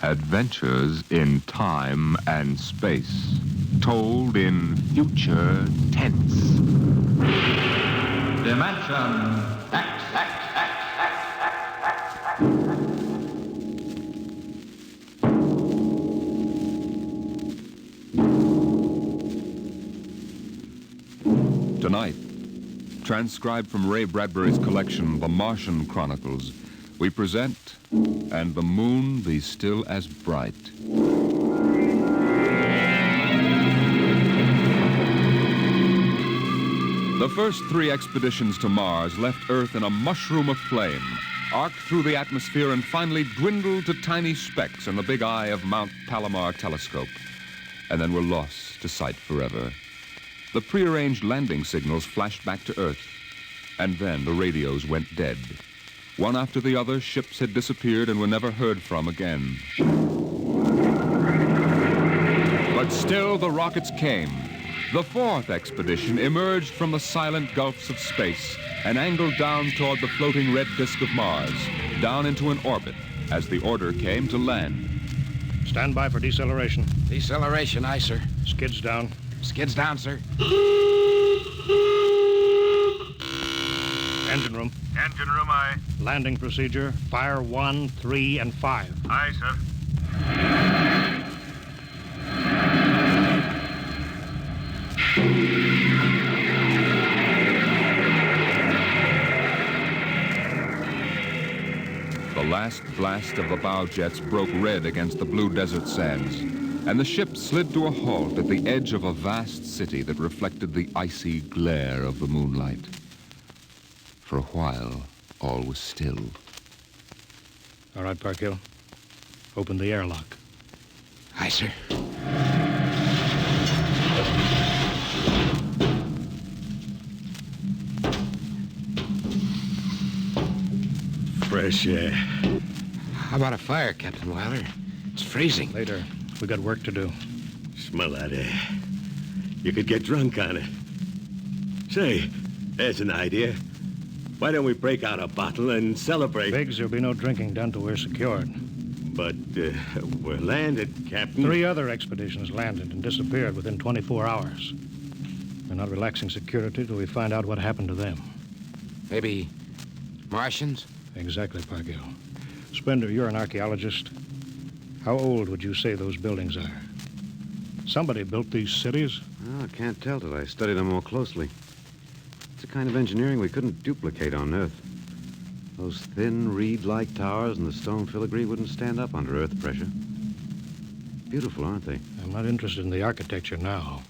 Adventures in time and space, told in future tense. Dimension X. Tonight, transcribed from Ray Bradbury's collection, The Martian Chronicles, we present And the Moon Be Still as Bright. The first 3 expeditions to Mars left Earth in a mushroom of flame, arced through the atmosphere, and finally dwindled to tiny specks in the big eye of Mount Palomar telescope, and then were lost to sight forever. The prearranged landing signals flashed back to Earth, and then the radios went dead. One after the other, ships had disappeared and were never heard from again. But still the rockets came. The 4th expedition emerged from the silent gulfs of space and angled down toward the floating red disk of Mars, down into an orbit, as the order came to land. Stand by for deceleration. Deceleration, aye, sir. Skids down. Skids down, sir. Engine room. Engine room, aye. Landing procedure. Fire 1, 3, and 5. Aye, sir. The last blast of the bow jets broke red against the blue desert sands, and the ship slid to a halt at the edge of a vast city that reflected the icy glare of the moonlight. For a while, all was still. All right, Parkhill. Open the airlock. Aye, sir. Fresh air. How about a fire, Captain Wilder? It's freezing. Later. We got work to do. Smell that air. You could get drunk on it. Say, there's an idea. Why don't we break out a bottle and celebrate? Biggs, there'll be no drinking down till we're secured. But we're landed, Captain. 3 other expeditions landed and disappeared within 24 hours. We're not relaxing security till we find out what happened to them. Maybe Martians? Exactly, Parkhill. Spender, you're an archaeologist. How old would you say those buildings are? Somebody built these cities? Well, I can't tell till I study them more closely. It's a kind of engineering we couldn't duplicate on Earth. Those thin, reed-like towers and the stone filigree wouldn't stand up under Earth pressure. Beautiful, aren't they? I'm not interested in the architecture now.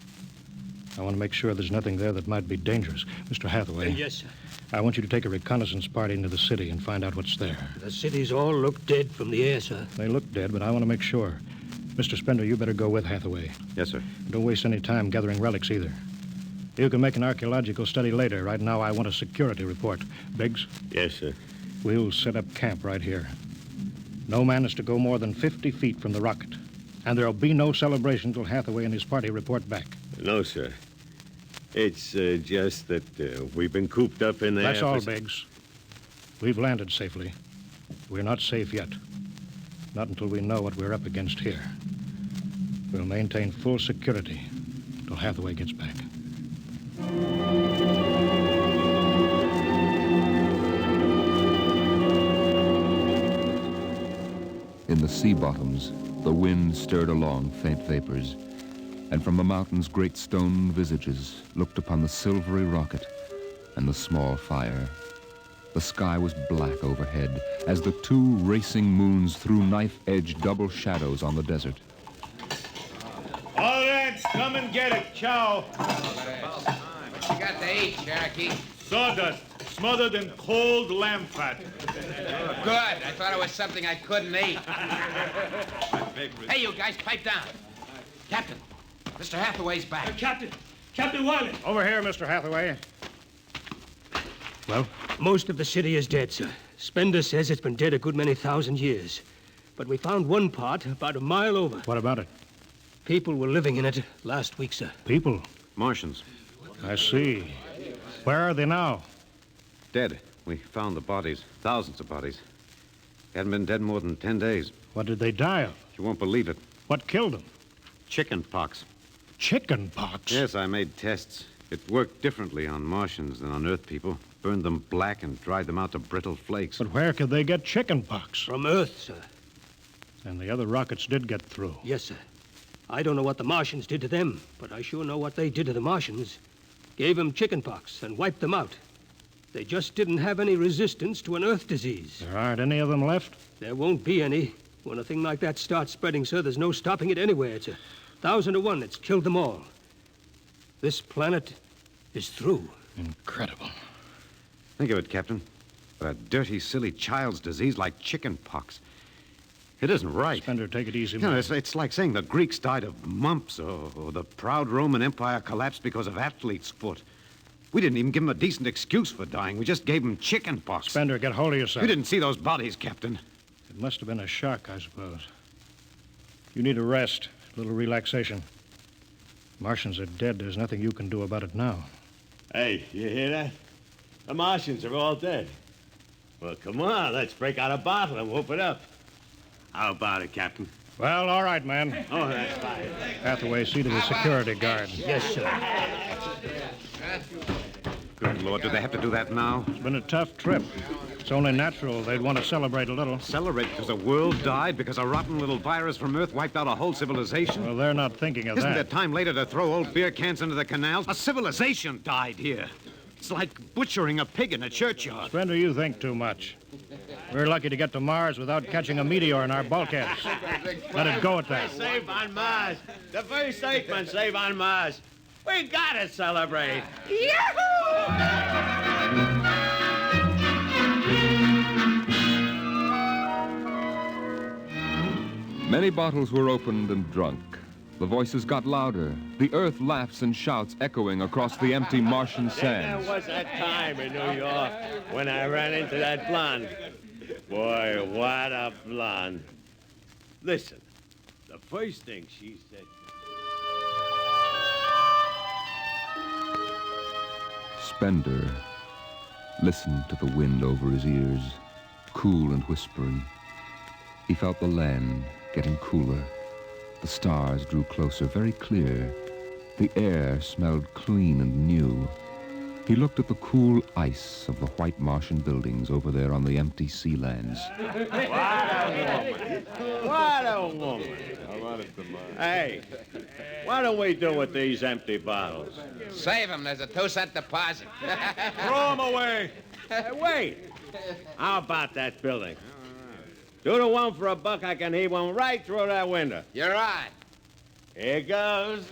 I want to make sure there's nothing there that might be dangerous. Mr. Hathaway. Yes, sir. I want you to take a reconnaissance party into the city and find out what's there. The cities all look dead from the air, sir. They look dead, but I want to make sure. Mr. Spender, you better go with Hathaway. Yes, sir. Don't waste any time gathering relics either. You can make an archaeological study later. Right now, I want a security report. Biggs? Yes, sir. We'll set up camp right here. No man is to go more than 50 feet from the rocket. And there'll be no celebration till Hathaway and his party report back. No, sir. It's just that we've been cooped up in there. That's all, Biggs. We've landed safely. We're not safe yet. Not until we know what we're up against here. We'll maintain full security till Hathaway gets back. In the sea bottoms, the wind stirred along faint vapors, and from the mountains great stone visages looked upon the silvery rocket and the small fire. The sky was black overhead as the 2 racing moons threw knife-edged double shadows on the desert. All right, come and get it. Ciao. What you got to eat, Cherokee? Sawdust, smothered in cold lamb fat. Good. I thought it was something I couldn't eat. Hey, you guys, pipe down. Captain, Mr. Hathaway's back. Captain Wilder. Over here, Mr. Hathaway. Well? Most of the city is dead, sir. Spender says it's been dead a good many thousand years. But we found one part about a mile over. What about it? People were living in it last week, sir. People? Martians. I see. Where are they now? Dead. We found the bodies. Thousands of bodies. Hadn't been dead more than 10 days. What did they die of? You won't believe it. What killed them? Chicken pox. Chicken pox? Yes, I made tests. It worked differently on Martians than on Earth people. Burned them black and dried them out to brittle flakes. But where could they get chicken pox? From Earth, sir. And the other rockets did get through. Yes, sir. I don't know what the Martians did to them, but I sure know what they did to the Martians. Gave them chickenpox and wiped them out. They just didn't have any resistance to an Earth disease. There aren't any of them left? There won't be any. When a thing like that starts spreading, sir, there's no stopping it anywhere. It's 1,000 to 1. It's killed them all. This planet is through. Incredible. Think of it, Captain. A dirty, silly child's disease like chicken pox. It isn't right. Spender, take it easy, You know, man. it's like saying the Greeks died of mumps or the proud Roman Empire collapsed because of athlete's foot. We didn't even give them a decent excuse for dying. We just gave them chicken pox. Spender, get hold of yourself. You didn't see those bodies, Captain. It must have been a shock, I suppose. You need a rest, a little relaxation. Martians are dead. There's nothing you can do about it now. Hey, you hear that? The Martians are all dead. Well, come on, let's break out a bottle and whoop it up. How about it, Captain? Well, all right, man. Oh, that's fine. Hathaway, see to the security guard. Yes, sir. Good Lord, do they have to do that now? It's been a tough trip. It's only natural they'd want to celebrate a little. Celebrate because the world died? Because a rotten little virus from Earth wiped out a whole civilization? Well, they're not thinking of Isn't there that. time later to throw old beer cans into the canals? A civilization died here. It's like butchering a pig in a churchyard. Spender, you think too much. We're lucky to get to Mars without catching a meteor in our bulkheads. Let it go at that. Save on Mars. The first statement, save on Mars. We gotta celebrate. Many bottles were opened and drunk. The voices got louder. The earth laughs and shouts echoing across the empty Martian There sands. was that time in New York when I ran into that blonde. Boy, what a blonde. Listen, the first thing she said... Spender listened to the wind over his ears, cool and whispering. He felt the land getting cooler. The stars drew closer, very clear. The air smelled clean and new. He looked at the cool ice of the white Martian buildings over there on the empty sea lands. What a woman. Hey, what do we do with these empty bottles? Save him. There's a 2-cent deposit. Throw him away. Hey, wait. How about that building? 2 to 1 for $1, I can heave one right through that window. You're on. Here goes.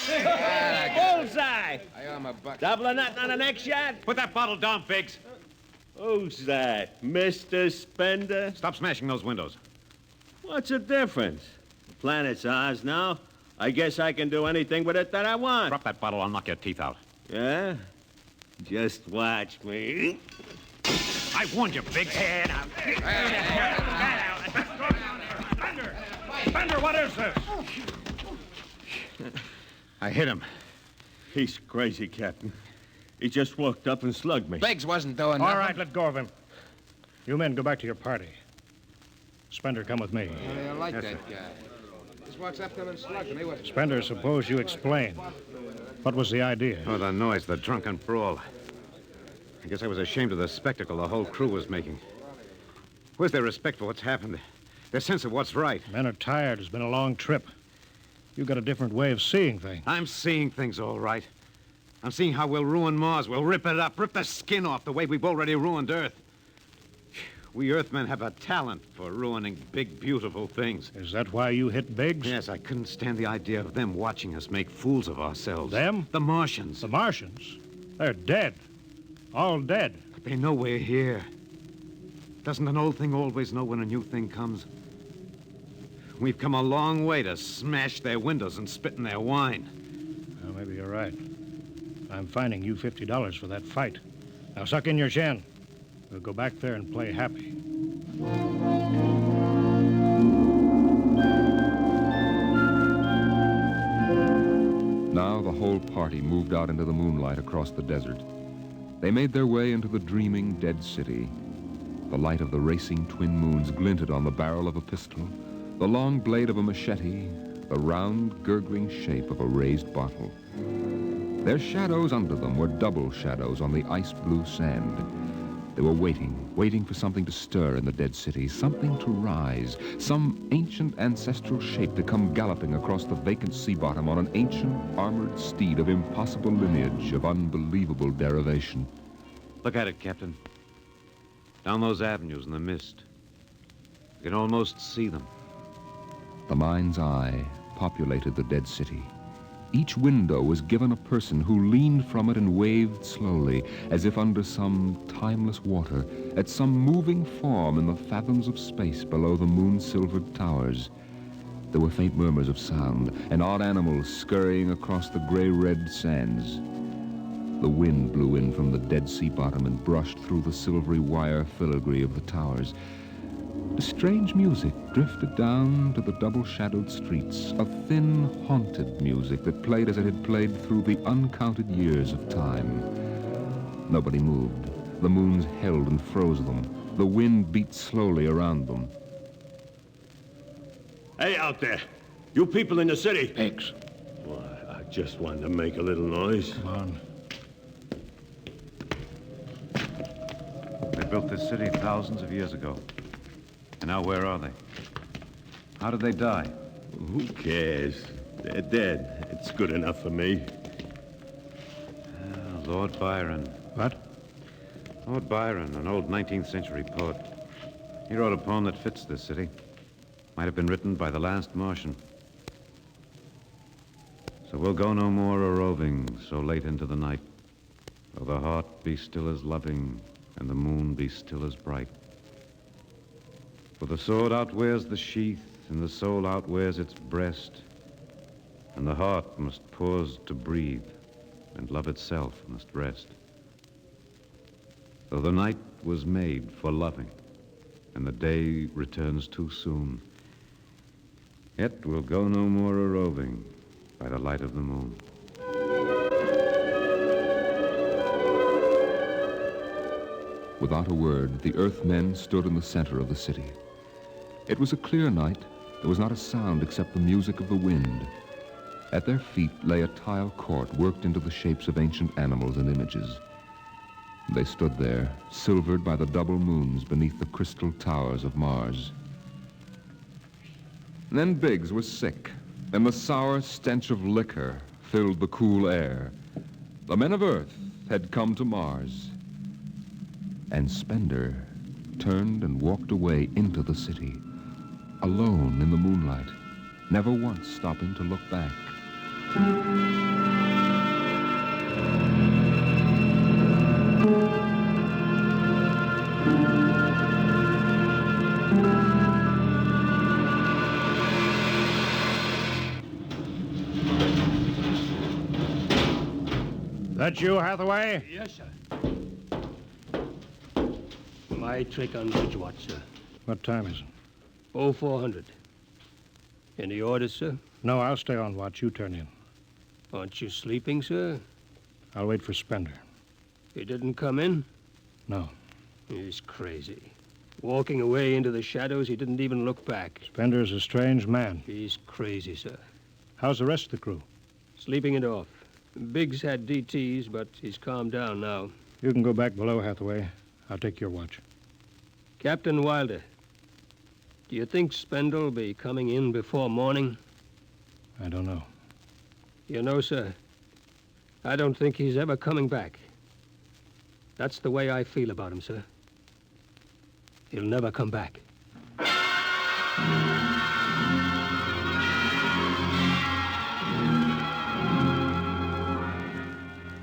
Bullseye! I owe him $1. Double or nothing on the next shot? Put that bottle down, Biggs. Who's that? Mr. Spender? Stop smashing those windows. What's the difference? The planet's ours now. I guess I can do anything with it that I want. Drop that bottle, I'll knock your teeth out. Yeah? Just watch me. I warned you, Biggs. Spender, what is this? I hit him. He's crazy, Captain. He just walked up and slugged me. Biggs wasn't doing nothing. All right, let go of him. You men go back to your party. Spender, come with me. I like that guy. Just walks up to him and slugs him. He wasn't. Spender, suppose you explain. What was the idea? Oh, the noise, the drunken brawl. I guess I was ashamed of the spectacle the whole crew was making. Where's their respect for what's happened? Their sense of what's right? Men are tired. It's been a long trip. You've got a different way of seeing things. I'm seeing things all right. I'm seeing how we'll ruin Mars. We'll rip it up, rip the skin off the way we've already ruined Earth. We Earthmen have a talent for ruining big, beautiful things. Is that why you hit Biggs? Yes, I couldn't stand the idea of them watching us make fools of ourselves. Them? The Martians. The Martians? They're dead. All dead. But they know we're here. Doesn't an old thing always know when a new thing comes? We've come a long way to smash their windows and spit in their wine. Well, maybe you're right. I'm fining you $50 for that fight. Now suck in your chin. We'll go back there and play happy. Now the whole party moved out into the moonlight across the desert. They made their way into the dreaming dead city. The light of the racing twin moons glinted on the barrel of a pistol, the long blade of a machete, the round, gurgling shape of a raised bottle. Their shadows under them were double shadows on the ice-blue sand. They were waiting for something to stir in the dead city, something to rise, some ancient ancestral shape to come galloping across the vacant sea bottom on an ancient armored steed of impossible lineage, of unbelievable derivation. Look at it, Captain. Down those avenues in the mist. You can almost see them. The mind's eye populated the dead city. Each window was given a person who leaned from it and waved slowly, as if under some timeless water, at some moving form in the fathoms of space below the moon-silvered towers. There were faint murmurs of sound, and odd animals scurrying across the gray-red sands. The wind blew in from the dead sea bottom and brushed through the silvery wire filigree of the towers. A strange music drifted down to the double-shadowed streets, a thin, haunted music that played as it had played through the uncounted years of time. Nobody moved. The moons held and froze them. The wind beat slowly around them. Hey, out there! You people in the city! Pigs. Why, I just wanted to make a little noise. Come on. They built this city thousands of years ago. And now where are they? How did they die? Who cares? They're dead. It's good enough for me. Lord Byron. What? Lord Byron, an old 19th century poet. He wrote a poem that fits this city. Might have been written by the last Martian. So we'll go no more a-roving so late into the night, though the heart be still as loving and the moon be still as bright. For the sword outwears the sheath, and the soul outwears its breast, and the heart must pause to breathe, and love itself must rest. Though the night was made for loving, and the day returns too soon, yet we'll go no more a-roving by the light of the moon. Without a word, the Earthmen stood in the center of the city. It was a clear night. There was not a sound except the music of the wind. At their feet lay a tile court worked into the shapes of ancient animals and images. They stood there, silvered by the double moons beneath the crystal towers of Mars. Then Biggs was sick, and the sour stench of liquor filled the cool air. The men of Earth had come to Mars. And Spender turned and walked away into the city, alone in the moonlight, never once stopping to look back. That you, Hathaway? Yes, sir. My trick on Bridgewatch, sir. What time is it? 0400. Any orders, sir? No, I'll stay on watch. You turn in. Aren't you sleeping, sir? I'll wait for Spender. He didn't come in? No. He's crazy. Walking away into the shadows, he didn't even look back. Spender's a strange man. He's crazy, sir. How's the rest of the crew? Sleeping it off. Biggs had DTs, but he's calmed down now. You can go back below, Hathaway. I'll take your watch. Captain Wilder, do you think Spender'll be coming in before morning? I don't know. You know, sir, I don't think he's ever coming back. That's the way I feel about him, sir. He'll never come back.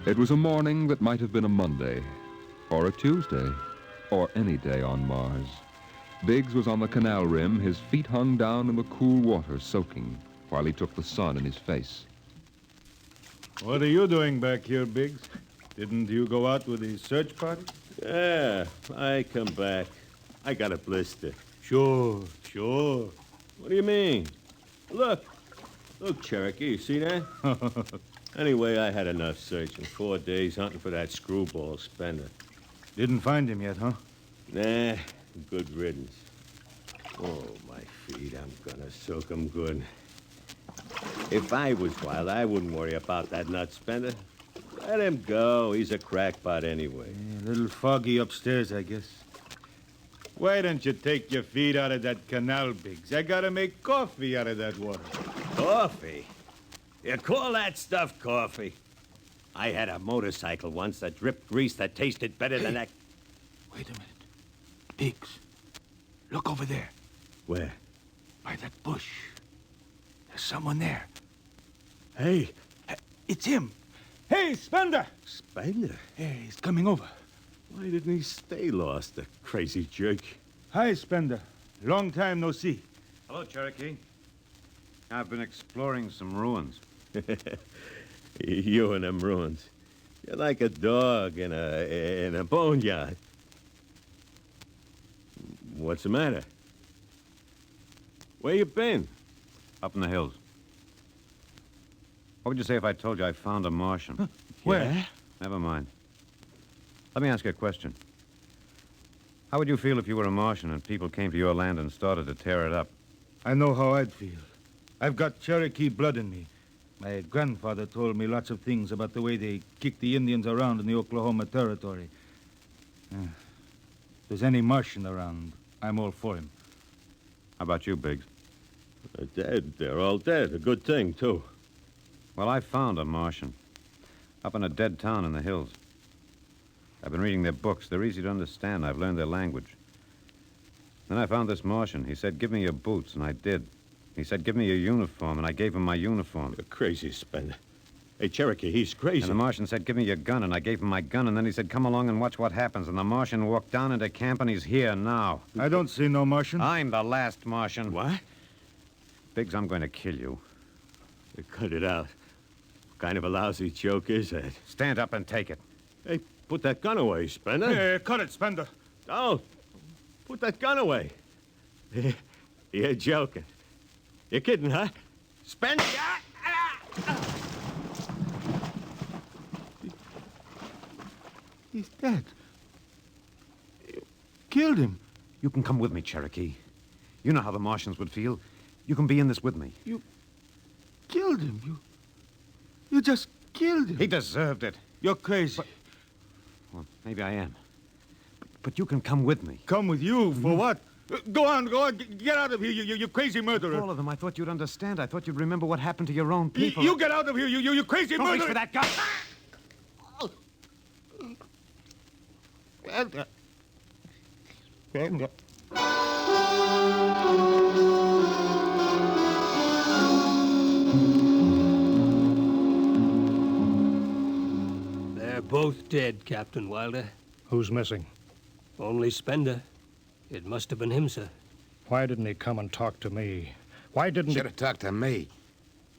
It was a morning that might have been a Monday, or a Tuesday, or any day on Mars. Biggs was on the canal rim, his feet hung down in the cool water, soaking, while he took the sun in his face. What are you doing back here, Biggs? Didn't you go out with the search party? Yeah, I come back. I got a blister. Sure. What do you mean? Look, Cherokee, you see that? Anyway, I had enough searching. 4 days hunting for that screwball Spender. Didn't find him yet, huh? Nah, good riddance. Oh, my feet, I'm gonna soak 'em good. If I was wild, I wouldn't worry about that nut spender. Let him go. He's a crackpot anyway. A little foggy upstairs, I guess. Why don't you take your feet out of that canal, Biggs? I gotta make coffee out of that water. Coffee? You call that stuff coffee? I had a motorcycle once that dripped grease that tasted better than that. Wait a minute. Biggs, look over there. Where? By that bush. There's someone there. Hey. It's him. Hey, Spender! Spender? Hey, he's coming over. Why didn't he stay lost, the crazy jerk? Hi, Spender. Long time no see. Hello, Cherokee. I've been exploring some ruins. You and them ruins. You're like a dog in a boneyard. What's the matter? Where you been? Up in the hills. What would you say if I told you I found a Martian? Where? Yeah? Never mind. Let me ask you a question. How would you feel if you were a Martian and people came to your land and started to tear it up? I know how I'd feel. I've got Cherokee blood in me. My grandfather told me lots of things about the way they kicked the Indians around in the Oklahoma Territory. If there's any Martian around, I'm all for him. How about you, Biggs? They're dead. They're all dead. A good thing, too. Well, I found a Martian. Up in a dead town in the hills. I've been reading their books. They're easy to understand. I've learned their language. Then I found this Martian. He said, give me your boots, and I did. He said, give me your uniform, and I gave him my uniform. You're crazy, Spender. Hey, Cherokee, he's crazy. And the Martian said, give me your gun, and I gave him my gun, and then he said, come along and watch what happens. And the Martian walked down into camp, and he's here now. I don't see no Martian. I'm the last Martian. What? Biggs, I'm going to kill you. Cut it out. What kind of a lousy joke is that? Stand up and take it. Hey, put that gun away, Spender. Hey, cut it, Spender. Don't. Put that gun away. You're joking. You're kidding, huh? Spender! He's dead. You killed him. You can come with me, Cherokee. You know how the Martians would feel. You can be in this with me. You killed him. You just killed him. He deserved it. You're crazy. Well, maybe I am. But you can come with me. Come with you for what? Go on. Get out of here, you crazy murderer. All of them. I thought you'd understand. I thought you'd remember what happened to your own people. You get out of here, you crazy Don't reach murderer. for that gun. They're both dead, Captain Wilder. Who's missing? Only Spender. It must have been him, sir. Why didn't he come and talk to me? Why didn't Should have talked to me.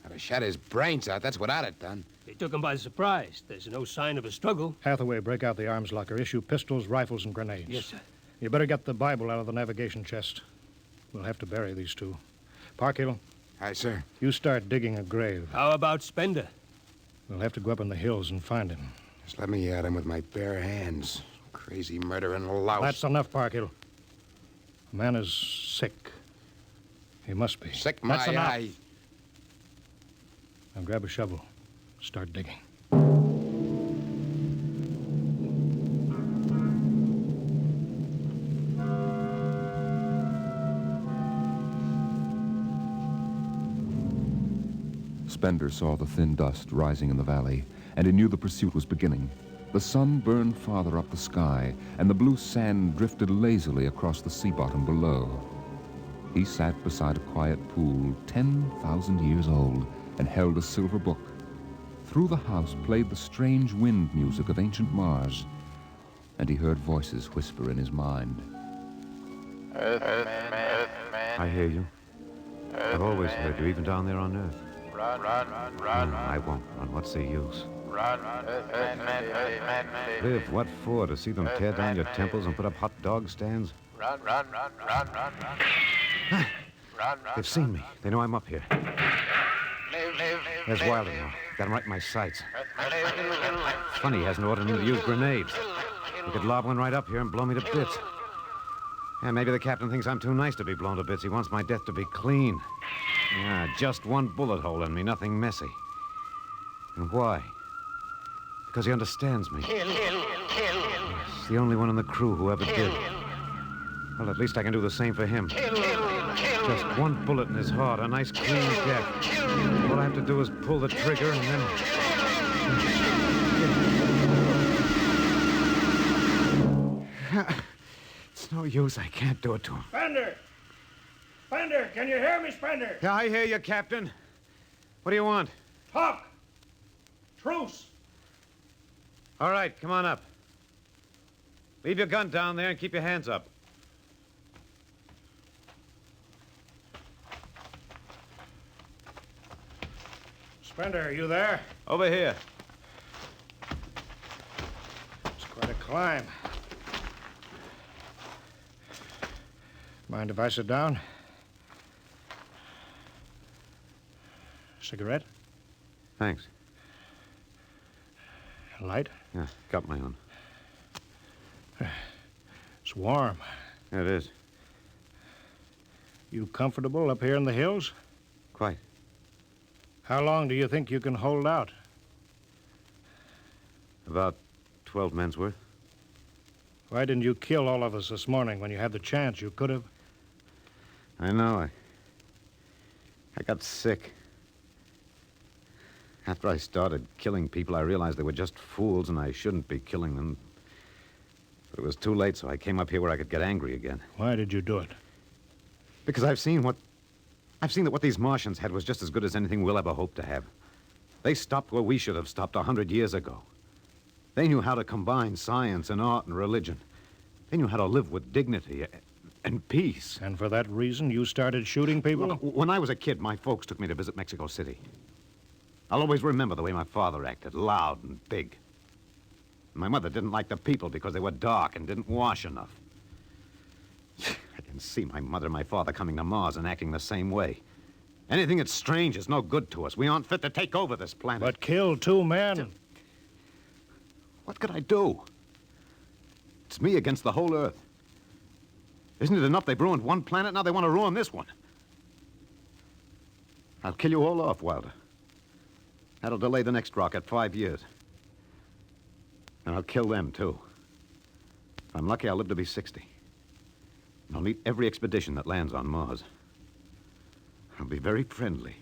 I'd have shot his brains out. That's what I'd have done. They took him by surprise. There's no sign of a struggle. Hathaway, break out the arms locker. Issue pistols, rifles, and grenades. Yes, sir. You better get the Bible out of the navigation chest. We'll have to bury these two. Parkhill, Aye, sir. you start digging a grave. How about Spender? We'll have to go up in the hills and find him. Just let me at him with my bare hands. Crazy murdering louse. That's enough, Parkhill. The man is sick. He must be. Sick my That's enough. eye. Now grab a shovel. Start digging. Spender saw the thin dust rising in the valley, and he knew the pursuit was beginning. The sun burned farther up the sky, and the blue sand drifted lazily across the sea bottom below. He sat beside a quiet pool 10,000 years old and held a silver book. Through the house played the strange wind music of ancient Mars, and he heard voices whisper in his mind. Earthman. I hear you. I've always heard you, even down there on Earth. Run. No, I won't run. What's the use? Run. Live, what for? To see them tear down your temples and put up hot dog stands? Run. They've seen me. They know I'm up here. Live. There's Wilder now. Got him right in my sights. It's funny he hasn't ordered me to use grenades. He could lob one right up here and blow me to bits. Yeah, maybe the captain thinks I'm too nice to be blown to bits. He wants my death to be clean. Yeah, just one bullet hole in me, nothing messy. And why? Because he understands me. Kill. He's the only one in the crew who ever did. Well, at least I can do the same for him. Just one bullet in his heart, a nice clean death. All I have to do is pull the trigger and then... It's no use. I can't do it to him. Spender! Spender, can you hear me, Spender? Yeah, I hear you, Captain. What do you want? Talk! Truce! All right, come on up. Leave your gun down there and keep your hands up. Spender, are you there? Over here. It's quite a climb. Mind if I sit down? Cigarette? Thanks. Light? Yeah, got my own. It's warm. Yeah, it is. You comfortable up here in the hills? Quite. How long do you think you can hold out? About 12 men's worth. Why didn't you kill all of us this morning when you had the chance? You could have. I know. I got sick. After I started killing people, I realized they were just fools and I shouldn't be killing them. But it was too late, so I came up here where I could get angry again. Why did you do it? Because I've seen that what these Martians had was just as good as anything we'll ever hope to have. They stopped where we should have stopped 100 years ago. They knew how to combine science and art and religion. They knew how to live with dignity and peace. And for that reason, you started shooting people? Look, when I was a kid, my folks took me to visit Mexico City. I'll always remember the way my father acted, loud and big. My mother didn't like the people because they were dark and didn't wash enough. I can see my mother and my father coming to Mars and acting the same way. Anything that's strange is no good to us. We aren't fit to take over this planet. But kill 2 men? What could I do? It's me against the whole Earth. Isn't it enough they've ruined one planet? Now they want to ruin this one. I'll kill you all off, Wilder. That'll delay the next rocket 5 years. And I'll kill them, too. If I'm lucky, I'll live to be 60. And I'll meet every expedition that lands on Mars. I'll be very friendly.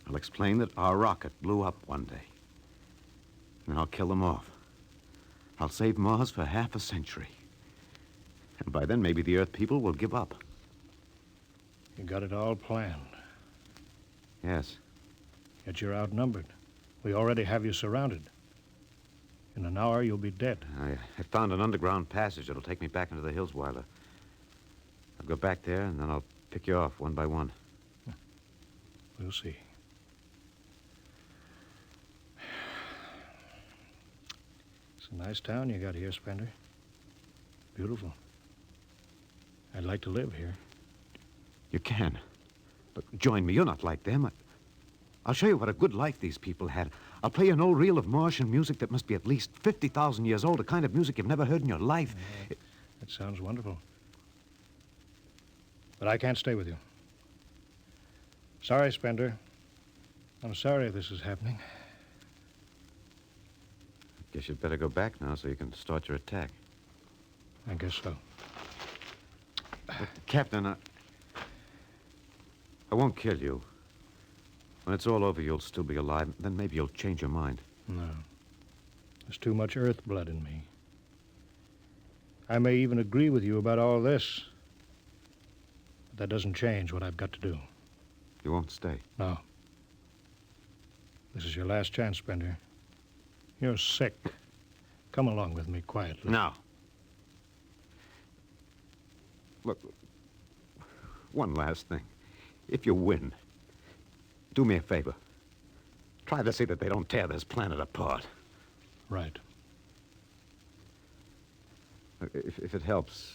I'll explain that our rocket blew up one day. And I'll kill them off. I'll save Mars for half a century. And by then, maybe the Earth people will give up. You got it all planned. Yes. Yet you're outnumbered. We already have you surrounded. In an hour, you'll be dead. I found an underground passage that'll take me back into the hills, Wilder. I'll go back there, and then I'll pick you off one by one. We'll see. It's a nice town you got here, Spender. Beautiful. I'd like to live here. You can. But join me. You're not like them. I'll show you what a good life these people had. I'll play you an old reel of Martian music that must be at least 50,000 years old, a kind of music you've never heard in your life. It sounds wonderful. But I can't stay with you. Sorry, Spender. I'm sorry this is happening. Guess you'd better go back now so you can start your attack. I guess so. But, Captain, I won't kill you. When it's all over, you'll still be alive. Then maybe you'll change your mind. No. There's too much Earth blood in me. I may even agree with you about all this. But that doesn't change what I've got to do. You won't stay? No. This is your last chance, Spender. You're sick. Come along with me quietly. No. Look, one last thing. If you win, do me a favor. Try to see that they don't tear this planet apart. Right. If it helps,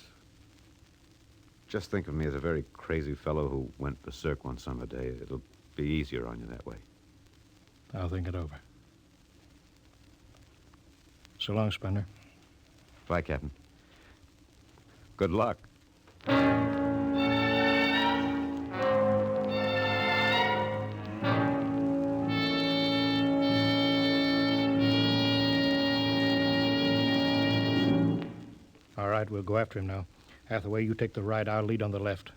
just think of me as a very crazy fellow who went berserk one summer day. It'll be easier on you that way. I'll think it over. So long, Spender. Bye, Captain. Good luck. All right, we'll go after him now. Hathaway, you take the right. I'll lead on the left.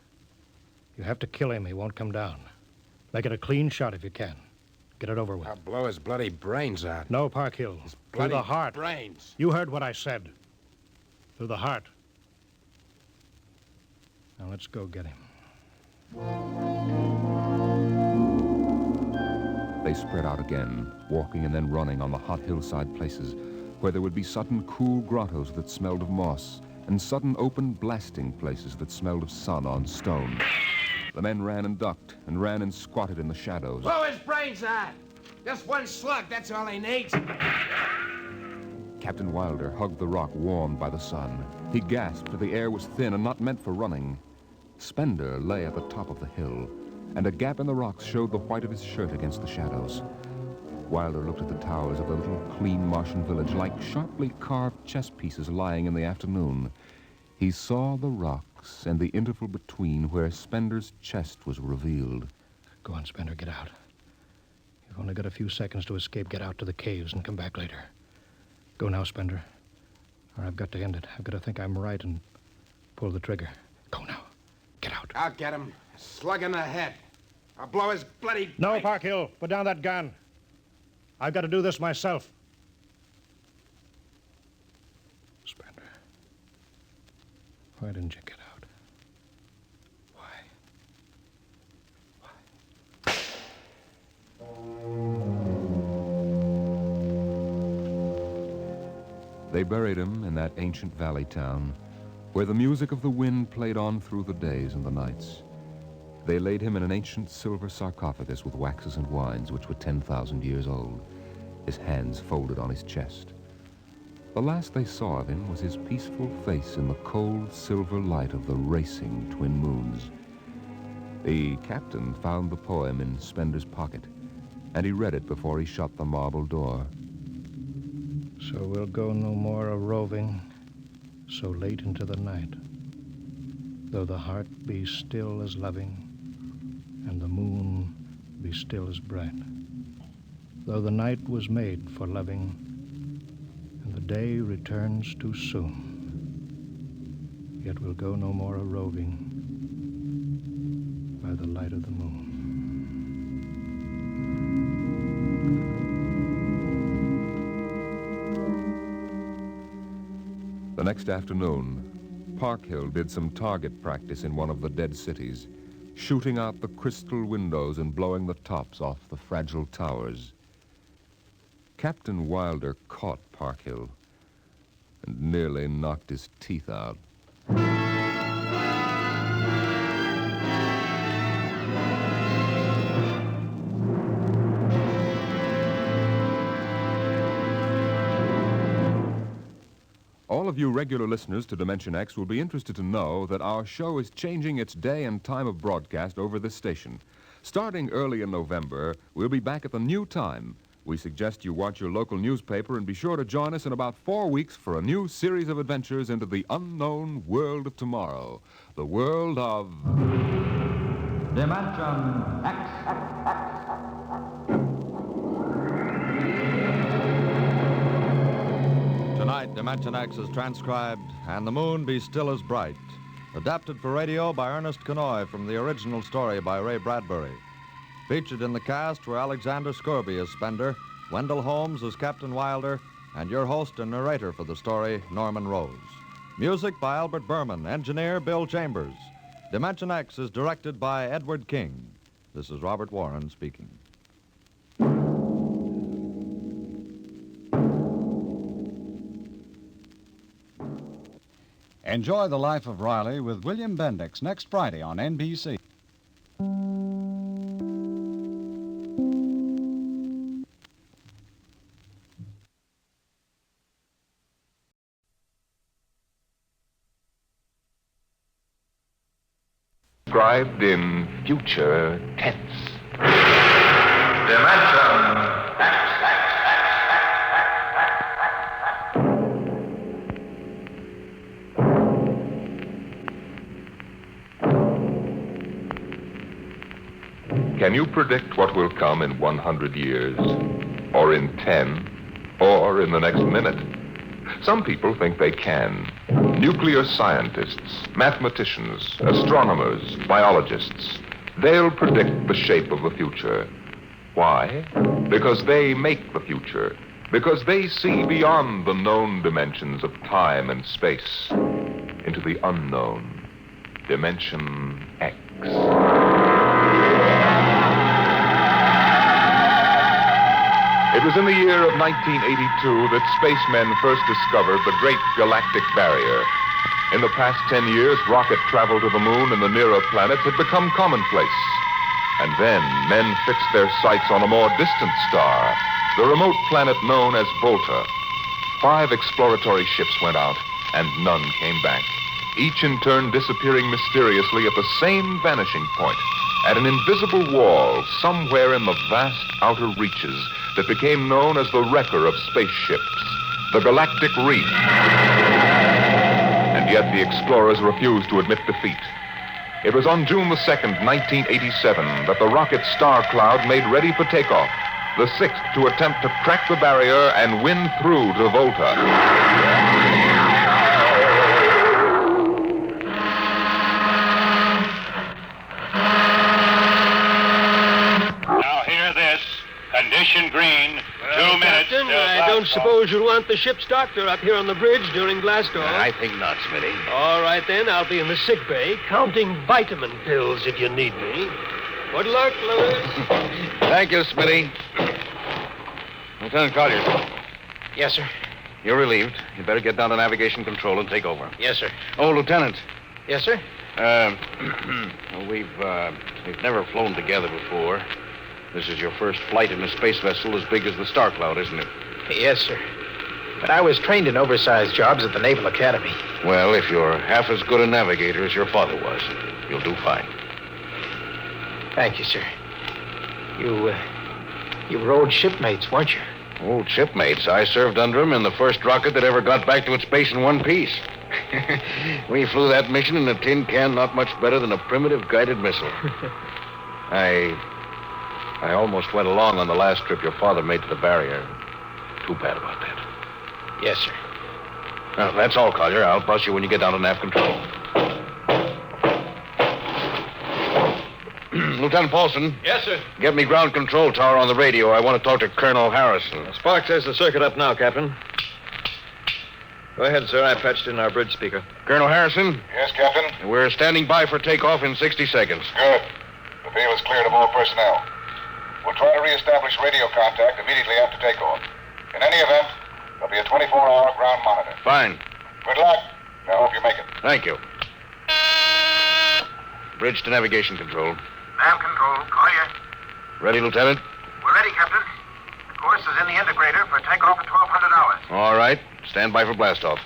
You have to kill him. He won't come down. Make it a clean shot if you can. Get it over with. I'll blow his bloody brains out. No, Park Hill. Through Bloody the heart. brains. You heard what I said. Through the heart. Now let's go get him. They spread out again, walking and then running on the hot hillside places where there would be sudden cool grottos that smelled of moss and sudden open blasting places that smelled of sun on stone. The men ran and ducked and ran and squatted in the shadows. Blow his brains out! Just one slug, that's all he needs. Captain Wilder hugged the rock warmed by the sun. He gasped, for the air was thin and not meant for running. Spender lay at the top of the hill, and a gap in the rocks showed the white of his shirt against the shadows. Wilder looked at the towers of the little clean Martian village like sharply carved chess pieces lying in the afternoon. He saw the rocks and the interval between where Spender's chest was revealed. Go on, Spender, get out. You've only got a few seconds to escape. Get out to the caves and come back later. Go now, Spender. Or I've got to end it. I've got to think I'm right and pull the trigger. Go now. Get out. I'll get him. A slug in the head. I'll blow his bloody... No, Park Hill. Put down that gun. I've got to do this myself. Spender. Why didn't you get out? They buried him in that ancient valley town where the music of the wind played on through the days and the nights. They laid him in an ancient silver sarcophagus with waxes and wines which were 10,000 years old, his hands folded on his chest. The last they saw of him was his peaceful face in the cold silver light of the racing twin moons. The captain found the poem in Spender's pocket, and he read it before he shut the marble door. So we'll go no more a-roving so late into the night, though the heart be still as loving and the moon be still as bright, though the night was made for loving and the day returns too soon, yet we'll go no more a-roving by the light of the moon. The next afternoon, Parkhill did some target practice in one of the dead cities, shooting out the crystal windows and blowing the tops off the fragile towers. Captain Wilder caught Parkhill and nearly knocked his teeth out. All of you regular listeners to Dimension X will be interested to know that our show is changing its day and time of broadcast over this station. Starting early in November, we'll be back at the new time. We suggest you watch your local newspaper and be sure to join us in about 4 weeks for a new series of adventures into the unknown world of tomorrow. The world of... Dimension X. Tonight, Dimension X is transcribed, And the Moon Be Still as Bright. Adapted for radio by Ernest Kenoy from the original story by Ray Bradbury. Featured in the cast were Alexander Scorby as Spender, Wendell Holmes as Captain Wilder, and your host and narrator for the story, Norman Rose. Music by Albert Berman, engineer Bill Chambers. Dimension X is directed by Edward King. This is Robert Warren speaking. Enjoy the Life of Riley with William Bendix next Friday on NBC. Described in future tense. Dimension X. Can you predict what will come in 100 years? Or in 10? Or in the next minute? Some people think they can. Nuclear scientists, mathematicians, astronomers, biologists. They'll predict the shape of the future. Why? Because they make the future. Because they see beyond the known dimensions of time and space into the unknown, Dimension X. It was in the year of 1982 that spacemen first discovered the Great Galactic Barrier. In the past 10 years, rocket travel to the moon and the nearer planets had become commonplace. And then men fixed their sights on a more distant star, the remote planet known as Volta. 5 exploratory ships went out, and none came back, each in turn disappearing mysteriously at the same vanishing point, at an invisible wall somewhere in the vast outer reaches that became known as the wrecker of spaceships, the galactic reef. And yet the explorers refused to admit defeat. It was on June the 2nd, 1987, that the rocket Star Cloud made ready for takeoff, the 6th to attempt to crack the barrier and win through to Volta. Condition green. 2 minutes. Captain, I don't suppose you'll want the ship's doctor up here on the bridge during blast off. I think not, Smitty. All right, then. I'll be in the sick bay, counting vitamin pills if you need me. Good luck, Lewis. Thank you, Smitty. Lieutenant Collier. Yes, sir. You're relieved. You better get down to navigation control and take over. Yes, sir. Oh, Lieutenant. Yes, sir? We've never flown together before. This is your first flight in a space vessel as big as the Star Cloud, isn't it? Yes, sir. But I was trained in oversized jobs at the Naval Academy. Well, if you're half as good a navigator as your father was, you'll do fine. Thank you, sir. You were old shipmates, weren't you? Old shipmates. I served under him in the first rocket that ever got back to its base in one piece. We flew that mission in a tin can not much better than a primitive guided missile. I almost went along on the last trip your father made to the barrier. Too bad about that. Yes, sir. Now, that's all, Collier. I'll bus you when you get down to nav control. Lieutenant Paulson. Yes, sir. Get me ground control tower on the radio. I want to talk to Colonel Harrison. Sparks has the circuit up now, Captain. Go ahead, sir. I patched in our bridge speaker. Colonel Harrison? Yes, Captain? We're standing by for takeoff in 60 seconds. Good. The field is cleared of all personnel. We'll try to reestablish radio contact immediately after takeoff. In any event, there'll be a 24-hour ground monitor. Fine. Good luck. I hope you make it. Thank you. Bridge to navigation control. Nav control, Collier. Ready, Lieutenant? We're ready, Captain. The course is in the integrator for takeoff at 1200 hours. All right. Stand by for blastoff.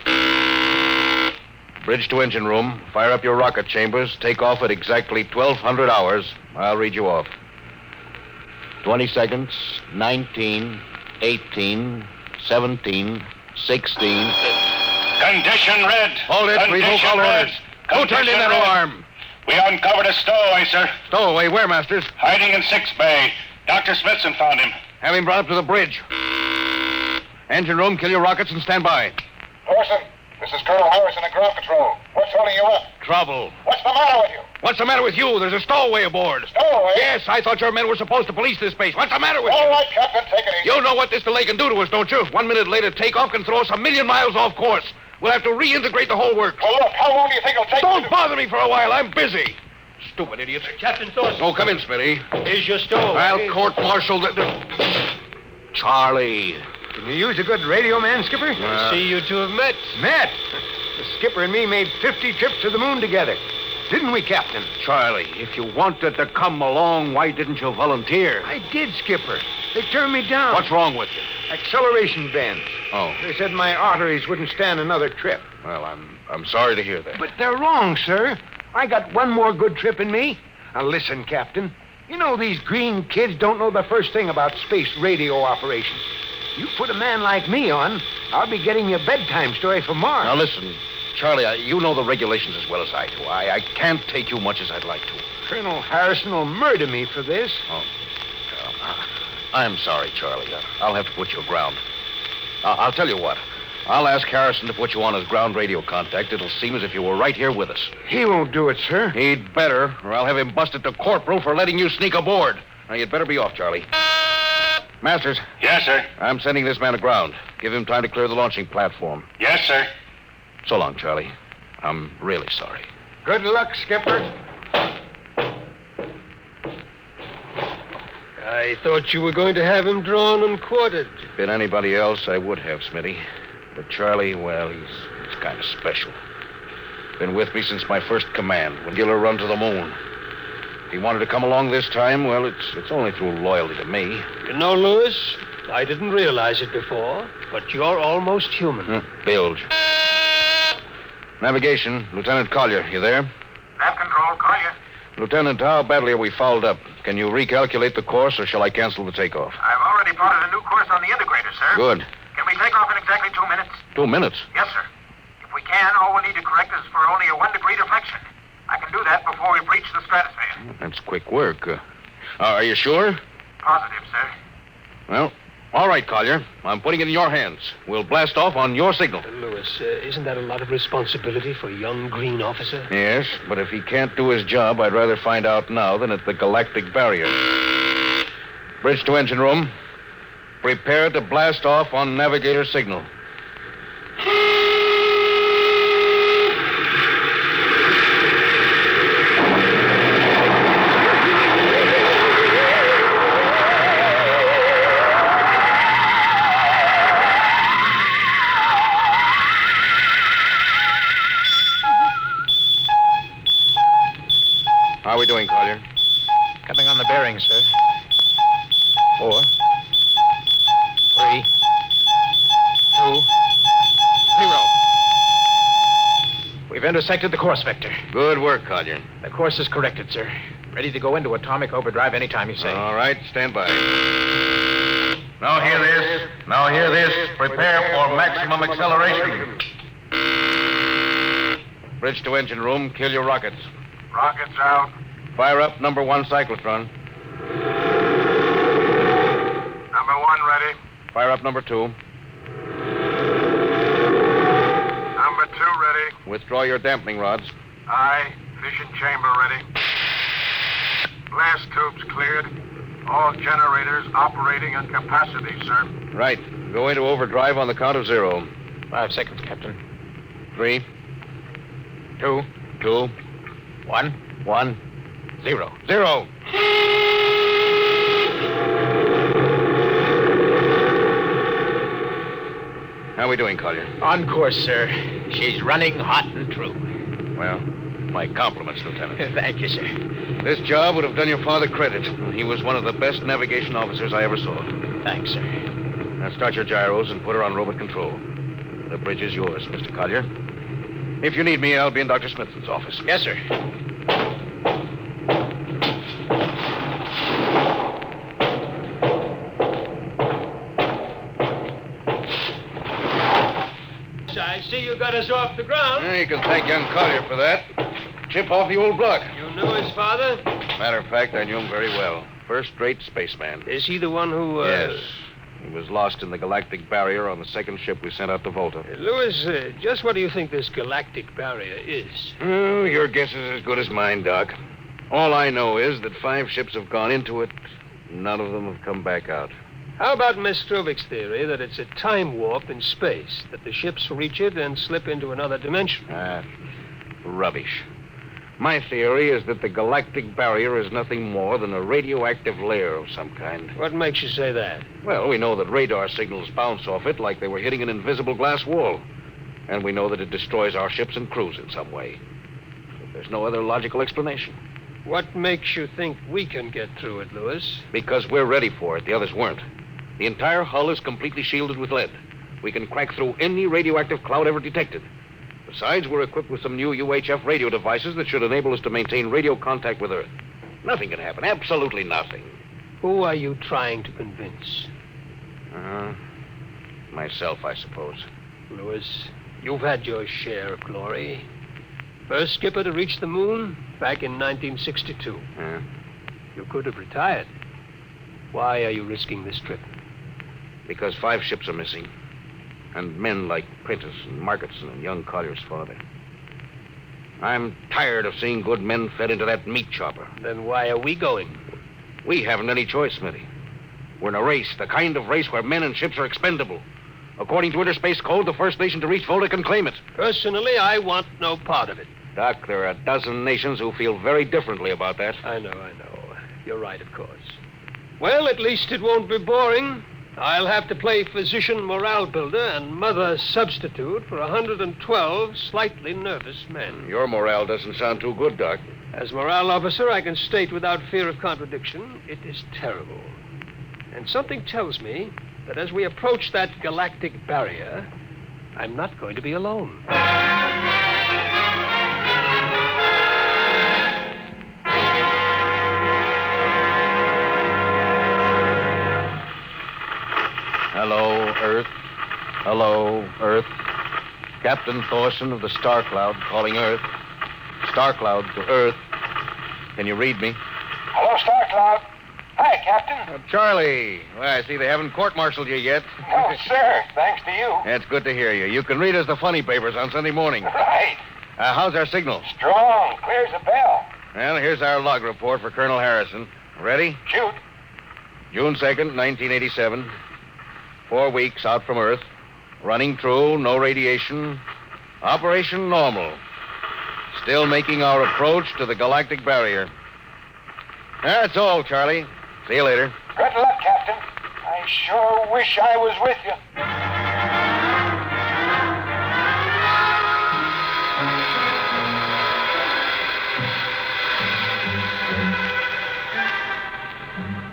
Bridge to engine room. Fire up your rocket chambers. Take off at exactly 1200 hours. I'll read you off. 20 seconds. 19, 18, 17, 16. Condition red. Hold it. Revoke all orders. Who turned in that alarm? We uncovered a stowaway, sir. Stowaway, where, Masters? Hiding in 6 Bay. Dr. Smithson found him. Have him brought up to the bridge. Engine room, kill your rockets and stand by. Thorson, this is Colonel Harrison at ground control. What's holding you up? Trouble. What's the matter with you? What's the matter with you? There's a stowaway aboard. Stowaway? Yes, I thought your men were supposed to police this base. What's the matter with you? All right, Captain, take it easy. You know what this delay can do to us, don't you? 1 minute later, takeoff can throw us 1,000,000 miles off course. We'll have to reintegrate the whole works. Well, look, how long do you think it'll take? Don't bother me for a while. I'm busy. Stupid idiots. Captain Thorson. Oh, come in, Smitty. Here's your stowaway. I'll court-martial the... Charlie. Can you use a good radio man, Skipper? I see you two have met. Met? The skipper and me made 50 trips to the moon together. Didn't we, Captain? Charlie, if you wanted to come along, why didn't you volunteer? I did, Skipper. They turned me down. What's wrong with you? Acceleration bends. Oh. They said my arteries wouldn't stand another trip. Well, I'm sorry to hear that. But they're wrong, sir. I got one more good trip in me. Now, listen, Captain. You know these green kids don't know the first thing about space radio operations. You put a man like me on, I'll be getting you a bedtime story for Mars. Now, listen. Charlie, you know the regulations as well as I do. I can't take you much as I'd like to. Colonel Harrison will murder me for this. Oh, I'm sorry, Charlie. I'll have to put you aground. I'll tell you what. I'll ask Harrison to put you on his ground radio contact. It'll seem as if you were right here with us. He won't do it, sir. He'd better, or I'll have him busted to corporal for letting you sneak aboard. Now, you'd better be off, Charlie. Masters. Yes, sir. I'm sending this man aground. Give him time to clear the launching platform. Yes, sir. So long, Charlie. I'm really sorry. Good luck, Skipper. I thought you were going to have him drawn and quartered. If been anybody else, I would have, Smitty. But Charlie, well, he's kind of special. Been with me since my first command, when Giller run to the moon. If he wanted to come along this time, well, it's only through loyalty to me. You know, Lewis, I didn't realize it before, but you're almost human. Bilge. Navigation, Lieutenant Collier, you there? Nav control, Collier. Lieutenant, how badly are we fouled up? Can you recalculate the course, or shall I cancel the takeoff? I've already plotted a new course on the integrator, sir. Good. Can we take off in exactly 2 minutes? 2 minutes? Yes, sir. If we can, all we need to correct is for only a 1-degree deflection. I can do that before we breach the stratosphere. That's quick work. Are you sure? Positive, sir. Well, all right, Collier. I'm putting it in your hands. We'll blast off on your signal. Lewis, isn't that a lot of responsibility for a young green officer? Yes, but if he can't do his job, I'd rather find out now than at the galactic barrier. Bridge to engine room. Prepare to blast off on navigator signal. How are we doing, Collier? Coming on the bearings, sir. 4, 3, 2, 0. We've intersected the course vector. Good work, Collier. The course is corrected, sir. Ready to go into atomic overdrive anytime you say. All right, stand by. Now hear this. Now hear this. Prepare for maximum acceleration. Bridge to engine room. Kill your rockets. Rockets out. Fire up number 1 cyclotron. Number 1 ready. Fire up number 2. Number 2 ready. Withdraw your dampening rods. Aye. Fission chamber ready. Blast tubes cleared. All generators operating at capacity, sir. Right. Go into overdrive on the count of 0. 5 seconds, Captain. 3, 2, 2, 1, 1, 0. 0. How are we doing, Collier? On course, sir. She's running hot and true. Well, my compliments, Lieutenant. Thank you, sir. This job would have done your father credit. He was one of the best navigation officers I ever saw. Thanks, sir. Now start your gyros and put her on robot control. The bridge is yours, Mr. Collier. If you need me, I'll be in Dr. Smithson's office. Yes, sir. I see you got us off the ground. You can thank young Collier for that. Chip off the old block. You knew his father? Matter of fact, I knew him very well. First-rate spaceman. Is he the one who, Yes. He was lost in the galactic barrier on the second ship we sent out to Volta. Lewis, just what do you think this galactic barrier is? Oh, your guess is as good as mine, Doc. All I know is that 5 ships have gone into it. None of them have come back out. How about Miss Strovik's theory that it's a time warp in space, that the ships reach it and slip into another dimension? Rubbish. My theory is that the galactic barrier is nothing more than a radioactive layer of some kind. What makes you say that? Well, we know that radar signals bounce off it like they were hitting an invisible glass wall. And we know that it destroys our ships and crews in some way. But there's no other logical explanation. What makes you think we can get through it, Lewis? Because we're ready for it. The others weren't. The entire hull is completely shielded with lead. We can crack through any radioactive cloud ever detected. Besides, we're equipped with some new UHF radio devices that should enable us to maintain radio contact with Earth. Nothing can happen. Absolutely nothing. Who are you trying to convince? Myself, I suppose. Lewis, You've had your share of glory. First skipper to reach the moon back in 1962. Yeah. You could have retired. Why are you risking this trip? Because 5 ships are missing. And men like Prentice and Marketson and young Collier's father. I'm tired of seeing good men fed into that meat chopper. Then why are we going? We haven't any choice, Smitty. We're in a race, the kind of race where men and ships are expendable. According to Interspace Code, the first nation to reach Volta can claim it. Personally, I want no part of it. Doc, there are a dozen nations who feel very differently about that. I know. You're right, of course. Well, at least it won't be boring. I'll have to play physician morale builder and mother substitute for 112 slightly nervous men. Your morale doesn't sound too good, Doc. As morale officer, I can state without fear of contradiction, it is terrible. And something tells me that as we approach that galactic barrier, I'm not going to be alone. Hello, Earth. Hello, Earth. Captain Thorson of the Star Cloud calling Earth. Star Cloud to Earth. Can you read me? Hello, Star Cloud. Hi, Captain. Charlie. Well, I see they haven't court-martialed you yet. No, sir. Thanks to you. That's good to hear you. You can read us the funny papers on Sunday morning. Right. How's our signal? Strong. Clears the bell. Well, here's our log report for Colonel Harrison. Ready? Shoot. June 2nd, 1987. 4 weeks out from Earth. Running true, no radiation. Operation normal. Still making our approach to the galactic barrier. That's all, Charlie. See you later. Good luck, Captain. I sure wish I was with you.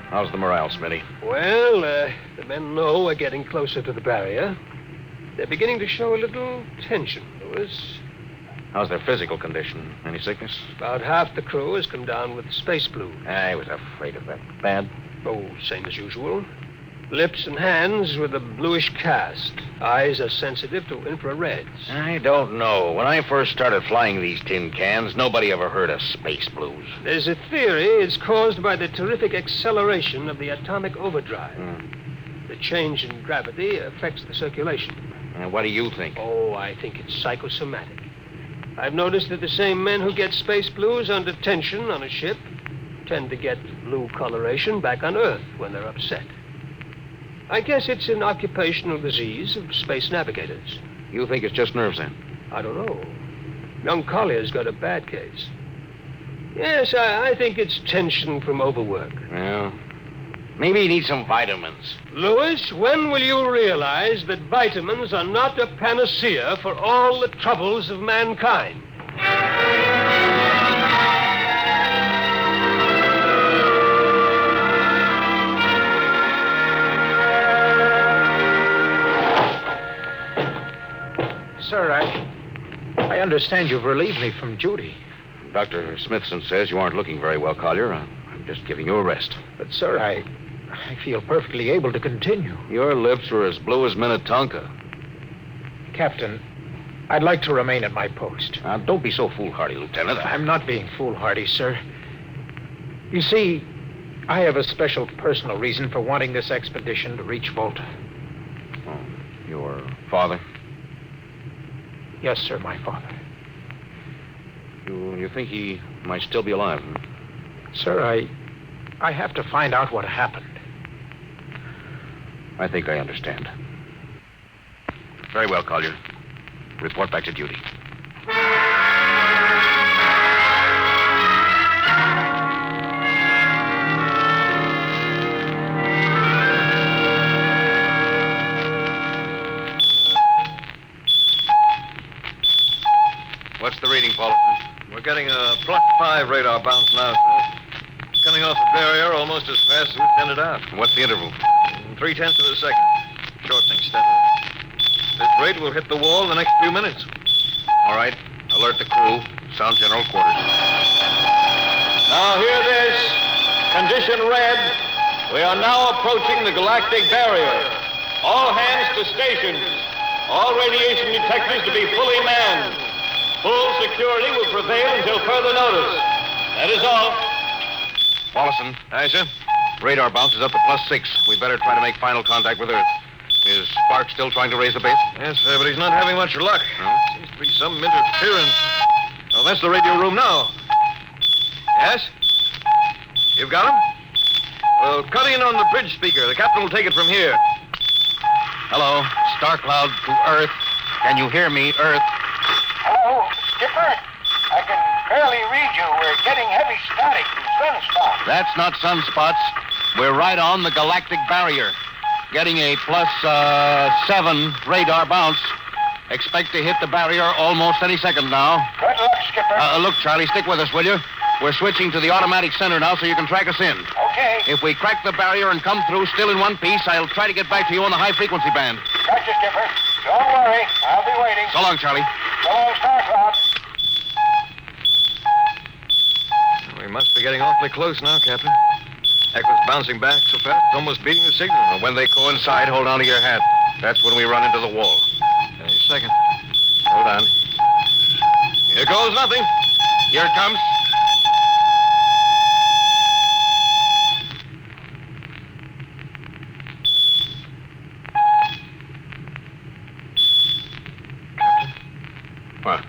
How's the morale, Smitty? Well, the men know we're getting closer to the barrier. They're beginning to show a little tension, Lewis. How's their physical condition? Any sickness? About half the crew has come down with space blues. I was afraid of that. Bad? Oh, same as usual. Lips and hands with a bluish cast. Eyes are sensitive to infrareds. I don't know. When I first started flying these tin cans, nobody ever heard of space blues. There's a theory it's caused by the terrific acceleration of the atomic overdrive. The change in gravity affects the circulation. What do you think? Oh, I think it's psychosomatic. I've noticed that the same men who get space blues under tension on a ship tend to get blue coloration back on Earth when they're upset. I guess it's an occupational disease of space navigators. You think it's just nerves, then? I don't know. Young Collier's got a bad case. Yes, I think it's tension from overwork. Well, maybe he needs some vitamins. Lewis, when will you realize that vitamins are not a panacea for all the troubles of mankind? Sir, I understand you've relieved me from duty. Dr. Smithson says you aren't looking very well, Collier. I'm just giving you a rest. But, sir, I feel perfectly able to continue. Your lips are as blue as Minnetonka. Captain, I'd like to remain at my post. Now, don't be so foolhardy, Lieutenant. I'm not being foolhardy, sir. You see, I have a special personal reason for wanting this expedition to reach Volta. Oh, your father? Yes, sir, my father. You think he might still be alive? Huh? Sir, I have to find out what happened. I think I understand. Very well, Collier. Report back to duty. What's the reading, Paul? We're getting a Block 5 radar bounce now, sir. Coming off the barrier almost as fast as we send it out. What's the interval? 0.3 of a second. Shortening steadily. This rate will hit the wall in the next few minutes. All right. Alert the crew. Sound general quarters. Now hear this. Condition red. We are now approaching the galactic barrier. All hands to stations. All radiation detectors to be fully manned. Full security will prevail until further notice. That is all. Paulson. Aye, sir. Radar bounce is up to +6. We better try to make final contact with Earth. Is Spark still trying to raise the base? Yes, sir, but he's not having much luck. Seems to be some interference. Oh, that's the radio room now. Yes? You've got him? Well, cut in on the bridge speaker. The captain will take it from here. Hello, Star Cloud to Earth. Can you hear me, Earth? Hello, Skipper. I can barely read you. We're getting heavy static from sunspots. That's not sunspots. We're right on the galactic barrier. Getting a +7 radar bounce. Expect to hit the barrier almost any second now. Good luck, Skipper. Look, Charlie, stick with us, will you? We're switching to the automatic center now so you can track us in. Okay. If we crack the barrier and come through still in one piece, I'll try to get back to you on the high-frequency band. Gotcha, Skipper. Don't worry. I'll be waiting. So long, Charlie. So long, Star Cloud. We must be getting awfully close now, Captain. Echo's bouncing back so fast, it's almost beating the signal. And when they coincide, hold on to your hat. That's when we run into the wall. Any second. Hold on. Here goes nothing. Here it comes. What?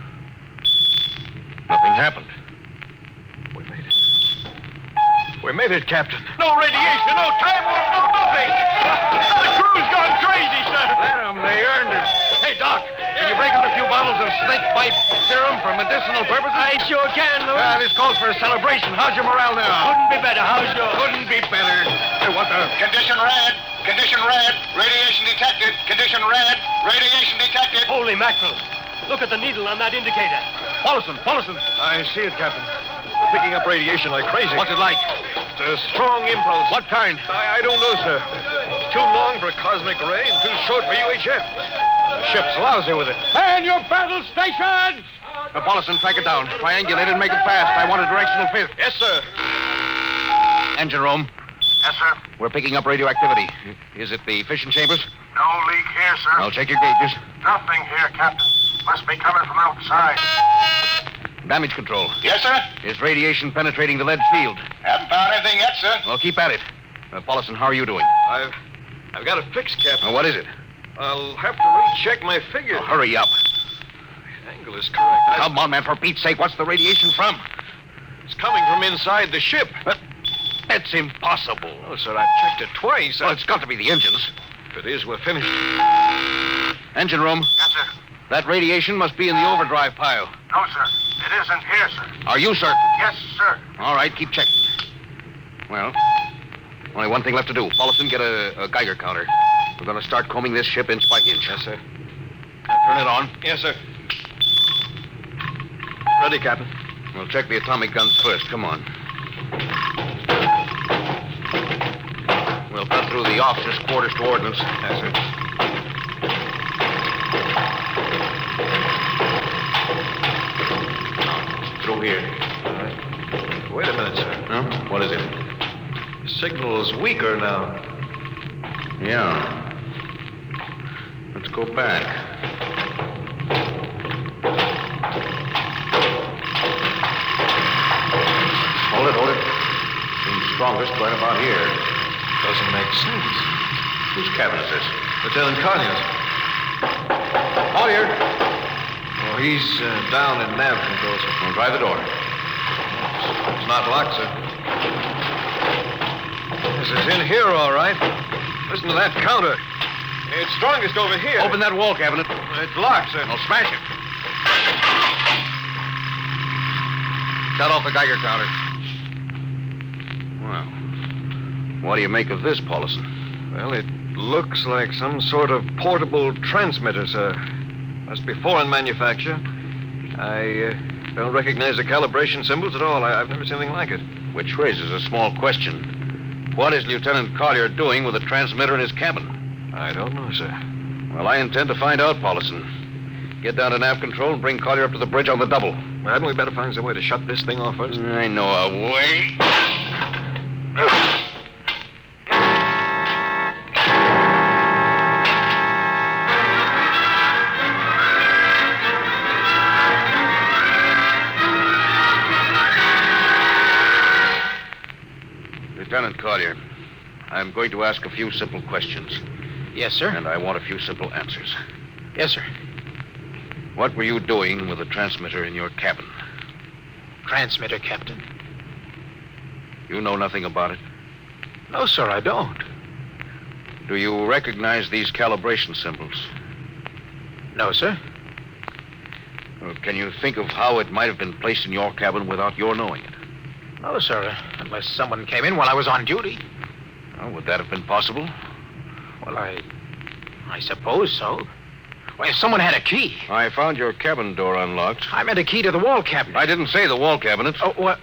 Nothing happened. We made it, Captain. No radiation, no time warp, no nothing. The crew's gone crazy, sir. Let them. They earned it. Hey, Doc, can you break out a few bottles of snake bite serum for medicinal purposes? I sure can, Louis. This calls for a celebration. How's your morale now? Couldn't be better. How's yours? Couldn't be better. Hey, what the? Condition red. Condition red. Radiation detected. Condition red. Radiation detected. Holy mackerel. Look at the needle on that indicator. Paulson. I see it, Captain. We're picking up radiation like crazy. What's it like? It's a strong impulse. What kind? I don't know, sir. It's too long for a cosmic ray and too short for UHF. The ship's lousy with it. Man your battle stations! Paulson, track it down. Triangulate it and make it fast. I want a directional fifth. Yes, sir. Engine room. Yes, sir. We're picking up radioactivity. Is it the fission chambers? No leak here, sir. I'll check your gauges. Nothing here, Captain. Must be coming from outside. Damage control. Yes, sir. Is radiation penetrating the lead field? Haven't found anything yet, sir. Well, keep at it. Paulson, how are you doing? I've got a fix, Captain. What is it? I'll have to recheck my figures. Hurry up. The angle is correct. Come on, man, for Pete's sake, what's the radiation from? It's coming from inside the ship. That's impossible. No, sir, I've checked it twice. Well, it's got to be the engines. If it is, we're finished. Engine room. Yes, sir. That radiation must be in the overdrive pile. No, sir. It isn't here, sir. Are you certain? Yes, sir. All right, keep checking. Well, only one thing left to do. Paulson, get a Geiger counter. We're going to start combing this ship inch by inch. Yes, sir. Turn it on. Yes, sir. Ready, Captain. We'll check the atomic guns first. Come on. We'll cut through the officers' quarters to ordnance. Yes, sir. Through here. All right. Wait a minute, sir. Huh? What is it? The signal's weaker now. Yeah. Let's go back. Hold it. Seems strongest right about here. Doesn't make sense. Whose cabin is this? Lieutenant Collier's. Collier! Oh, he's down in nav control, sir. Well, try the door. It's not locked, sir. Yes, it's in here, all right. Listen to that counter. It's strongest over here. Open that wall cabinet. It's locked, sir. I'll smash it. Shut off the Geiger counter. Well, what do you make of this, Paulson? Well, it looks like some sort of portable transmitter, sir. Must be foreign manufacture. I don't recognize the calibration symbols at all. I've never seen anything like it. Which raises a small question. What is Lieutenant Collier doing with a transmitter in his cabin? I don't know, sir. Well, I intend to find out, Paulson. Get down to nav control and bring Collier up to the bridge on the double. Well, hadn't we better find some way to shut this thing off first? I know a way. Lieutenant Collier, I'm going to ask a few simple questions. Yes, sir. And I want a few simple answers. Yes, sir. What were you doing with the transmitter in your cabin? Transmitter, Captain. You know nothing about it? No, sir, I don't. Do you recognize these calibration symbols? No, sir. Well, can you think of how it might have been placed in your cabin without your knowing it? No, sir, unless someone came in while I was on duty. Well, would that have been possible? Well, I suppose so. Well, if someone had a key. I found your cabin door unlocked. I meant a key to the wall cabinet. I didn't say the wall cabinet. Oh, what?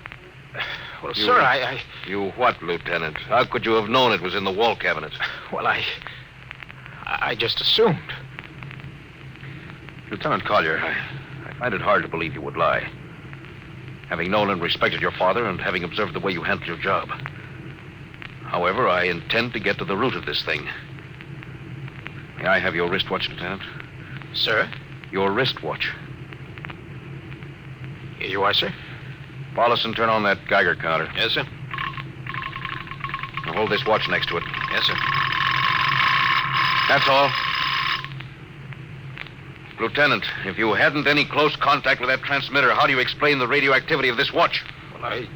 Well, sir, I... You what, Lieutenant? How could you have known it was in the wall cabinet? Well, I just assumed. Lieutenant Collier, I find it hard to believe you would lie. Having known and respected your father and having observed the way you handled your job. However, I intend to get to the root of this thing. May I have your wristwatch, Lieutenant? Sir? Your wristwatch. Here you are, sir. Paulison, turn on that Geiger counter. Yes, sir. Now hold this watch next to it. Yes, sir. That's all. Lieutenant, if you hadn't any close contact with that transmitter, how do you explain the radioactivity of this watch? Well,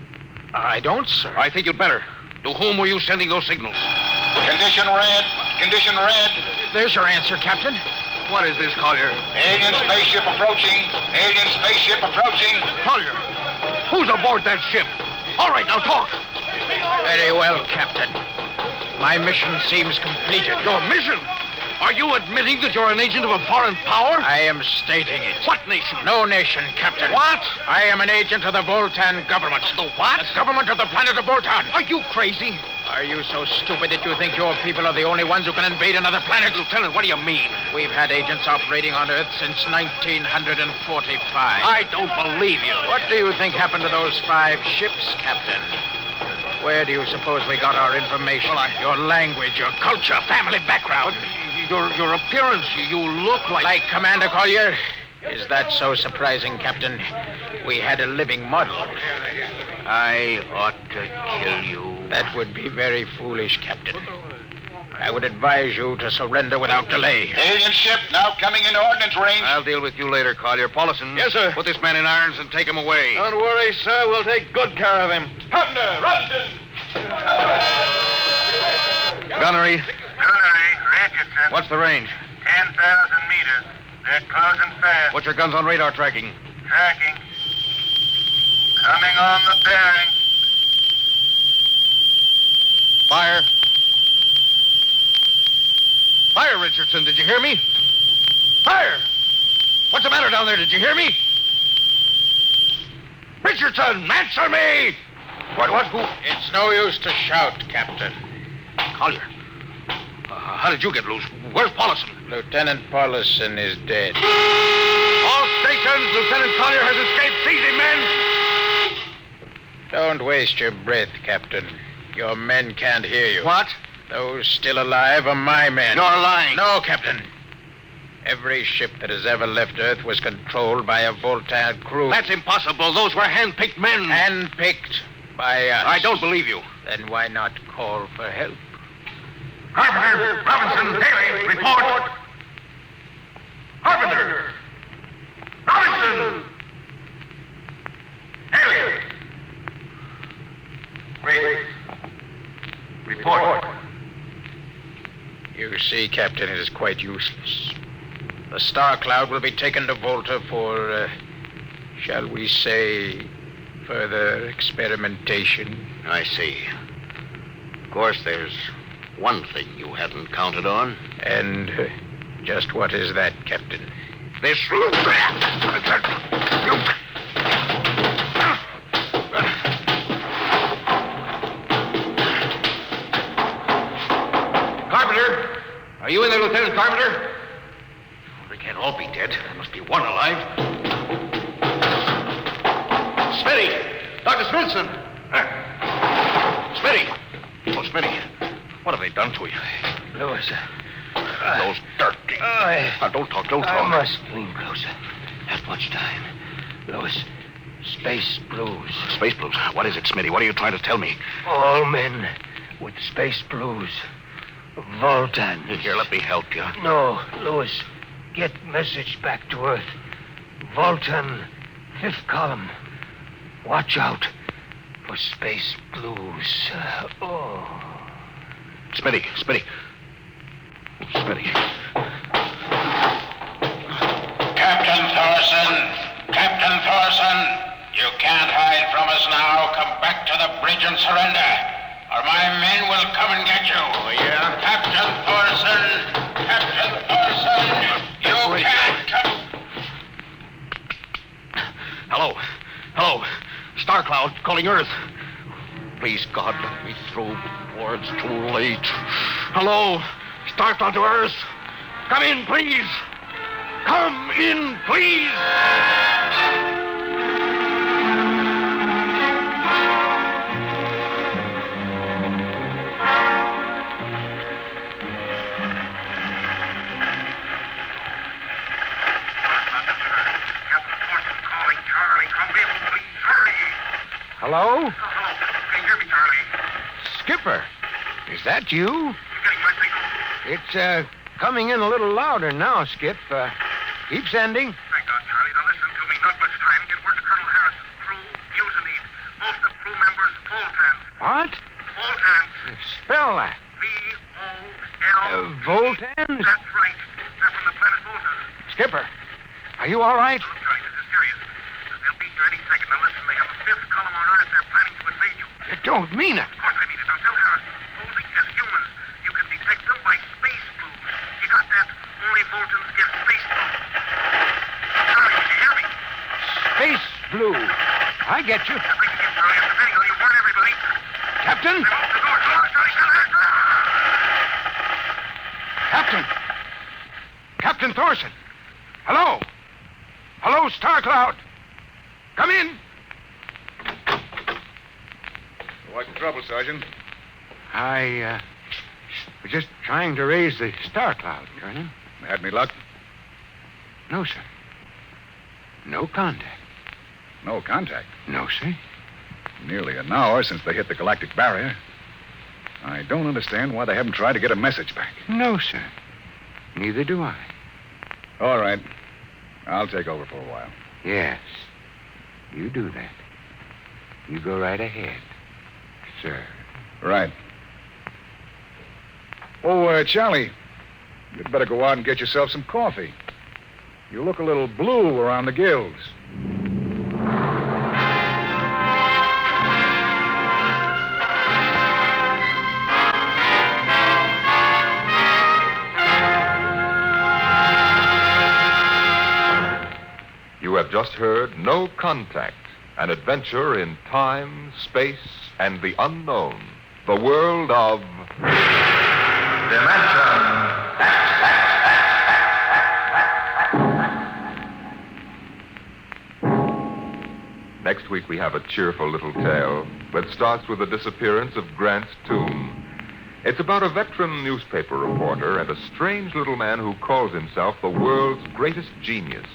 I don't, sir. I think you'd better. To whom were you sending those signals? Condition red. Condition red. There's your answer, Captain. What is this, Collier? Alien spaceship approaching. Alien spaceship approaching. Collier, who's aboard that ship? All right, now talk. Very well, Captain. My mission seems completed. Your mission? Are you admitting that you're an agent of a foreign power? I am stating it. What nation? No nation, Captain. What? I am an agent of the Voltan government. The what? The government of the planet of Voltan. Are you crazy? Are you so stupid that you think your people are the only ones who can invade another planet? Lieutenant, what do you mean? We've had agents operating on Earth since 1945. I don't believe you. What do you think happened to those 5 ships, Captain? Where do you suppose we got our information? Your language, your culture, family background. Your appearance, you look like... Like Commander Collier? Is that so surprising, Captain? We had a living model. I ought to kill you. That would be very foolish, Captain. I would advise you to surrender without delay. Alien ship now coming into ordnance range. I'll deal with you later, Collier. Paulison. Yes, sir. Put this man in irons and take him away. Don't worry, sir. We'll take good care of him. Partner, Robinson! Gunnery. Gunnery, Richardson. What's the range? 10,000 meters. They're closing fast. What's your guns on radar tracking? Tracking. Coming on the bearing. Fire. Fire, Richardson. Did you hear me? Fire! What's the matter down there? Did you hear me? Richardson, answer me! What, who? It's no use to shout, Captain. Collier. How did you get loose? Where's Paulison? Lieutenant Paulison is dead. All stations, Lieutenant Collier has escaped. Seize him, men! Don't waste your breath, Captain. Your men can't hear you. What? Those still alive are my men. You're lying. No, Captain. Every ship that has ever left Earth was controlled by a Voltan crew. That's impossible. Those were hand-picked men. Hand-picked by us. I don't believe you. Then why not call for help? Carpenter, Robinson, Haley, report. Carpenter. Robinson. Haley. Wait. Report. You see, Captain, it is quite useless. The Star Cloud will be taken to Volta for, shall we say, further experimentation. I see. Of course, there's one thing you hadn't counted on. And just what is that, Captain? This... Carpenter! Are you in there, Lieutenant Carpenter? They can't all be dead. There must be one alive. Smitty! Dr. Smithson! Smitty! Oh, Smitty. What have they done to you? Lewis. Those dirty... Don't talk. I must leave, Lewis. Not much time. Lewis, Space blues. Space blues? What is it, Smitty? What are you trying to tell me? All men with space blues. Voltans. Here, let me help you. No, Lewis. Get message back to Earth. Voltan, 5th column. Watch out for space blues. Smitty. Smitty. Captain Thorson, you can't hide from us now. Come back to the bridge and surrender, or my men will come and get you. Oh, yeah? Captain Thorson, you can't come. Hello. Star Cloud calling Earth. Please, God, let me through before it's too late. Hello, Star Cloud to Earth. Come in, please. Come in, please. Hello? Can you hear me, Charlie? Skipper, is that you? You getting my signal? It's, coming in a little louder now, Skip. Keep sending. Thank God, Charlie. Now listen to me. Not much time. Get word to Colonel Harrison. Crew, mutinied. Most of crew members, Voltans. What? Voltans. Spell that. V-O-L... Voltans? That's right. They're from the planet Volta. Skipper, are you all right? Look, Charlie, this is serious. They'll be here any second. Now listen, they have a 5th column on Earth. They're planning to invade you. You don't mean it. Of course I mean it. Now tell Harrison. Posing as humans, you can detect them by space blues. You got that? Only Voltans get space blues. Charlie, can you hear me? Space blue. I get you. That's right, Charlie. It's the signal. You warn everybody. Captain? I'm off the door. Captain Thorson. Hello. Hello, Star Cloud. Come in. What's the trouble, Sergeant? I was just trying to raise the Star Cloud, Colonel. Had me luck? No, sir. No contact. No contact? No, sir. Nearly an hour since they hit the galactic barrier. I don't understand why they haven't tried to get a message back. No, sir. Neither do I. All right. I'll take over for a while. Yes. You do that. You go right ahead, sir. Right. Oh, Charlie, you'd better go out and get yourself some coffee. You look a little blue around the gills. You have just heard No Contact, an adventure in time, space, and the unknown. The world of... Next week we have a cheerful little tale that starts with the disappearance of Grant's tomb. It's about a veteran newspaper reporter and a strange little man who calls himself the world's greatest genius.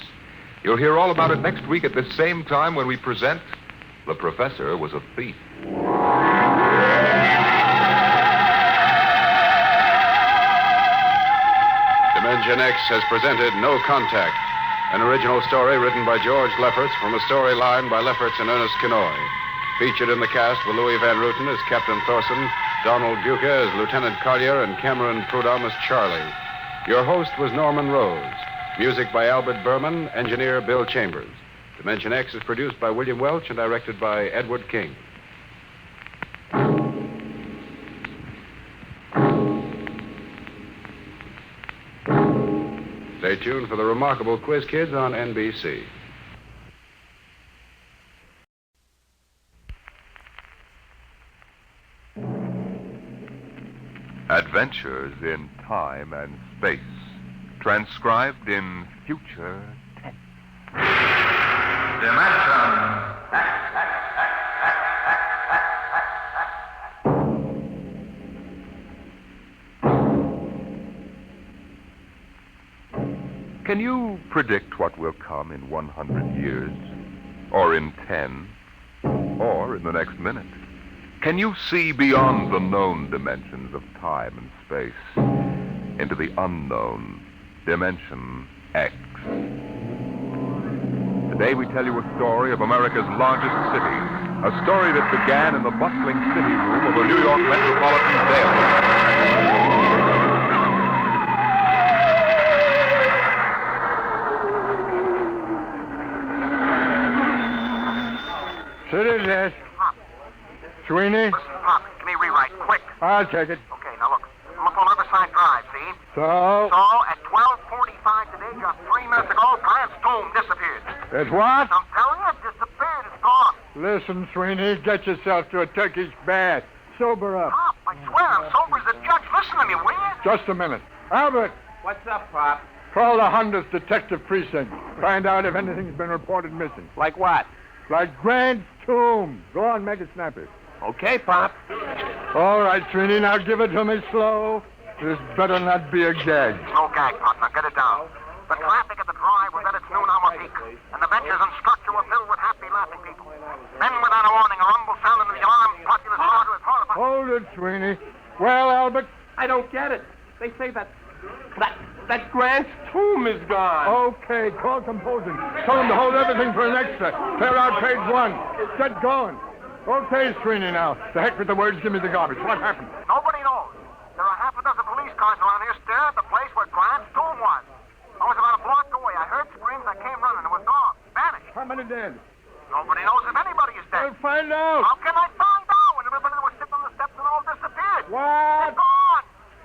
You'll hear all about it next week at this same time when we present The Professor Was a Thief. Dimension X has presented No Contact, an original story written by George Lefferts from a storyline by Lefferts and Ernest Kenoy. Featured in the cast were Louis Van Ruten as Captain Thorson, Donald Buca as Lieutenant Collier, and Cameron Prudhomme as Charlie. Your host was Norman Rose. Music by Albert Berman, engineer Bill Chambers. Dimension X is produced by William Welch and directed by Edward King. Stay tuned for the remarkable Quiz Kids on NBC. Adventures in Time and Space. Transcribed in future tense. Can you predict what will come in 100 years? or in 10, or in the next minute? Can you see beyond the known dimensions of time and space into the unknown dimension X? Today we tell you a story of America's largest city, a story that began in the bustling city room of a New York metropolitan daily. City desk. Sweeney? Listen, Pop, give me a rewrite, quick. I'll take it. Okay, now look. I'm up on Riverside Drive, see? So? So, at 12:45 today, just 3 minutes ago, Grant's tomb disappeared. It's what? I'm telling you, it disappeared. It's gone. Listen, Sweeney, get yourself to a Turkish bath. Sober up. Pop, I swear I'm sober as a judge. Listen to me, will you? Just a minute. Albert, What's up, Pop? call the Honda's detective precinct. Find out if anything's been reported missing. Like what? Like Grant's tomb. Go on, make it snappy. Okay, Pop. All right, Sweeney, now give it to me slow. This better not be a gag. No gag, Pop. Now get it down. The traffic at the drive was at its noon hour peak, and the benches and structure were filled with happy, laughing people. Then, without a warning, a rumble sounded in the alarm. Populous crowd was horrified. Hold it, Sweeney. Well, Albert? I don't get it. They say that Grant's tomb is gone. Okay, call composing. Tell them to hold everything for an extra. Clear out page 1. Get going. Okay, Sweeney, now. The heck with the words. Give me the garbage. What happened? Nobody knows. There are half a dozen police cars around here staring at the place where Grant's tomb was. I was about a block away. I heard screams. I came running. It was gone. Vanished. How many dead? Nobody knows if anybody is dead. I'll find out. How can I find out when everybody that was sitting on the steps and all disappeared? What? They're gone.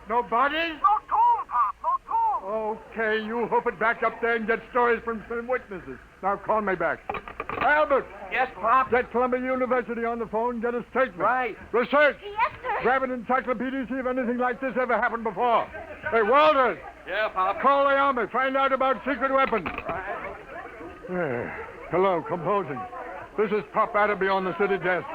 No bodies? No tomb, Pop. No tomb. Okay, you hope it back up there and get stories from some witnesses. Now call me back. Albert. Yes, Pop. Get Columbia University on the phone. Get a statement. Right. Research. Yes, sir. Grab an encyclopedia, see if anything like this ever happened before. Hey, Walters. Yeah, Pop. Call the army. Find out about secret weapons. Hello, composing. This is Pop Atterby on the city desk.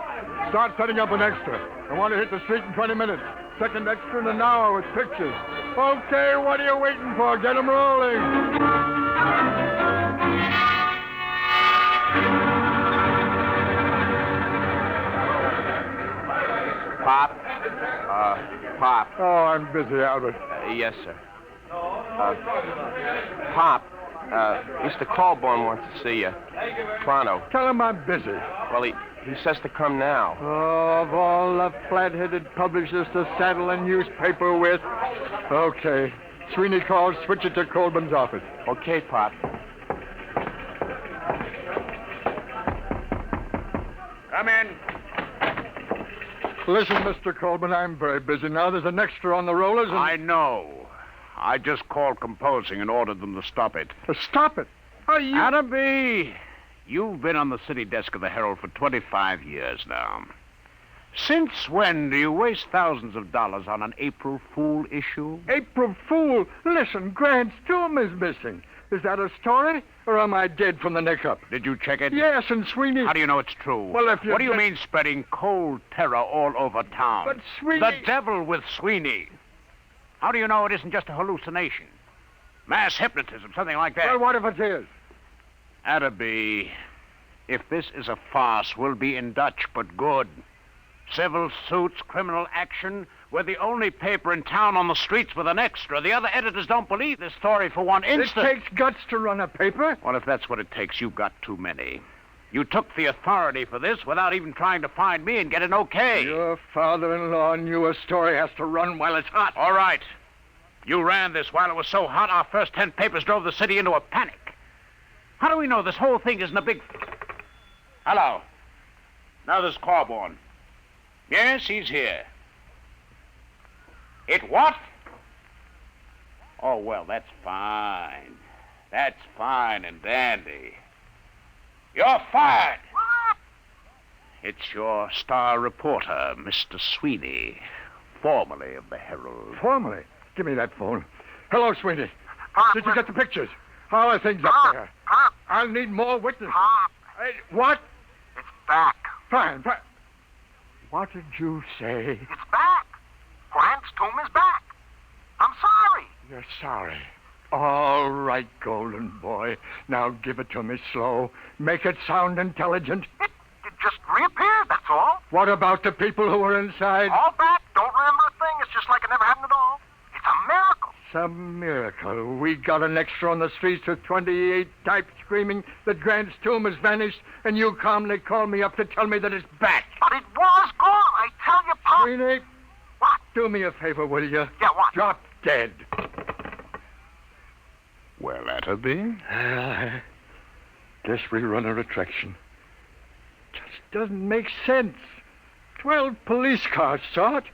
Start setting up an extra. I want to hit the street in 20 minutes. Second extra in an hour with pictures. Okay, what are you waiting for? Get them rolling. Pop. Pop. Oh, I'm busy, Albert. Yes, sir. Pop. Mr. Colborne wants to see you. Pronto. Tell him I'm busy. Well, he says to come now. Oh, of all the flat-headed publishers to saddle a newspaper with. Okay. Sweeney calls. Switch it to Colburn's office. Okay, Pop. Come in. Listen, Mr. Colburn, I'm very busy now. There's an extra on the rollers and... I know. I just called composing and ordered them to stop it. Stop it? Are you... Atterby, you've been on the city desk of the Herald for 25 years now. Since when do you waste thousands of dollars on an April Fool issue? April Fool? Listen, Grant's tomb is missing. Is that a story? Or am I dead from the neck up? Did you check it? Yes, and Sweeney... How do you know it's true? Well, if you... What do you mean spreading cold terror all over town? But Sweeney... The devil with Sweeney. How do you know it isn't just a hallucination? Mass hypnotism, something like that. Well, what if it is? Atterby, if this is a farce, we'll be in Dutch, but good. Civil suits, criminal action. We're the only paper in town on the streets with an extra. The other editors don't believe this story for one instant. It takes guts to run a paper. Well, if that's what it takes, you've got too many. You took the authority for this without even trying to find me and get an okay. Your father-in-law knew a story has to run while it's hot. All right. You ran this while it was so hot, our first 10 papers drove the city into a panic. How do we know this whole thing isn't a big... Hello. Now there's Corborn. Yes, he's here. It what? Oh, well, that's fine. That's fine and dandy. You're fired. What? It's your star reporter, Mr. Sweeney, formerly of the Herald. Formerly? Give me that phone. Hello, Sweeney. Pop, Did you get the pictures? How are things up there? Pop. I'll need more witnesses. Pop. Hey, what? It's back. Fine. What did you say? It's back. Grant's tomb is back. I'm sorry. You're sorry. All right, Golden Boy. Now give it to me slow. Make it sound intelligent. It just reappeared, that's all. What about the people who were inside? All back. Don't remember a thing. It's just like it never happened at all. It's a miracle. Some miracle. We got an extra on the streets with 28 types screaming that Grant's tomb has vanished, and you calmly call me up to tell me that it's back. But it was gone. I tell you, Pop. Sweeney. What? Do me a favor, will you? Yeah, what? Drop dead. Well, Atterby? Guess we run a attraction. Just doesn't make sense. 12 police cars saw it.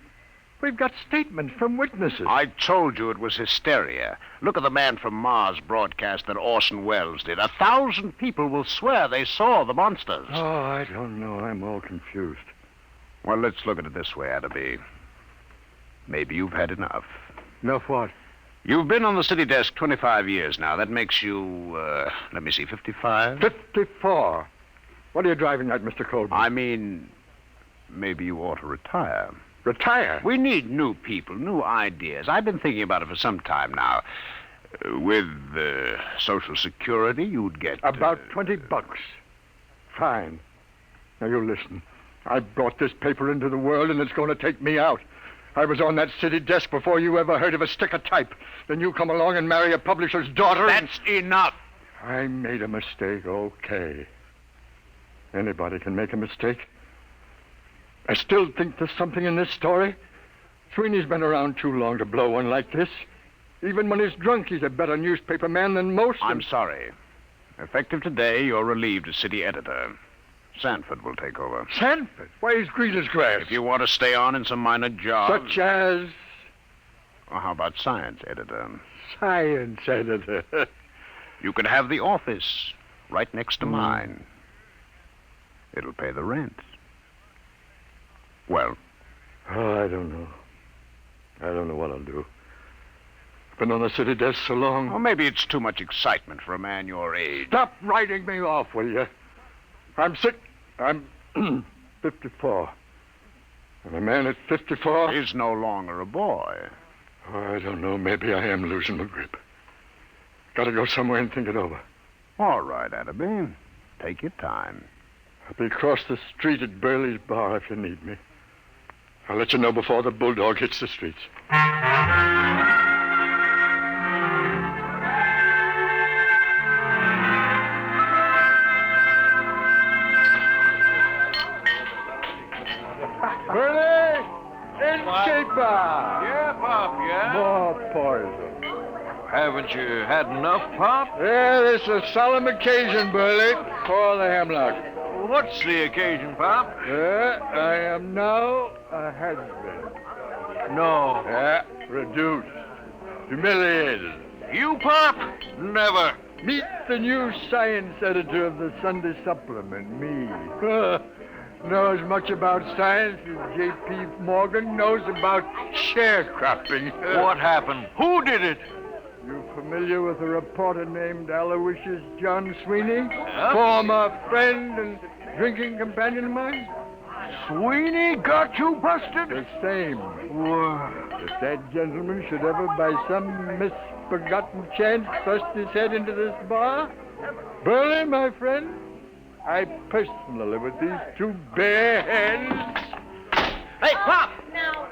We've got statements from witnesses. I told you it was hysteria. Look at the man from Mars broadcast that Orson Welles did. 1,000 people will swear they saw the monsters. Oh, I don't know. I'm all confused. Well, let's look at it this way, Atterby. Maybe you've had enough. Enough what? You've been on the city desk 25 years now. That makes you, let me see, 55? 54. What are you driving at, Mr. Colby? I mean, maybe you ought to retire. Retire? We need new people, new ideas. I've been thinking about it for some time now. With Social Security, you'd get... About $20. Fine. Now, you listen. I brought this paper into the world, and it's going to take me out. I was on that city desk before you ever heard of a stick of type. Then you come along and marry a publisher's daughter. That's enough. I made a mistake, okay. Anybody can make a mistake. I still think there's something in this story. Sweeney's been around too long to blow one like this. Even when he's drunk, he's a better newspaper man than most. I'm sorry. Effective today, you're relieved as city editor. Sanford will take over. Sanford? Why, he's green as grass. If you want to stay on in some minor job... Such as? Well, how about science editor? Science editor. You could have the office right next to mine. It'll pay the rent. Well? Oh, I don't know. I don't know what I'll do. Been on the city desk so long. Well, maybe it's too much excitement for a man your age. Stop writing me off, will you? I'm sick. I'm 54. And a man at 54... is no longer a boy. Oh, I don't know. Maybe I am losing my grip. Gotta go somewhere and think it over. All right, Atterby. Take your time. I'll be across the street at Burley's bar if you need me. I'll let you know before the bulldog hits the streets. Burley! Innkeeper! Yeah, Pop, yeah? More poison. Haven't you had enough, Pop? Yeah, this is a solemn occasion, Burley. Call the hemlock. What's the occasion, Pop? I am now a husband. No. Yeah, reduced. Humiliated. You, Pop? Never. Meet the new science editor of the Sunday Supplement, me. Know as much about science as J.P. Morgan knows about sharecropping. What happened? Who did it? You familiar with a reporter named Aloysius John Sweeney? Former friend and drinking companion of mine? Sweeney got you busted? The same. If that gentleman should ever, by some misforgotten chance, thrust his head into this bar, Burley, my friend, I personally, with these two bare hands... Hey, Pop!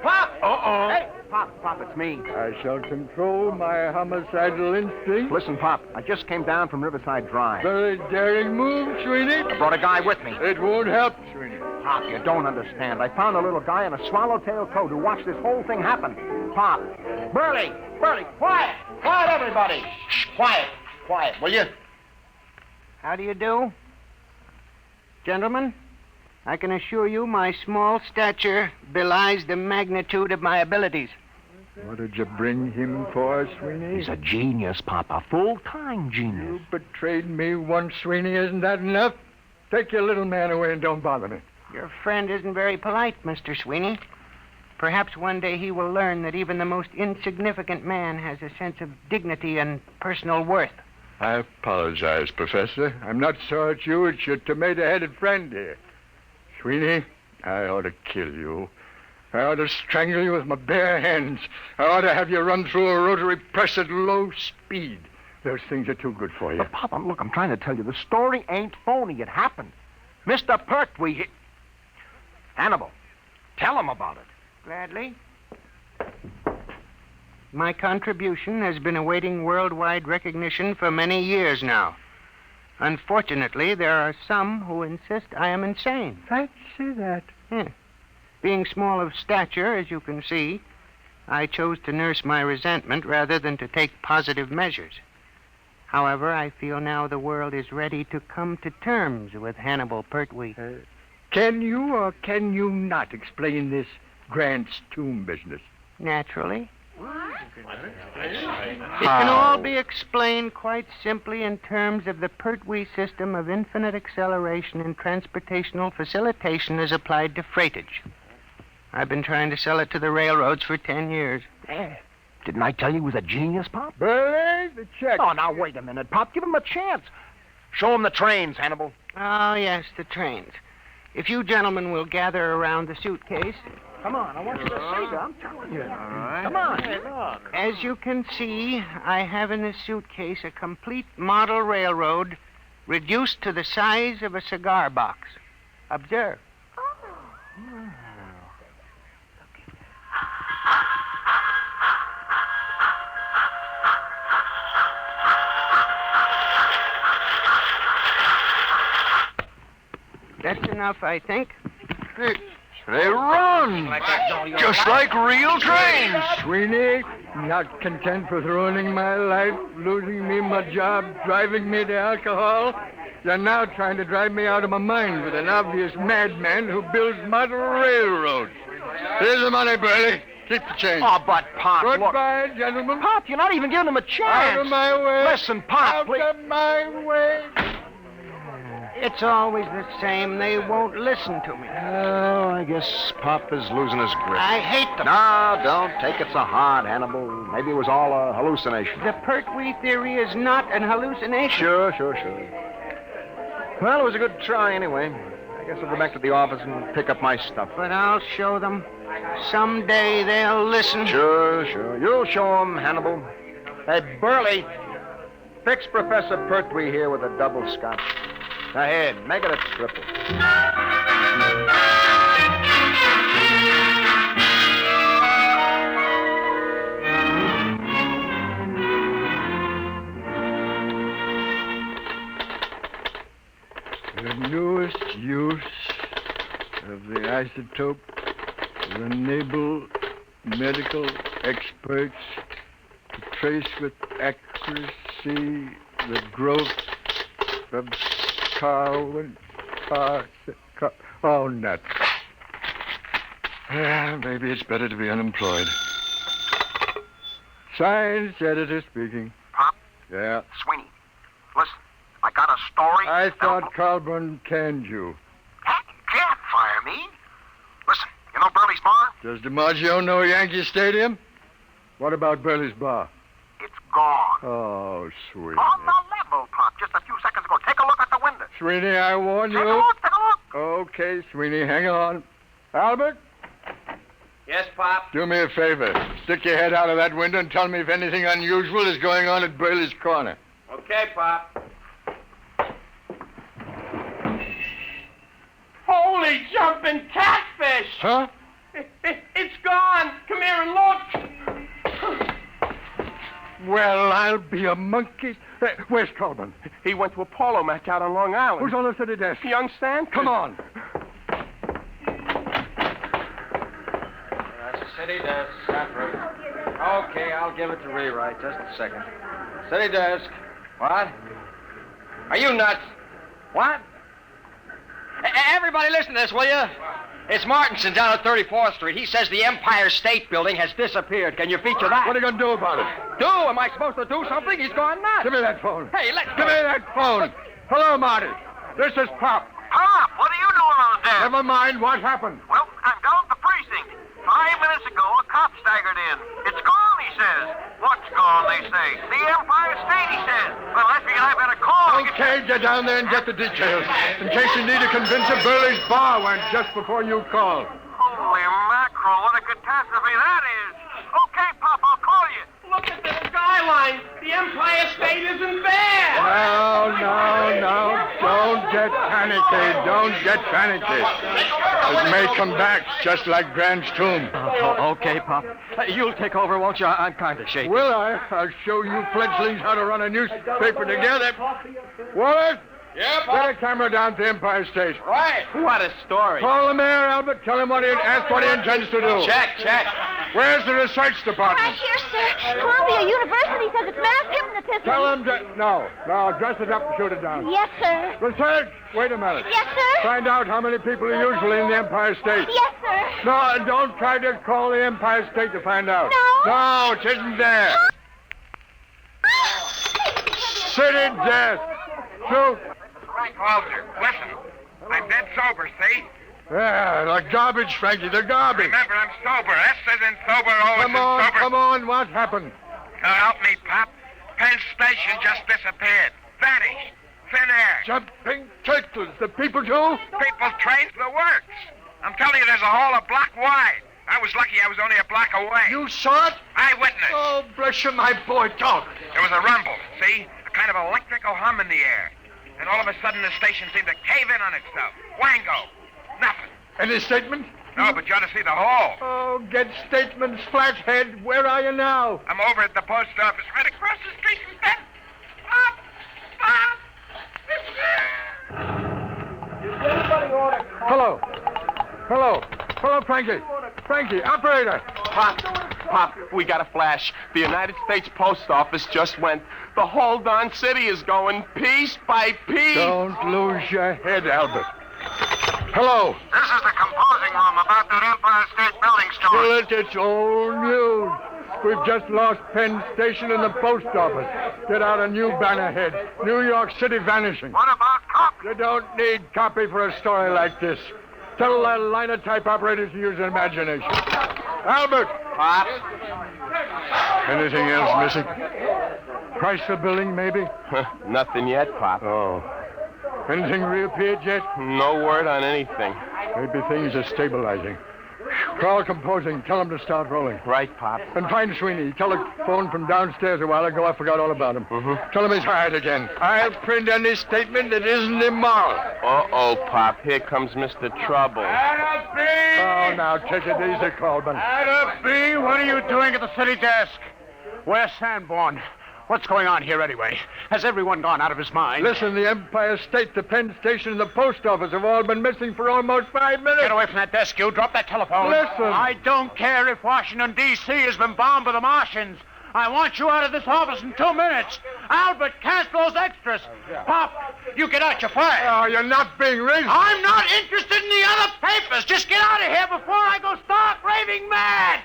Pop! Uh-oh. Hey, Pop, it's me. I shall control my homicidal instinct. Listen, Pop, I just came down from Riverside Drive. Very daring move, Sweeney. I brought a guy with me. It won't help, Sweeney. Pop, you don't understand. I found a little guy in a swallowtail coat who watched this whole thing happen. Pop. Burley, quiet! Quiet, everybody! Shh, quiet, will you? How do you do? Gentlemen, I can assure you my small stature belies the magnitude of my abilities. What did you bring him for, Sweeney? He's a genius, Pop, a full-time genius. You betrayed me once, Sweeney. Isn't that enough? Take your little man away and don't bother me. Your friend isn't very polite, Mr. Sweeney. Perhaps one day he will learn that even the most insignificant man has a sense of dignity and personal worth. I apologize, Professor. I'm not sore at you. It's your tomato-headed friend here. Sweeney, I ought to kill you. I ought to strangle you with my bare hands. I ought to have you run through a rotary press at low speed. Those things are too good for you. But, Pop, I'm trying to tell you, the story ain't phony. It happened. Mr. Pertwee, Hannibal, tell him about it. Gladly. My contribution has been awaiting worldwide recognition for many years now. Unfortunately, there are some who insist I am insane. Fancy that. Yeah. Being small of stature, as you can see, I chose to nurse my resentment rather than to take positive measures. However, I feel now the world is ready to come to terms with Hannibal Pertwee. Can you or can you not explain this Grant's tomb business? Naturally. It can all be explained quite simply in terms of the Pertwee system of infinite acceleration and transportational facilitation as applied to freightage. I've been trying to sell it to the railroads for 10 years. Didn't I tell you he was a genius, Pop? Burley, the check. Oh, now, wait a minute, Pop. Give him a chance. Show him the trains, Hannibal. Oh, yes, the trains. If you gentlemen will gather around the suitcase... Come on, I want you to see that. I'm telling you. All right. Come on. Hey, look. As you can see, I have in this suitcase a complete model railroad reduced to the size of a cigar box. Observe. That's enough, I think. They run! Just like real trains! Sweeney, not content with ruining my life, losing me my job, driving me to alcohol, you're now trying to drive me out of my mind with an obvious madman who builds model railroads. Here's the money, Burley. Keep the change. Oh, but, Pop, Goodbye, gentlemen. Pop, you're not even giving him a chance. Out of my way. Listen, Pop, please. Out of my way. It's always the same. They won't listen to me. Oh, I guess Pop is losing his grip. I hate them. No, don't take it so hard, Hannibal. Maybe it was all a hallucination. The Pertwee theory is not an hallucination. Sure. Well, it was a good try anyway. I guess I'll go back to the office and pick up my stuff. But I'll show them. Someday they'll listen. Sure. You'll show them, Hannibal. Hey, Burley, fix Professor Pertwee here with a double scotch. Ahead, make it a triple. The newest use of the isotope will enable medical experts to trace with accuracy the growth of Oh, nuts. Maybe it's better to be unemployed. Science editor speaking. Pop? Yeah? Sweeney, listen, I got a story. I thought Colburn canned you. Can't fire me. Listen, you know Burley's bar? Does DiMaggio know Yankee Stadium? What about Burley's bar? It's gone. Oh, sweet. On the level, Pop, just a few seconds ago. Take a look at the window. Sweeney, I warn you. Take a look. Okay, Sweeney, hang on. Albert? Yes, Pop? Do me a favor. Stick your head out of that window and tell me if anything unusual is going on at Burley's Corner. Okay, Pop. Holy jumping catfish! Huh? It's gone. Come here and look. Well, I'll be a monkey. Where's Colburn? He went to a polo match out on Long Island. Who's on the city desk? Young Stanton. Come on. That's the city desk. Okay, I'll give it to rewrite. Just a second. City desk. What? Are you nuts? What? Everybody listen to this, will you? It's Martinson down at 34th Street. He says the Empire State Building has disappeared. Can you feature that? What are you going to do about it? Do? Am I supposed to do something? He's gone nuts. Give me that phone. Hey, Give me that phone. Hello, Marty. This is Pop. Pop, what are you doing on the desk? Never mind. What happened? Well, I'm down at the precinct. 5 minutes ago, a cop staggered in. It's gone, he says. What's gone, they say? The Empire State, he says. Well, I figured I better call. Okay, get down there and get the details. In case you need to convince a Burley's bar went just before you called. Holy mackerel, panicky. Don't get panicky. It may come back, just like Grant's tomb. Okay, Pop. You'll take over, won't you? I'm kind of shaky. Will I? I'll show you fledglings how to run a newspaper together. Wallace? Yeah, Get a camera down to Empire State. Right. What a story. Call the mayor, Albert. Tell him ask what he intends to do. Check. Where's the research department? Right here, sir. Columbia University says it's mass hypnotism. Tell him to... No, dress it up and shoot it down. Yes, sir. Research! Wait a minute. Yes, sir. Find out how many people are usually in the Empire State. Yes, sir. No, and don't try to call the Empire State to find out. No? No, it isn't there. City desk. Shoot. Frank Walter, listen. I'm dead sober, see? Yeah, the garbage, Frankie, the garbage. Remember, I'm sober. S as in sober, O as in sober. Come on, what happened? Now help me, Pop. Penn Station just disappeared. Vanished. Thin air. Jumping turtles. The people too? People trains the works. I'm telling you, there's a hole a block wide. I was lucky I was only a block away. You saw it? Eyewitness. Oh, bless you, my boy. Talk. There was a rumble, see? A kind of electrical hum in the air. And all of a sudden, the station seemed to cave in on itself. Wango. Nothing. Any statement? No, but you ought to see the hole. Oh, get statements, flathead. Where are you now? I'm over at the post office, right across the street from Ben. Hello, Frankie. Frankie, operator. Pop, we got a flash. The United States Post Office just went. The whole darn city is going piece by piece. Don't lose your head, Albert. Hello. This is the composing room about that Empire State Building story. Well, it's old news. We've just lost Penn Station and the post office. Get out a new banner head. New York City vanishing. What about copy? You don't need copy for a story like this. Tell that linotype operators to use their imagination. Albert! Pop? Anything else missing? Chrysler Building, maybe? Nothing yet, Pop. Oh. Anything reappeared yet? No word on anything. Maybe things are stabilizing. Call composing. Tell them to start rolling. Right, Pop. And find Sweeney. Telephone from downstairs a while ago. I forgot all about him. Tell him he's hired again. I'll print any statement that isn't immoral. Uh-oh, Pop. Here comes Mr. Trouble. Oh, now take it easy, Colburn. Adam B., what are you doing at the city desk? Where's Sanborn? What's going on here anyway? Has everyone gone out of his mind? Listen, the Empire State, the Penn Station, and the post office have all been missing for almost 5 minutes. Get away from that desk, you. Drop that telephone. Listen. I don't care if Washington, D.C. has been bombed by the Martians. I want you out of this office in 2 minutes. Albert, cancel those extras. Pop, you get out, you're fired. Oh, you're not being reasonable. I'm not interested in the other papers. Just get out of here before I go stark raving mad.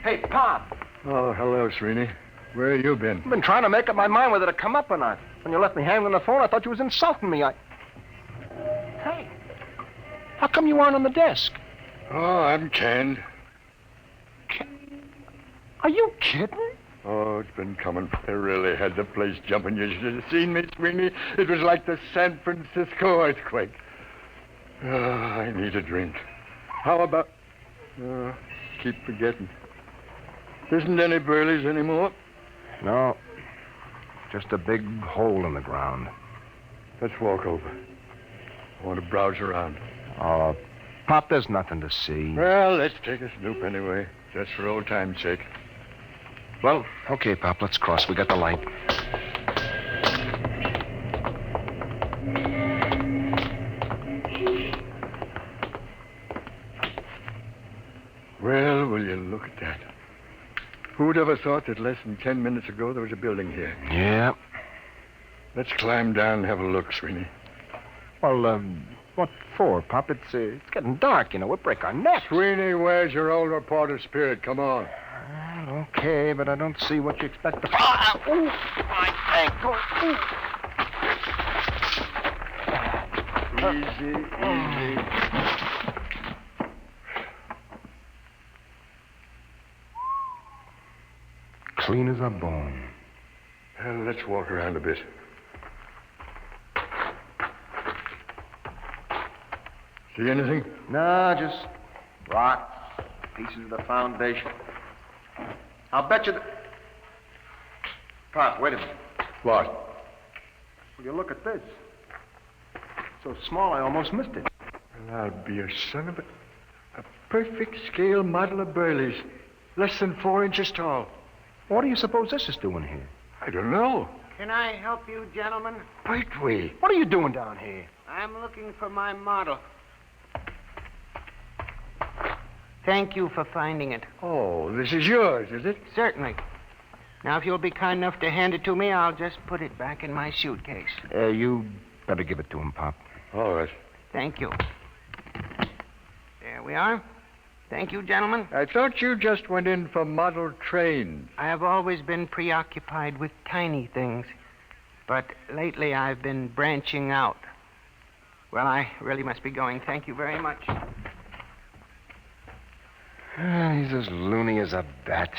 Hey, Pop. Oh, hello, Sweeney. Where have you been? I've been trying to make up my mind whether to come up or not. When you left me hanging on the phone, I thought you was insulting me. Hey, how come you aren't on the desk? Oh, I'm canned. Are you kidding? Oh, it's been coming. I really had the place jumping. You should have seen me, Sweeney. It was like the San Francisco earthquake. Oh, I need a drink. How about... keep forgetting. Isn't any Burleys anymore? No. Just a big hole in the ground. Let's walk over. I want to browse around. Oh, Pop, there's nothing to see. Well, let's take a snoop anyway, just for old time's sake. Well, okay, Pop, let's cross. We got the light. Well, will you look at that? Who'd ever thought that less than 10 minutes ago there was a building here? Yeah. Let's climb down and have a look, Sweeney. Well, what for, Pop? It's getting dark, you know. We'll break our necks. Sweeney, where's your old reporter spirit? Come on. Well, okay, but I don't see what you expect to... Ooh, my ankle. Easy. Clean as a bone. Well, let's walk around a bit. See anything? No, just rocks, pieces of the foundation. I'll bet you that... Pop, wait a minute. What? Will you look at this? So small I almost missed it. Well, I'll be a son of a perfect scale model of Burley's. Less than 4 inches tall. What do you suppose this is doing here? I don't know. Can I help you, gentlemen? Pertwee. What are you doing down here? I'm looking for my model. Thank you for finding it. Oh, this is yours, is it? Certainly. Now, if you'll be kind enough to hand it to me, I'll just put it back in my suitcase. You better give it to him, Pop. All right. Thank you. There we are. Thank you, gentlemen. I thought you just went in for model trains. I have always been preoccupied with tiny things, but lately I've been branching out. Well, I really must be going. Thank you very much. He's as loony as a bat.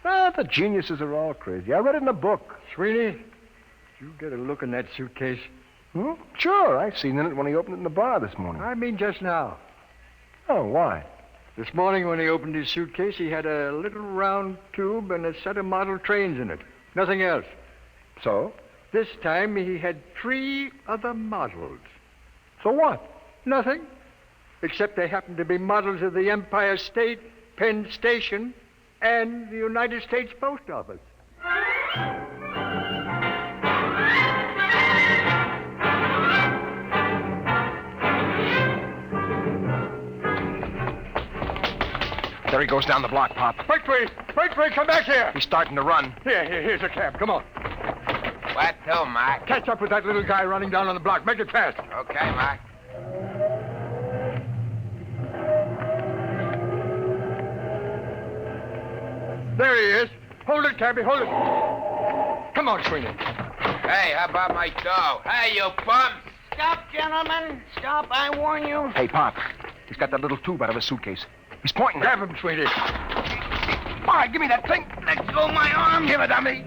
The geniuses are all crazy. I read it in a book. Sweeney, did you get a look in that suitcase? Sure, I seen it when he opened it in the bar this morning. I mean just now. Oh, why? This morning when he opened his suitcase, he had a little round tube and a set of model trains in it. Nothing else. So? This time he had 3 other models. So what? Nothing. Except they happened to be models of the Empire State, Penn Station, and the United States Post Office. There he goes down the block, Pop. Pertwee, come back here. He's starting to run. Here's a cab. Come on. What to, Mac? Catch up with that little guy running down on the block. Make it fast. Okay, Mac. There he is. Hold it, cabby, hold it. Come on, Sweeney. Hey, how about my dough? Hey, you bums! Stop, gentlemen. Stop, I warn you. Hey, Pop. He's got that little tube out of his suitcase. He's pointing. Grab him, Sweeney. All right, give me that thing. Let go of my arm. Give it to me.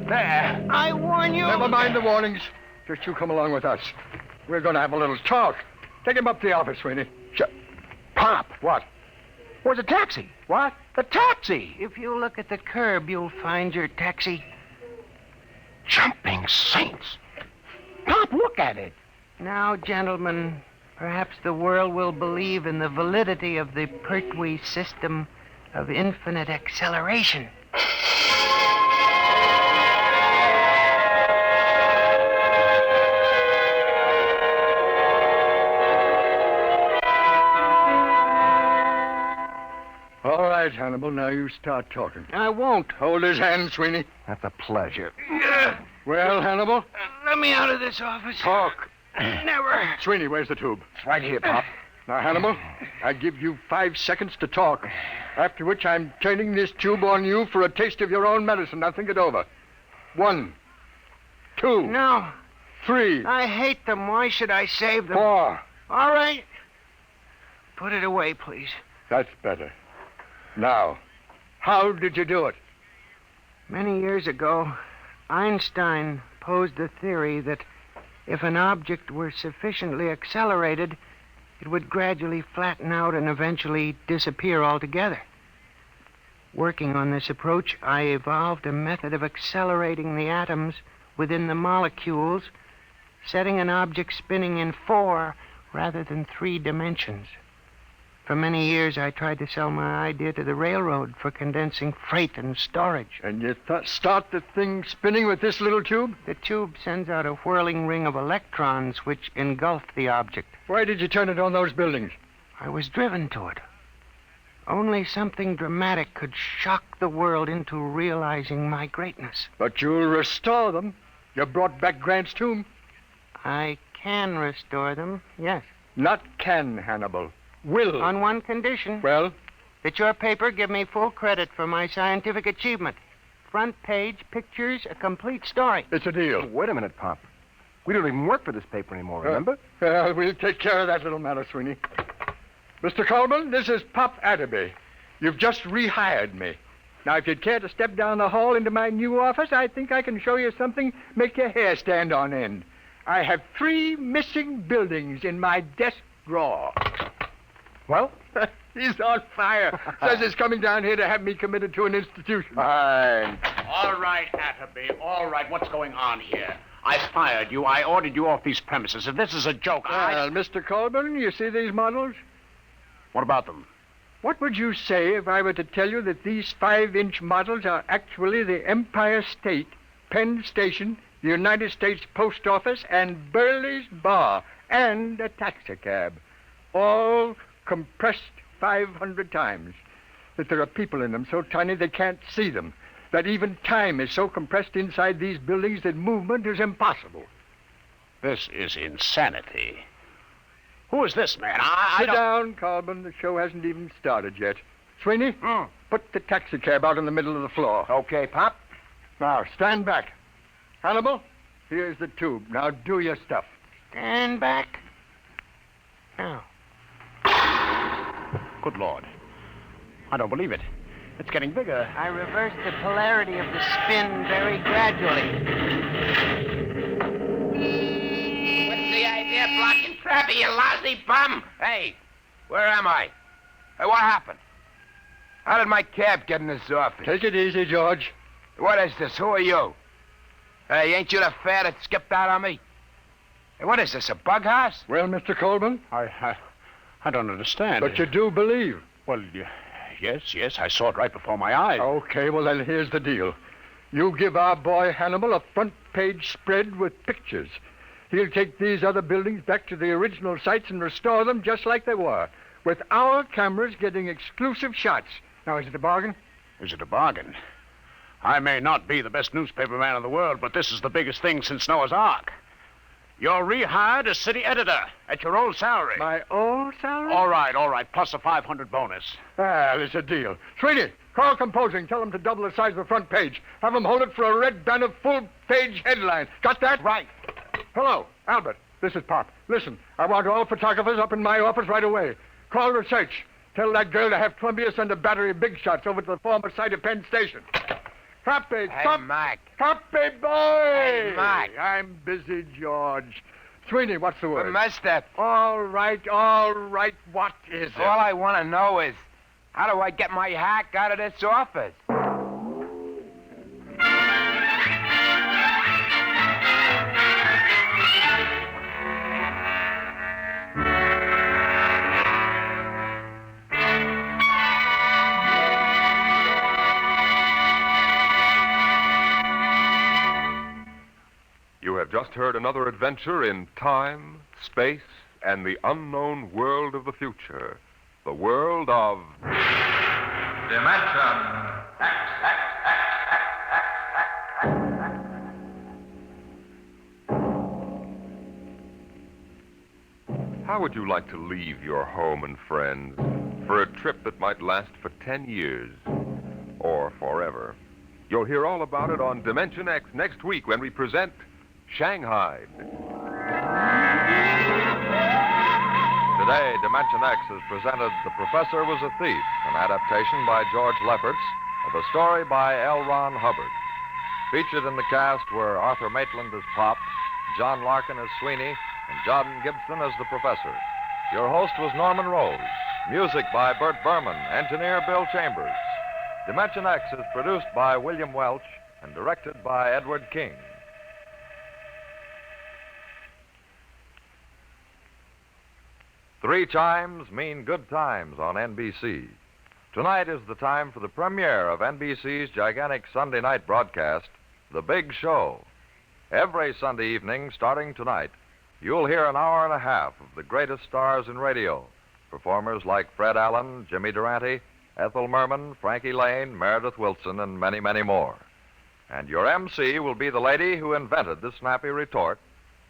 There. I warn you. Never mind the warnings. Just you come along with us. We're going to have a little talk. Take him up to the office, Sweeney. Pop. What? Where's the taxi? What? The taxi. If you look at the curb, you'll find your taxi. Jumping saints. Pop, look at it. Now, gentlemen, perhaps the world will believe in the validity of the Pertwee system of infinite acceleration. All right, Hannibal, now you start talking. I won't. Hold his hand, Sweeney. That's a pleasure. Well, Hannibal? Let me out of this office. Talk. Never. Sweeney, where's the tube? It's right here, Pop. Now, Hannibal, I give you 5 seconds to talk, after which I'm turning this tube on you for a taste of your own medicine. Now, think it over. 1, 2. No. 3. I hate them. Why should I save them? 4. All right. Put it away, please. That's better. Now, how did you do it? Many years ago, Einstein posed the theory that if an object were sufficiently accelerated, it would gradually flatten out and eventually disappear altogether. Working on this approach, I evolved a method of accelerating the atoms within the molecules, setting an object spinning in 4 rather than 3 dimensions. For many years, I tried to sell my idea to the railroad for condensing freight and storage. And you start the thing spinning with this little tube? The tube sends out a whirling ring of electrons which engulf the object. Why did you turn it on those buildings? I was driven to it. Only something dramatic could shock the world into realizing my greatness. But you'll restore them. You brought back Grant's tomb. I can restore them, yes. Not can, Hannibal. Will. On one condition. Well? That your paper give me full credit for my scientific achievement. Front page, pictures, a complete story. It's a deal. Wait a minute, Pop. We don't even work for this paper anymore, remember? We'll take care of that little matter, Sweeney. Mr. Colburn, this is Pop Atterby. You've just rehired me. Now, if you'd care to step down the hall into my new office, I think I can show you something make your hair stand on end. I have 3 missing buildings in my desk drawer. Well? He's on fire. Says he's coming down here to have me committed to an institution. Fine. All right, Atterby. All right. What's going on here? I fired you. I ordered you off these premises. If this is a joke, Well, Mr. Colburn, you see these models? What about them? What would you say if I were to tell you that these 5-inch models are actually the Empire State, Penn Station, the United States Post Office, and Burley's Bar, and a taxicab, all compressed 500 times, that there are people in them so tiny they can't see them, that even time is so compressed inside these buildings that movement is impossible. This is insanity. Who is this man? Sit down, Colburn. The show hasn't even started yet. Sweeney, put the taxicab out in the middle of the floor. Okay, Pop. Now, stand back. Hannibal, here's the tube. Now do your stuff. Stand back. Now. Good Lord. I don't believe it. It's getting bigger. I reversed the polarity of the spin very gradually. What's the idea of blocking traffic, you lousy bum? Hey, where am I? Hey, what happened? How did my cab get in this office? Take it easy, George. What is this? Who are you? Hey, ain't you the fare that skipped out on me? Hey, what is this, a bug house? Well, Mr. Colburn? I don't understand. But you do believe. Well, yes, I saw it right before my eyes. Okay, well, then here's the deal. You give our boy Hannibal a front-page spread with pictures. He'll take these other buildings back to the original sites and restore them just like they were, with our cameras getting exclusive shots. Now, is it a bargain? Is it a bargain? I may not be the best newspaper man in the world, but this is the biggest thing since Noah's Ark. You're rehired as city editor at your old salary. My old salary? All right, plus a 500 bonus. There's a deal. Sweeney, call composing. Tell them to double the size of the front page. Have them hold it for a red banner full-page headline. Got that? Right. Hello, Albert. This is Pop. Listen, I want all photographers up in my office right away. Call research. Tell that girl to have Columbia send a battery of big shots over to the former site of Penn Station. Copy, Mac. Copy, boy! Hey, Mac. I'm busy, George. Sweeney, what's the word? What messed up? All right. What is it? All I want to know is, how do I get my hack out of this office? You have just heard another adventure in time, space, and the unknown world of the future. The world of... Dimension X. How would you like to leave your home and friends for a trip that might last for 10 years or forever? You'll hear all about it on Dimension X next week when we present Shanghai. Today, Dimension X has presented The Professor Was a Thief, an adaptation by George Lefferts of a story by L. Ron Hubbard. Featured in the cast were Arthur Maitland as Pop, John Larkin as Sweeney, and John Gibson as the Professor. Your host was Norman Rose. Music by Bert Berman, engineer Bill Chambers. Dimension X is produced by William Welch and directed by Edward King. Three chimes mean good times on NBC. Tonight is the time for the premiere of NBC's gigantic Sunday night broadcast, The Big Show. Every Sunday evening, starting tonight, you'll hear an hour and a half of the greatest stars in radio. Performers like Fred Allen, Jimmy Durante, Ethel Merman, Frankie Lane, Meredith Wilson, and many, many more. And your MC will be the lady who invented the snappy retort,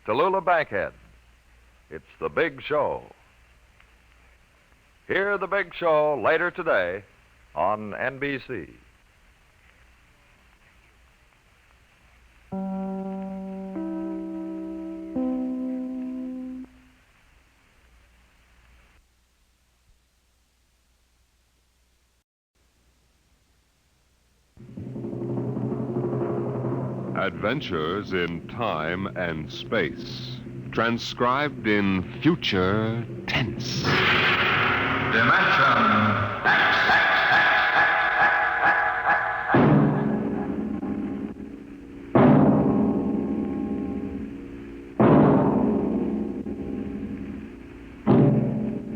Tallulah Bankhead. It's The Big Show. Hear The Big Show later today on NBC. Adventures in Time and Space. Transcribed in future tense.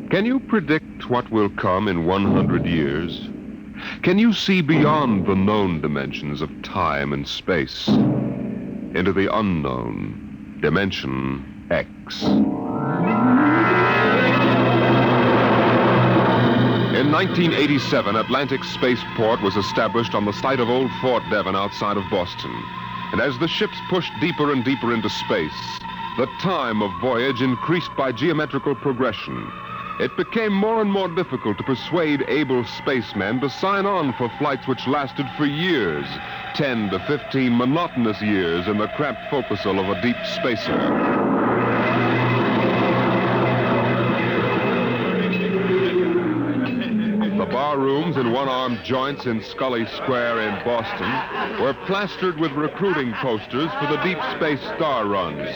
Can you predict what will come in 100 years? Can you see beyond the known dimensions of time and space into the unknown dimension X? In 1987, Atlantic Spaceport was established on the site of old Fort Devon outside of Boston. And as the ships pushed deeper and deeper into space, the time of voyage increased by geometrical progression. It became more and more difficult to persuade able spacemen to sign on for flights which lasted for years, 10 to 15 monotonous years in the cramped forecastle of a deep spacer. The bar rooms and one-armed joints in Scully Square in Boston were plastered with recruiting posters for the deep space star runs.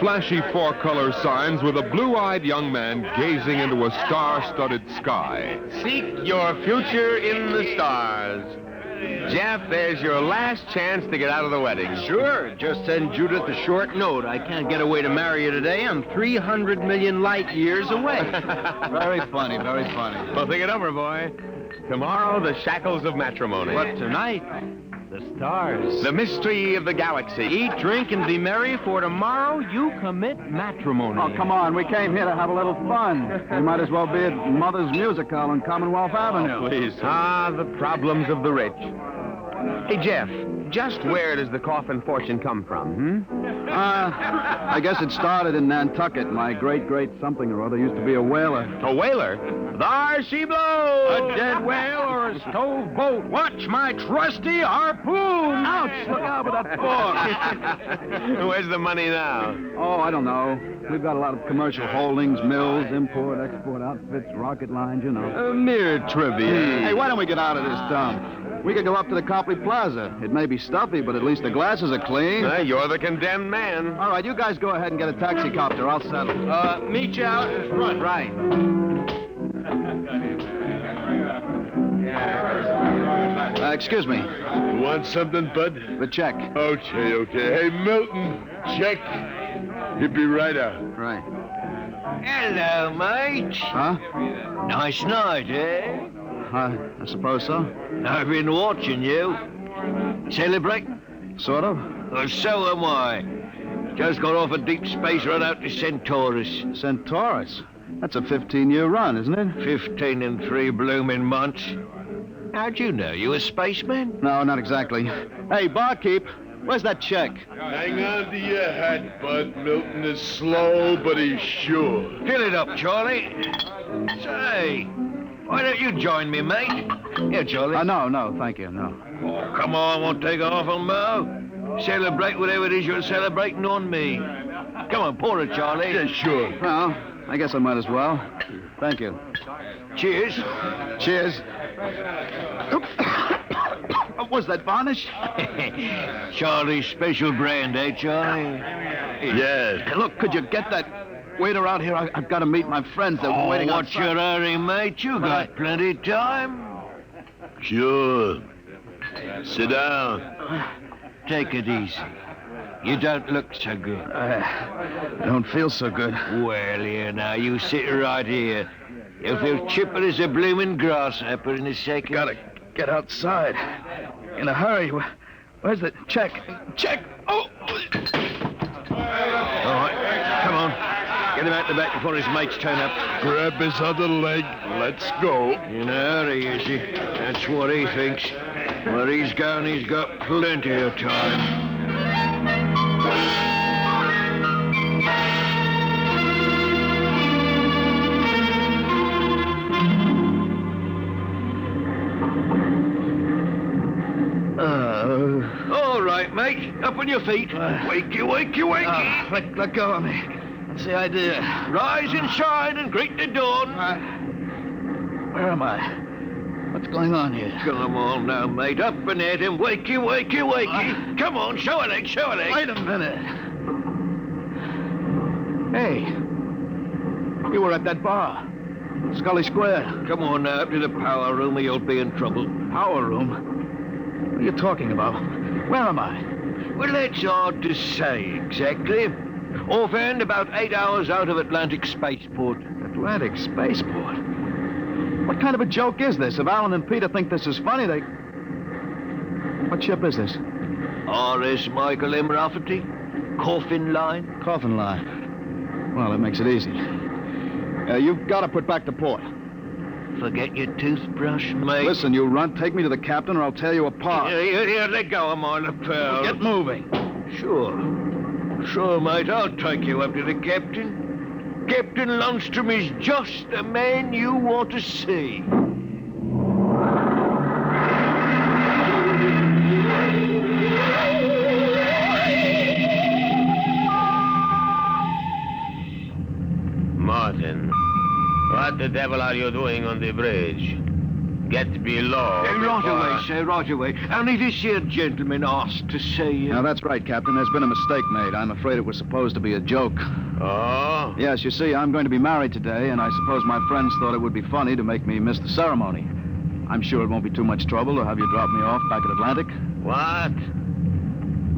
Flashy four-color signs with a blue-eyed young man gazing into a star-studded sky. Seek your future in the stars. Jeff, there's your last chance to get out of the wedding. Sure. Just send Judith a short note. I can't get away to marry you today. I'm 300 million light years away. Very funny, very funny. Well, think it over, boy. Tomorrow, the shackles of matrimony. But tonight, the stars. The mystery of the galaxy. Eat, drink, and be merry, for tomorrow you commit matrimony. Oh, come on. We came here to have a little fun. We might as well be at Mother's Music Hall on Commonwealth Avenue. Please. Ah, the problems of the rich. Hey, Jeff, just where does the coffin fortune come from, I guess it started in Nantucket. My great something or other used to be a whaler. A whaler? There she blows! A dead whale or a stove boat? Watch my trusty harpoon! Ouch! Look out with that fork! Where's the money now? Oh, I don't know. We've got a lot of commercial holdings, mills, import, export outfits, rocket lines, you know. Mere trivia. Hey, why don't we get out of this dump? We could go up to the Copley Plaza. It may be stuffy, but at least the glasses are clean. You're the condemned man. All right, you guys go ahead and get a taxicopter. I'll settle. Meet you out in front. Right. Excuse me. You want something, Bud? The check. Okay. Hey, Milton, check. He'll be right out. Right. Hello, mate. Huh? Nice night, eh? I suppose so. I've been watching you. Celebrate? Sort of. Well, so am I. Just got off a deep space run out to Centaurus. Centaurus? That's a 15-year run, isn't it? 15 and 3 blooming months. How'd you know? You a spaceman? No, not exactly. Hey, barkeep, where's that check? Hang on to your hat, Bud. Milton is slow, but he's sure. Fill it up, Charlie. Say, why don't you join me, mate? Here, Charlie. No, thank you, no. Oh, come on, won't take off on Mo. Celebrate whatever it is you're celebrating on me. Come on, pour it, Charlie. Yeah, sure. Well, I guess I might as well. Thank you. Cheers. Cheers. Was that varnish? Charlie's special brand, eh, Charlie? Yes. Hey, look, could you get that waiter out here? I've got to meet my friends. They're waiting what's outside. your hurry, mate? You got plenty of time. Sure. Sit down. Take it easy. You don't look so good. I don't feel so good. Well, here now, you sit right here. You'll feel chipper as a blooming grasshopper in a second. Gotta get outside. In a hurry. Where's the check? Check! Oh! All right, come on. Get him out the back before his mates turn up. Grab his other leg. Let's go. In a hurry, is he? That's what he thinks. Where he's going, he's got plenty of time. All right, mate. Up on your feet. Wakey. Let go of me. That's the idea. Rise and shine and greet the dawn. Where am I? What's going on here? Come on now, mate. Up and at him. Wakey, wakey, wakey. Come on, show a leg, show a leg. Wait a minute. Hey, you were at that bar. Scully Square. Come on now, up to the power room or you'll be in trouble. Power room? What are you talking about? Where am I? Well, that's hard to say exactly. Offhand, about 8 hours out of Atlantic Spaceport. Atlantic Spaceport? What kind of a joke is this? If Alan and Peter think this is funny, they... What ship is this? R.S. Michael M. Rafferty. Coffin line. Coffin line. Well, that makes it easy. You've got to put back to port. Forget your toothbrush, mate. Listen, you runt, take me to the captain or I'll tear you apart. Here, let go of my lapel. Get moving. Sure, mate, I'll take you up to the captain. Captain Lundstrom is just the man you want to see. Martin, what the devil are you doing on the bridge? Get below. Right away, sir, right away. Only this here gentleman asked to see you. Now, that's right, Captain. There's been a mistake made. I'm afraid it was supposed to be a joke. Oh? Yes, you see, I'm going to be married today, and I suppose my friends thought it would be funny to make me miss the ceremony. I'm sure it won't be too much trouble to have you drop me off back at Atlantic. What?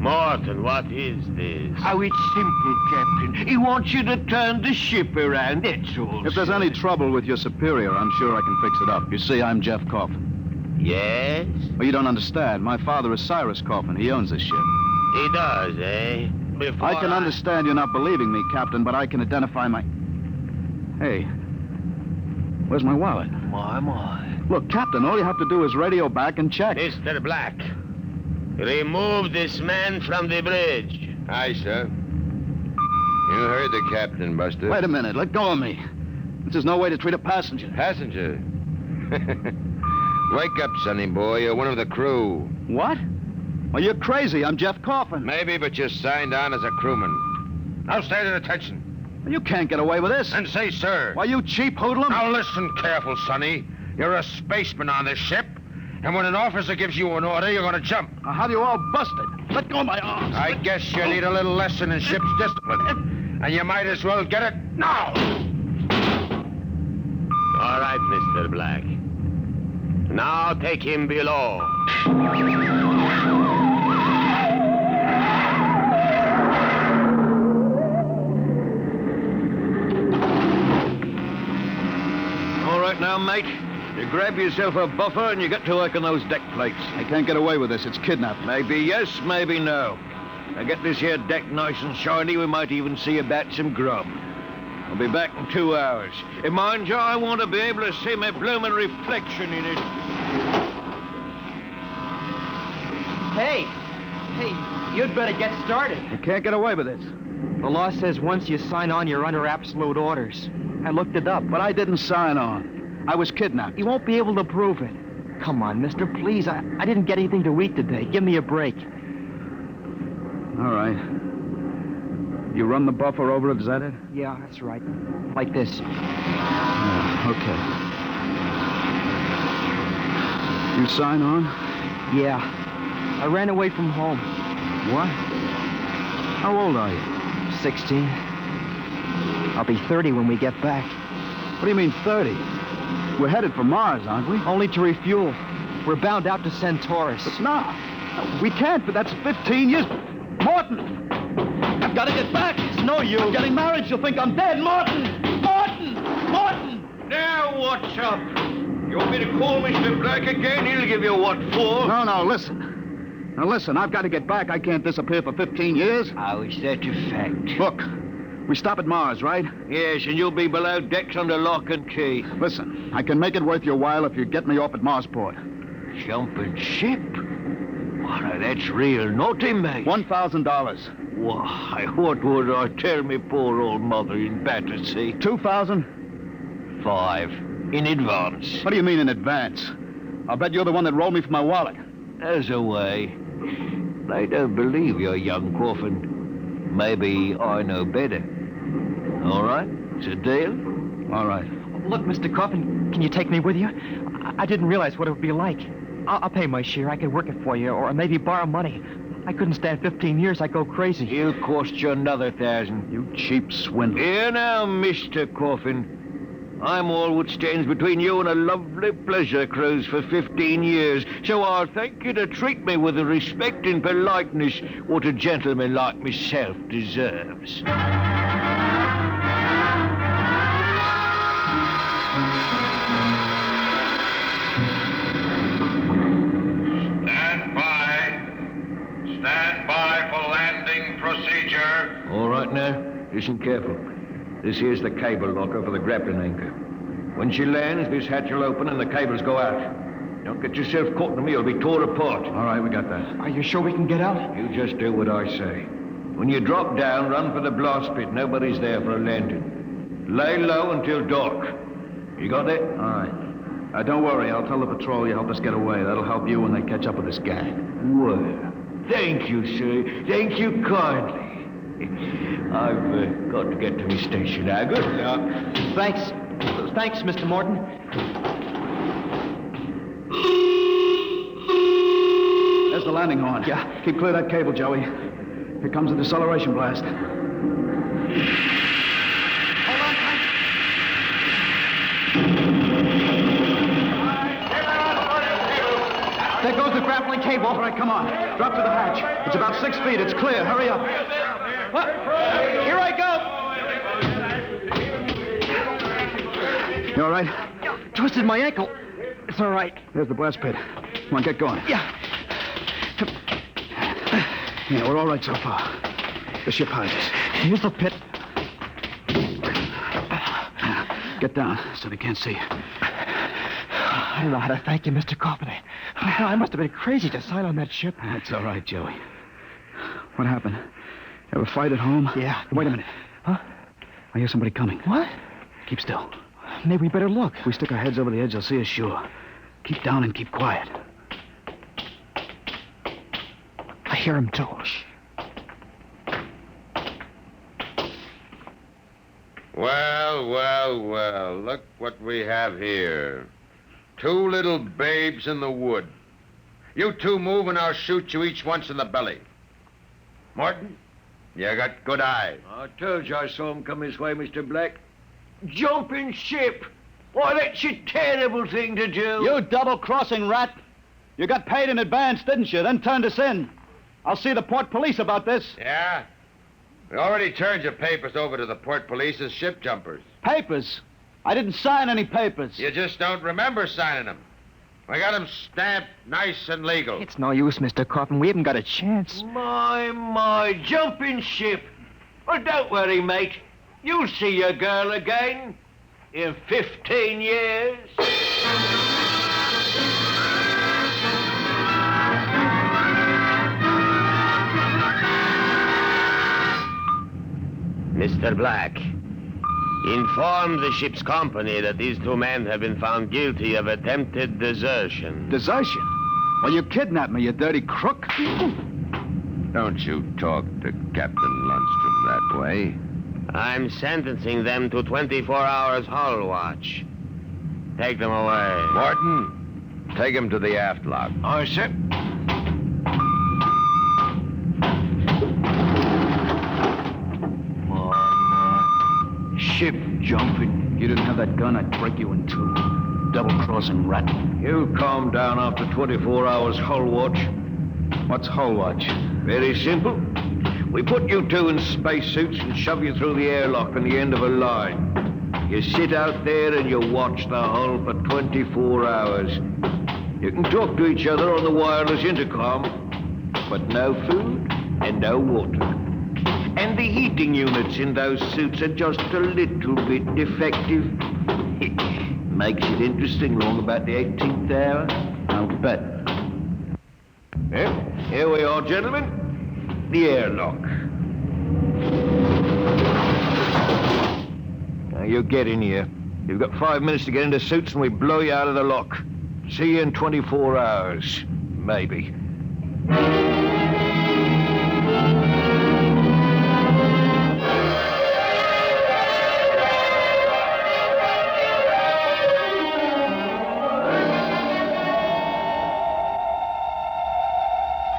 Martin, what is this? Oh, it's simple, Captain. He wants you to turn the ship around, that's all. If there's any trouble with your superior, I'm sure I can fix it up. You see, I'm Jeff Coffin. Yes? Well, you don't understand. My father is Cyrus Coffin. He owns this ship. He does, eh? I can understand you're not believing me, Captain, but I can identify my... Hey, where's my wallet? My. Look, Captain, all you have to do is radio back and check. Mr. Black, remove this man from the bridge. Aye, sir. You heard the captain, Buster. Wait a minute. Let go of me. This is no way to treat a passenger. Passenger? Wake up, sonny boy. You're one of the crew. What? Well, you're crazy. I'm Jeff Coffin. Maybe, but you're signed on as a crewman. Now stand at attention. You can't get away with this. And say, sir. Why, you cheap hoodlum. Now listen careful, sonny. You're a spaceman on this ship. And when an officer gives you an order, you're going to jump. I'll have you all busted. Let go of my arms. I guess you need a little lesson in ship's discipline. And you might as well get it now. All right, Mr. Black. Now take him below. All right now, mate. You grab yourself a buffer and you get to work on those deck plates. I can't get away with this. It's kidnapping. Maybe yes, maybe no. Now get this here deck nice and shiny. We might even see about some grub. I'll be back in 2 hours. And mind you, I want to be able to see my bloomin' reflection in it. Hey, you'd better get started. You can't get away with this. The law says once you sign on, you're under absolute orders. I looked it up. But I didn't sign on. I was kidnapped. You won't be able to prove it. Come on, mister, please. I didn't get anything to eat today. Give me a break. All right. You run the buffer over it, is that it? Yeah, that's right. Like this. Yeah, okay. You sign on? Yeah. I ran away from home. What? How old are you? 16. I'll be 30 when we get back. What do you mean 30? We're headed for Mars, aren't we? Only to refuel. We're bound out to Centaurus. But no, we can't, but that's 15 years. Martin! I've got to get back. It's no use. I'm getting married. She'll think I'm dead. Martin! Now what's up? You want me to call Mr. Black again? He'll give you what for? No, listen. Now, listen, I've got to get back. I can't disappear for 15 years. How is that a fact? Look, we stop at Mars, right? Yes, and you'll be below decks under lock and key. Listen, I can make it worth your while if you get me off at Marsport. Jumping ship? Why, that's real naughty, mate. $1,000. Why, what would I tell me poor old mother in Battersea? $2,000? 5. In advance. What do you mean in advance? I'll bet you're the one that rolled me for my wallet. As a way. They don't believe you're young Coffin. Maybe I know better. All right? It's a deal? All right. Look, Mr. Coffin, can you take me with you? I didn't realize what it would be like. I'll pay my share. I could work it for you, or maybe borrow money. I couldn't stand 15 years. I'd go crazy. He'll cost you another 1,000. You cheap swindler. Here now, Mr. Coffin. I'm all what stands between you and a lovely pleasure cruise for 15 years, so I'll thank you to treat me with the respect and politeness what a gentleman like myself deserves. Stand by for landing procedure. All right now, listen careful. This here's the cable locker for the grappling anchor. When she lands, this hatch will open and the cables go out. Don't get yourself caught in me, you'll be torn apart. All right, we got that. Are you sure we can get out? You just do what I say. When you drop down, run for the blast pit. Nobody's there for a landing. Lay low until dark. You got that? All right. Don't worry, I'll tell the patrol you help us get away. That'll help you when they catch up with this gang. Well, thank you, sir. Thank you kindly. I've got to get to my station now. Good luck. Thanks. Thanks, Mr. Morton. There's the landing horn. Yeah. Keep clear of that cable, Joey. Here comes a deceleration blast. There goes the grappling cable. All right, come on. Drop to the hatch. It's about 6 feet. It's clear. Hurry up. What? Here I go. You all right? Twisted my ankle. It's all right. There's the blast pit. Come on, get going. Yeah. Yeah, we're all right so far. The ship hides us. Here's the pit. Get down so they can't see you. I don't know how to thank you, Mr. Coffin. I must have been crazy to sign on that ship. That's all right, Joey. What happened? Ever fight at home? Yeah. Wait a minute. Huh? I hear somebody coming. What? Keep still. Maybe we better look. If we stick our heads over the edge, they'll see us sure. Keep down and keep quiet. I hear him, too. Well, well, well. Look what we have here. 2 little babes in the wood. You two move and I'll shoot you each once in the belly. Morton, you got good eyes. I told you I saw him come this way, Mr. Black. Jumping ship. Why, that's a terrible thing to do. You double-crossing rat. You got paid in advance, didn't you? Then turned us in. I'll see the port police about this. Yeah? We already turned your papers over to the port police as ship jumpers. Papers? I didn't sign any papers. You just don't remember signing them. We got them stamped nice and legal. It's no use, Mr. Coffin. We haven't got a chance. My, jumping ship. Well, don't worry, mate. You'll see your girl again in 15 years. Mr. Black, inform the ship's company that these 2 men have been found guilty of attempted desertion. Desertion? Well, you kidnapped me, you dirty crook. Don't you talk to Captain Lundstrom that way. I'm sentencing them to 24 hours hull watch. Take them away. Morton, take him to the aft lock. Aye, sir. Ship jumping. If you didn't have that gun, I'd break you in 2. Double-crossing rat. You calm down after 24 hours hull watch. What's hull watch? Very simple. We put you 2 in spacesuits and shove you through the airlock on the end of a line. You sit out there and you watch the hull for 24 hours. You can talk to each other on the wireless intercom, but no food and no water. And the heating units in those suits are just a little bit defective. Makes it interesting long about the 18th hour. I'll bet. Well, here we are, gentlemen. The airlock. Now, you get in here. You've got 5 minutes to get into suits and we blow you out of the lock. See you in 24 hours. Maybe.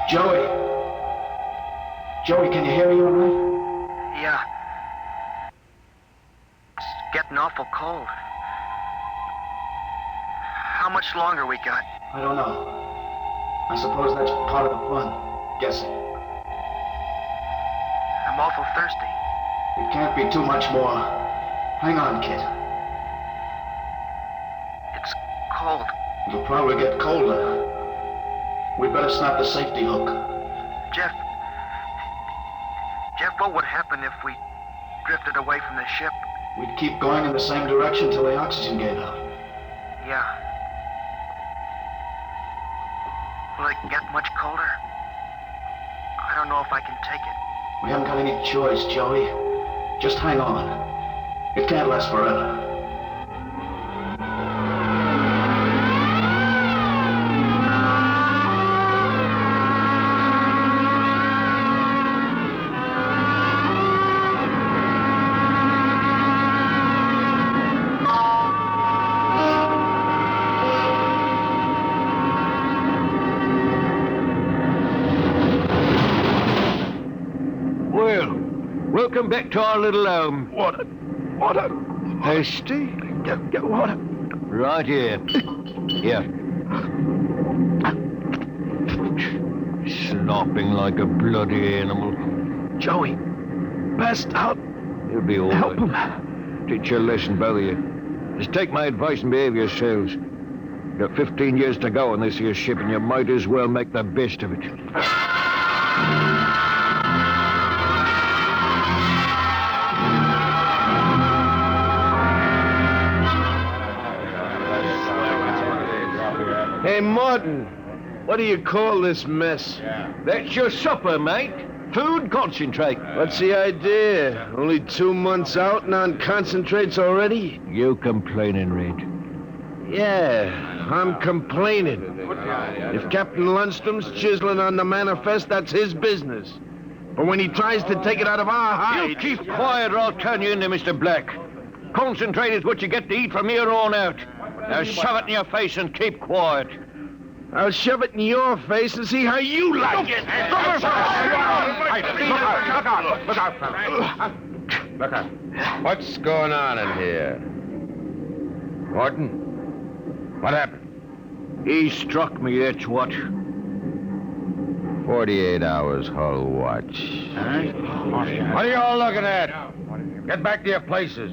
Joey. Joey, can you hear me all right? Yeah. It's getting awful cold. How much longer we got? I don't know. I suppose that's part of the fun. Guessing. I'm awful thirsty. It can't be too much more. Hang on, kid. It's cold. It'll probably get colder. We'd better snap the safety hook. Jeff, what would happen if we drifted away from the ship? We'd keep going in the same direction till the oxygen gave out. Yeah. Will it get much colder? I don't know if I can take it. We haven't got any choice, Joey. Just hang on. It can't last forever. Welcome back to our little home. Water. Thirsty? Get water. Right here. Here. Slopping like a bloody animal. Joey, passed out. You'll be all Help right. Teach your lesson, both of you. Just take my advice and behave yourselves. You've got 15 years to go on this here ship, and you might as well make the best of it. Hey, Martin, what do you call this mess? That's your supper, mate. Food concentrate. What's the idea? Only 2 months out and on concentrates already? You complaining, Red? Yeah, I'm complaining. If Captain Lundstrom's chiseling on the manifest, that's his business. But when he tries to take it out of our hide... You keep quiet or I'll turn you into Mr. Black. Concentrate is what you get to eat from here on out. Now shove it in your face and keep quiet. I'll shove it in your face and see how you like it. Look out, fella. Look out. What's going on in here? Morton, what happened? He struck me, that's what. 48 hours hull watch. Huh? What are you all looking at? Get back to your places.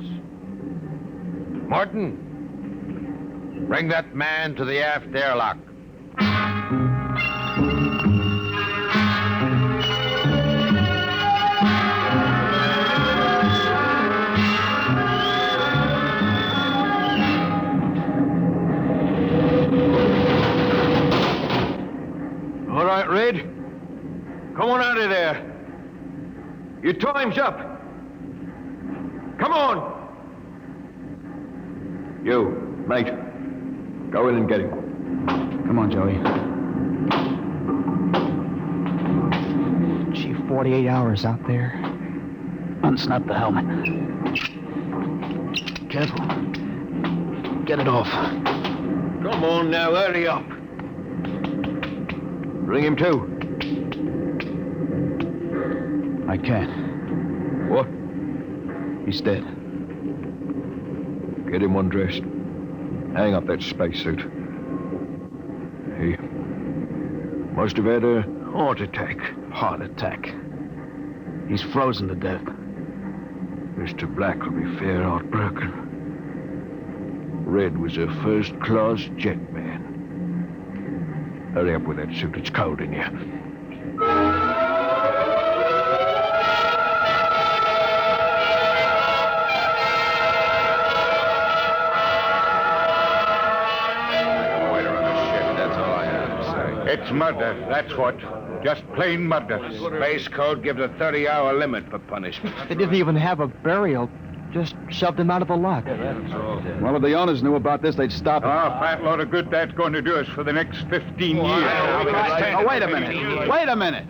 Morton, bring that man to the aft airlock. All right, Red. Come on out of there. Your time's up. Come on. You, mate. Go in and get him. Come on, Joey. Gee, 48 hours out there. Unsnap the helmet. Careful. Get it off. Come on now, hurry up. Bring him to. I can't. What? He's dead. Get him undressed. Hang up that spacesuit. He must have had a heart attack. Heart attack. He's frozen to death. Mr. Black will be fair heartbroken. Red was a first-class jet man. Hurry up with that suit. It's cold in here. It's murder, that's what. Just plain murder. Space Code gives a 30-hour limit for punishment. They didn't even have a burial. Just shoved him out of the lock. Well, if the owners knew about this, they'd stop it. Fat load of good that's going to do us for the next 15 years. Oh, wait a minute. Wait a minute.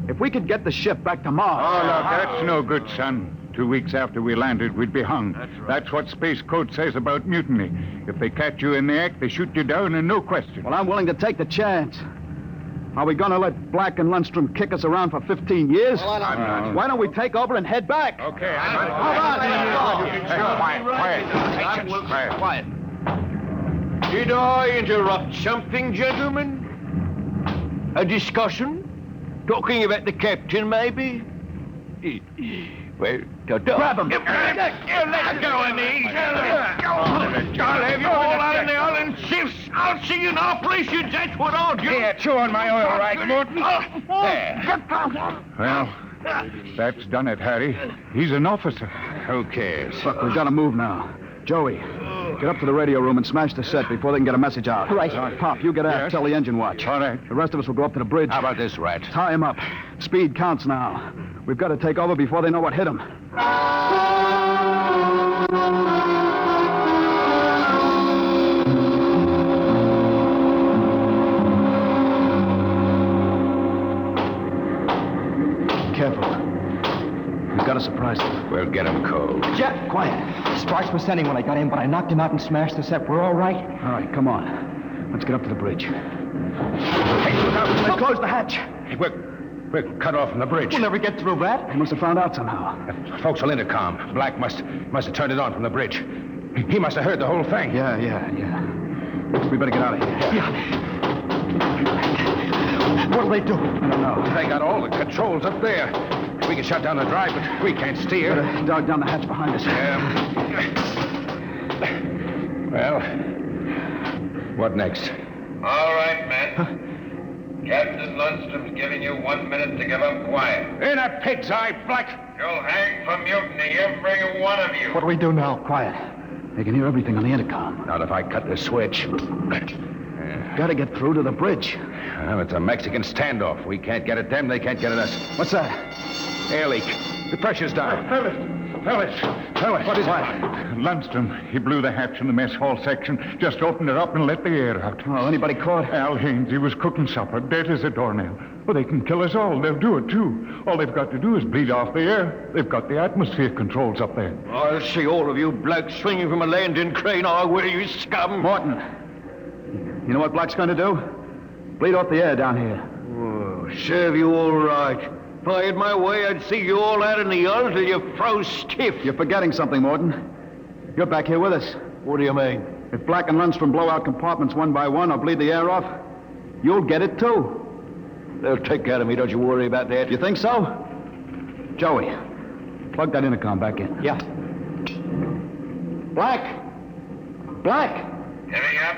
If we could get the ship back to Mars... Oh, look, that's no good, son. 2 weeks after we landed, we'd be hung. That's what Space Code says about mutiny. If they catch you in the act, they shoot you down and no question. Well, I'm willing to take the chance. Are we gonna let Black and Lundstrom kick us around for 15 years? Well, I'm not. Why don't we take over and head back? Okay, Quiet. Did I interrupt something, gentlemen? A discussion? Talking about the captain, maybe? Well, grab him. Let go of me. I'll have you all out in the island shifts. I'll see you in operations. That's what I'll do. Here, chew on my oil rag, Morton. There. Well, that's done it, Harry. He's an officer. Who cares? Look, we've got to move now. Joey, get up to the radio room and smash the set before they can get a message out. Right. Pop, you get out. Yes. Tell the engine watch. All right. The rest of us will go up to the bridge. How about this, Rat? Tie him up. Speed counts now. We've got to take over before they know what hit him. Careful. We've got to surprise them. We'll get him cold. Jeff, quiet. Sparks was sending when I got in, but I knocked him out and smashed the set. We're all right. All right, come on. Let's get up to the bridge. Hey, look out. Let's close the hatch. Hey, we're cut off from the bridge. We'll never get through, Rat. They must have found out somehow. Forecastle intercom. Black must have turned it on from the bridge. He must have heard the whole thing. Yeah. We better get out of here. Yeah. What'll they do? I don't know. They got all the controls up there. We can shut down the drive, but we can't steer. Better dog down the hatch behind us. Well, what next? All right, men. Captain Lundstrom's giving you 1 minute to give up quiet. In a pig's eye, Black. You'll hang for mutiny, every one of you. What do we do now? Quiet. They can hear everything on the intercom. Not if I cut the switch. Got to get through to the bridge. Well, it's a Mexican standoff. We can't get at them, they can't get at us. What's that? Air leak. The pressure's down. Fellas. What is it? Lundstrom, he blew the hatch in the mess hall section, just opened it up and let the air out. Oh, anybody caught? Al Haynes, he was cooking supper, dead as a doornail. Well, they can kill us all. They'll do it, too. All they've got to do is bleed off the air. They've got the atmosphere controls up there. I'll see all of you blokes swinging from a landing crane. I will, you scum. Morton, you know what Black's going to do? Bleed off the air down here. Oh, serve you all right. If I had my way, I'd see you all out in the yard till you froze stiff. You're forgetting something, Morton. You're back here with us. What do you mean? If Black and Lundstrom blow out compartments one by one or bleed the air off, you'll get it, too. They'll take care of me, don't you worry about that. You think so? Joey, plug that intercom back in. Yeah. Black! Heavy up?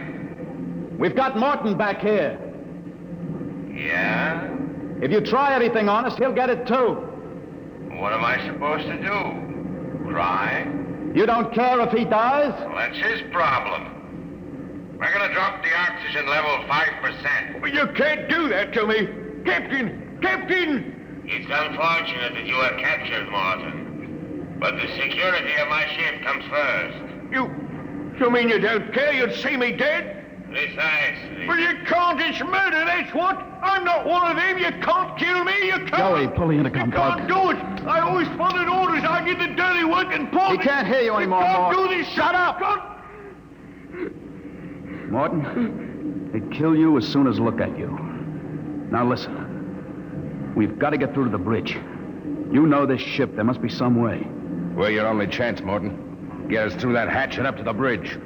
We've got Morton back here. Yeah? If you try anything on us, he'll get it, too. What am I supposed to do? Cry? You don't care if he dies? Well, that's his problem. We're gonna drop the oxygen level 5%. But you can't do that to me. Captain! It's unfortunate that you were captured, Martin. But the security of my ship comes first. You mean you don't care? You'd see me dead? Precisely. Well, you can't. It's murder, that's what. I'm not one of them. You can't kill me. You can't. Joey, pull the intercom plug. You can't do it. I always followed orders. I did the dirty work and pulled He can't hear you anymore, Morton. Morton. You can't do this. Shut up. Morton, they'd kill you as soon as look at you. Now listen. We've got to get through to the bridge. You know this ship. There must be some way. We're your only chance, Morton. Get us through that hatch and up to the bridge.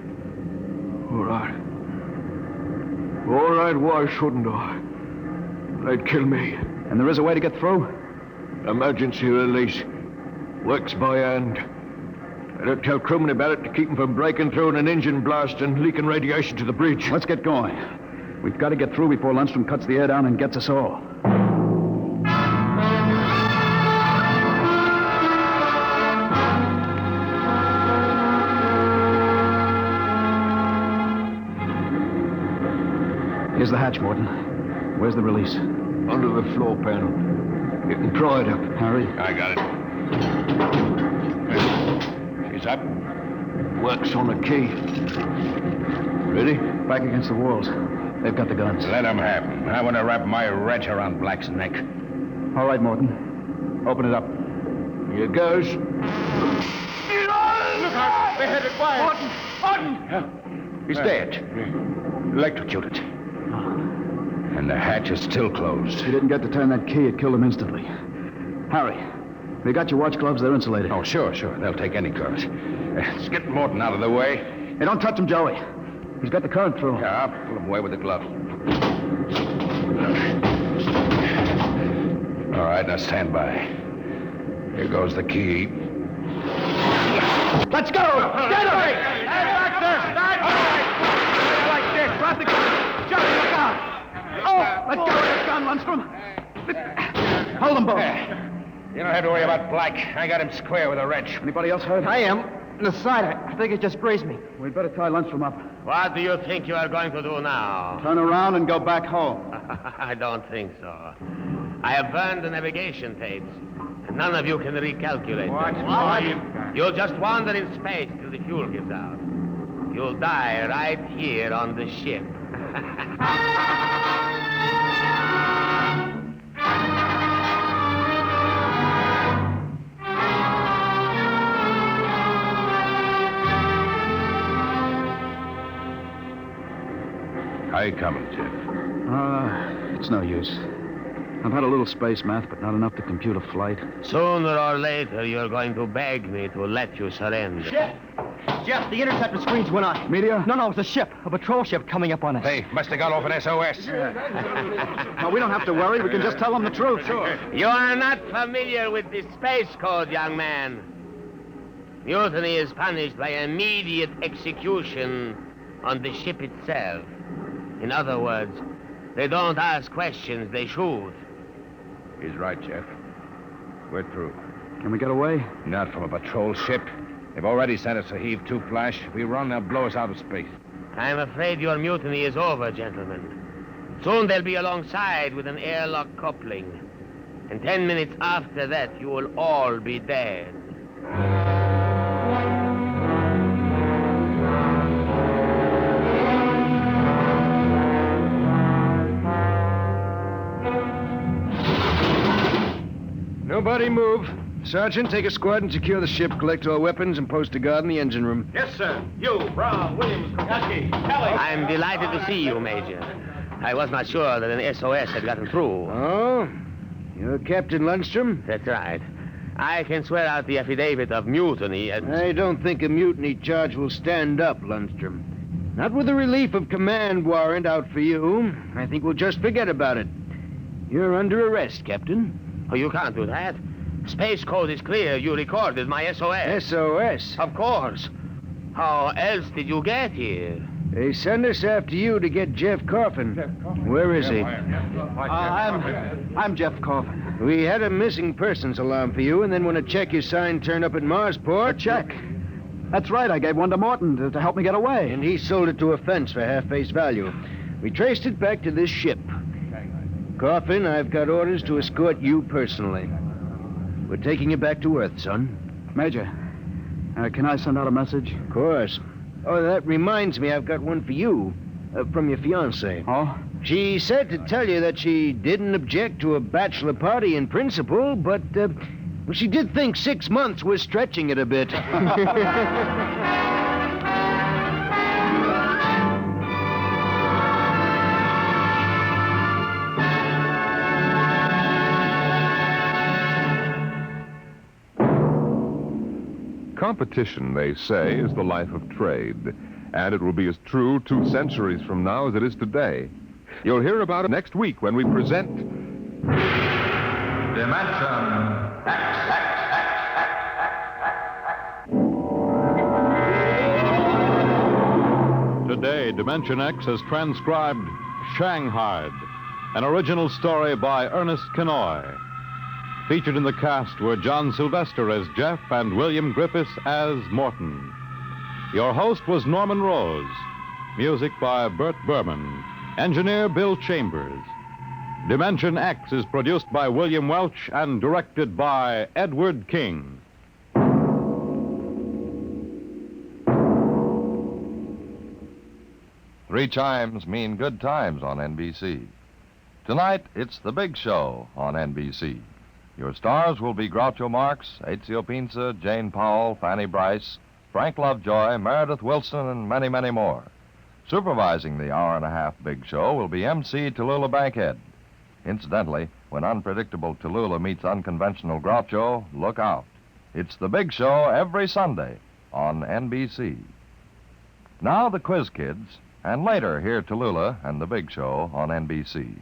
All right. All right, why shouldn't I? They'd kill me. And there is a way to get through? Emergency release. Works by hand. I don't tell crewmen about it to keep them from breaking through in an engine blast and leaking radiation to the bridge. Let's get going. We've got to get through before Lundstrom cuts the air down and gets us all. Here's the hatch, Morton. Where's the release? Under the floor panel. You can pry it up. Harry? I got it. She's up. Works on a key. Ready? Back against the walls. They've got the guns. Let them have them. I want to wrap my wrench around Black's neck. All right, Morton. Open it up. Here goes. Look out! They had it wide. Morton! He's dead. Electrocuted. And the hatch is still closed. If he didn't get to turn that key, it killed him instantly. Harry, we got your watch gloves. They're insulated. Oh, sure. They'll take any current. Let's get Morton out of the way. Hey, don't touch him, Joey. He's got the current through. Yeah, I'll pull him away with the glove. All right, now stand by. Here goes the key. Let's go! Get him! Hey, back there! Stand by! Like this! Drop the gun! Johnny, look out! Oh, let go of that gun, Lundstrom. Hold them both. You don't have to worry about Black. I got him square with a wrench. Anybody else hurt? I am. In the side. I think it just grazed me. We'd better tie Lundstrom up. What do you think you are going to do now? Turn around and go back home. I don't think so. I have burned the navigation tapes, and none of you can recalculate them. You'll just wander in space till the fuel gives out. You'll die right here on the ship. How you coming, Jeff? It's no use. I've had a little space math, but not enough to compute a flight. Sooner or later, you're going to beg me to let you surrender. Jeff, the interceptor screens went on. Meteor? No, it's a ship. A patrol ship coming up on us. They must have got off an SOS. No, we don't have to worry. We can just tell them the truth. Sure. You are not familiar with the space code, young man. Mutiny is punished by immediate execution on the ship itself. In other words, they don't ask questions, they shoot. He's right, Jeff. We're through. Can we get away? Not from a patrol ship. They've already sent us a heave-to flash. If we run, they'll blow us out of space. I'm afraid your mutiny is over, gentlemen. Soon they'll be alongside with an airlock coupling. And 10 minutes after that, you will all be dead. Nobody move. Sergeant, take a squad and secure the ship, collect all weapons, and post a guard in the engine room. Yes, sir. You, Brown, Williams, Kokoski, Kelly. I'm delighted to see you, Major. I was not sure that an SOS had gotten through. Oh? You're Captain Lundstrom? That's right. I can swear out the affidavit of mutiny and... I don't think a mutiny charge will stand up, Lundstrom. Not with a relief of command warrant out for you. I think we'll just forget about it. You're under arrest, Captain. Oh, you can't do that. Space code is clear. You recorded my SOS. SOS? Of course. How else did you get here? They sent us after you to get Jeff Coffin. Where is he? I'm Jeff Coffin. We had a missing persons alarm for you, and then when a check you signed turned up at Marsport... A check? That's right. I gave one to Morton to help me get away. And he sold it to a fence for half face value. We traced it back to this ship. Coffin, I've got orders to escort you personally. We're taking you back to Earth, son. Major, can I send out a message? Of course. Oh, that reminds me, I've got one for you. From your fiancée. Oh? She said to tell you that she didn't object to a bachelor party in principle, but well, she did think 6 months was stretching it a bit. Competition, they say, is the life of trade, and it will be as true 2 centuries from now as it is today. You'll hear about it next week when we present... Dimension X. Today, Dimension X has transcribed Shanghai, an original story by Ernest Kenoy. Featured in the cast were John Sylvester as Jeff and William Griffiths as Morton. Your host was Norman Rose. Music by Bert Berman. Engineer Bill Chambers. Dimension X is produced by William Welch and directed by Edward King. 3 chimes mean good times on NBC. Tonight, it's The Big Show on NBC. Your stars will be Groucho Marx, Ezio Pinza, Jane Powell, Fanny Bryce, Frank Lovejoy, Meredith Wilson, and many, many more. Supervising the hour-and-a-half big show will be MC Tallulah Bankhead. Incidentally, when unpredictable Tallulah meets unconventional Groucho, look out. It's the big show every Sunday on NBC. Now the Quiz Kids, and later hear Tallulah and the big show on NBC.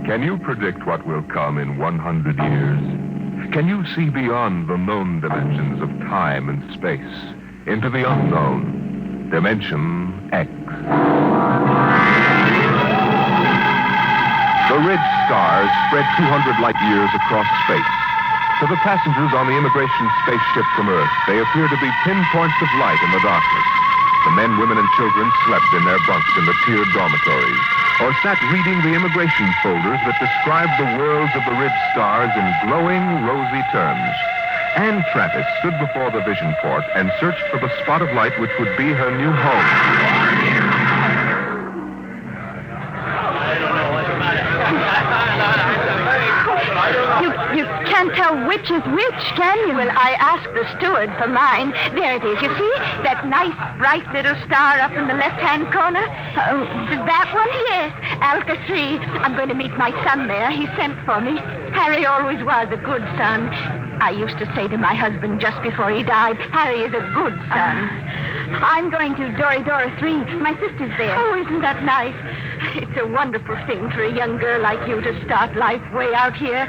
Can you predict what will come in 100 years? Can you see beyond the known dimensions of time and space into the unknown, Dimension X? The ridge stars spread 200 light years across space. To the passengers on the immigration spaceship from Earth, they appear to be pinpoints of light in the darkness. The men, women, and children slept in their bunks in the tiered dormitories, or sat reading the immigration folders that describe the worlds of the ridge stars in glowing, rosy terms. Anne Travis stood before the vision port and searched for the spot of light which would be her new home. You can't tell which is which, can you? Well, I asked the steward for mine. There it is, you see? That nice, bright little star up in the left-hand corner. That one? Yes, Alka 3. I'm going to meet my son there. He sent for me. Harry always was a good son. I used to say to my husband just before he died, Harry is a good son. I'm going to Dora 3. My sister's there. Oh, isn't that nice? It's a wonderful thing for a young girl like you to start life way out here.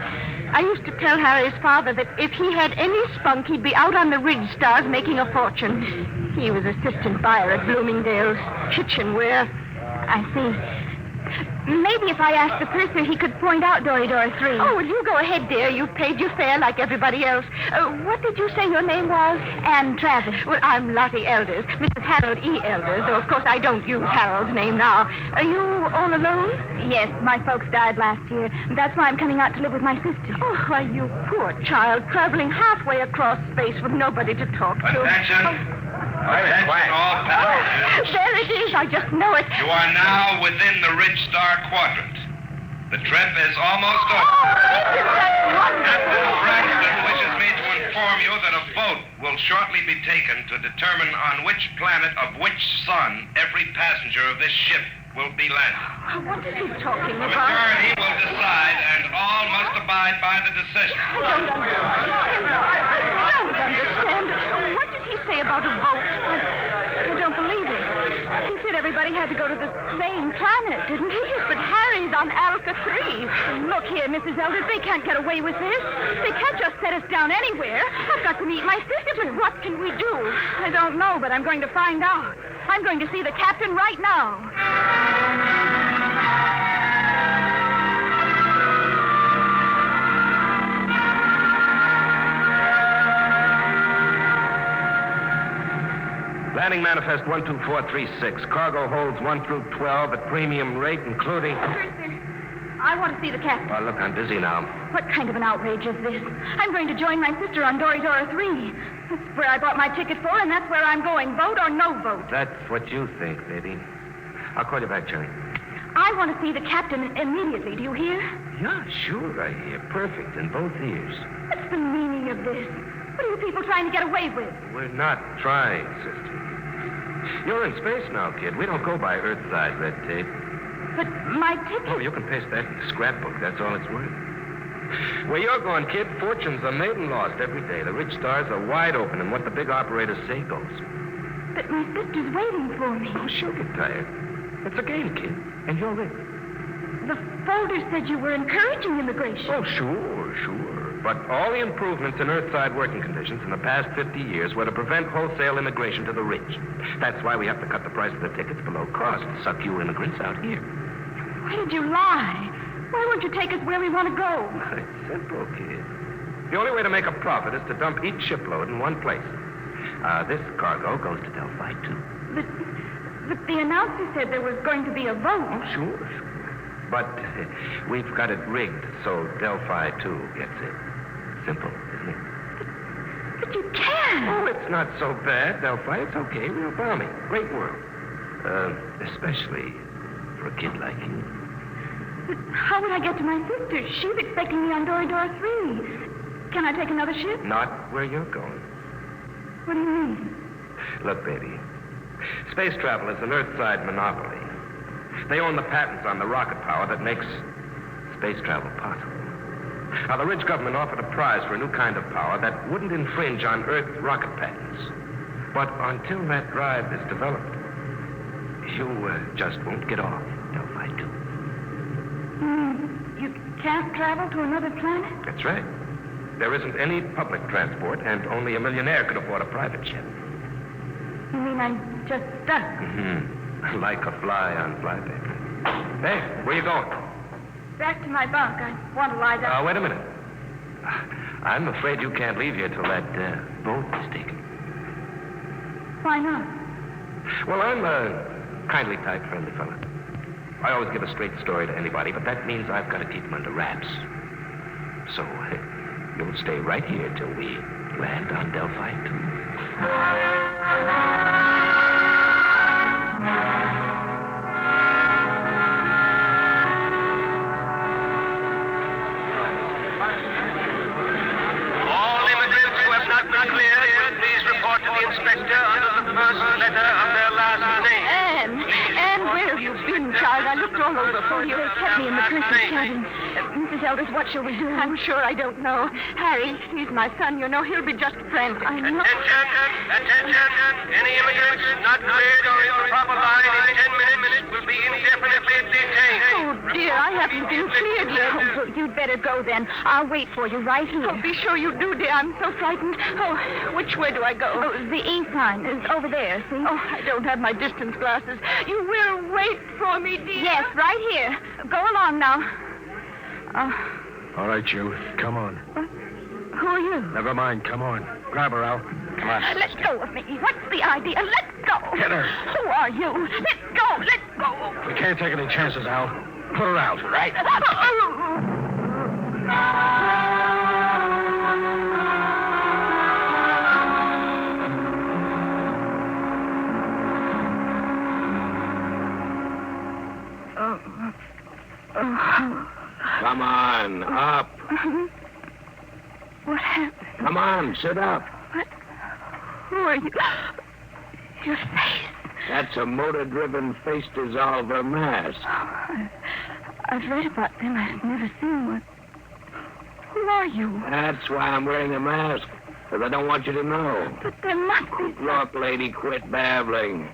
I used to tell Harry's father that if he had any spunk, he'd be out on the ridge stars making a fortune. He was assistant buyer at Bloomingdale's kitchenware. I see. Maybe if I asked the purser, he could point out Dora 3. Oh, well, you go ahead, dear. You've paid your fare like everybody else. What did you say your name was? Anne Travis. Well, I'm Lottie Elders, Mrs. Harold E. Elders, though, of course, I don't use Harold's name now. Are you all alone? Yes, my folks died last year. That's why I'm coming out to live with my sister. Oh, why, you poor child, traveling halfway across space with nobody to talk to. Attention. Attention, all passengers. There it is. I just know it. You are now within the Ridge Star quadrant. The trip is almost over. Captain Braxton wishes me to inform you that a vote will shortly be taken to determine on which planet of which sun every passenger of this ship will be landed. What is he talking The about? majority will decide, and all must abide by the decision. I don't understand. What did he say about a vote? I don't believe it. He said everybody had to go to the same planet, didn't he? But Harry's on Alka 3. Look here, Mrs. Elders, they can't get away with this. They can't just set us down anywhere. I've got to meet my sister, but what can we do? I don't know, but I'm going to find out. I'm going to see the captain right now. Landing manifest 12436. Cargo holds 1 through 12 at premium rate, including... I want to see the captain. Oh, look, I'm busy now. What kind of an outrage is this? I'm going to join my sister on Dora 3. That's where I bought my ticket for, and that's where I'm going. Vote or no vote. That's what you think, baby. I'll call you back, Jerry. I want to see the captain immediately. Do you hear? Yeah, sure, I hear. Perfect, in both ears. What's the meaning of this? What are you people trying to get away with? We're not trying, sister. You're in space now, kid. We don't go by Earthside red tape. But my ticket... Oh, you can paste that in the scrapbook. That's all it's worth. Where you're going, kid, fortunes are made and lost every day. The rich stars are wide open, and what the big operators say goes. But my sister's waiting for me. Oh, she'll get tired. It's a game, kid, and you're it. The folder said you were encouraging immigration. Oh, sure. But all the improvements in Earthside working conditions in the past 50 years were to prevent wholesale immigration to the rich. That's why we have to cut the price of the tickets below cost to suck you immigrants out here. Why did you lie? Why won't you take us where we want to go? It's simple, kid. The only way to make a profit is to dump each shipload in one place. This cargo goes to Delphi, too. But the announcer said there was going to be a vote. Oh, sure. But we've got it rigged so Delphi, too, gets it. Simple, isn't it? But you can't. Oh, it's not so bad, Delphi. It's okay. Real balmy. Great world. Especially for a kid like you. But how would I get to my sister? She's expecting me on Doridor 3. Can I take another ship? Not where you're going. What do you mean? Look, baby. Space travel is an Earthside monopoly. They own the patents on the rocket power that makes space travel possible. Now, the Ridge government offered a prize for a new kind of power that wouldn't infringe on Earth rocket patents. But until that drive is developed, you just won't get off Delphi 2. You can't travel to another planet? That's right. There isn't any public transport, and only a millionaire could afford a private jet. You mean I'm just stuck? Mm-hmm. Like a fly on flypaper. Hey, where you going? Back to my bunk. I want to lie down. Wait a minute. I'm afraid you can't leave here till that boat is taken. Why not? Well, I'm a kindly type, friendly fella. I always give a straight story to anybody, but that means I've got to keep them under wraps. So, you'll stay right here till we land on Delphi 2. All immigrants who have not been cleared, please report to the inspector under the first letter of their last name. Anne, where have you been, child? I looked all over for you. They kept me in the prince's cabin. Mrs. Elders, what shall we do? I'm sure I don't know. Harry, he's my son, you know. He'll be just frantic. I know. Attention! Any immigrants not cleared or in the proper line in 10 minutes will be indefinitely detained. Oh, dear, I haven't been cleared yet. Oh, well, you'd better go then. I'll wait for you right here. Oh, be sure you do, dear. I'm so frightened. Oh, which way do I go? Oh, the E sign is over there, see? Oh, I don't have my distance glasses. You will wait for me, dear? Yes, right here. Go along now. All right, you. Come on. Who are you? Never mind. Come on. Grab her, Al. Come on. Let go of me. What's the idea? Let go. Get her. Who are you? Let go. Let go. We can't take any chances, Al. Put her out, right? Come on, up. What happened? Come on, sit up. What? Who are you? Your face. That's a motor-driven face dissolver mask. I've read about them. I've never seen one. Who are you? That's why I'm wearing a mask, because I don't want you to know. But there must be... Look, lady, quit babbling.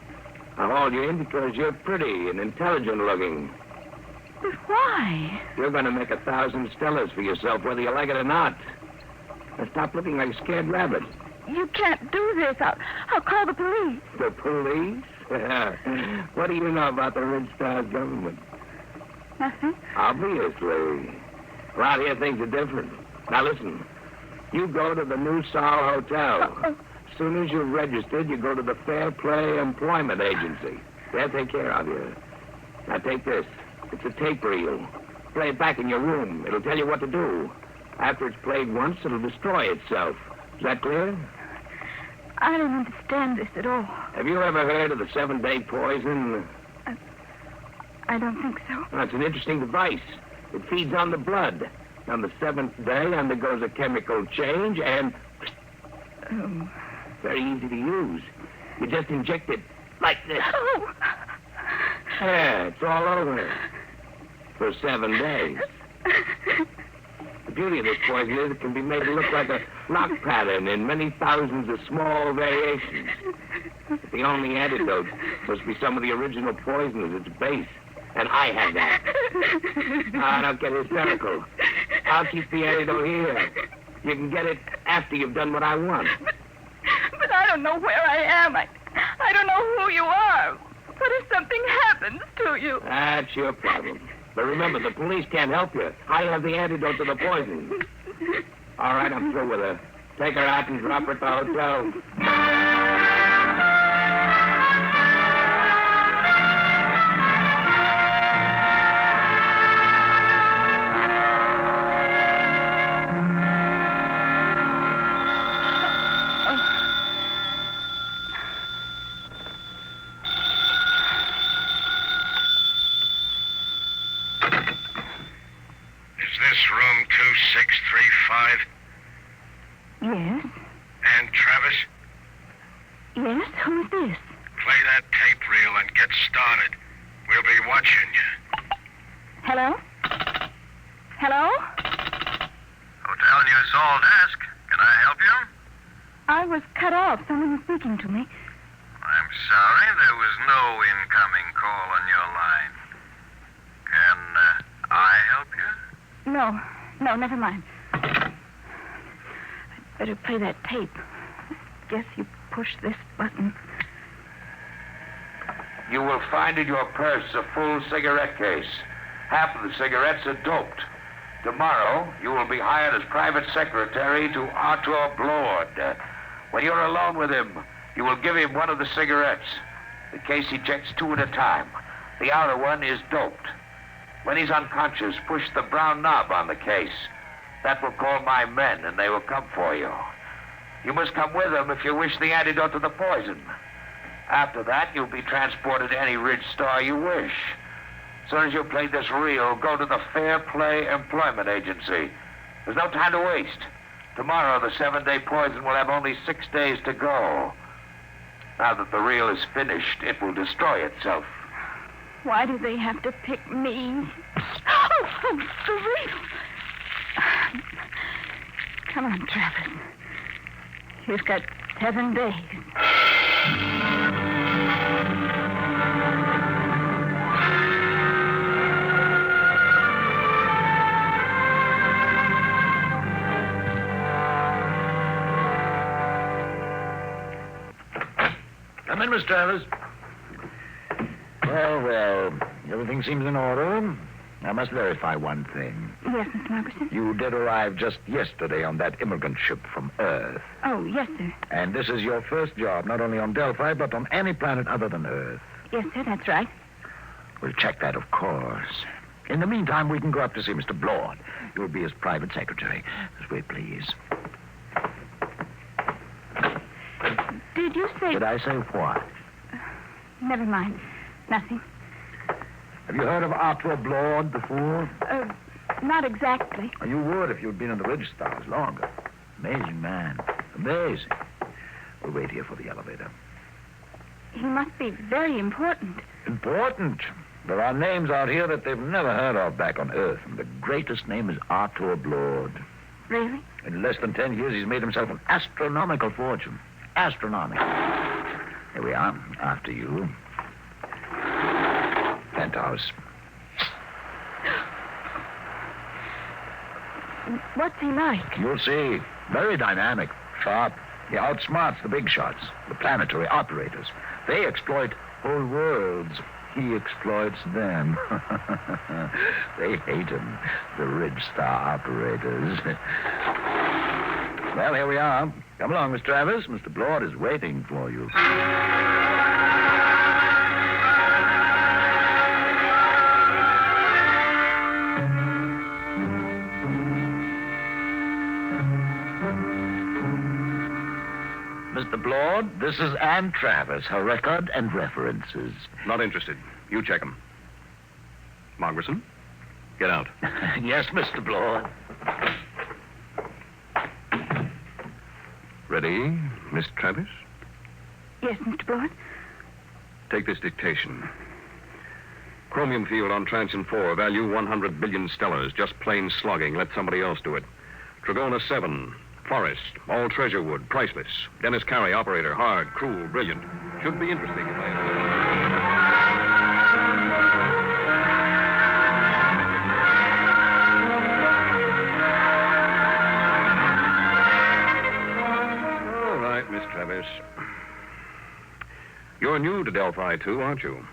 I hauled you in because you're pretty and intelligent-looking. But why? You're going to make 1,000 stellars for yourself, whether you like it or not. Now stop looking like a scared rabbit. You can't do this. I'll call the police. The police? What do you know about the Ridge Stars government? Nothing. Obviously. Around here, things are different. Now, listen. You go to the New Sol Hotel. As soon as you're registered, you go to the Fair Play Employment Agency. They'll take care of you. Now, take this. It's a tape reel. Play it back in your room. It'll tell you what to do. After it's played once, it'll destroy itself. Is that clear? I don't understand this at all. Have you ever heard of the 7-day poison? I don't think so. Well, it's an interesting device. It feeds on the blood. On the 7th day, undergoes a chemical change and... Very easy to use. You just inject it like this. Oh. Yeah, it's all over. For 7 days. The beauty of this poison is it can be made to look like a lock pattern in many thousands of small variations. But the only antidote must be some of the original poison at its base. And I have that. Don't get hysterical. I'll keep the antidote here. You can get it after you've done what I want. But I don't know where I am. I don't know who you are. What if something happens to you? That's your problem. But remember, the police can't help you. I have the antidote to the poison. All right, I'm through with her. Take her out and drop her at the hotel. this room 2635? Yes? And Travis? Yes? Who is this? Play that tape reel and get started. We'll be watching you. Hello? Hello? Hotel News Hall desk. Can I help you? I was cut off. Someone was speaking to me. I'm sorry, there was no incoming call on your line. Can I help you? No, never mind. I'd better play that tape. Guess you push this button. You will find in your purse a full cigarette case. Half of the cigarettes are doped. Tomorrow, you will be hired as private secretary to Arthur Blord. When you're alone with him, you will give him one of the cigarettes. The case he checks 2 at a time. The outer one is doped. When he's unconscious, push the brown knob on the case. That will call my men, and they will come for you. You must come with them if you wish the antidote to the poison. After that, you'll be transported to any Ridge Star you wish. As soon as you've played this reel, go to the Fair Play Employment Agency. There's no time to waste. Tomorrow, the 7-day poison will have only 6 days to go. Now that the reel is finished, it will destroy itself. Why do they have to pick me? Oh, the reel. Come on, Travis. You've got 7 days. Come in, Miss Travis. Well, everything seems in order. I must verify one thing. Yes, Mr. Markerson? You did arrive just yesterday on that immigrant ship from Earth. Oh, yes, sir. And this is your first job, not only on Delphi, but on any planet other than Earth. Yes, sir, that's right. We'll check that, of course. In the meantime, we can go up to see Mr. Blord. You'll be his private secretary. This way, please. Did you say... Did I say what? Never mind. Nothing. Have you heard of Arthur Blord before? Not exactly. Oh, you would if you'd been in the Ridge Stars longer. Amazing man. Amazing. We'll wait here for the elevator. He must be very important. Important? There are names out here that they've never heard of back on Earth, and the greatest name is Arthur Blord. Really? In less than 10 years, he's made himself an astronomical fortune. Astronomical. Here we are. After you. Penthouse. What's he like? You'll see. Very dynamic. Sharp. He outsmarts the big shots, the planetary operators. They exploit whole worlds. He exploits them. They hate him, the Ridge Star operators. Well, here we are. Come along, Miss Travis. Mr. Blord is waiting for you. Mr. Blord, this is Ann Travis, her record and references. Not interested. You check them. Margerson, get out. Yes, Mr. Blord. Ready, Miss Travis? Yes, Mr. Blord. Take this dictation. Chromium field on Transion 4, value 100 billion stellars. Just plain slogging. Let somebody else do it. Trigona 7, forest, all treasure wood, priceless. Dennis Carey, operator, hard, cruel, brilliant. Should be interesting if All right, Miss Travis. You're new to Delphi, too, aren't you?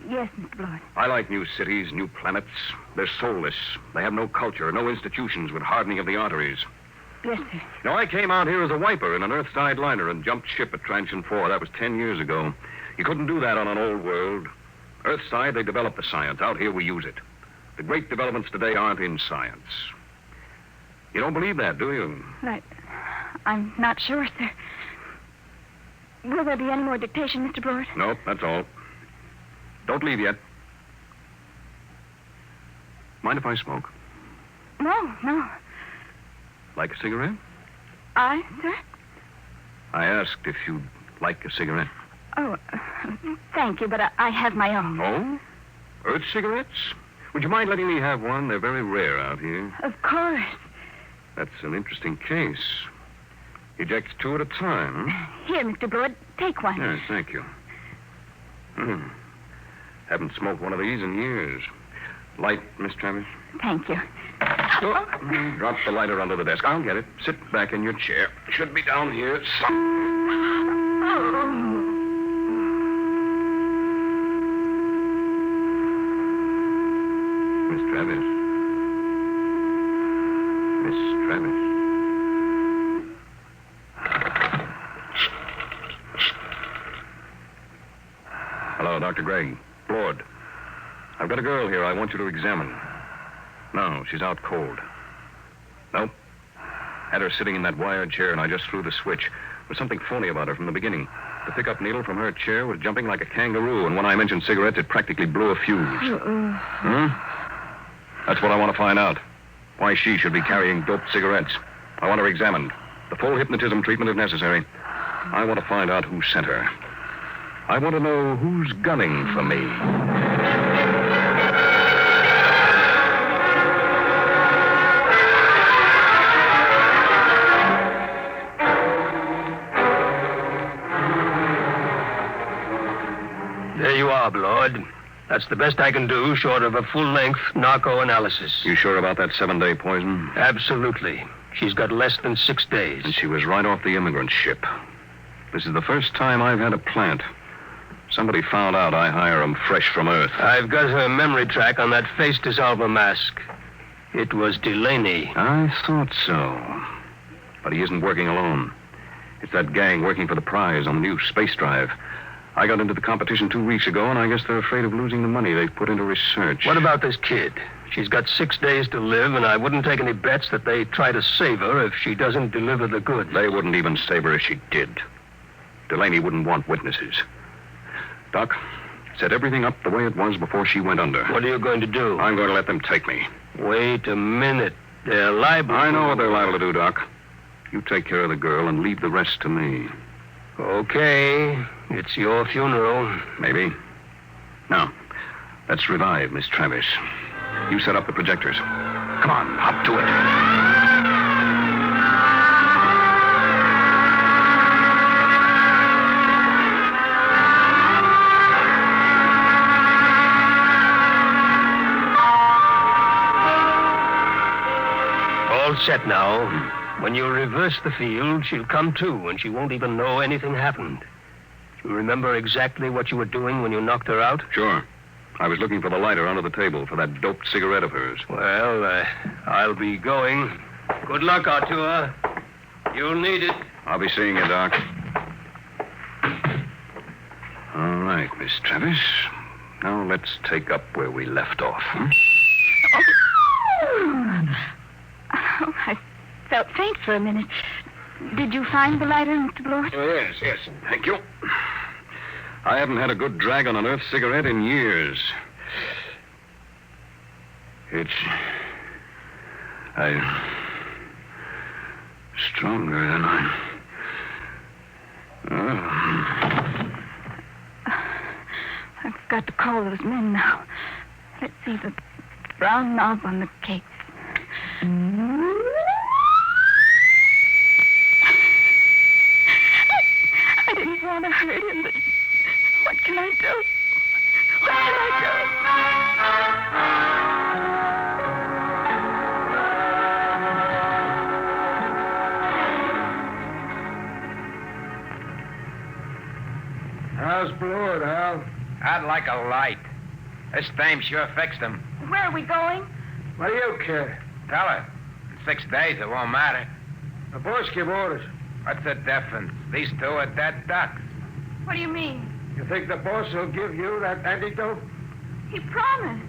Yes, Mr. Blord. I like new cities, new planets. They're soulless. They have no culture, no institutions with hardening of the arteries. Yes, sir. Now, I came out here as a wiper in an Earthside liner and jumped ship at Transion 4. That was 10 years ago. You couldn't do that on an old world. Earthside, they developed the science. Out here, we use it. The great developments today aren't in science. You don't believe that, do you? I'm not sure, sir. Will there be any more dictation, Mr. Blord? Nope, that's all. Don't leave yet. Mind if I smoke? No. Like a cigarette? I, sir? I asked if you'd like a cigarette. Oh, thank you, but I have my own. Oh? Earth cigarettes? Would you mind letting me have one? They're very rare out here. Of course. That's an interesting case. Eject 2 at a time, huh? Here, Mr. Blewett, take one. Yes, thank you. Haven't smoked one of these in years. Light, Miss Travis? Thank you. Oh, drop the lighter under the desk. I'll get it. Sit back in your chair. Should be down here. Miss Travis. Miss Travis. Hello, Dr. Gregg. Lord. I've got a girl here I want you to examine. No, she's out cold. Nope. Had her sitting in that wired chair, and I just threw the switch. There was something phony about her from the beginning. The pickup needle from her chair was jumping like a kangaroo, and when I mentioned cigarettes, it practically blew a fuse. That's what I want to find out. Why she should be carrying doped cigarettes. I want her examined. The full hypnotism treatment if necessary. I want to find out who sent her. I want to know who's gunning for me. There you are, Blood. That's the best I can do, short of a full-length narco-analysis. You sure about that 7-day poison? Absolutely. She's got less than 6 days. And she was right off the immigrant ship. This is the first time I've had a plant. Somebody found out I hire 'em fresh from Earth. I've got her memory track on that face dissolver mask. It was Delaney. I thought so. But he isn't working alone. It's that gang working for the prize on the new space drive. I got into the competition 2 weeks ago, and I guess they're afraid of losing the money they've put into research. What about this kid? She's got 6 days to live, and I wouldn't take any bets that they try to save her if she doesn't deliver the goods. They wouldn't even save her if she did. Delaney wouldn't want witnesses. Doc, set everything up the way it was before she went under. What are you going to do? I'm going to let them take me. Wait a minute. They're liable. I know what they're liable to do, Doc. You take care of the girl and leave the rest to me. Okay. It's your funeral. Maybe. Now, let's revive Miss Travis. You set up the projectors. Come on, hop to it. All set now. When you reverse the field, she'll come to, and she won't even know anything happened. You remember exactly what you were doing when you knocked her out? Sure. I was looking for the lighter under the table for that doped cigarette of hers. Well, I'll be going. Good luck, Artur. You'll need it. I'll be seeing you, Doc. All right, Miss Travis. Now let's take up where we left off. Oh, I felt faint for a minute. Did you find the lighter, Mr. Blewett? Oh, yes. Thank you. I haven't had a good drag on an Earth cigarette in years. It's... stronger than I've got to call those men now. Let's see the brown knob on the case. I didn't want to hurt him, but what can I do? What can How's Blewett, Hal? I'd like a light. This dame sure fixed him. do? Where are we going? What do you care? Tell her. In 6 days, it won't matter. The boss give orders. What's the difference? These two are dead ducks. What do you mean? You think the boss will give you that antidote? He promised.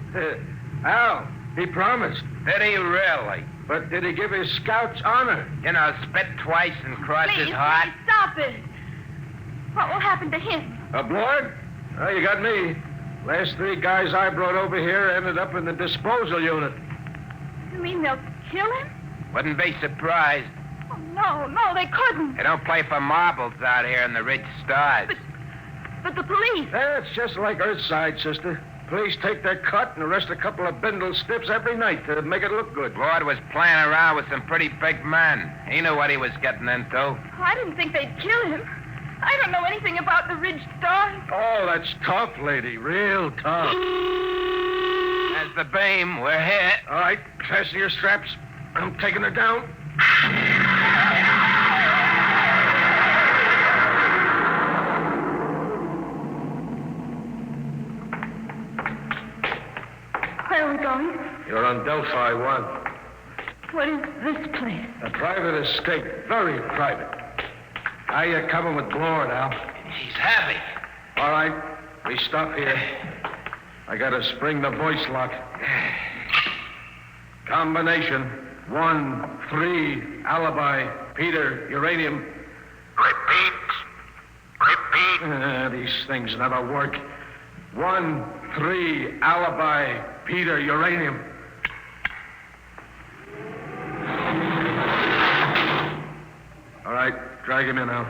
Al, he promised. Did he really? But did he give his scouts honor? You know, spit twice and cross his heart. Please, stop it. What will happen to him? Blewett? Oh, you got me. Last 3 guys I brought over here ended up in the disposal unit. mean they'll kill him? Wouldn't be surprised. Oh, no, they couldn't. They don't play for marbles out here in the rich stars. But the police. That's just like Earthside, sister. Police take their cut and arrest a couple of bindle stiffs every night to make it look good. Lord was playing around with some pretty big men. He knew what he was getting into. Oh, I didn't think they'd kill him. I don't know anything about the Ridge Stars. Oh, that's tough, lady. Real tough. There's the beam. We're hit. All right, fasten your straps. I'm taking her down. Where are we going? You're on Delphi 1. What is this place? A private estate. Very private. How you coming with Blord, Al? He's heavy. All right. We stop here. I gotta spring the voice lock. Combination 1-3 alibi Peter uranium. Repeat. These things never work. 1-3 alibi Peter uranium. All right, drag him in now.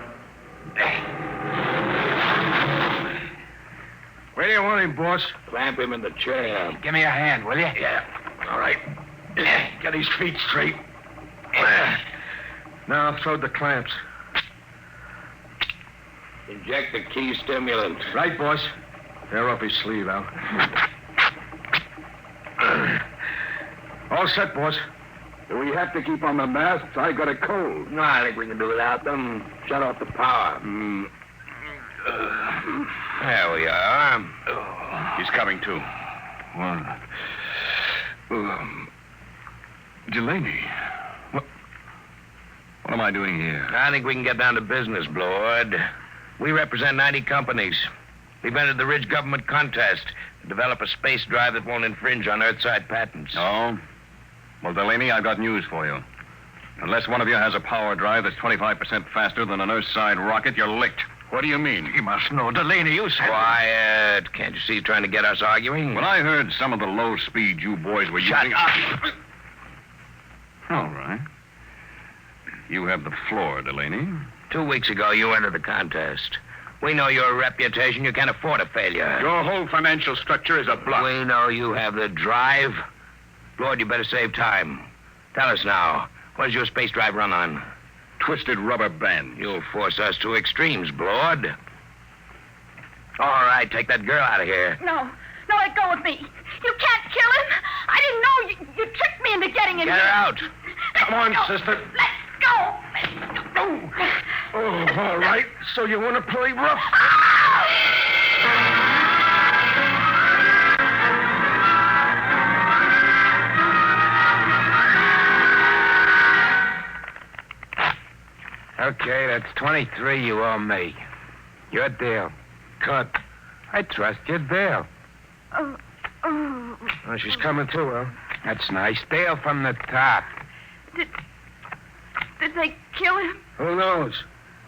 Where do you want him, boss? Clamp him in the chair. Give me a hand, will you? Yeah. All right. Get his feet straight. Now throw the clamps. Inject the key stimulant. Right, boss. Tear off his sleeve, Al. All set, boss. Do we have to keep on the masks? I got a cold. No, I think we can do without them. Shut off the power. There we are. He's coming to. Delaney. What am I doing here? I think we can get down to business, Blord. We represent 90 companies. We've entered the Ridge government contest to develop a space drive that won't infringe on Earthside patents. Oh? Well, Delaney, I've got news for you. Unless one of you has a power drive that's 25% faster than an Earthside rocket, you're licked. What do you mean? You must know, Delaney, you said... Quiet. Can't you see he's trying to get us arguing? When I heard some of the low speed you boys were using... Shut up! All right. You have the floor, Delaney. 2 weeks ago, you entered the contest. We know your reputation. You can't afford a failure. Your whole financial structure is a bluff. We know you have the drive. Lord, you better save time. Tell us now, what does your space drive run on? Twisted rubber band. You'll force us to extremes, Blord. All right, take that girl out of here. No, let go of me. You can't kill him. I didn't know. You tricked me into getting in Get here. her out. Come on, sister. Let's go. Oh, all right. So you want to play rough? Okay, that's 23 you owe me. Your deal. Cut. I trust your deal. Oh, she's coming too, huh? That's nice. Deal from the top. Did they kill him? Who knows?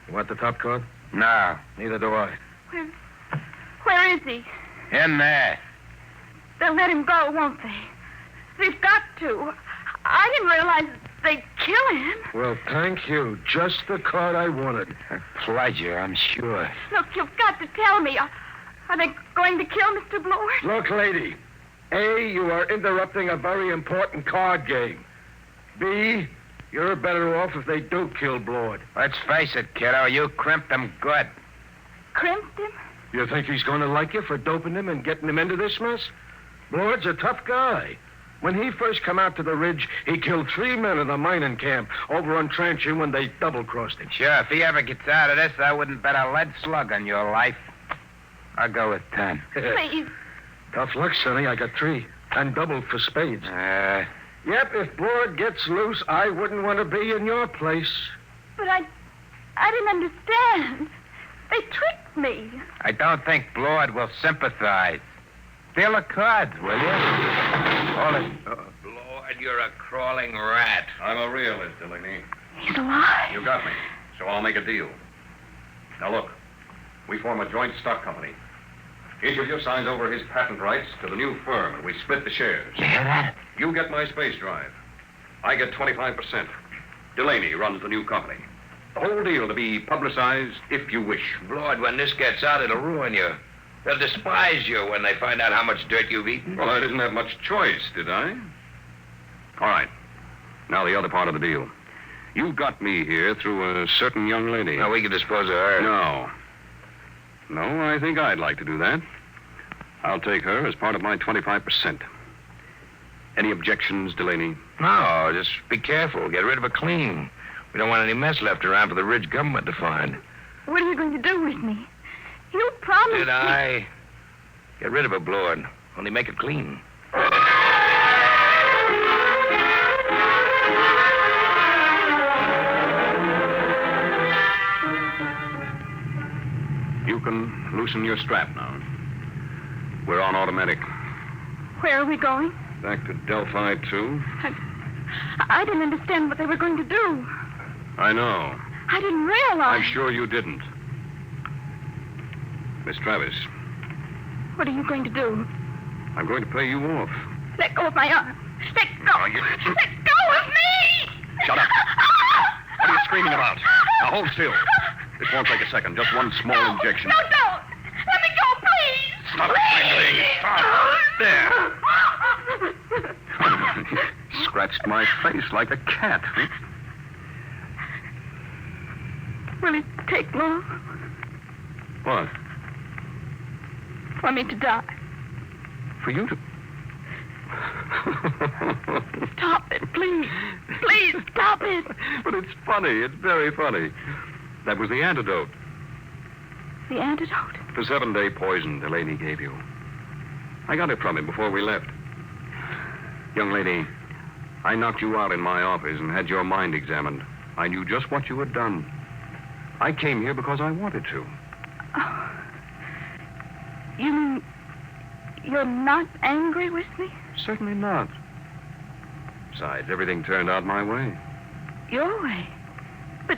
You want the top card? No. Neither do I. Where is he? In there. They'll let him go, won't they? They've got to. I didn't realize they'd kill him. Well, thank you. Just the card I wanted. A pleasure, I'm sure. Look, you've got to tell me. Are they going to kill Mr. Blord? Look, lady. A, you are interrupting a very important card game. B, you're better off if they do kill Blord. Let's face it, kiddo. You crimped him good. Crimped him? You think he's going to like you for doping him and getting him into this mess? Blord's a tough guy. When he first come out to the ridge, he killed 3 men in the mining camp over on Transition when they double-crossed him. Sure, if he ever gets out of this, I wouldn't bet a lead slug on your life. I'll go with 10. Please. Tough luck, Sonny. I got 3. And double for spades. Yep, if Blord gets loose, I wouldn't want to be in your place. But I didn't understand. They tricked me. I don't think Blord will sympathize. Deal the cards, will you? Hold it. Blord, you're a crawling rat. I'm a realist, Delaney. He's alive. You got me, so I'll make a deal. Now, look. We form a joint stock company. Each of you signs over his patent rights to the new firm, and we split the shares. You hear that? You get my space drive. I get 25%. Delaney runs the new company. The whole deal to be publicized if you wish. Lord, when this gets out, it'll ruin you. They'll despise you when they find out how much dirt you've eaten. Well, I didn't have much choice, did I? All right. Now the other part of the deal. You got me here through a certain young lady. Now, we can dispose of her. No, I think I'd like to do that. I'll take her as part of my 25%. Any objections, Delaney? No, just be careful. Get rid of her clean. We don't want any mess left around for the Ridge government to find. What are you going to do with me? You promised Did I? Get rid of her, Blord. Only make it clean. You can loosen your strap now. We're on automatic. Where are we going? Back to Delphi 2. I didn't understand what they were going to do. I know. I didn't realize. I'm sure you didn't. Miss Travis, What are you going to do? I'm going to pay you off. Let go of my arm. Let go. Let go of me! Shut up. What are you screaming about? Now hold still. This won't take a second. Just one small injection. No, don't. Let me go, please. Stop strangling. Stop. There. Scratched my face like a cat. Will it take long What? for me to die? For you to... Stop it, please. Please, stop it. But it's funny. It's very funny. That was the antidote. The antidote? The 7-day poison Delaney gave you. I got it from him before we left. Young lady, I knocked you out in my office and had your mind examined. I knew just what you had done. I came here because I wanted to. Oh. You mean you're not angry with me? Certainly not. Besides, everything turned out my way. Your way? But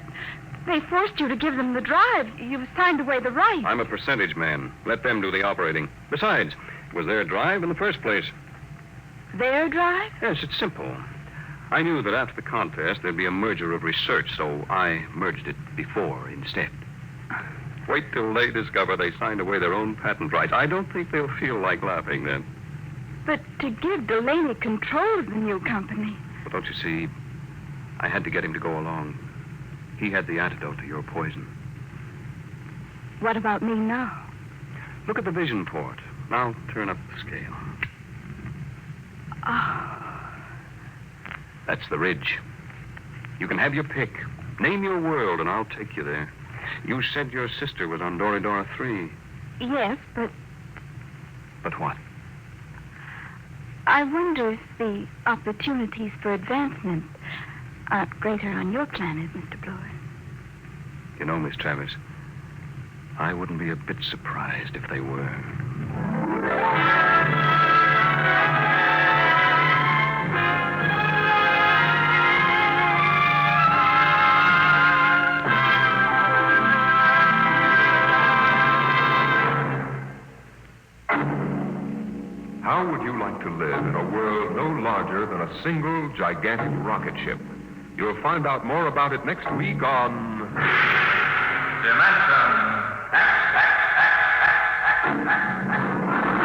they forced you to give them the drive. You signed away the right. I'm a percentage man. Let them do the operating. Besides, it was their drive in the first place. Their drive? Yes, it's simple. I knew that after the contest, there'd be a merger of research, so I merged it before instead. Wait till they discover they signed away their own patent rights. I don't think they'll feel like laughing then. But to give Delaney control of the new company. But don't you see, I had to get him to go along. He had the antidote to your poison. What about me now? Look at the vision port. Now turn up the scale. Oh. That's the ridge. You can have your pick. Name your world, and I'll take you there. You said your sister was on Doridora 3. Yes, but But what? I wonder if the opportunities for advancement aren't greater on your planet, Mr. Blower. You know, Miss Travis, I wouldn't be a bit surprised if they were. How would you like to live in a world no larger than a single gigantic rocket ship? You'll find out more about it next week on... Dimension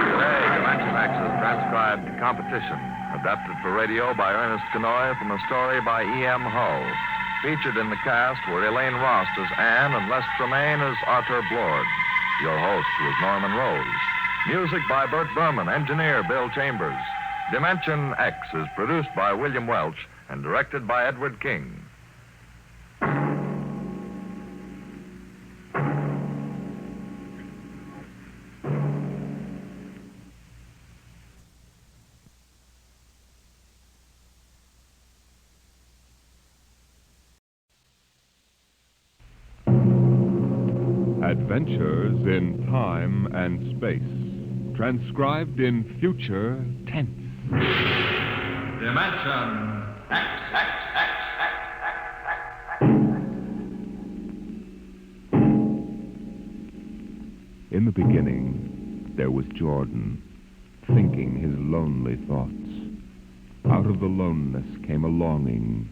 Today, Dimension X is transcribed Competition, adapted for radio by Ernest Kenoy from a story by E.M. Hull. Featured in the cast were Elaine Rost as Anne and Les Tremaine as Arthur Blord. Your host was Norman Rose. Music by Bert Berman, engineer Bill Chambers. Dimension X is produced by William Welch and directed by Edward King. Adventures in Time and Space. Transcribed in future tense. Dimension In the beginning, there was Jordan, thinking his lonely thoughts. Out of the loneness came a longing.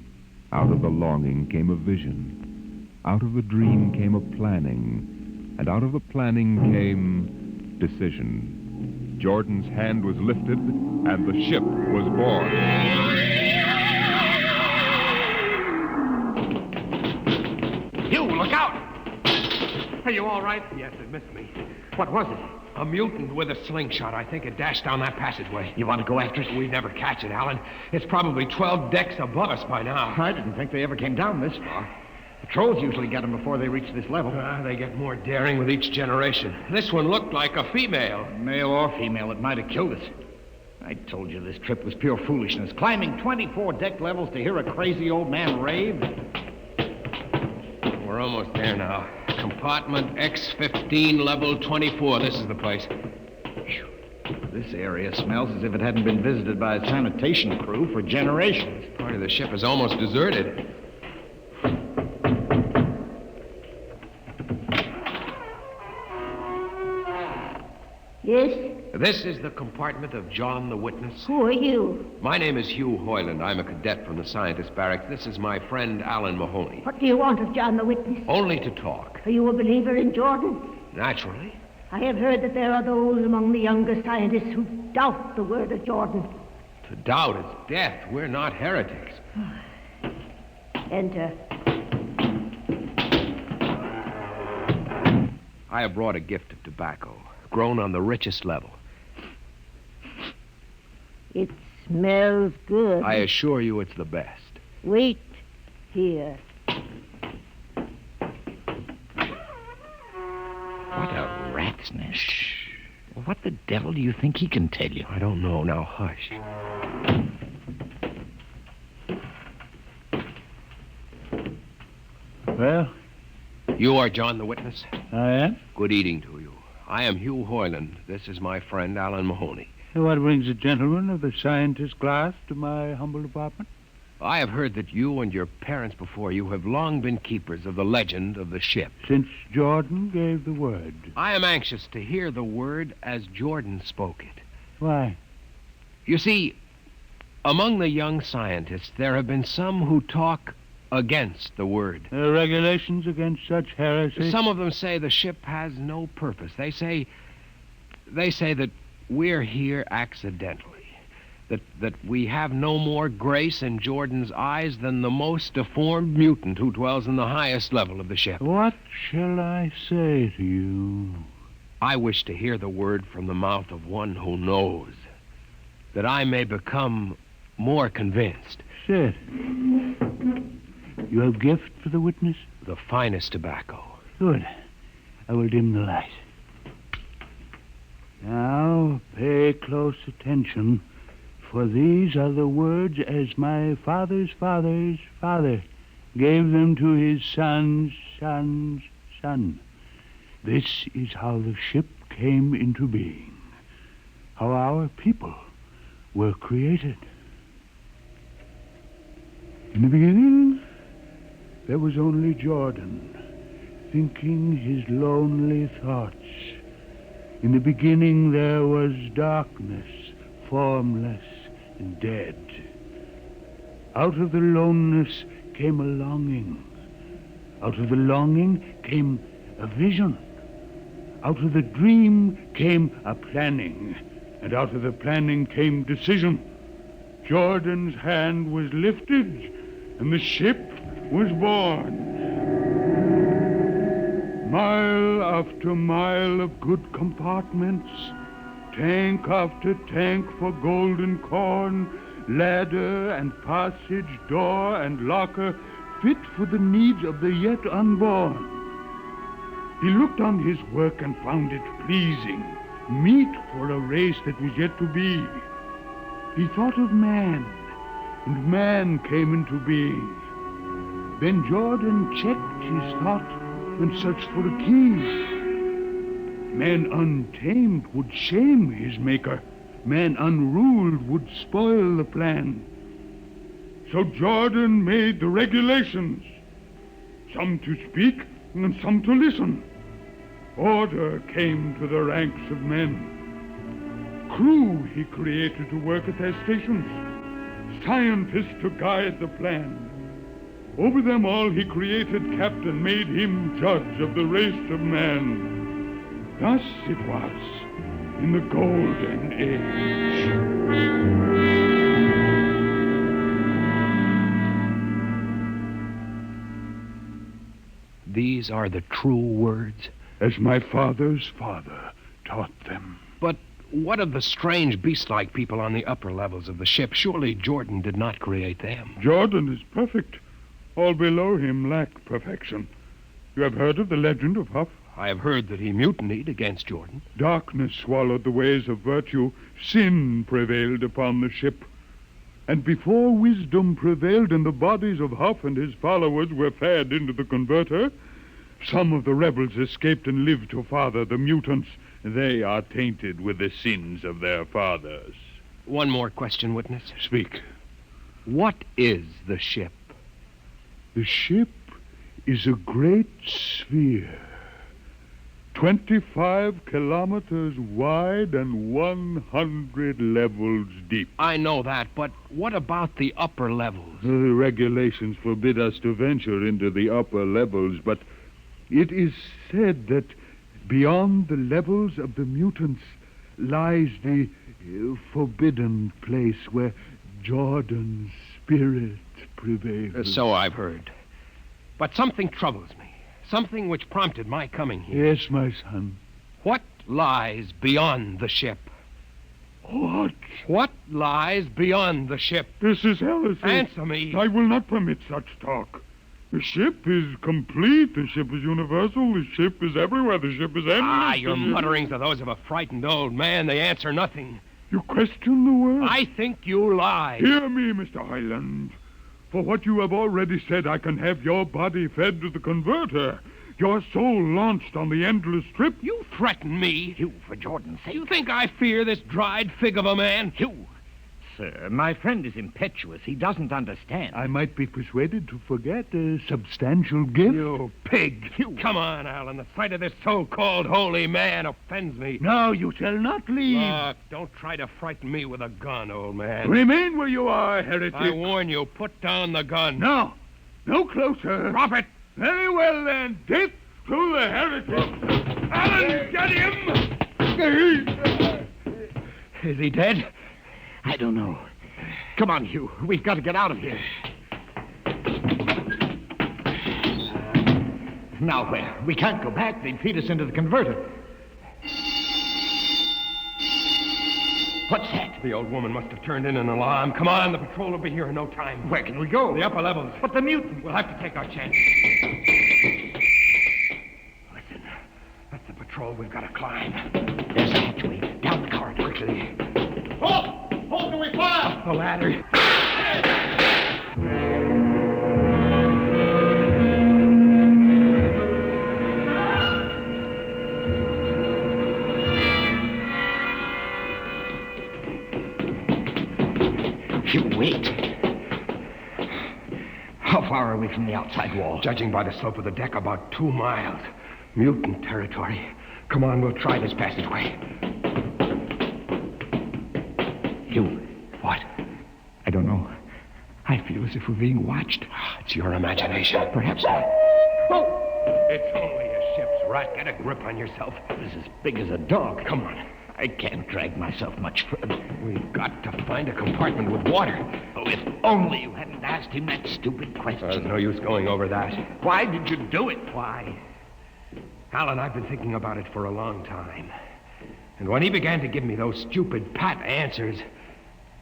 Out of the longing came a vision. Out of the dream came a planning. And out of the planning came decision. Jordan's hand was lifted, and the ship was born. You, look out! Are you all right? Yes, it missed me. What was it? A mutant with a slingshot. I think it dashed down that passageway. You want to go after it? We'd never catch it, Alan. It's probably 12 decks above us by now. I didn't think they ever came down this far. Patrols usually get them before they reach this level. They get more daring with each generation. This one looked like a female. Male or female, it might have killed us. I told you this trip was pure foolishness. Climbing 24 deck levels to hear a crazy old man rave. We're almost there now. Compartment X15, level 24. This is the place. This area smells as if it hadn't been visited by a sanitation crew for generations. Part of the ship is almost deserted. Yes? This is the compartment of John the Witness. Who are you? My name is Hugh Hoyland. I'm a cadet from the scientist barracks. This is my friend Alan Mahoney. What do you want of John the Witness? Only to talk. Are you a believer in Jordan? Naturally. I have heard that there are those among the younger scientists who doubt the word of Jordan. To doubt is death. We're not heretics. Enter. I have brought a gift of tobacco, grown on the richest level. It smells good. I assure you it's the best. Wait here. What a rat's nest. What the devil do you think he can tell you? I don't know. Now, hush. Well? You are John the Witness? I am. Good eating to you. I am Hugh Hoyland. This is my friend, Alan Mahoney. What brings a gentleman of the scientist class to my humble apartment? I have heard that you and your parents before you have long been keepers of the legend of the ship. Since Jordan gave the word. I am anxious to hear the word as Jordan spoke it. Why? You see, among the young scientists, there have been some who talk against the word. Regulations against such heresy? Some of them say the ship has no purpose. They say that we're here accidentally. That we have no more grace in Jordan's eyes than the most deformed mutant who dwells in the highest level of the ship. What shall I say to you? I wish to hear the word from the mouth of one who knows, that I may become more convinced. Sit. You have gift for the witness? The finest tobacco. Good. I will dim the light. Now, pay close attention, for these are the words as my father's father's father gave them to his son's son's son. This is how the ship came into being, how our people were created. In the beginning, there was only Jordan, thinking his lonely thoughts. In the beginning, there was darkness, formless and dead. Out of the loneness came a longing. Out of the longing came a vision. Out of the dream came a planning. And out of the planning came decision. Jordan's hand was lifted, and the ship was born. Mile after mile of good compartments, tank after tank for golden corn, ladder and passage, door and locker, fit for the needs of the yet unborn. He looked on his work and found it pleasing, meet for a race that was yet to be. He thought of man, and man came into being. Then Jordan checked his thought and searched for a key. Man untamed would shame his maker. Man unruled would spoil the plan. So Jordan made the regulations, some to speak and some to listen. Order came to the ranks of men. Crew he created to work at their stations. scientists to guide the plan. Over them all he created captain, made him judge of the race of man. Thus it was in the Golden Age. These are the true words? As my father's father taught them. But what of the strange beast-like people on the upper levels of the ship? Surely Jordan did not create them. Jordan is perfect. All below him lack perfection. You have heard of the legend of Huff? I have heard that he mutinied against Jordan. Darkness swallowed the ways of virtue. Sin prevailed upon the ship. And before wisdom prevailed and the bodies of Huff and his followers were fed into the converter, some of the rebels escaped and lived to father the mutants. They are tainted with the sins of their fathers. One more question, witness. Speak. What is the ship? The ship is a great sphere, 25 kilometers wide and 100 levels deep. I know that, but what about the upper levels? The regulations forbid us to venture into the upper levels, but it is said that beyond the levels of the mutants lies the forbidden place where Jordan's spirit prevails. So I've heard. But something troubles me. Something which prompted my coming here. Yes, my son. What lies beyond the ship? What? What lies beyond the ship? This is heresy. Answer me. I will not permit such talk. The ship is complete. The ship is universal. The ship is everywhere. The ship is endless. Your mutterings are those of a frightened old man. They answer nothing. You question the word? I think you lie. Hear me, Mr. Highland. For what you have already said, I can have your body fed to the converter, your soul launched on the endless trip. You threaten me. You, for Jordan's sake. You think I fear this dried fig of a man? You. Sir, my friend is impetuous. He doesn't understand. I might be persuaded to forget a substantial gift. You pig. Come on, Alan. The sight of this so-called holy man offends me. No, you shall not leave. Look, don't try to frighten me with a gun, old man. Remain where you are, heretic. I warn you, put down the gun. No. No closer. Drop it. Very well, then. Death to the heretic. Alan, get him! Is he dead? I don't know. Come on, Hugh. We've got to get out of here. Now where? We can't go back. They'd feed us into the converter. What's that? The old woman must have turned in an alarm. Come on, the patrol will be here in no time. Where can we go? The upper levels. But the mutant. We'll have to take our chance. Listen, that's the patrol we've got to climb. There's a hatchway. Down the corridor. Quickly. Halt! Halt, do we fire? Up the ladder. Hugh, wait. How far are we from the outside wall? Judging by the slope of the deck, about 2 miles. Mutant territory. Come on, we'll try this passageway. Hugh. What? I don't know. I feel as if we're being watched. It's your imagination. Perhaps not. Oh! It's only a ship's rat. Get a grip on yourself. It's as big as a dog. Come on. I can't drag myself much further. We've got to find a compartment with water. Oh, if only you hadn't asked him that stupid question. There's no use going over that. Why did you do it? Why? Alan, I've been thinking about it for a long time. And when he began to give me those stupid pat answers,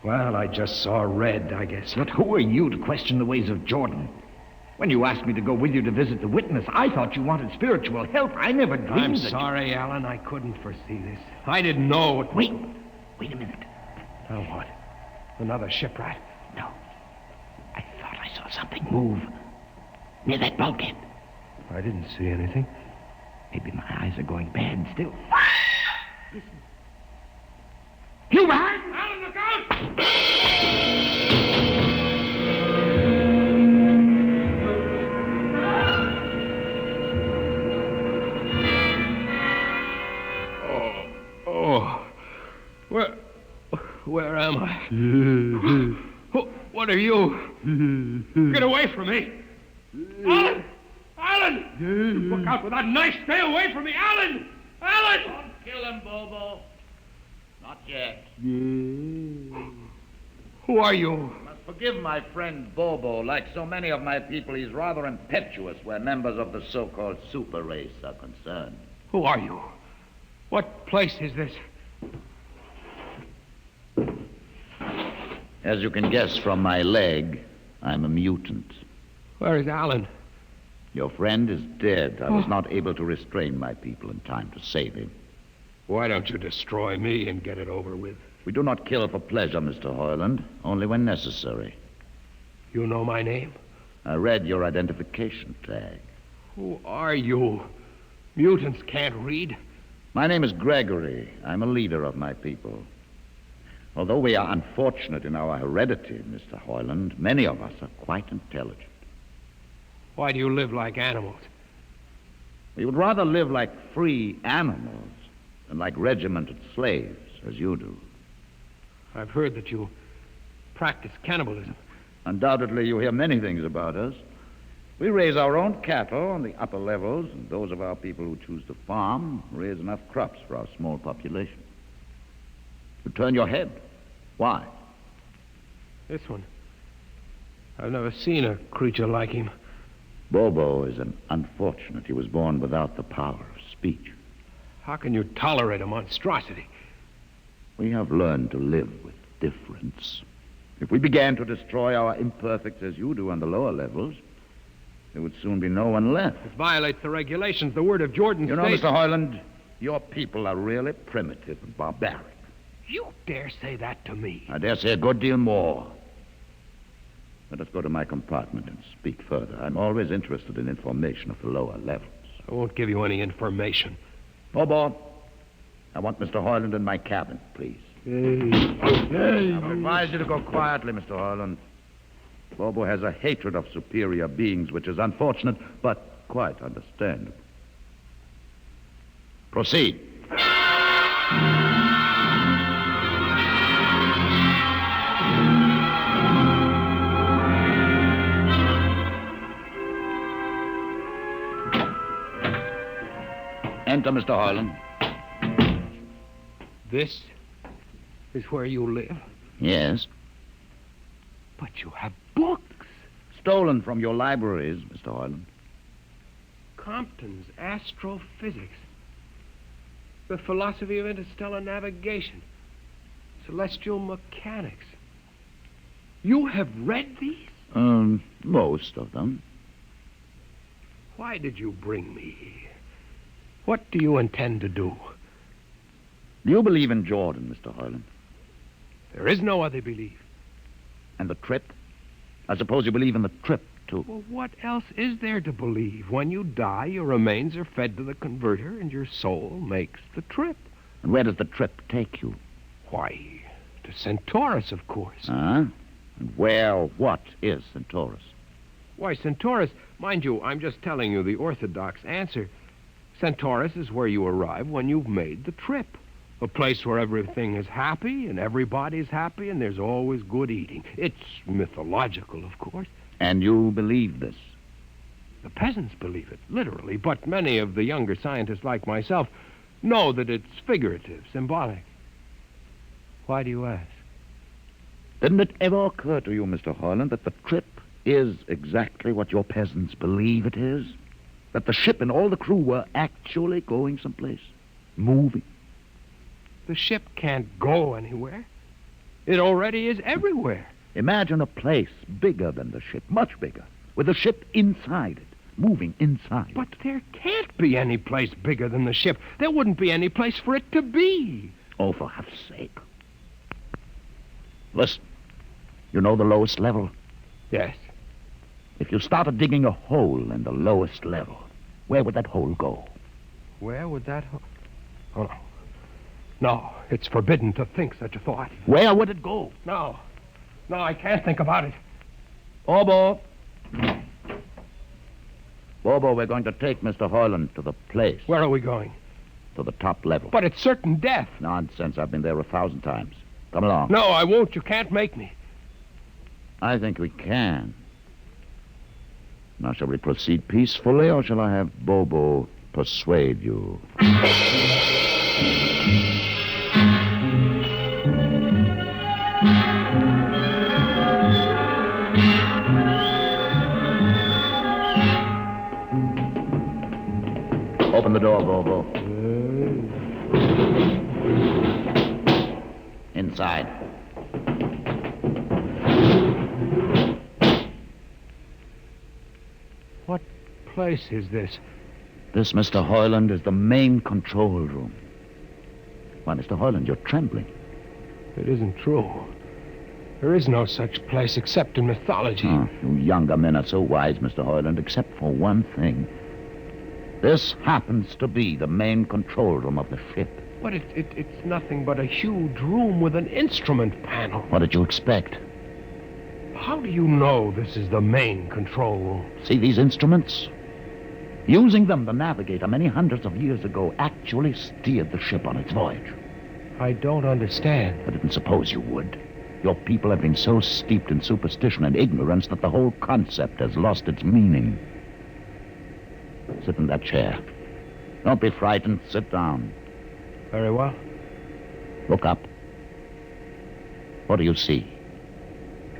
well, I just saw red, I guess. But who are you to question the ways of Jordan? When you asked me to go with you to visit the witness, I thought you wanted spiritual help. I never dreamed I'm that sorry, Alan. I couldn't foresee this. I didn't know. Wait a minute. Now what? Another shipwreck? No. I thought I saw something move near that bulkhead. I didn't see anything. Maybe my eyes are going bad still. Listen. You behind? Alan, look out! Where am I? What are you? Get away from me! Alan! Alan! Look out with that knife! Stay away from me! Alan! Alan! Don't kill him, Bobo. Not yet. Who are you? Must forgive my friend Bobo. Like so many of my people, he's rather impetuous where members of the so-called super race are concerned. Who are you? What place is this? As you can guess from my leg, I'm a mutant. Where is Alan? Your friend is dead. I was not able to restrain my people in time to save him. Why don't you destroy me and get it over with? We do not kill for pleasure, Mr. Hoyland, only when necessary. You know my name? I read your identification tag. Who are you? Mutants can't read. My name is Gregory. I'm a leader of my people. Although we are unfortunate in our heredity, Mr. Hoyland, many of us are quite intelligent. Why do you live like animals? We would rather live like free animals than like regimented slaves, as you do. I've heard that you practice cannibalism. Undoubtedly, you hear many things about us. We raise our own cattle on the upper levels, and those of our people who choose to farm raise enough crops for our small population. You turn your head. Why? This one. I've never seen a creature like him. Bobo is an unfortunate. He was born without the power of speech. How can you tolerate a monstrosity? We have learned to live with difference. If we began to destroy our imperfects as you do on the lower levels, there would soon be no one left. It violates the regulations. The word of Jordan You know, states... Mr. Hoyland, your people are really primitive and barbaric. You dare say that to me? I dare say a good deal more. Let us go to my compartment and speak further. I'm always interested in information of the lower levels. I won't give you any information. Bobo, I want Mr. Hoyland in my cabin, please. Hey. I advise you to go quietly, Mr. Hoyland. Bobo has a hatred of superior beings, which is unfortunate, but quite understandable. Proceed. Enter, Mr. Hoyland. This is where you live? Yes. But you have books. Stolen from your libraries, Mr. Hoyland. Compton's Astrophysics. The Philosophy of Interstellar Navigation. Celestial Mechanics. You have read these? Most of them. Why did you bring me here? What do you intend to do? Do you believe in Jordan, Mr. Hoyland? There is no other belief. And the trip? I suppose you believe in the trip, too. Well, what else is there to believe? When you die, your remains are fed to the converter, and your soul makes the trip. And where does the trip take you? Why, to Centaurus, of course. And what is Centaurus? Why, Centaurus, mind you, I'm just telling you the orthodox answer. Centaurus is where you arrive when you've made the trip. A place where everything is happy and everybody's happy and there's always good eating. It's mythological, of course. And you believe this? The peasants believe it, literally, but many of the younger scientists like myself know that it's figurative, symbolic. Why do you ask? Didn't it ever occur to you, Mr. Hoyland, that the trip is exactly what your peasants believe it is? That the ship and all the crew were actually going someplace, moving? The ship can't go anywhere. It already is everywhere. Imagine a place bigger than the ship, much bigger, with the ship inside it, moving inside. But there can't be any place bigger than the ship. There wouldn't be any place for it to be. Oh, for heaven's sake. Listen, you know the lowest level? Yes. If you started digging a hole in the lowest level, where would that hole go? Where would that hole... Oh, no. No, it's forbidden to think such a thought. Where would it go? No, I can't think about it. Bobo, we're going to take Mr. Hoyland to the place. Where are we going? To the top level. But it's certain death. Nonsense. I've been there 1,000 times. Come along. No, I won't. You can't make me. I think we can. Now, shall we proceed peacefully, or shall I have Bobo persuade you? Open the door, Bobo. Inside. What place is this? This, Mr. Hoyland, is the main control room. Why, Mr. Hoyland, you're trembling. It isn't true. There is no such place except in mythology. Oh, you younger men are so wise, Mr. Hoyland, except for one thing. This happens to be the main control room of the ship. But it's nothing but a huge room with an instrument panel. What did you expect? How do you know this is the main control room? See these instruments? Using them, the navigator, many hundreds of years ago, actually steered the ship on its voyage. I don't understand. I didn't suppose you would. Your people have been so steeped in superstition and ignorance that the whole concept has lost its meaning. Sit in that chair. Don't be frightened. Sit down. Very well. Look up. What do you see?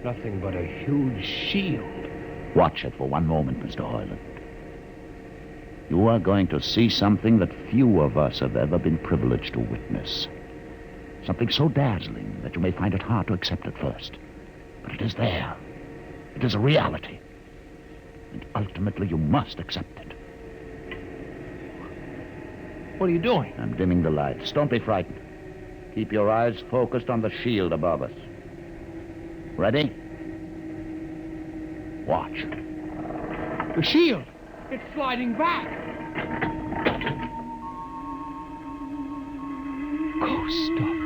Nothing but a huge shield. Watch it for one moment, Mr. Hoyland. You are going to see something that few of us have ever been privileged to witness. Something so dazzling that you may find it hard to accept at first. But it is there. It is a reality. And ultimately you must accept it. What are you doing? I'm dimming the lights. Don't be frightened. Keep your eyes focused on the shield above us. Ready? Watch. The shield! It's sliding back! Ghost of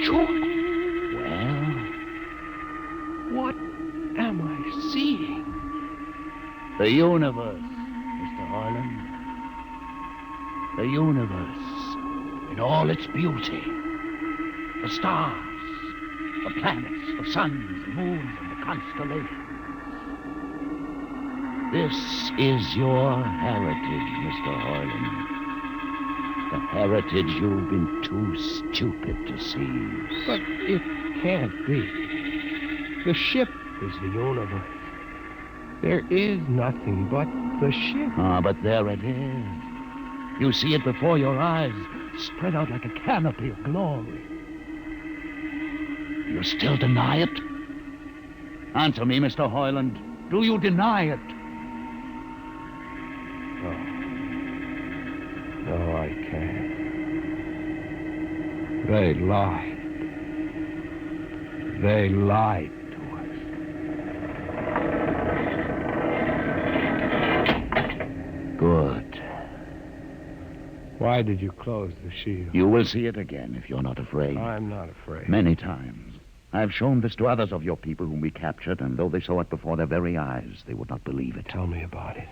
Jordan. Well? What am I seeing? The universe, Mr. Hoyland. The universe in all its beauty. The stars, the planets, the suns, the moons, and the constellations. This is your heritage, Mr. Hoyland. The heritage you've been too stupid to seize. But it can't be. The ship is the universe. There is nothing but the ship. Ah, but there it is. You see it before your eyes, spread out like a canopy of glory. You still deny it? Answer me, Mr. Hoyland. Do you deny it? No, I can't. They lied. They lied to us. Good. Why did you close the shield? You will see it again if you're not afraid. I'm not afraid. Many times. I've shown this to others of your people whom we captured, and though they saw it before their very eyes, they would not believe it. Tell me about it.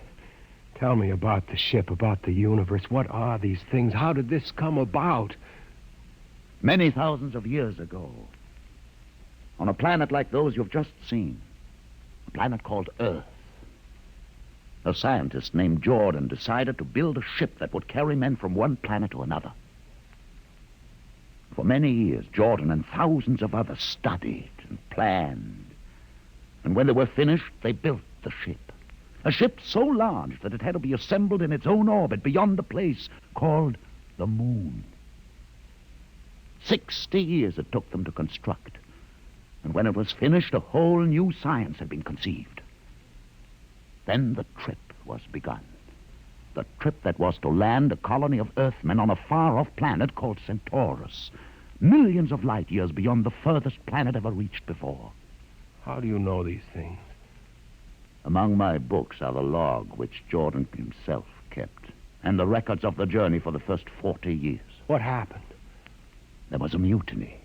Tell me about the ship, about the universe. What are these things? How did this come about? Many thousands of years ago, on a planet like those you've just seen, a planet called Earth, a scientist named Jordan decided to build a ship that would carry men from one planet to another. For many years, Jordan and thousands of others studied and planned. And when they were finished, they built the ship. A ship so large that it had to be assembled in its own orbit beyond the place called the moon. 60 years it took them to construct. And when it was finished, a whole new science had been conceived. Then the trip was begun. The trip that was to land a colony of Earthmen on a far-off planet called Centaurus, millions of light years beyond the furthest planet ever reached before. How do you know these things? Among my books are the log which Jordan himself kept, and the records of the journey for the first 40 years. What happened? There was a mutiny.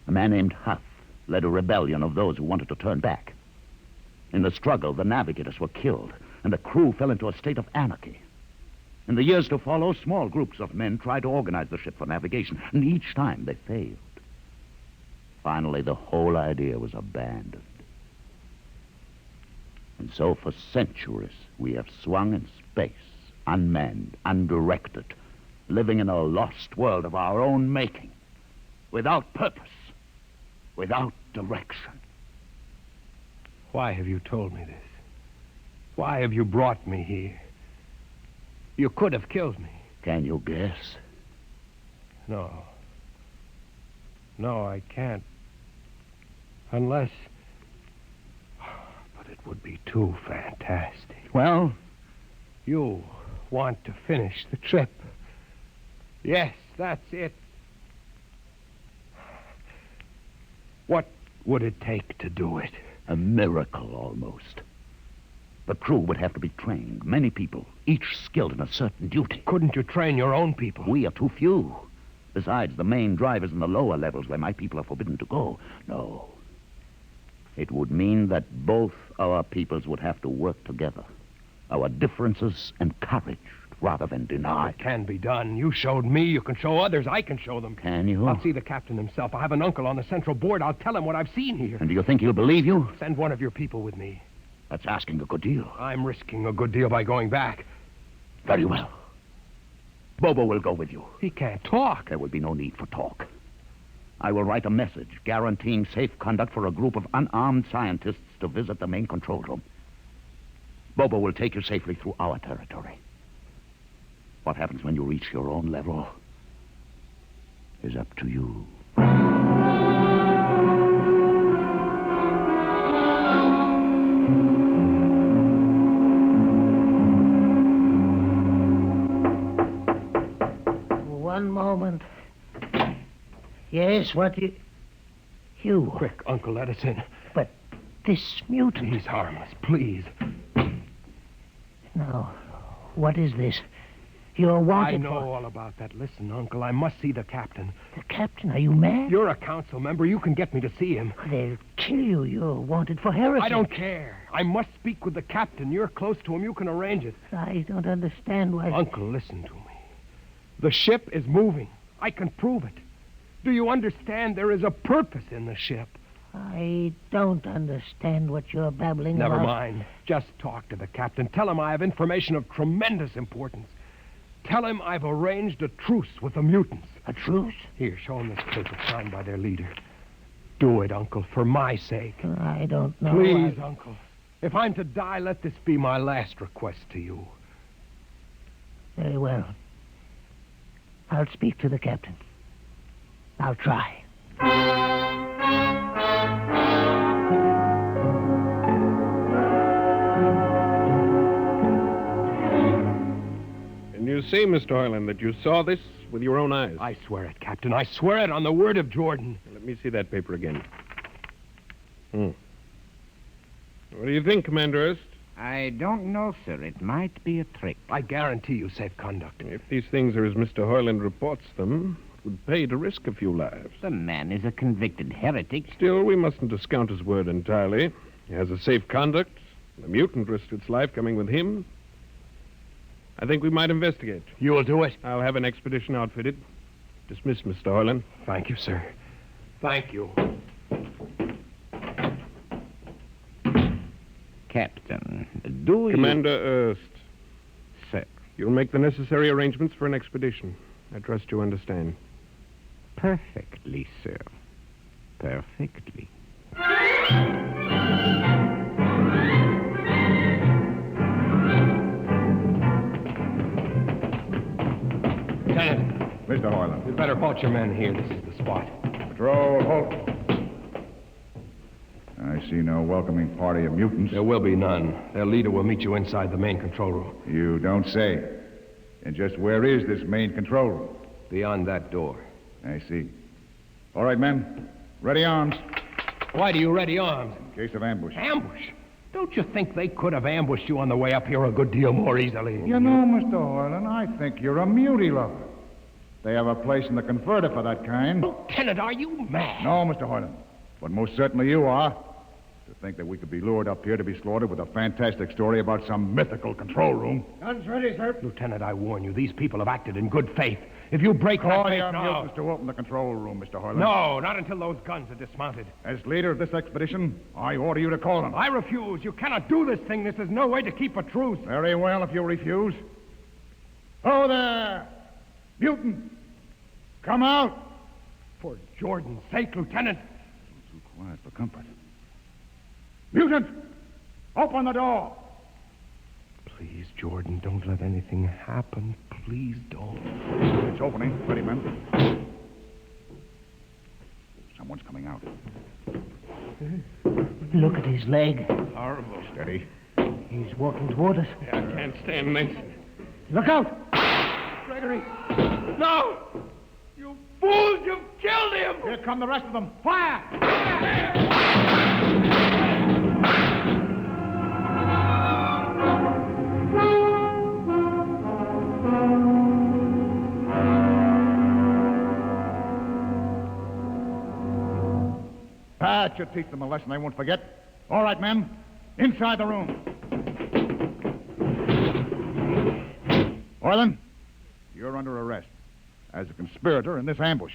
A man named Huth led a rebellion of those who wanted to turn back. In the struggle, the navigators were killed, and the crew fell into a state of anarchy. In the years to follow, small groups of men tried to organize the ship for navigation, and each time they failed. Finally, the whole idea was abandoned. And so for centuries, we have swung in space, unmanned, undirected, living in a lost world of our own making, without purpose, without direction. Why have you told me this? Why have you brought me here? You could have killed me. Can you guess? No. No, I can't. Unless... But it would be too fantastic. Well? You want to finish the trip. Yes, that's it. What would it take to do it? A miracle, almost. The crew would have to be trained. Many people, each skilled in a certain duty. Couldn't you train your own people? We are too few. Besides, the main drivers in the lower levels where my people are forbidden to go. No. It would mean that both our peoples would have to work together. Our differences encouraged rather than denied. It can be done. You showed me. You can show others. I can show them. Can you? I'll see the captain himself. I have an uncle on the central board. I'll tell him what I've seen here. And do you think he'll believe you? Send one of your people with me. That's asking a good deal. I'm risking a good deal by going back. Very well. Bobo will go with you. He can't talk. There will be no need for talk. I will write a message guaranteeing safe conduct for a group of unarmed scientists to visit the main control room. Bobo will take you safely through our territory. What happens when you reach your own level is up to you. One moment. Yes, what you... Quick, Uncle Edison. But this mutant... He's harmless, please. Now, what is this? You're wanted I know all about that. Listen, Uncle, I must see the captain. The captain? Are you mad? You're a council member. You can get me to see him. They'll kill you. You're wanted for heresy. I don't care. I must speak with the captain. You're close to him. You can arrange it. I don't understand why... Uncle, listen to me. The ship is moving. I can prove it. Do you understand there is a purpose in the ship? I don't understand what you're babbling about. Never mind. Just talk to the captain. Tell him I have information of tremendous importance. Tell him I've arranged a truce with the mutants. A truce? Here, show him this paper signed by their leader. Do it, Uncle, for my sake. I don't know. Please, Uncle. If I'm to die, let this be my last request to you. Very well. I'll speak to the captain. I'll try. And you say, Mr. Hoyland, that you saw this with your own eyes? I swear it, Captain. I swear it on the word of Jordan. Let me see that paper again. What do you think, Commander Erst? I don't know, sir. It might be a trick. I guarantee you safe conduct. If these things are as Mr. Hoyland reports them, it would pay to risk a few lives. The man is a convicted heretic. Still, we mustn't discount his word entirely. He has a safe conduct. The mutant risked its life coming with him. I think we might investigate. You will do it? I'll have an expedition outfitted. Dismiss, Mr. Hoyland. Thank you, sir. Thank you. Captain, do you... Commander Erst. Sir. You'll make the necessary arrangements for an expedition. I trust you understand. Perfectly, sir. Perfectly. Lieutenant. Mr. Hoyland. You'd better halt your men here. This is the spot. Patrol, halt. I see no welcoming party of mutants. There will be none. Their leader will meet you inside the main control room. You don't say. And just where is this main control room? Beyond that door. I see. All right, men. Ready arms. Why do you ready arms? In case of ambush. Ambush? Don't you think they could have ambushed you on the way up here a good deal more easily? You know, Mr. Hoyland, I think you're a mutie lover. They have a place in the converter for that kind. Lieutenant, are you mad? No, Mr. Hoyland. But most certainly you are. To think that we could be lured up here to be slaughtered with a fantastic story about some mythical control room. Guns ready, sir. Lieutenant, I warn you, these people have acted in good faith. If you break that faith your now... mutants to open the control room, Mr. Hoyland. No, not until those guns are dismounted. As leader of this expedition, I order you to call them. I refuse. You cannot do this thing. This is no way to keep a truce. Very well, if you refuse. Oh, there! Mutant! Come out! For Jordan's sake, Lieutenant. Too quiet for comfort. Mutant! Open the door! Please, Jordan, don't let anything happen. Please don't. It's opening. Ready, men. Someone's coming out. Look at his leg. Horrible. Steady. He's walking toward us. I can't stand this. Look out! Gregory! No! You fools! You've killed him! Here come the rest of them. Fire! That should teach them a lesson they won't forget. All right, men. Inside the room. Orland, you're under arrest as a conspirator in this ambush.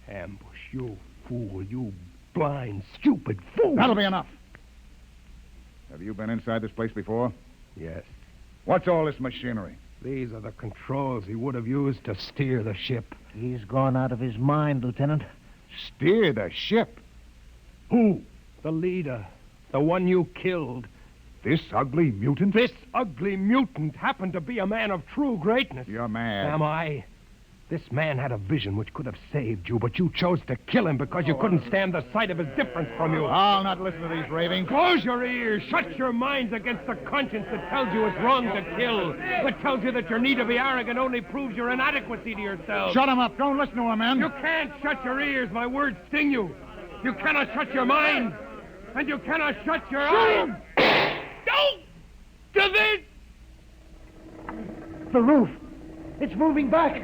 Ambush, you fool, you blind, stupid fool. That'll be enough. Have you been inside this place before? Yes. What's all this machinery? These are the controls he would have used to steer the ship. He's gone out of his mind, Lieutenant. Steer the ship? Who? The leader. The one you killed. This ugly mutant? This ugly mutant happened to be a man of true greatness. You're mad. Am I? This man had a vision which could have saved you, but you chose to kill him because you couldn't stand the sight of his difference from you. I'll not listen to these ravings. Close your ears. Shut your minds against the conscience that tells you it's wrong to kill. That tells you that your need to be arrogant only proves your inadequacy to yourself. Shut him up. Don't listen to him, man. You can't shut your ears. My words sting you. You cannot shut your mind. And you cannot shut your eyes. Don't! To this! The roof. It's moving back.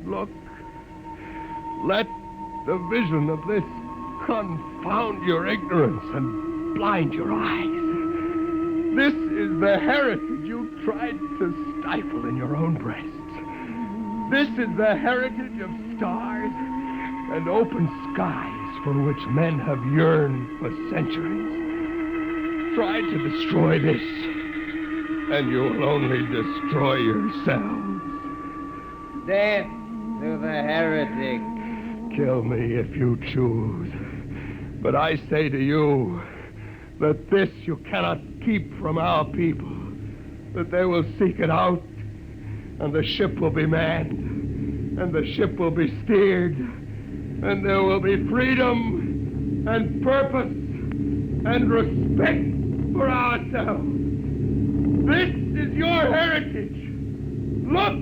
Look. Let the vision of this confound your ignorance and blind your eyes. This is the heritage you tried to stifle in your own breasts. This is the heritage of stars and open skies for which men have yearned for centuries. Try to destroy this, and you will only destroy yourselves. Death to the heretic. Kill me if you choose. But I say to you that this you cannot keep from our people, that they will seek it out, and the ship will be manned, and the ship will be steered, and there will be freedom and purpose and respect for ourselves. This is your heritage. Look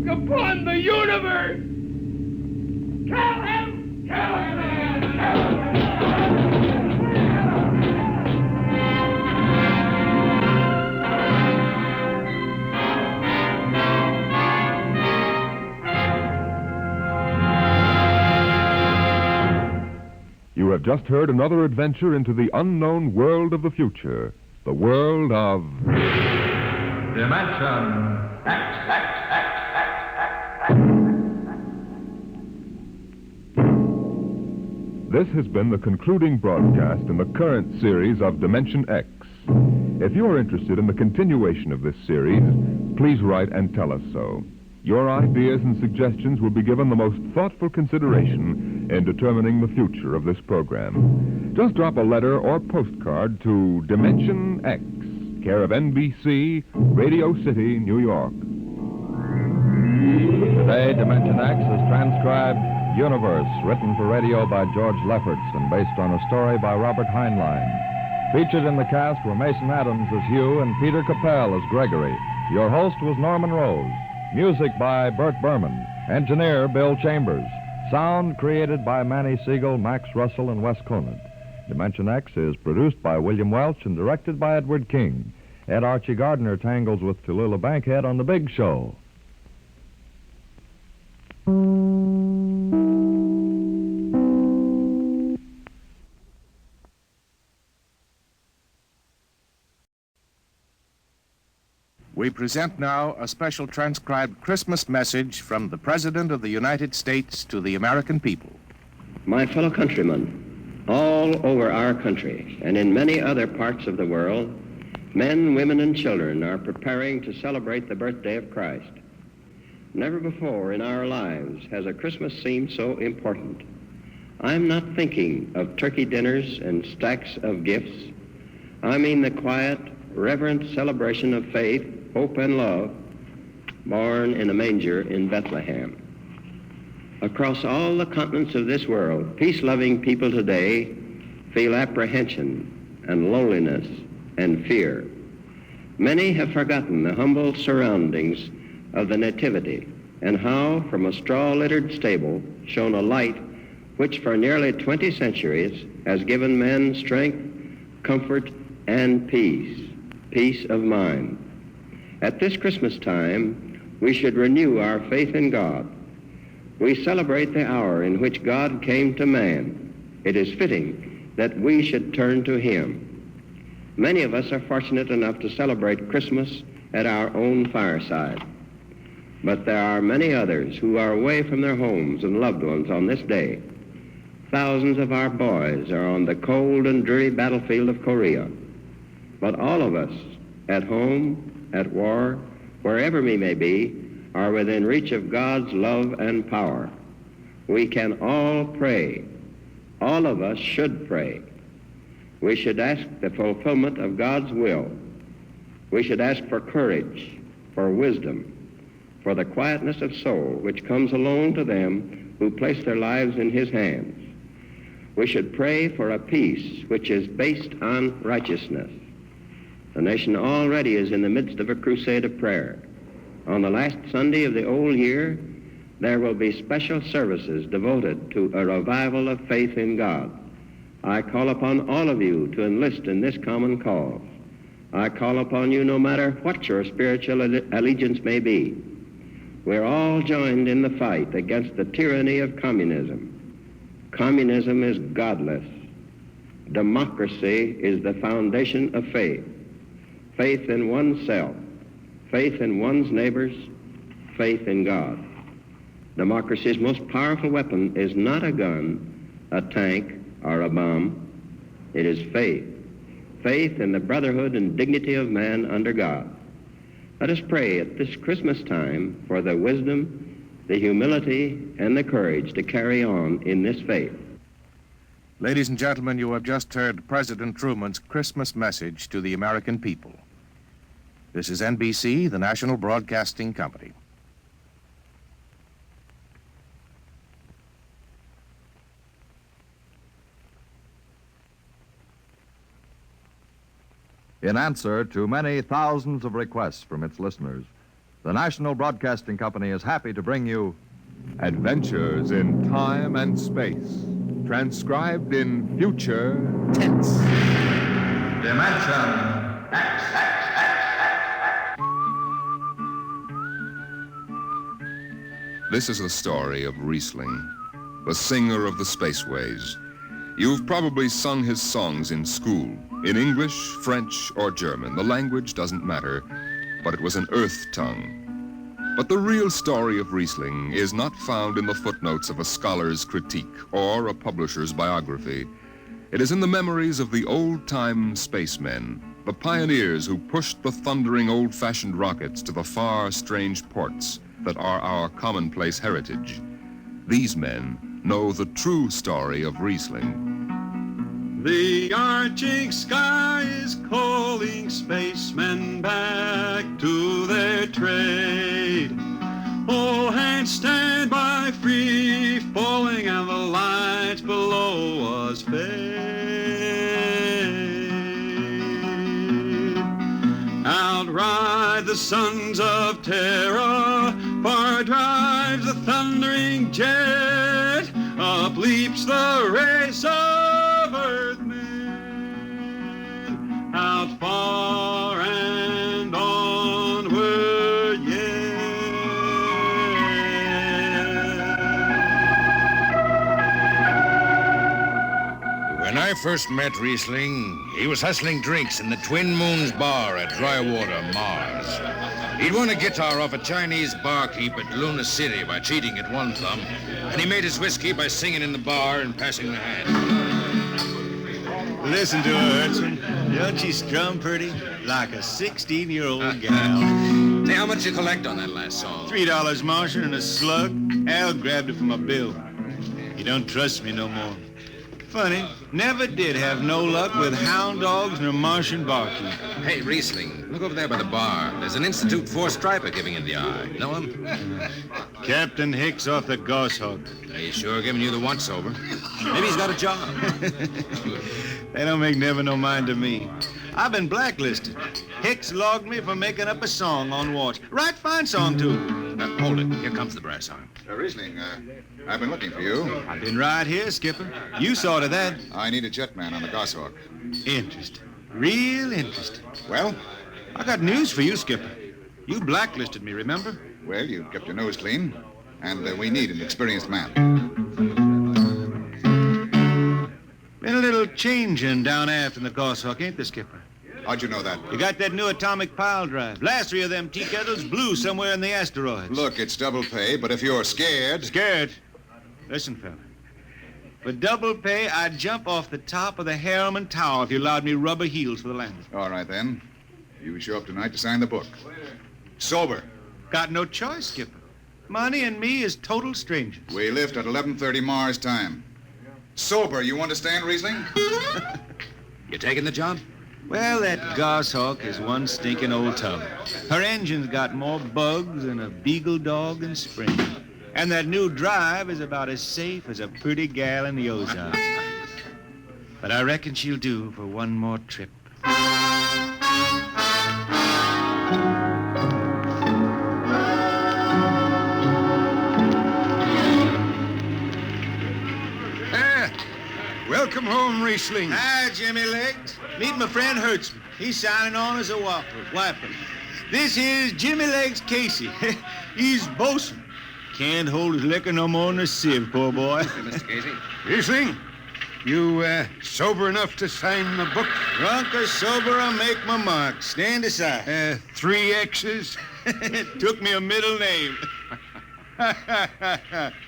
upon the universe. Kill him! Kill him! Kill him! You have just heard another adventure into the unknown world of the future, the world of... Dimension X. This has been the concluding broadcast in the current series of Dimension X. If you're interested in the continuation of this series, please write and tell us so. Your ideas and suggestions will be given the most thoughtful consideration in determining the future of this program. Just drop a letter or postcard to Dimension X, care of NBC, Radio City, New York. Today, Dimension X is transcribed Universe, written for radio by George Lefferts and based on a story by Robert Heinlein. Featured in the cast were Mason Adams as Hugh and Peter Capell as Gregory. Your host was Norman Rose. Music by Bert Berman. Engineer Bill Chambers. Sound created by Manny Siegel, Max Russell, and Wes Conant. Dimension X is produced by William Welch and directed by Edward King. Ed Archie Gardner tangles with Tallulah Bankhead on The Big Show. We present now a special transcribed Christmas message from the President of the United States to the American people. My fellow countrymen, all over our country and in many other parts of the world, men, women, and children are preparing to celebrate the birthday of Christ. Never before in our lives has a Christmas seemed so important. I'm not thinking of turkey dinners and stacks of gifts. I mean the quiet, reverent celebration of faith, hope, and love, born in a manger in Bethlehem. Across all the continents of this world, peace-loving people today feel apprehension and loneliness and fear. Many have forgotten the humble surroundings of the Nativity and how from a straw-littered stable shone a light which for nearly 20 centuries has given men strength, comfort, and peace of mind. At this Christmas time, we should renew our faith in God. We celebrate the hour in which God came to man. It is fitting that we should turn to him. Many of us are fortunate enough to celebrate Christmas at our own fireside. But there are many others who are away from their homes and loved ones on this day. Thousands of our boys are on the cold and dreary battlefield of Korea. But all of us, at home, at war, wherever we may be, are within reach of God's love and power. We can all pray. All of us should pray. We should ask the fulfillment of God's will. We should ask for courage, for wisdom, for the quietness of soul which comes alone to them who place their lives in his hands. We should pray for a peace which is based on righteousness. The nation already is in the midst of a crusade of prayer. On the last Sunday of the old year, there will be special services devoted to a revival of faith in God. I call upon all of you to enlist in this common cause. I call upon you no matter what your spiritual allegiance may be. We're all joined in the fight against the tyranny of communism. Communism is godless. Democracy is the foundation of faith. Faith in oneself, faith in one's neighbors, faith in God. Democracy's most powerful weapon is not a gun, a tank, or a bomb. It is faith. Faith in the brotherhood and dignity of man under God. Let us pray at this Christmas time for the wisdom, the humility, and the courage to carry on in this faith. Ladies and gentlemen, you have just heard President Truman's Christmas message to the American people. This is NBC, the National Broadcasting Company. In answer to many thousands of requests from its listeners, the National Broadcasting Company is happy to bring you Adventures in Time and Space, transcribed in future tense. Dimension X. This is the story of Reesling, the singer of the spaceways. You've probably sung his songs in school, in English, French, or German. The language doesn't matter, but it was an Earth tongue. But the real story of Reesling is not found in the footnotes of a scholar's critique or a publisher's biography. It is in the memories of the old-time spacemen, the pioneers who pushed the thundering old-fashioned rockets to the far, strange ports that are our commonplace heritage. These men know the true story of Reesling. The arching sky is calling spacemen back to their trade. All hands stand by, free falling, and the lights below us fade. Outride the sons of terror, far drives the thundering jet, up leaps the race of Earthmen, out far and onward yet. When I first met Reesling, he was hustling drinks in the Twin Moons Bar at Drywater, Mars. He'd won a guitar off a Chinese barkeep at Luna City by cheating at one thumb, and he made his whiskey by singing in the bar and passing the hat. Listen to her, Hudson. Don't she strum pretty? Like a 16-year-old gal. Say, how much you collect on that last song? $3 Martian and a slug. Al grabbed it from my bill. He don't trust me no more. Funny, never did have no luck with hound dogs nor Martian barkeep. Hey, Reesling, look over there by the bar. There's an Institute 4 striper giving you the eye. Know him? Captain Hicks off the Goshawk. He's sure giving you the once-over. Maybe he's got a job. They don't make never no mind to me. I've been blacklisted. Hicks logged me for making up a song on watch. Right fine song, too. Hold it. Here comes the brass arm. Riesling, I've been looking for you. I've been right here, Skipper. You saw to that. I need a jetman on the Goshawk. Interesting. Real interesting. Well? I got news for you, Skipper. You blacklisted me, remember? Well, you kept your nose clean, and we need an experienced man. Been a little changing down aft in the Goshawk, ain't there, Skipper? How'd you know that? You got that new atomic pile drive. Last 3 of them tea kettles blew somewhere in the asteroids. Look, it's double pay, but if you're scared... Scared? Listen, fella. For double pay, I'd jump off the top of the Harriman Tower if you allowed me rubber heels for the landing. All right, then. You show up tonight to sign the book. Sober. Got no choice, Skipper. Money and me is total strangers. We lift at 11:30 Mars time. Sober, you understand, Reesling? You taking the job? Well, that Goshawk is one stinking old tub. Her engine's got more bugs than a beagle dog in spring. And that new drive is about as safe as a pretty gal in the Ozarks. But I reckon she'll do for one more trip. Welcome home, Reesling. Hi, Jimmy Legs. Meet my friend Hertzman. He's signing on as a wiper. This here's Jimmy Legs Casey. He's bosun. Can't hold his liquor no more than a sieve, poor boy. Hey, Mr. Casey. Riesling, you sober enough to sign the book? Drunk or sober, I'll make my mark. Stand aside. 3 X's? It took me a middle name.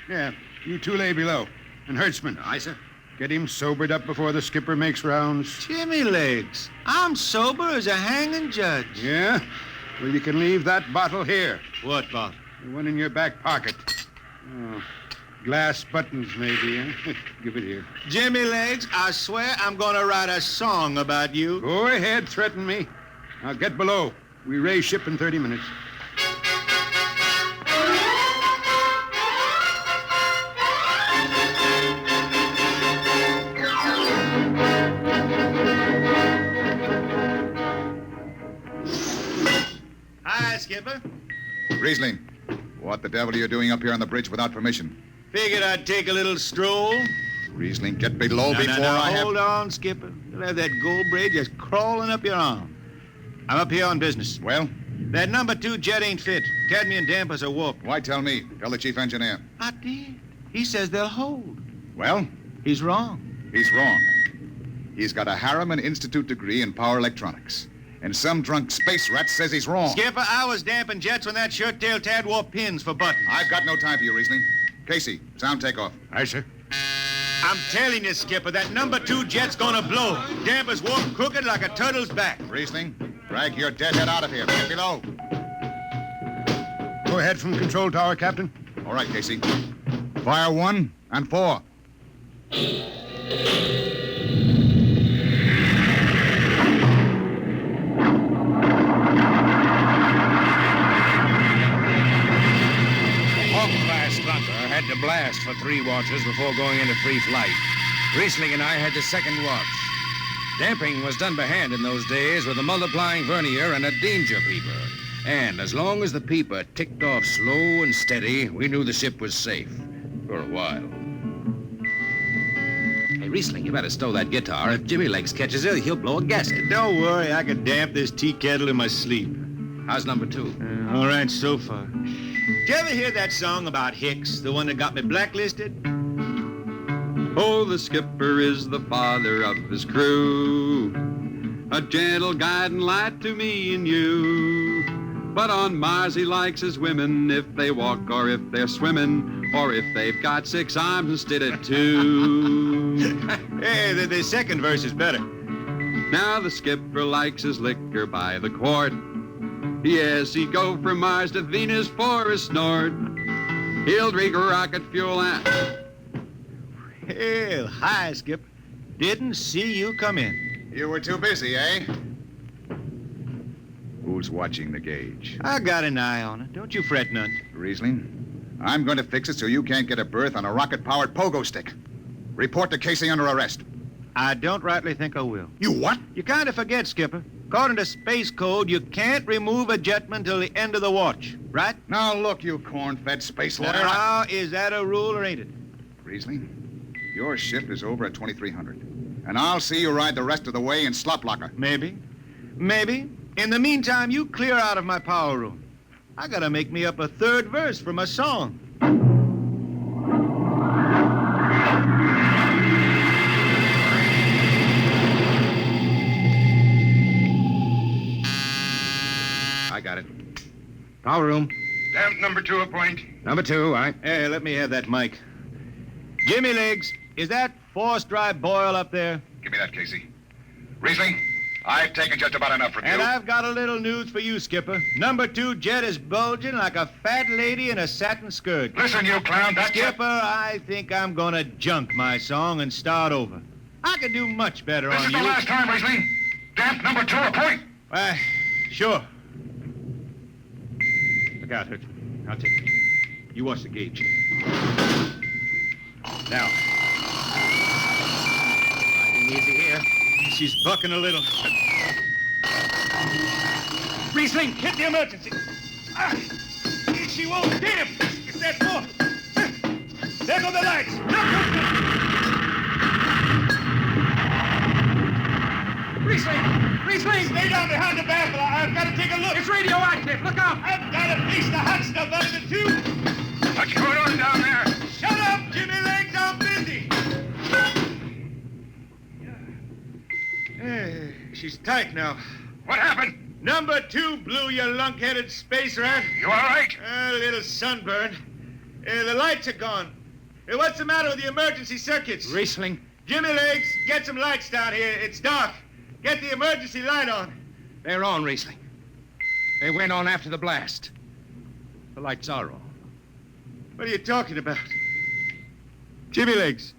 Yeah, you two lay below. And Hertzman. Aye, sir. Get him sobered up before the skipper makes rounds. Jimmy Legs, I'm sober as a hanging judge. Yeah? Well, you can leave that bottle here. What bottle? The one in your back pocket. Oh, glass buttons, maybe, eh? Give it here. Jimmy Legs, I swear I'm going to write a song about you. Go ahead, threaten me. Now get below. We raise ship in 30 minutes. Hi, Skipper. Riesling, what the devil are you doing up here on the bridge without permission? Figured I'd take a little stroll. Riesling, get below before I have... Hold on, Skipper. You'll have that gold braid just crawling up your arm. I'm up here on business. Well? That number 2 jet ain't fit. Cadmium dampers are warped. Why tell me? Tell the chief engineer. I did. He says they'll hold. Well? He's wrong. He's wrong. He's got a Harriman Institute degree in power electronics. And some drunk space rat says he's wrong. Skipper, I was damping jets when that shirt-tailed tad wore pins for buttons. I've got no time for you, Reesling. Casey, sound takeoff. Aye, sir. I'm telling you, Skipper, that number 2 jet's gonna blow. Dampers warped crooked like a turtle's back. Riesling, drag your deadhead out of here. Get below. Go ahead from control tower, Captain. All right, Casey. Fire 1 and 4. Had to blast for 3 watches before going into free flight. Reesling and I had the second watch. Damping was done by hand in those days with a multiplying vernier and a danger peeper. And as long as the peeper ticked off slow and steady, we knew the ship was safe. For a while. Hey, Reesling, you better stow that guitar. If Jimmy Legs catches it, he'll blow a gasket. Don't worry, I can damp this tea kettle in my sleep. How's number 2? All right so far. Did you ever hear that song about Hicks, the one that got me blacklisted? Oh, the skipper is the father of his crew, a gentle guiding light to me and you. But on Mars he likes his women if they walk or if they're swimming or if they've got 6 arms instead of 2. Hey, the second verse is better. Now the skipper likes his liquor by the quart. Yes, he'd go from Mars to Venus for a snort. He'll drink rocket fuel and... Hell, hi, Skip. Didn't see you come in. You were too busy, eh? Who's watching the gauge? I got an eye on it. Don't you fret none. Riesling, I'm going to fix it so you can't get a berth on a rocket-powered pogo stick. Report to Casey under arrest. I don't rightly think I will. You what? You kind of forget, Skipper. According to Space Code, you can't remove a jetman till the end of the watch, right? Now, look, you corn-fed space lawyer. Now, is that a rule or ain't it? Riesling, your shift is over at 2300. And I'll see you ride the rest of the way in slop locker. Maybe. Maybe. In the meantime, you clear out of my power room. I gotta make me up a third verse for my song. I got it. Power room. Damp number 2 a point. Number 2, all right. Hey, let me have that mic. Jimmy Legs, is that forced dry boil up there? Give me that, Casey. Riesling, I've taken just about enough from you. And I've got a little news for you, Skipper. Number 2 jet is bulging like a fat lady in a satin skirt. Listen, you clown, that's Skipper, I think I'm gonna junk my song and start over. I could do much better on you. This is the last time, Riesling. Damp number 2 a point. Why, sure. Look out, Hurts. I'll take it. You watch the gauge. Now. Riding easy here. She's bucking a little. Riesling, hit the emergency. She won't hit him. It's that foot. There go the lights. Riesling, stay down behind the baffle. I've got to take a look. It's radioactive. Look out. I've got to piece the hot stuff out of the tube. What's going on down there? Shut up, Jimmy Legs. I'm busy. She's tight now. What happened? Number 2 blew, you lunk-headed space rat. You all right? A little sunburn. The lights are gone. What's the matter with the emergency circuits? Reesling. Jimmy Legs, get some lights down here. It's dark. Get the emergency light on. They're on, Reesling. They went on after the blast. The lights are on. What are you talking about? Jimmy Legs.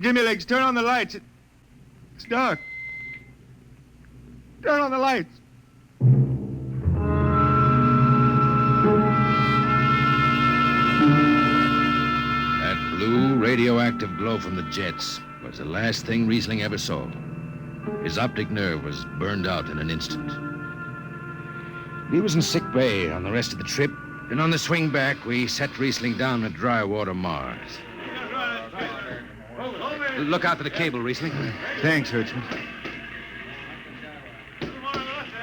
Jimmy Legs, turn on the lights. It's dark. Turn on the lights. That blue radioactive glow from the jets was the last thing Reesling ever saw. His optic nerve was burned out in an instant. He was in sick bay on the rest of the trip, and on the swing back, we set Reesling down at dry water Mars. Look out for the cable, Reesling. Thanks, Hertzman.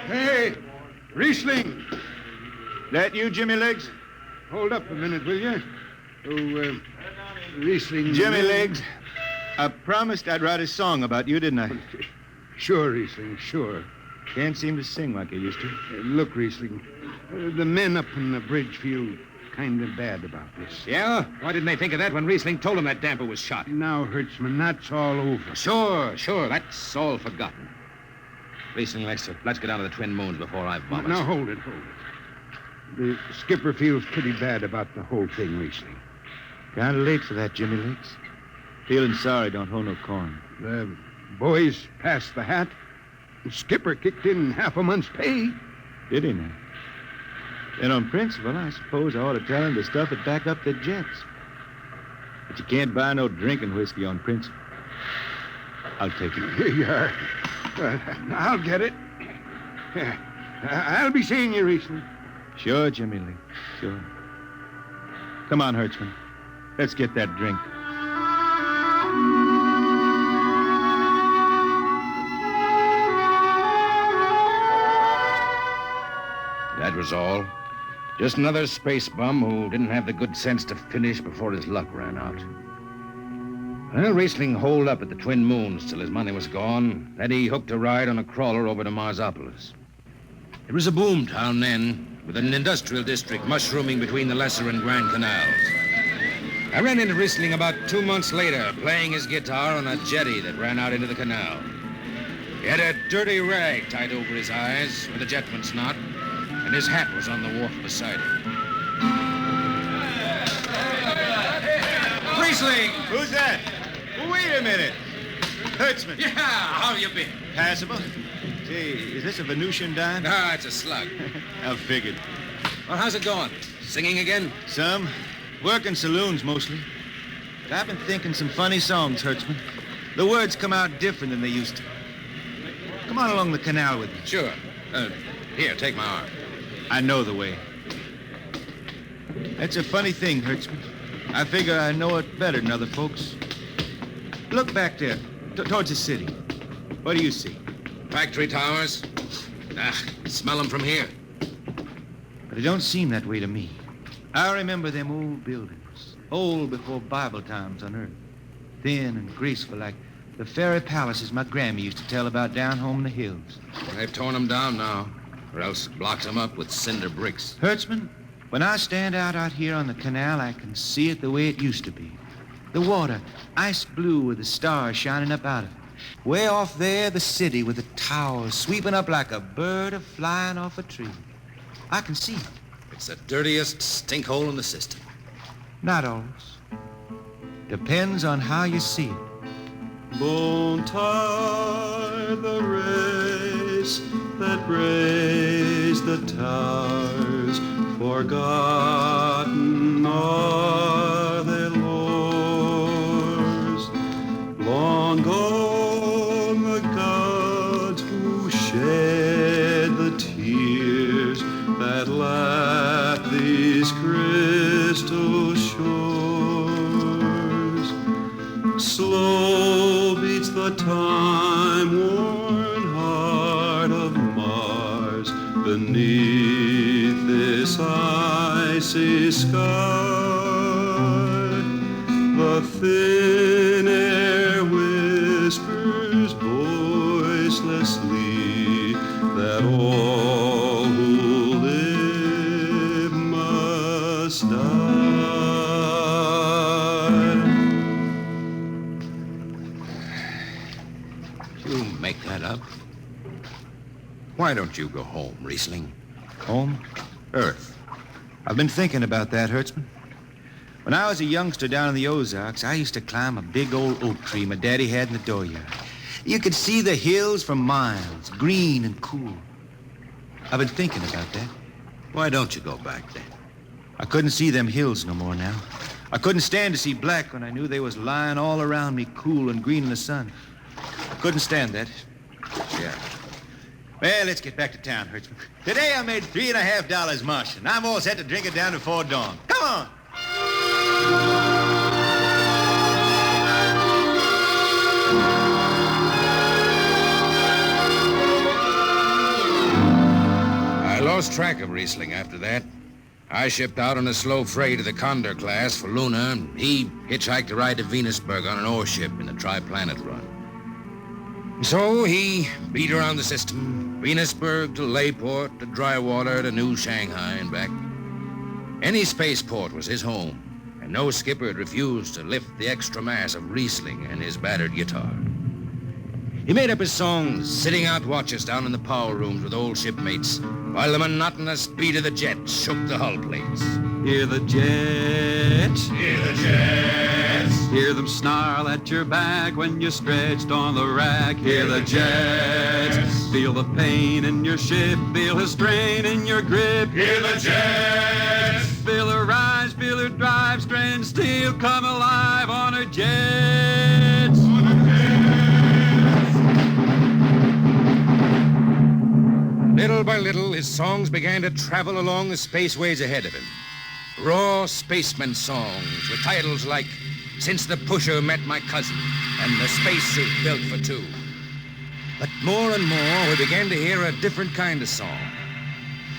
Hey, Reesling. That you, Jimmy Legs? Hold up a minute, will you? Oh, Reesling. Jimmy Legs, I promised I'd write a song about you, didn't I? Sure, Reesling, sure. Can't seem to sing like I used to. Look, Reesling, the men up on the bridge feel kind of bad about this. Yeah? Why didn't they think of that when Reesling told them that damper was shot? Now, Hertzman, that's all over. Sure. That's all forgotten. Reesling, let's get down to the Twin Moons before I vomit. Now, hold it. The skipper feels pretty bad about the whole thing, Reesling. Kind of late for that, Jimmy Legs. Feeling sorry don't hold no corn. The boys passed the hat. The skipper kicked in half a month's pay. Did he now? Then on principle, I suppose I ought to tell him to stuff it back up the jets. But you can't buy no drinking whiskey on principle. I'll take it. Here you are. I'll get it. I'll be seeing you, Reesling. Sure, Jimmy Lee. Sure. Come on, Hertzman. Let's get that drink. That was all. Just another space bum who didn't have the good sense to finish before his luck ran out. Well, Reesling holed up at the Twin Moons till his money was gone. Then he hooked a ride on a crawler over to Marsopolis. It was a boom town then, with an industrial district mushrooming between the Lesser and Grand Canals. I ran into Reesling about 2 months later, playing his guitar on a jetty that ran out into the canal. He had a dirty rag tied over his eyes with a jetman's knot, and his hat was on the wharf beside him. Reesling! Who's that? Wait a minute. Hertzman. Yeah, how you been? Passable. Say, is this a Venusian dime? Ah, it's a slug. I figured. Well, how's it going? Singing again? Some. Working saloons, mostly. I've been thinking some funny songs, Hertzman. The words come out different than they used to. Come on along the canal with me. Sure. Here, take my arm. I know the way. That's a funny thing, Hertzman. I figure I know it better than other folks. Look back there, towards the city. What do you see? Factory towers. Smell them from here. But it don't seem that way to me. I remember them old buildings, old before Bible times on Earth. Thin and graceful like the fairy palaces my Grammy used to tell about down home in the hills. Well, they've torn them down now, or else blocked them up with cinder bricks. Hertzman, when I stand out here on the canal, I can see it the way it used to be. The water, ice blue with the stars shining up out of it. Way off there, the city with the towers sweeping up like a bird flying off a tree. I can see it. It's the dirtiest stinkhole in the system. Not always. Depends on how you see it. Bone tired the race that raised the towers, forgotten are their lores. Long gone the gods who shed the tears that lap these crystal shores. Slow beats the time-worn heart of Mars beneath this icy sky. The thin air whispers voicelessly that all who live must die. You make that up? Why don't you go home, Reesling? Home? Earth. I've been thinking about that, Hertzman. When I was a youngster down in the Ozarks, I used to climb a big old oak tree my daddy had in the dooryard. You could see the hills for miles, green and cool. I've been thinking about that. Why don't you go back then? I couldn't see them hills no more now. I couldn't stand to see black when I knew they was lying all around me, cool and green in the sun. I couldn't stand that. Yeah. Well, let's get back to town, Hertzman. Today I made $3.50 Martian. I'm all set to drink it down before dawn. Come on! I lost track of Reesling after that. I shipped out on a slow freight of the Condor class for Luna, and he hitchhiked a ride to Venusburg on an ore ship in the Tri-Planet run. So he beat around the system, Venusburg to Layport to Drywater to New Shanghai and back. Any spaceport was his home, and no skipper had refused to lift the extra mass of Reesling and his battered guitar. He made up his songs, sitting out watches down in the power rooms with old shipmates, while the monotonous beat of the jet shook the hull plates. Hear the jets, hear the jets, hear them snarl at your back when you're stretched on the rack. Hear the jets, feel the pain in your ship, feel the strain in your grip. Hear the jets, feel her rise, feel her drive, strand steel come alive on her jets. Little by little, his songs began to travel along the spaceways ahead of him. Raw spaceman songs with titles like Since the Pusher Met My Cousin and The Spacesuit Built for Two. But more and more, we began to hear a different kind of song.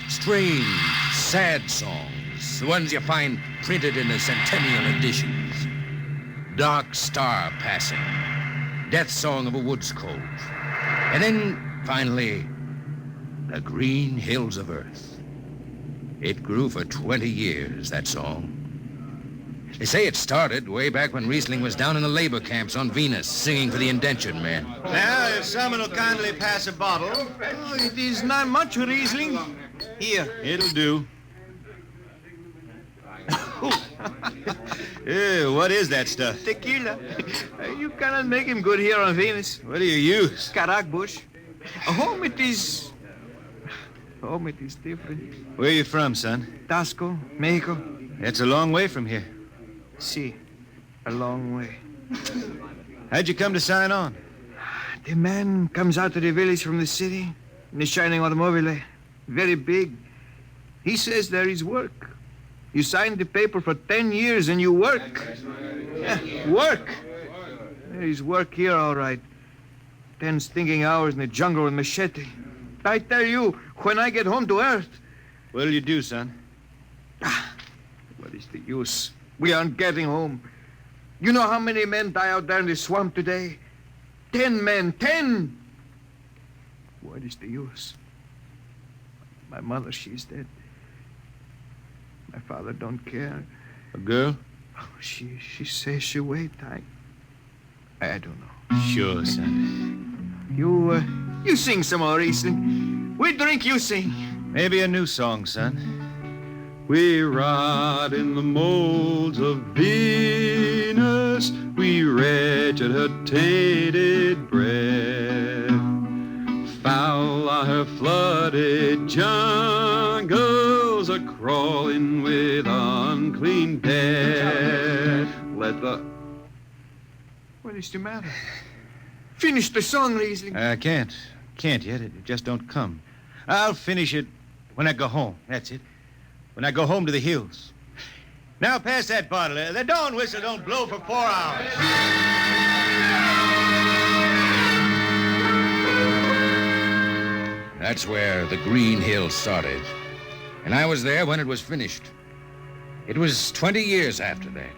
Strange, sad songs, the ones you find printed in the centennial editions. dark star passing, death song of a woods cove. And then, finally, the green hills of Earth. It grew for 20 years, that song. They say it started way back when Reesling was down in the labor camps on Venus, singing for the indentured men. Now, if someone will kindly pass a bottle. Oh, it is not much, Reesling. Here. It'll do. What is that stuff? Tequila. You cannot make him good here on Venus. What do you use? Carac bush. Home it is different. Where are you from, son? Tasco, Mexico. That's a long way from here. See, a long way. How'd you come to sign on? The man comes out to the village from the city in a shining automobile, very big. He says there is work. You sign the paper for 10 years and you work. Yeah, work. There is work here, all right. 10 stinking hours in the jungle with machete. I tell you, when I get home to Earth... What'll you do, son? What is the use? We aren't getting home. You know how many men die out there in the swamp today? 10 men, 10! What is the use? My mother, she's dead. My father don't care. A girl? Oh, she says she wait. I don't know. Sure, son. You sing some more, Reesling. We drink, you sing. Maybe a new song, son. We rot in the molds of Venus. We wretched her tainted breath. Foul are her flooded jungles, a crawling with unclean death. What is the matter? Finish the song, Reesling. I can't. Can't yet. It just don't come. I'll finish it when I go home. That's it. When I go home to the hills. Now pass that bottle. The dawn whistle don't blow for 4 hours. That's where the Green Hills started. And I was there when it was finished. It was 20 years after that.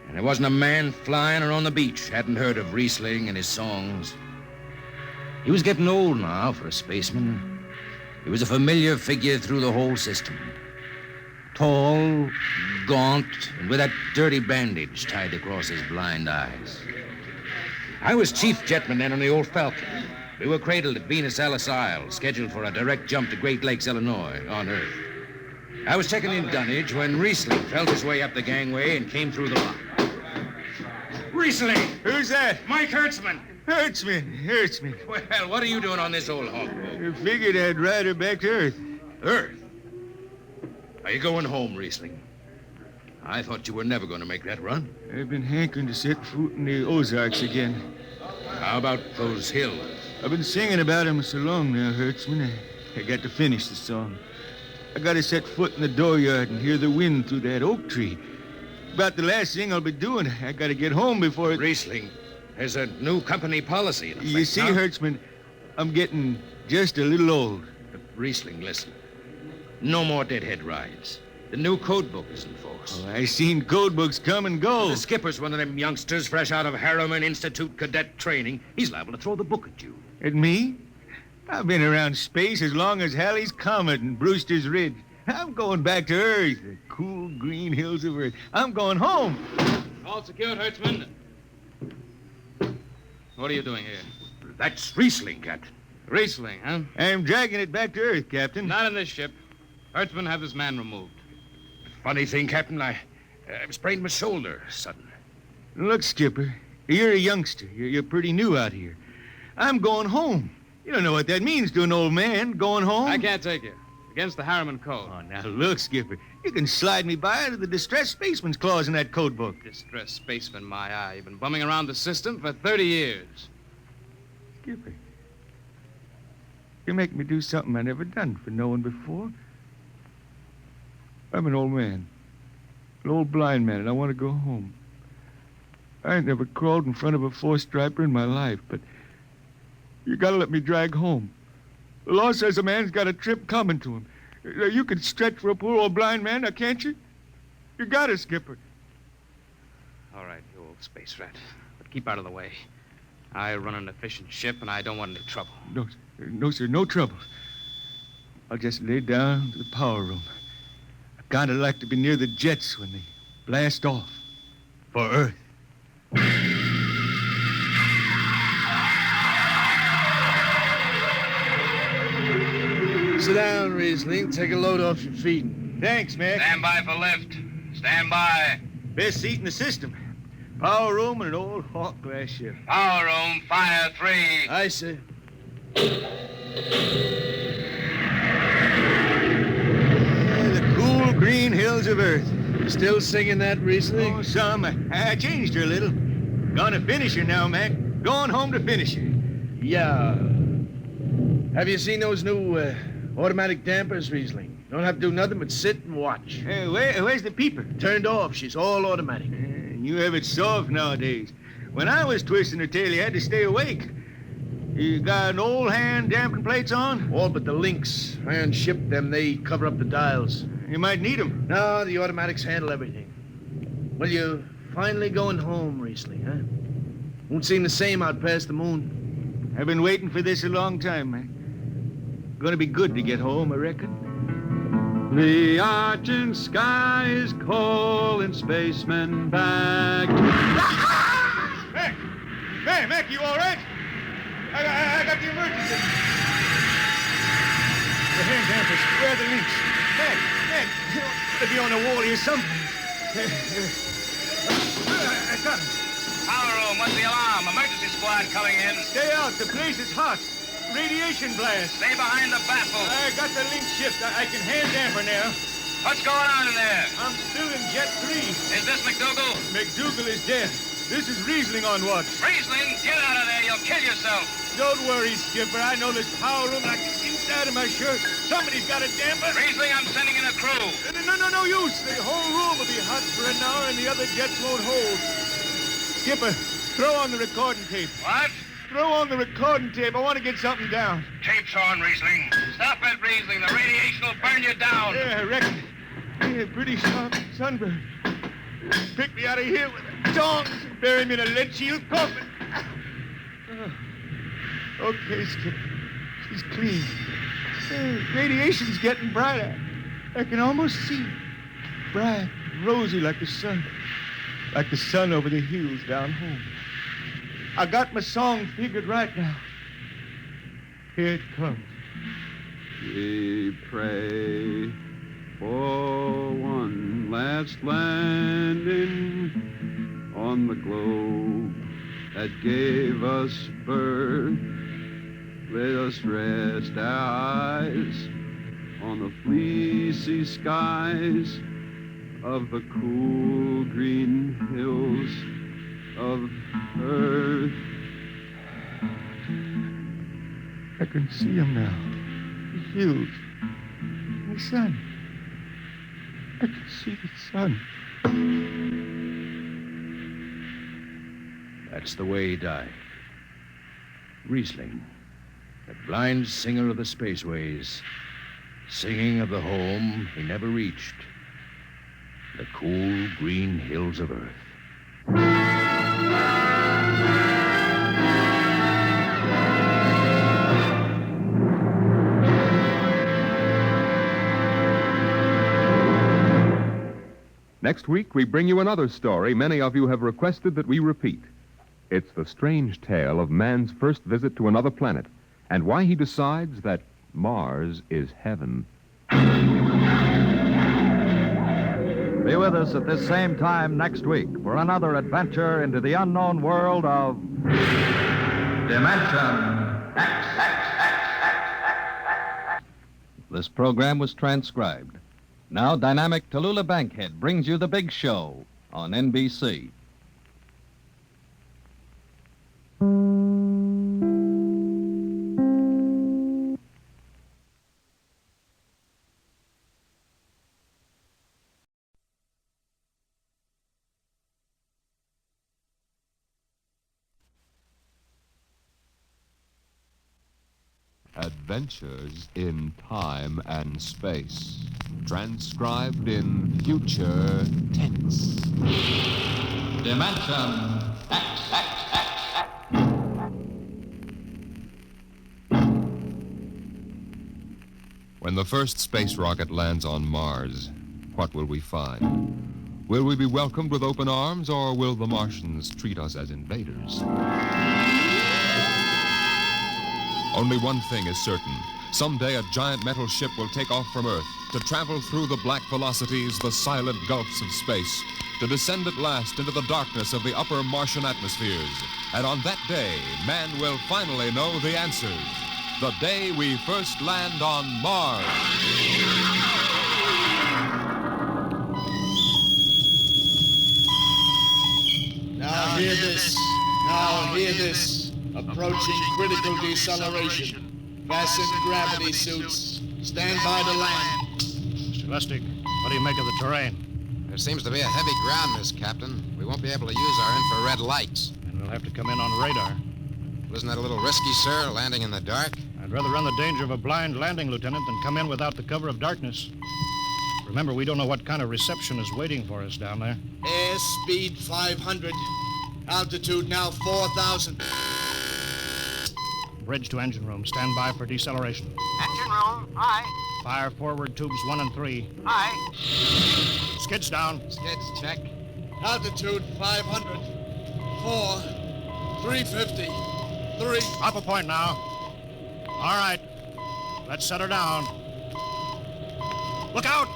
And there wasn't a man flying or on the beach hadn't heard of Reesling and his songs. He was getting old now for a spaceman. He was a familiar figure through the whole system. Tall, gaunt, and with that dirty bandage tied across his blind eyes. I was chief jetman then on the old Falcon. We were cradled at Venus-Ellis Isle, scheduled for a direct jump to Great Lakes, Illinois, on Earth. I was checking in dunnage when Reesling felt his way up the gangway and came through the lock. Reesling! Who's that? Mike Hertzman. Hertzman. Well, what are you doing on this old hog? I figured I'd ride her back to Earth. Earth? Are you going home, Reesling? I thought you were never going to make that run. I've been hankering to set foot in the Ozarks again. How about those hills? I've been singing about them so long now, Hertzman. I got to finish the song. I got to set foot in the dooryard and hear the wind through that oak tree. About the last thing I'll be doing. I got to get home before it... Reesling, there's a new company policy in effect. You see, Hertzman, I'm getting just a little old. But Reesling, listen. No more deadhead rides. The new code book is in force. Oh, I seen code books come and go. The skipper's one of them youngsters fresh out of Harriman Institute cadet training. He's liable to throw the book at you. At me? I've been around space as long as Halley's Comet and Brewster's Ridge. I'm going back to Earth, the cool green hills of Earth. I'm going home. All secured, Hertzman. What are you doing here? That's Reesling, Captain. Reesling, huh? I'm dragging it back to Earth, Captain. Not in this ship. Hertzman, have this man removed. Funny thing, Captain, I sprained my shoulder suddenly. Look, Skipper, you're a youngster. You're pretty new out here. I'm going home. You don't know what that means to an old man, going home. I can't take you. Against the Harriman Code. Oh, now look, Skipper. You can slide me by to the distressed spaceman's clause in that code book. Distressed spaceman, my eye. You've been bumming around the system for 30 years. Skipper, you make me do something I never done for no one before. I'm an old man. An old blind man, and I want to go home. I ain't never crawled in front of a four-striper in my life, but you gotta let me drag home. The law says a man's got a trip coming to him. You can stretch for a poor old blind man, now can't you? You got it, Skipper. All right, you old Space Rat. But keep out of the way. I run an efficient ship, and I don't want any trouble. No, sir. No, sir. No trouble. I'll just lay down to the power room. I kind of like to be near the jets when they blast off for Earth. Sit down, Reesling. Take a load off your feet. Thanks, Mac. Stand by for lift. Stand by. Best seat in the system. Power room and an old Hawk class ship. Power room, fire 3. Aye, sir. The cool green hills of Earth. Still singing that, Reesling? Oh, some. I changed her a little. Gonna finish her now, Mac. Going home to finish her. Yeah. Have you seen those new automatic dampers, Reesling? Don't have to do nothing but sit and watch. Where's the peeper? Turned off. She's all automatic. You have it soft nowadays. When I was twisting her tail, you had to stay awake. You got an old hand damping plates on? All but the links. Iron shipped them. They cover up the dials. You might need them. No, the automatics handle everything. Well, you're finally going home, Reesling, huh? Won't seem the same out past the moon. I've been waiting for this a long time, man. Gonna be good to get home, I reckon. The argent sky is calling spacemen back. Mac, you all right? I got the emergency. The hand dampers, where are the links? Mac, you ought to be on the wall here someplace. I got him. Power room, what's the alarm? Emergency squad coming in. Stay out, the place is hot. Radiation blast. Stay behind the baffle. I got the link shift. I can hand damper now. What's going on in there? I'm still in Jet 3. Is this McDougal? McDougal is dead. This is Reesling on watch. Riesling, get out of there. You'll kill yourself. Don't worry, Skipper. I know this power room like the inside of my shirt. Somebody's got a damper. Riesling, I'm sending in a crew. No use. The whole room will be hot for an hour and the other jets won't hold. Skipper, throw on the recording tape. What? Throw on the recording tape. I want to get something down. Tape's on, Riesling. Stop it, Riesling. The radiation will burn you down. Yeah, I reckon. Yeah, pretty sharp sunburn. Pick me out of here with tongs and bury me in a lead-shield coffin. Okay, Skipper. She's clean. Radiation's getting brighter. I can almost see it. Bright, rosy like the sun. Like the sun over the hills down home. I got my song figured right now. Here it comes. We pray for one last landing on the globe that gave us birth. Let us rest our eyes on the fleecy skies of the cool green hills of Earth. I can see them now. The hills. The sun. I can see the sun. That's the way he died. Reesling, the blind singer of the spaceways, singing of the home he never reached, the cool green hills of Earth. Next week, we bring you another story many of you have requested that we repeat. It's the strange tale of man's first visit to another planet and why he decides that Mars is heaven. Be with us at this same time next week for another adventure into the unknown world of Dimension X. This program was transcribed. Now, dynamic Tallulah Bankhead brings you The Big Show on NBC. Adventures in Time and Space. Transcribed in future tense. Dimension X. When the first space rocket lands on Mars, what will we find? Will we be welcomed with open arms, or will the Martians treat us as invaders? Only one thing is certain. Someday a giant metal ship will take off from Earth to travel through the black velocities, the silent gulfs of space, to descend at last into the darkness of the upper Martian atmospheres. And on that day, man will finally know the answers. The day we first land on Mars. Now hear this. Now hear this. Approaching critical deceleration. Fasten gravity suits. Stand by to land. Mr. Lustig, what do you make of the terrain? There seems to be a heavy ground, Miss Captain. We won't be able to use our infrared lights. And we'll have to come in on radar. Well, isn't that a little risky, sir, landing in the dark? I'd rather run the danger of a blind landing, Lieutenant, than come in without the cover of darkness. Remember, we don't know what kind of reception is waiting for us down there. Airspeed 500. Altitude now 4,000. Bridge to engine room. Stand by for deceleration. Engine room, aye. Fire forward tubes 1 and 3. Aye. Skids down. Skids, check. Altitude 500. 4. 350. 3. Up a point now. All right. Let's set her down. Look out!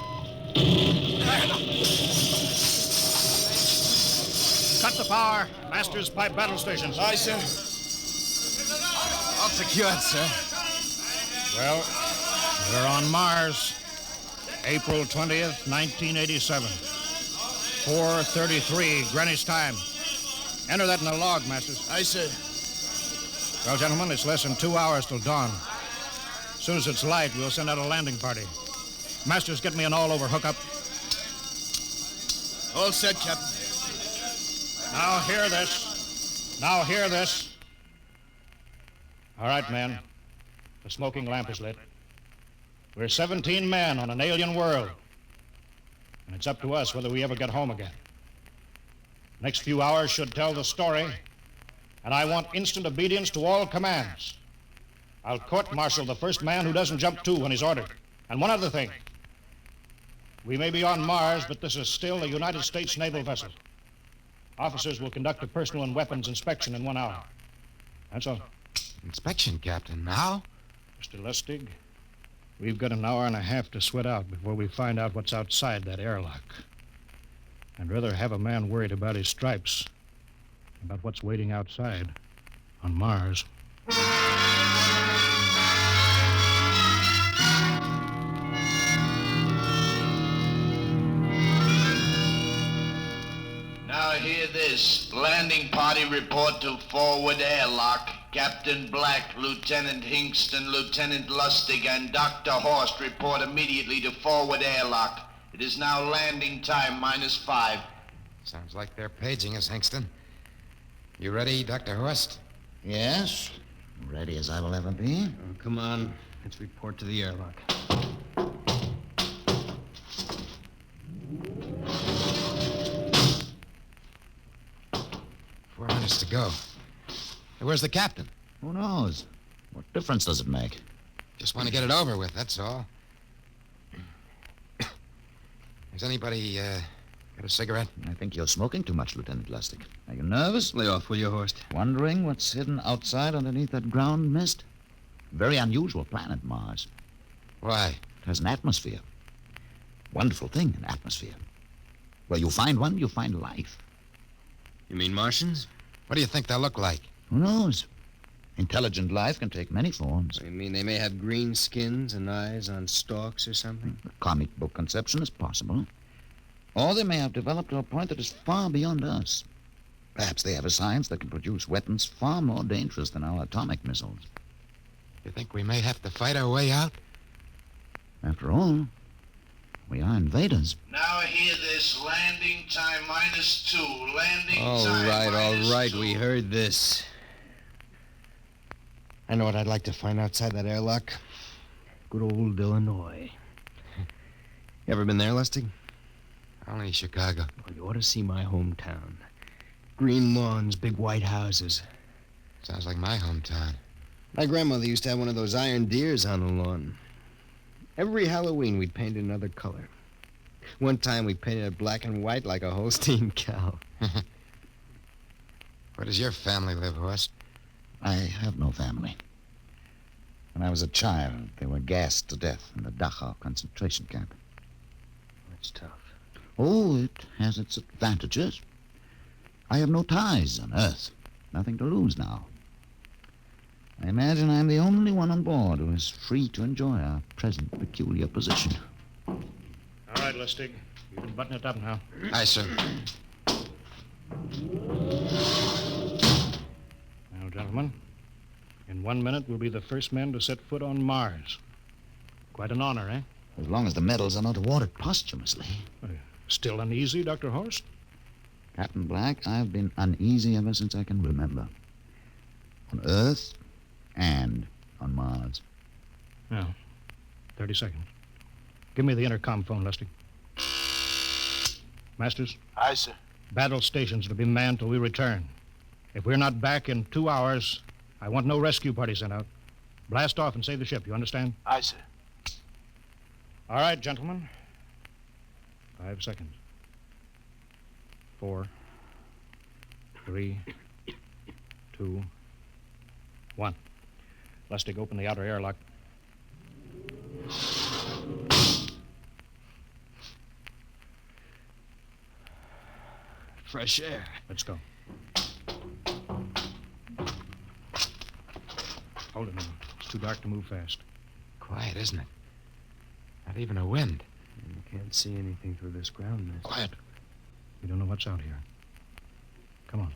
Cut the power. Master's pipe battle stations. Aye, sir. All secured, sir. Well, we're on Mars. April 20th, 1987. 4:33 Greenwich time. Enter that in the log, Masters. Aye, sir. Well, gentlemen, it's less than 2 hours till dawn. As soon as it's light, we'll send out a landing party. Masters, get me an all-over hookup. All set, Captain. Now hear this. Now hear this. All right, men. The smoking lamp is lit. We're 17 men on an alien world. And it's up to us whether we ever get home again. Next few hours should tell the story. And I want instant obedience to all commands. I'll court-martial the first man who doesn't jump to when he's ordered. And one other thing. We may be on Mars, but this is still a United States naval vessel. Officers will conduct a personal and weapons inspection in 1 hour. That's all. Inspection, Captain. Now? Mr. Lustig, we've got an hour and a half to sweat out before we find out what's outside that airlock. I'd rather have a man worried about his stripes about what's waiting outside on Mars. Now hear this. Landing party report to forward airlock. Captain Black, Lieutenant Hingston, Lieutenant Lustig, and Dr. Horst report immediately to forward airlock. It is now landing time -5. Sounds like they're paging us, Hingston. You ready, Dr. Horst? Yes. Ready as I will ever be. Oh, come on. Let's report to the airlock. 4 minutes to go. Hey, where's the captain? Who knows? What difference does it make? Just want to get it over with, that's all. Has anybody got a cigarette? I think you're smoking too much, Lieutenant Lustig. Are you nervous? Lay off, will you, Horst? Wondering what's hidden outside underneath that ground mist? Very unusual planet, Mars. Why? It has an atmosphere. Wonderful thing, an atmosphere. Where you find one, you find life. You mean Martians? What do you think they'll look like? Who knows? Intelligent life can take many forms. You mean they may have green skins and eyes on stalks or something? The comic book conception is possible. Or they may have developed to a point that is far beyond us. Perhaps they have a science that can produce weapons far more dangerous than our atomic missiles. You think we may have to fight our way out? After all, we are invaders. Now hear this. Landing time -2. Landing All time right. -2. We heard this. I know what I'd like to find outside that airlock. Good old Illinois. You ever been there, Lustig? Only Chicago. Well, you ought to see my hometown. Green lawns, big white houses. Sounds like my hometown. My grandmother used to have one of those iron deers on the lawn. Every Halloween, we'd paint it another color. One time, we painted it black and white like a Holstein cow. Where does your family live, Horst? I have no family. When I was a child, they were gassed to death in the Dachau concentration camp. That's tough. Oh, it has its advantages. I have no ties on Earth. Nothing to lose now. I imagine I'm the only one on board who is free to enjoy our present peculiar position. All right, Lustig. You can button it up now. Aye, sir. Now, gentlemen, in 1 minute, we'll be the first men to set foot on Mars. Quite an honor, eh? As long as the medals are not awarded posthumously. Still uneasy, Dr. Horst? Captain Black, I've been uneasy ever since I can remember. On Earth and on Mars. Yeah. 30 seconds. Give me the intercom phone, Lustig. Masters? Aye, sir. Battle stations to be manned till we return. If we're not back in 2 hours, I want no rescue party sent out. Blast off and save the ship, you understand? Aye, sir. All right, gentlemen. 5 seconds. 4, 3, 2, 1. Lustig, open the outer airlock. Fresh air. Let's go. Hold it now. It's too dark to move fast. Quiet, isn't it? Not even a wind. You can't see anything through this ground mist. Quiet. We don't know what's out here. Come on.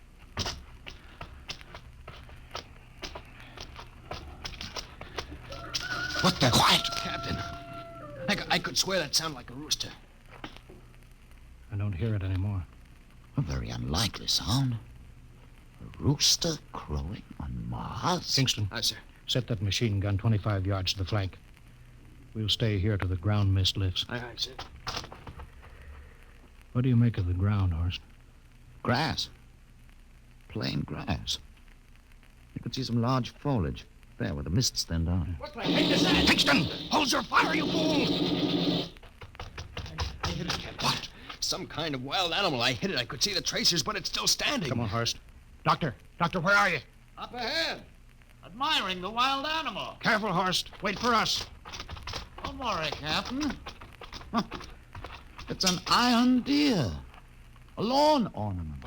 What the? Quiet! Captain. I could swear that sounded like a rooster. I don't hear it anymore. A very unlikely sound. A rooster crowing on Mars? Kingston. Aye, sir. Set that machine gun 25 yards to the flank. We'll stay here till the ground mist lifts. Aye, sir. What do you make of the ground, Horst? Grass. Plain grass. You could see some large foliage there where the mists thin down. What the heck is that? Kingston! Hold your fire, you fool! I hit it, Captain. What? Some kind of wild animal. I hit it. I could see the tracers, but it's still standing. Come on, Horst. Doctor, where are you? Up ahead. Admiring the wild animal. Careful, Horst. Wait for us. Don't worry, Captain. Huh. It's an iron deer. A lawn ornament.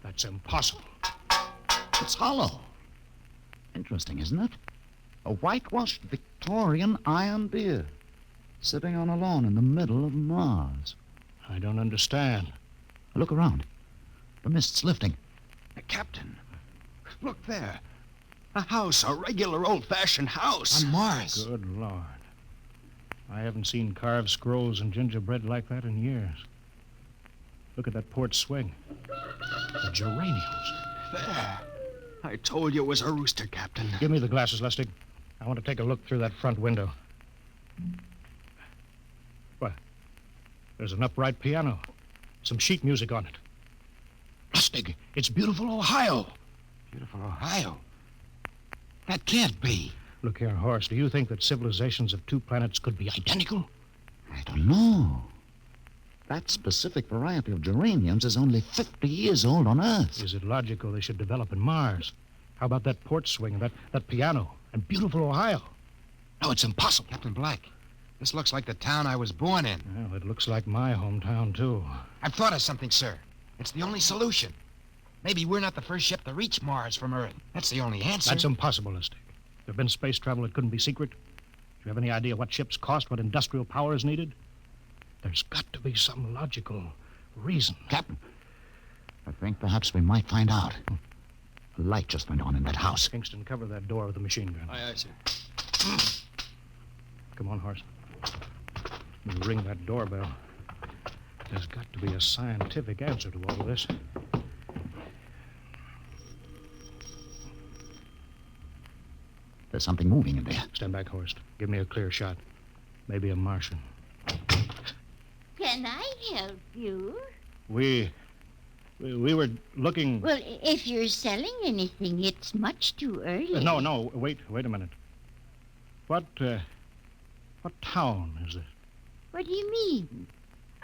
That's impossible. It's hollow. Interesting, isn't it? A whitewashed Victorian iron deer sitting on a lawn in the middle of Mars. I don't understand. Look around. The mist's lifting. Captain, look there. A house, a regular old-fashioned house. On Mars. Good Lord. I haven't seen carved scrolls and gingerbread like that in years. Look at that port swing. The geraniums. There. I told you it was a rooster, Captain. Give me the glasses, Lustig. I want to take a look through that front window. What? There's an upright piano. Some sheet music on it. Lustig, it's beautiful Ohio. Beautiful Ohio? That can't be. Look here, Horst. Do you think that civilizations of two planets could be identical? I don't know. That specific variety of geraniums is only 50 years old on Earth. Is it logical they should develop in Mars? How about that port swing, that piano, and beautiful Ohio? No, it's impossible. Captain Black, this looks like the town I was born in. Well, it looks like my hometown, too. I've thought of something, sir. It's the only solution. Maybe we're not the first ship to reach Mars from Earth. That's the only answer. That's impossible, Lustig. If there'd been space travel, it couldn't be secret. Do you have any idea what ships cost, what industrial power is needed? There's got to be some logical reason. Captain, I think perhaps we might find out. A light just went on in that house. Kingston, cover that door with the machine gun. Aye, sir. Come on, Horst. We'll ring that doorbell. There's got to be a scientific answer to all of this. There's something moving in there. Stand back, Horst. Give me a clear shot. Maybe a Martian. Can I help you? We We were looking... Well, if you're selling anything, it's much too early. No, wait a minute. What town is it? What do you mean?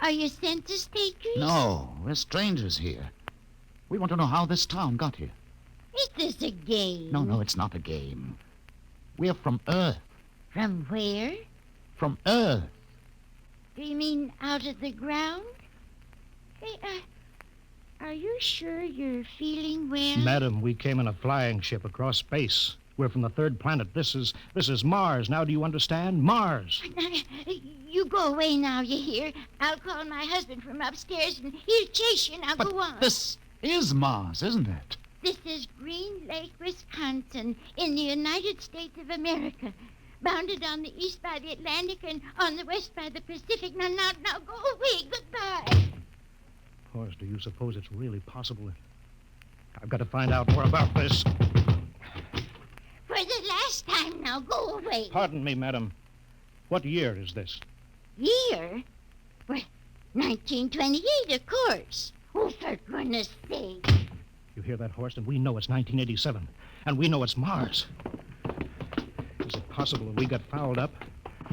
Are you census takers? No, we're strangers here. We want to know how this town got here. Is this a game? No, it's not a game. We're from Earth. From where? From Earth. Do you mean out of the ground? Hey, are you sure you're feeling well? Madam, we came in a flying ship across space. We're from the third planet. This is Mars. Now, do you understand? Mars. You go away now, you hear? I'll call my husband from upstairs and he'll chase you. Now go on. This is Mars, isn't it? This is Green Lake, Wisconsin, in the United States of America. Bounded on the east by the Atlantic and on the west by the Pacific. Now, go away. Goodbye. Horace, do you suppose it's really possible that... I've got to find out more about this. For the last time now, go away. Pardon me, madam. What year is this? Year? Well, 1928, of course. Oh, for goodness sake. You hear that, Horst? And we know it's 1987. And we know it's Mars. Is it possible that we got fouled up,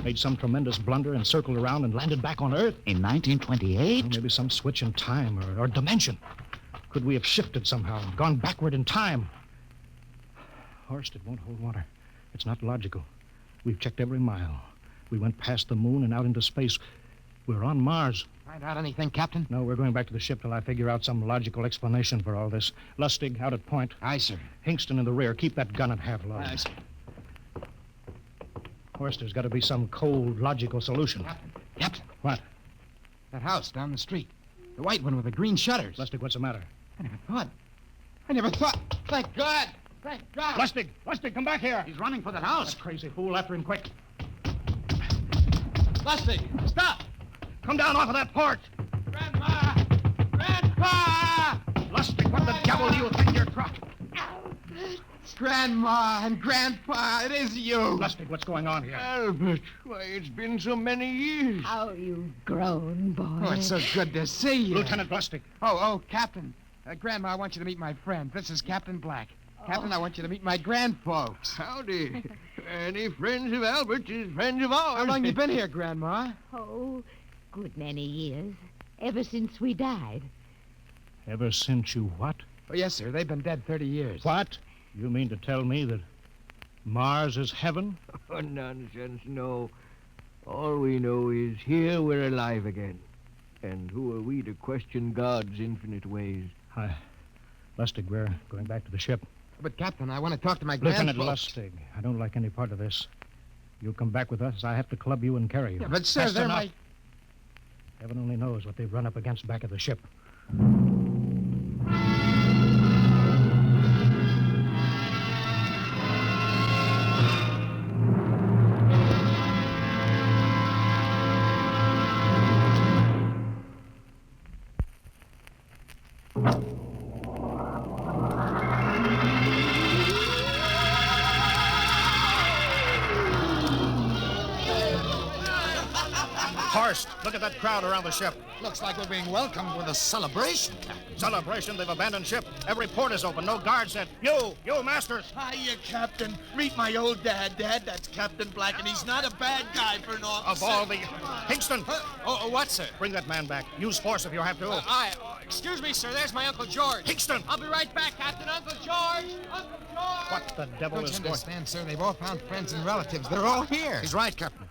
made some tremendous blunder, and circled around and landed back on Earth? In 1928? Well, maybe some switch in time or dimension. Could we have shifted somehow and gone backward in time? Horst, it won't hold water. It's not logical. We've checked every mile. We went past the moon and out into space. We're on Mars. Find out anything, Captain? No, we're going back to the ship till I figure out some logical explanation for all this. Lustig, out at point. Aye, sir. Hingston in the rear. Keep that gun at half load. Aye, sir. Horst, there's got to be some cold, logical solution. Captain. What? That house down the street. The white one with the green shutters. Lustig, what's the matter? I never thought. Thank God. Thank God. Lustig, come back here. He's running for that house. That crazy fool, after him quick. Lustig, stop. Come down off of that porch. Grandpa! Lustig, what the devil do you think you're trying? Grandma and Grandpa, it is you. Lustig, what's going on here? Albert, why, it's been so many years. How you've grown, boy. Oh, it's so good to see you. Lieutenant Lustig. Oh, Captain. Grandma, I want you to meet my friend. This is Captain Black. Captain, I want you to meet my grandfolks. Howdy. Any friends of Albert's is friends of ours. How long you been here, Grandma? Oh, good many years. Ever since we died. Ever since you what? Oh, yes, sir. They've been dead 30 years. What? You mean to tell me that Mars is heaven? Oh, nonsense, no. All we know is here we're alive again. And who are we to question God's infinite ways? Lustig, we're going back to the ship. But, Captain, I want to talk to my Lieutenant grandfolks. Lustig, I don't like any part of this. You'll come back with us. I have to club you and carry you. Yeah, but, sir, That's they're enough. my... Heaven only knows what they've run up against back at the ship. Horst, look at that crowd around the ship. Looks like we're being welcomed with a celebration, Captain. Celebration, they've abandoned ship. Every port is open, no guard set. You, Masters. Hiya, Captain. Meet my old dad. Dad, that's Captain Black, and he's not a bad guy for an officer. Of all the... Hingston! What, sir? Bring that man back. Use force if you have to. Excuse me, sir. There's my Uncle George. Hingston! I'll be right back, Captain. Uncle George! Uncle George! What the devil Don't is you going... understand, sir? They've all found friends and relatives. They're all here. He's right, Captain.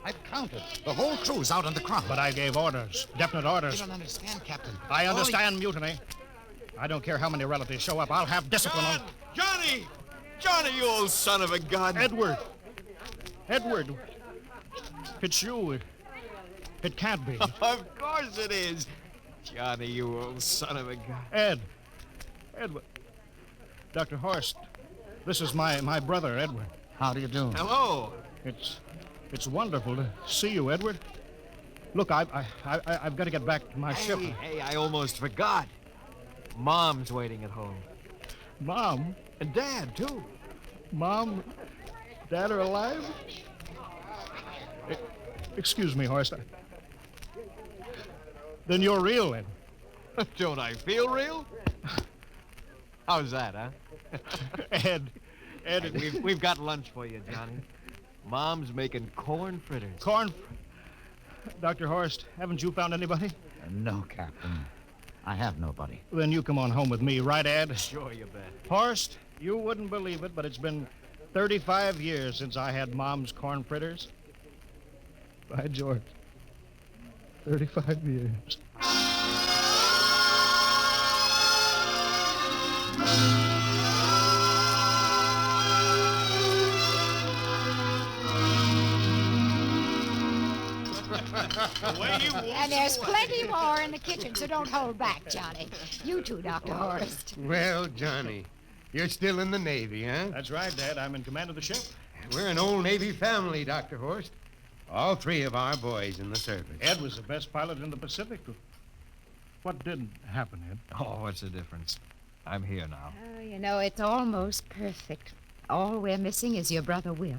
I've counted. The whole crew's out on the crowd. But I gave orders. Definite You orders. don't understand, Captain. I understand mutiny. I don't care how many relatives show up. I'll have discipline on... Johnny! Johnny, you old son of a gun! Edward! It's you. It can't be. Of course it is. Johnny, you old son of a gun. Edward. Dr. Horst, this is my brother, Edward. How do you do? Hello. It's wonderful to see you, Edward. Look, I've got to get back to my ship. Hey, I almost forgot. Mom's waiting at home. Mom? And Dad, too. Mom, Dad are alive? Excuse me, Horst. Then you're real, Ed. Don't I feel real? How's that, huh? Ed, we've got lunch for you, Johnny. Mom's making corn fritters. Dr. Horst, haven't you found anybody? No, Captain. I have nobody. Then you come on home with me, right, Ed? Sure, you bet. Horst, you wouldn't believe it, but it's been 35 years since I had Mom's corn fritters. By George. 35 years. And there's plenty more in the kitchen, so don't hold back, Johnny. You too, Dr. Horst. Well, Johnny, you're still in the Navy, huh? That's right, Dad. I'm in command of the ship. We're an old Navy family, Dr. Horst. All three of our boys in the service. Ed was the best pilot in the Pacific. What did happen, Ed? Oh, what's the difference? I'm here now. Oh, you know, it's almost perfect. All we're missing is your brother Will.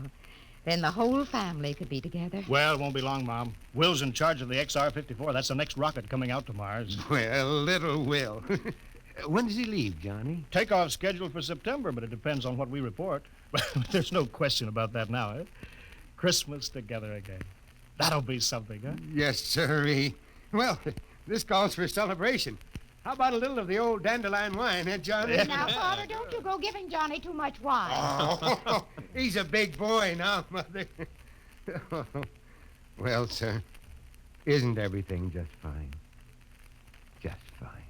Then the whole family could be together. Well, it won't be long, Mom. Will's in charge of the XR-54. That's the next rocket coming out to Mars. Well, little Will. When does he leave, Johnny? Takeoff scheduled for September, but it depends on what we report. But there's no question about that now, eh? Christmas together again. That'll be something, huh? Yes, sirree. Well, this calls for a celebration. How about a little of the old dandelion wine, eh, Johnny? Now, Father, don't you go giving Johnny too much wine. Oh, he's a big boy now, Mother. Well, sir, isn't everything just fine? Just fine.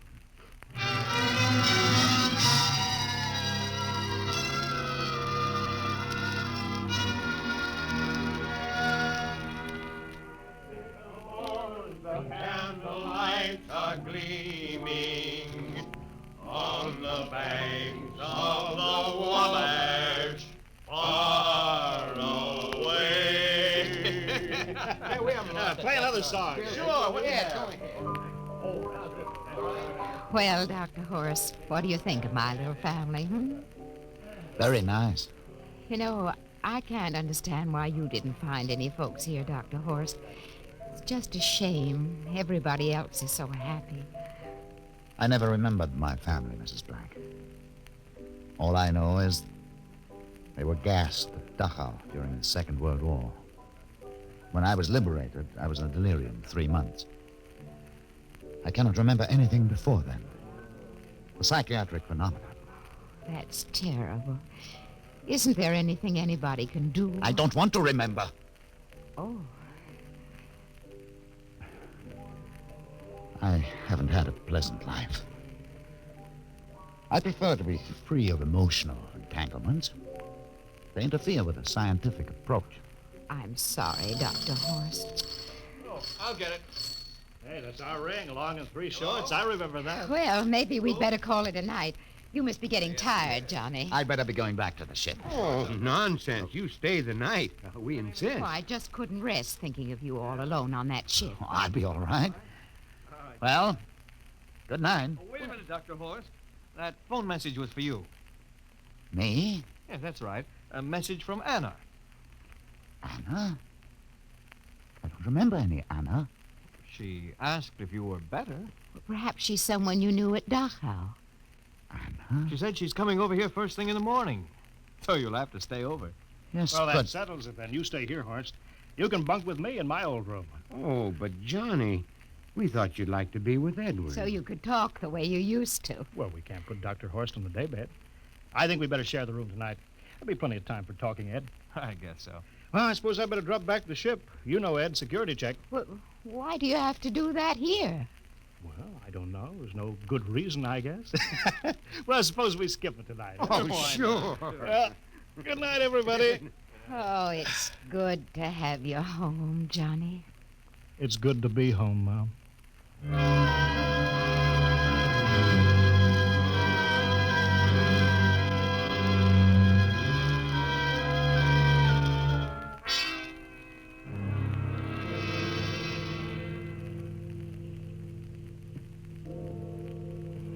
The candlelights are gleaming on the banks of the Wabash, far away. Hey, we have play another song. Sure, go ahead. Well, Dr. Horst, what do you think of my little family, Very nice. You know, I can't understand why you didn't find any folks here, Dr. Horst. It's just a shame. Everybody else is so happy. I never remembered my family, Mrs. Black. All I know is they were gassed at Dachau during the Second World War. When I was liberated, I was in a delirium 3 months. I cannot remember anything before then. A psychiatric phenomenon. That's terrible. Isn't there anything anybody can do? I don't want to remember. Oh. I haven't had a pleasant life. I prefer to be free of emotional entanglements. They interfere with a scientific approach. I'm sorry, Dr. Horst. Oh, I'll get it. Hey, that's our ring, long and 3 shorts. I remember that. Well, maybe we'd better call it a night. You must be getting tired, Johnny. I'd better be going back to the ship. Oh, nonsense. You stay the night. We insist. Oh, I just couldn't rest thinking of you all alone on that ship. Oh, I'll be all right. Well, good night. Oh, wait a minute, Dr. Horst. That phone message was for you. Me? Yeah, that's right. A message from Anna. Anna? I don't remember any Anna. She asked if you were better. Perhaps she's someone you knew at Dachau. Anna? She said she's coming over here first thing in the morning. So you'll have to stay over. Yes, well, but... that settles it then. You stay here, Horst. You can bunk with me in my old room. Oh, but Johnny, we thought you'd like to be with Edward. So you could talk the way you used to. Well, we can't put Dr. Horst in the daybed. I think we better share the room tonight. There'll be plenty of time for talking, Ed. I guess so. Well, I suppose I better drop back to the ship. You know, Ed, security check. Well, why do you have to do that here? Well, I don't know. There's no good reason, I guess. Well, suppose we skip it tonight. Oh, sure. Well, good night, everybody. Oh, it's good to have you home, Johnny. It's good to be home, Mom.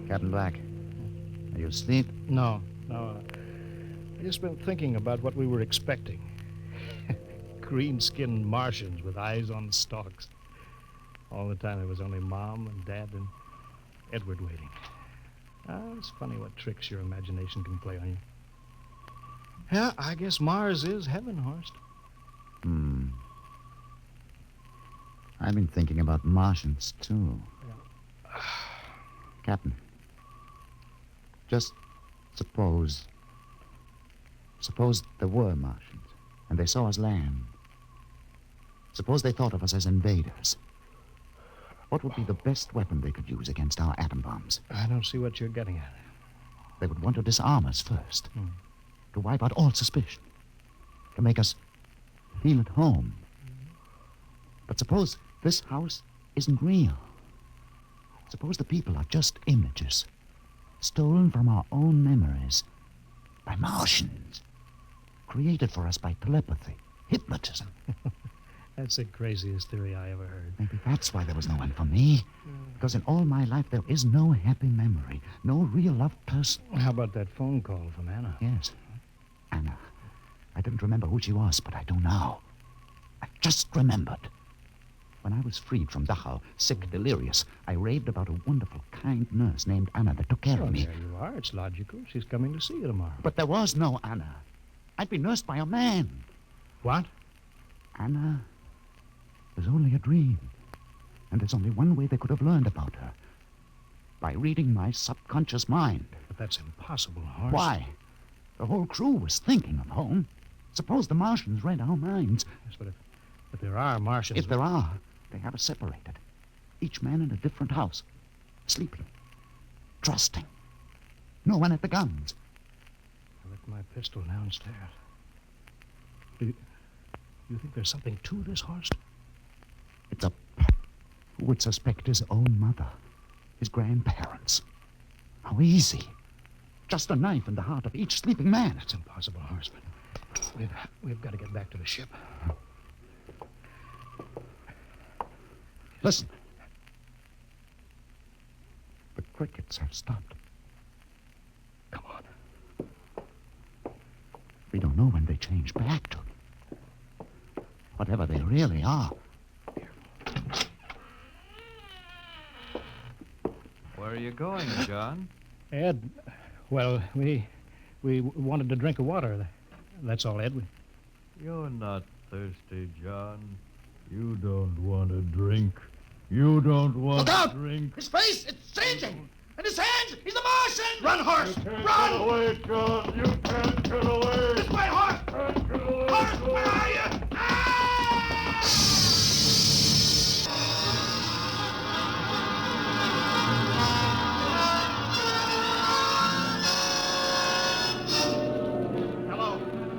Captain Black, are you asleep? No. I just been thinking about what we were expecting. Green-skinned Martians with eyes on stalks. All the time it was only Mom and Dad and... Edward waiting. It's funny what tricks your imagination can play on you. Yeah, I guess Mars is heaven, Horst. I've been thinking about Martians, too. Captain, just suppose there were Martians, and they saw us land. Suppose they thought of us as invaders. What would be the best weapon they could use against our atom bombs? I don't see what you're getting at. They would want to disarm us first, to wipe out all suspicion, to make us feel at home. But suppose this house isn't real. Suppose the people are just images, stolen from our own memories by Martians, created for us by telepathy, hypnotism. That's the craziest theory I ever heard. Maybe that's why there was no one for me. Because in all my life, there is no happy memory, no real loved person. How about that phone call from Anna? Yes. Anna. I didn't remember who she was, but I do now. I just remembered. When I was freed from Dachau, sick, delirious, I raved about a wonderful, kind nurse named Anna that took care of me. There you are. It's logical. She's coming to see you tomorrow. But there was no Anna. I'd been nursed by a man. What? Anna was only a dream. And there's only one way they could have learned about her. By reading my subconscious mind. But that's impossible, Horst. Why? The whole crew was thinking of home. Suppose the Martians read our minds. Yes, but if there are Martians... If there are, they have us separated. Each man in a different house. Sleeping. Trusting. No one at the guns. I left my pistol downstairs. Do you think there's something to this, Horst? It's a pup who would suspect his own mother, his grandparents. How easy. Just a knife in the heart of each sleeping man. That's impossible, Horst, but we've got to get back to the ship. Listen. The crickets have stopped. Come on. We don't know when they change back to whatever they really are. Where are you going, John? Ed, well, we wanted to drink of water. That's all, Ed. You're not thirsty, John. You don't want to drink. You don't want Look out! to drink. His face, it's changing! And his hands, he's a Martian! Run, Horst! Run! Get away, John. You can't get away. This way, Horst! Horst, where are you?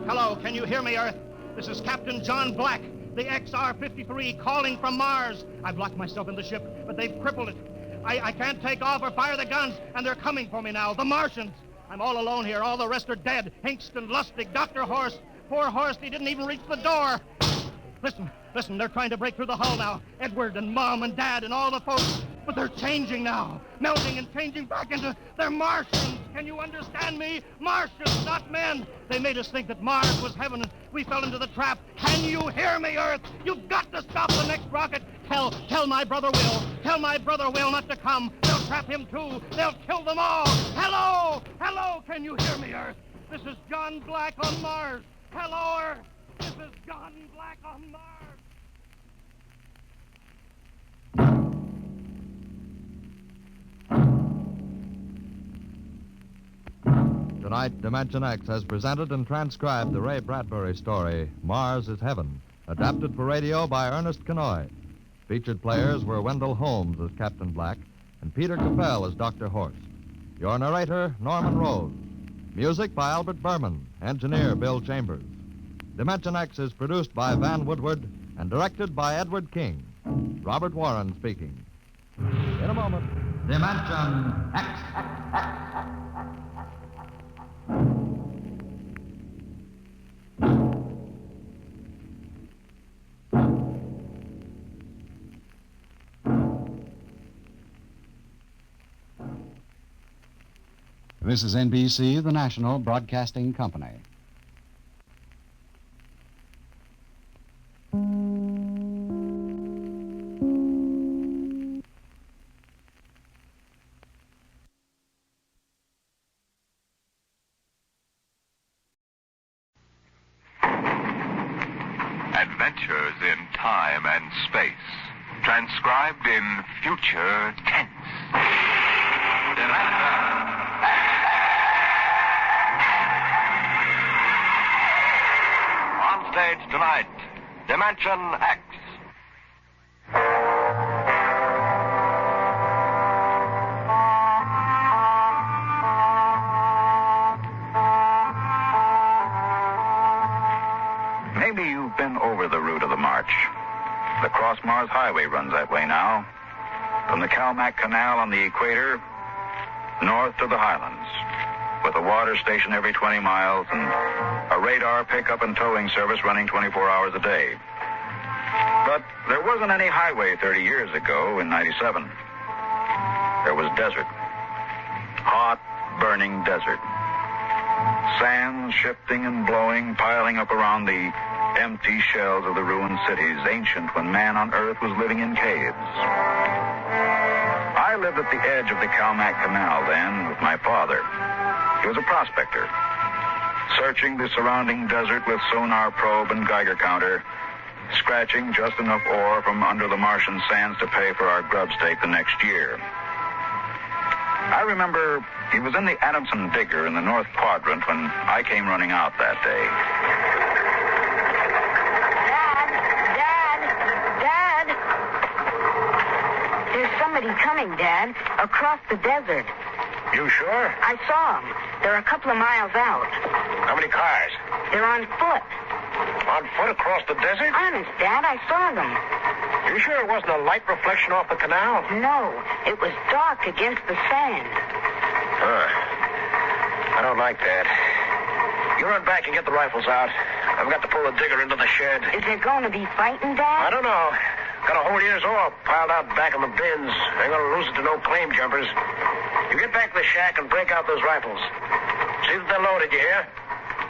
Hello, can you hear me, Earth? This is Captain John Black, the XR-53, calling from Mars. I've locked myself in the ship, but they've crippled it. I can't take off or fire the guns, and they're coming for me now, the Martians. I'm all alone here. All the rest are dead. Hinkston, Lustig, Dr. Horst. Poor Horst, he didn't even reach the door. Listen, they're trying to break through the hull now. Edward and Mom and Dad and all the folks. But they're changing now. Melting and changing back into... They're Martians. Can you understand me? Martians, not men. They made us think that Mars was heaven and we fell into the trap. Can you hear me, Earth? You've got to stop the next rocket. Tell my brother Will. Tell my brother Will not to come. They'll trap him too. They'll kill them all. Hello! Hello, can you hear me, Earth? This is John Black on Mars. Hello, Earth. This is John Black on Mars. Tonight, Dimension X has presented and transcribed the Ray Bradbury story, Mars is Heaven, adapted for radio by Ernest Kenoy. Featured players were Wendell Holmes as Captain Black and Peter Capell as Dr. Horst. Your narrator, Norman Rose. Music by Albert Berman, engineer Bill Chambers. Dimension X is produced by Van Woodward and directed by Edward King. Robert Warren speaking. In a moment. Dimension X. This is NBC, the National Broadcasting Company. time and space, transcribed in future tense. On stage tonight, Dimension X. Maybe you've been over the route of the march. The Cross-Mars Highway runs that way now. From the Calmac Canal on the equator, north to the highlands, with a water station every 20 miles and a radar pickup and towing service running 24 hours a day. But there wasn't any highway 30 years ago in 97. There was desert. Hot, burning desert. Sand shifting and blowing, piling up around the empty shells of the ruined cities, ancient when man on Earth was living in caves. I lived at the edge of the Calmac Canal then with my father. He was a prospector, searching the surrounding desert with sonar probe and Geiger counter, scratching just enough ore from under the Martian sands to pay for our grub stake the next year. I remember he was in the Adamson digger in the North Quadrant when I came running out that day. Dad! There's somebody coming, Dad, across the desert. You sure? I saw them. They're a couple of miles out. How many cars? They're on foot. On foot across the desert? Honest, Dad, I saw them. You sure it wasn't a light reflection off the canal? No, it was dark against the sand. I don't like that. You run back and get the rifles out. I've got to pull the digger into the shed. Is there going to be fighting, Dad? I don't know. Got a whole year's ore piled out back in the bins. Ain't gonna lose it to no claim jumpers. You get back to the shack and break out those rifles. See that they're loaded, you hear?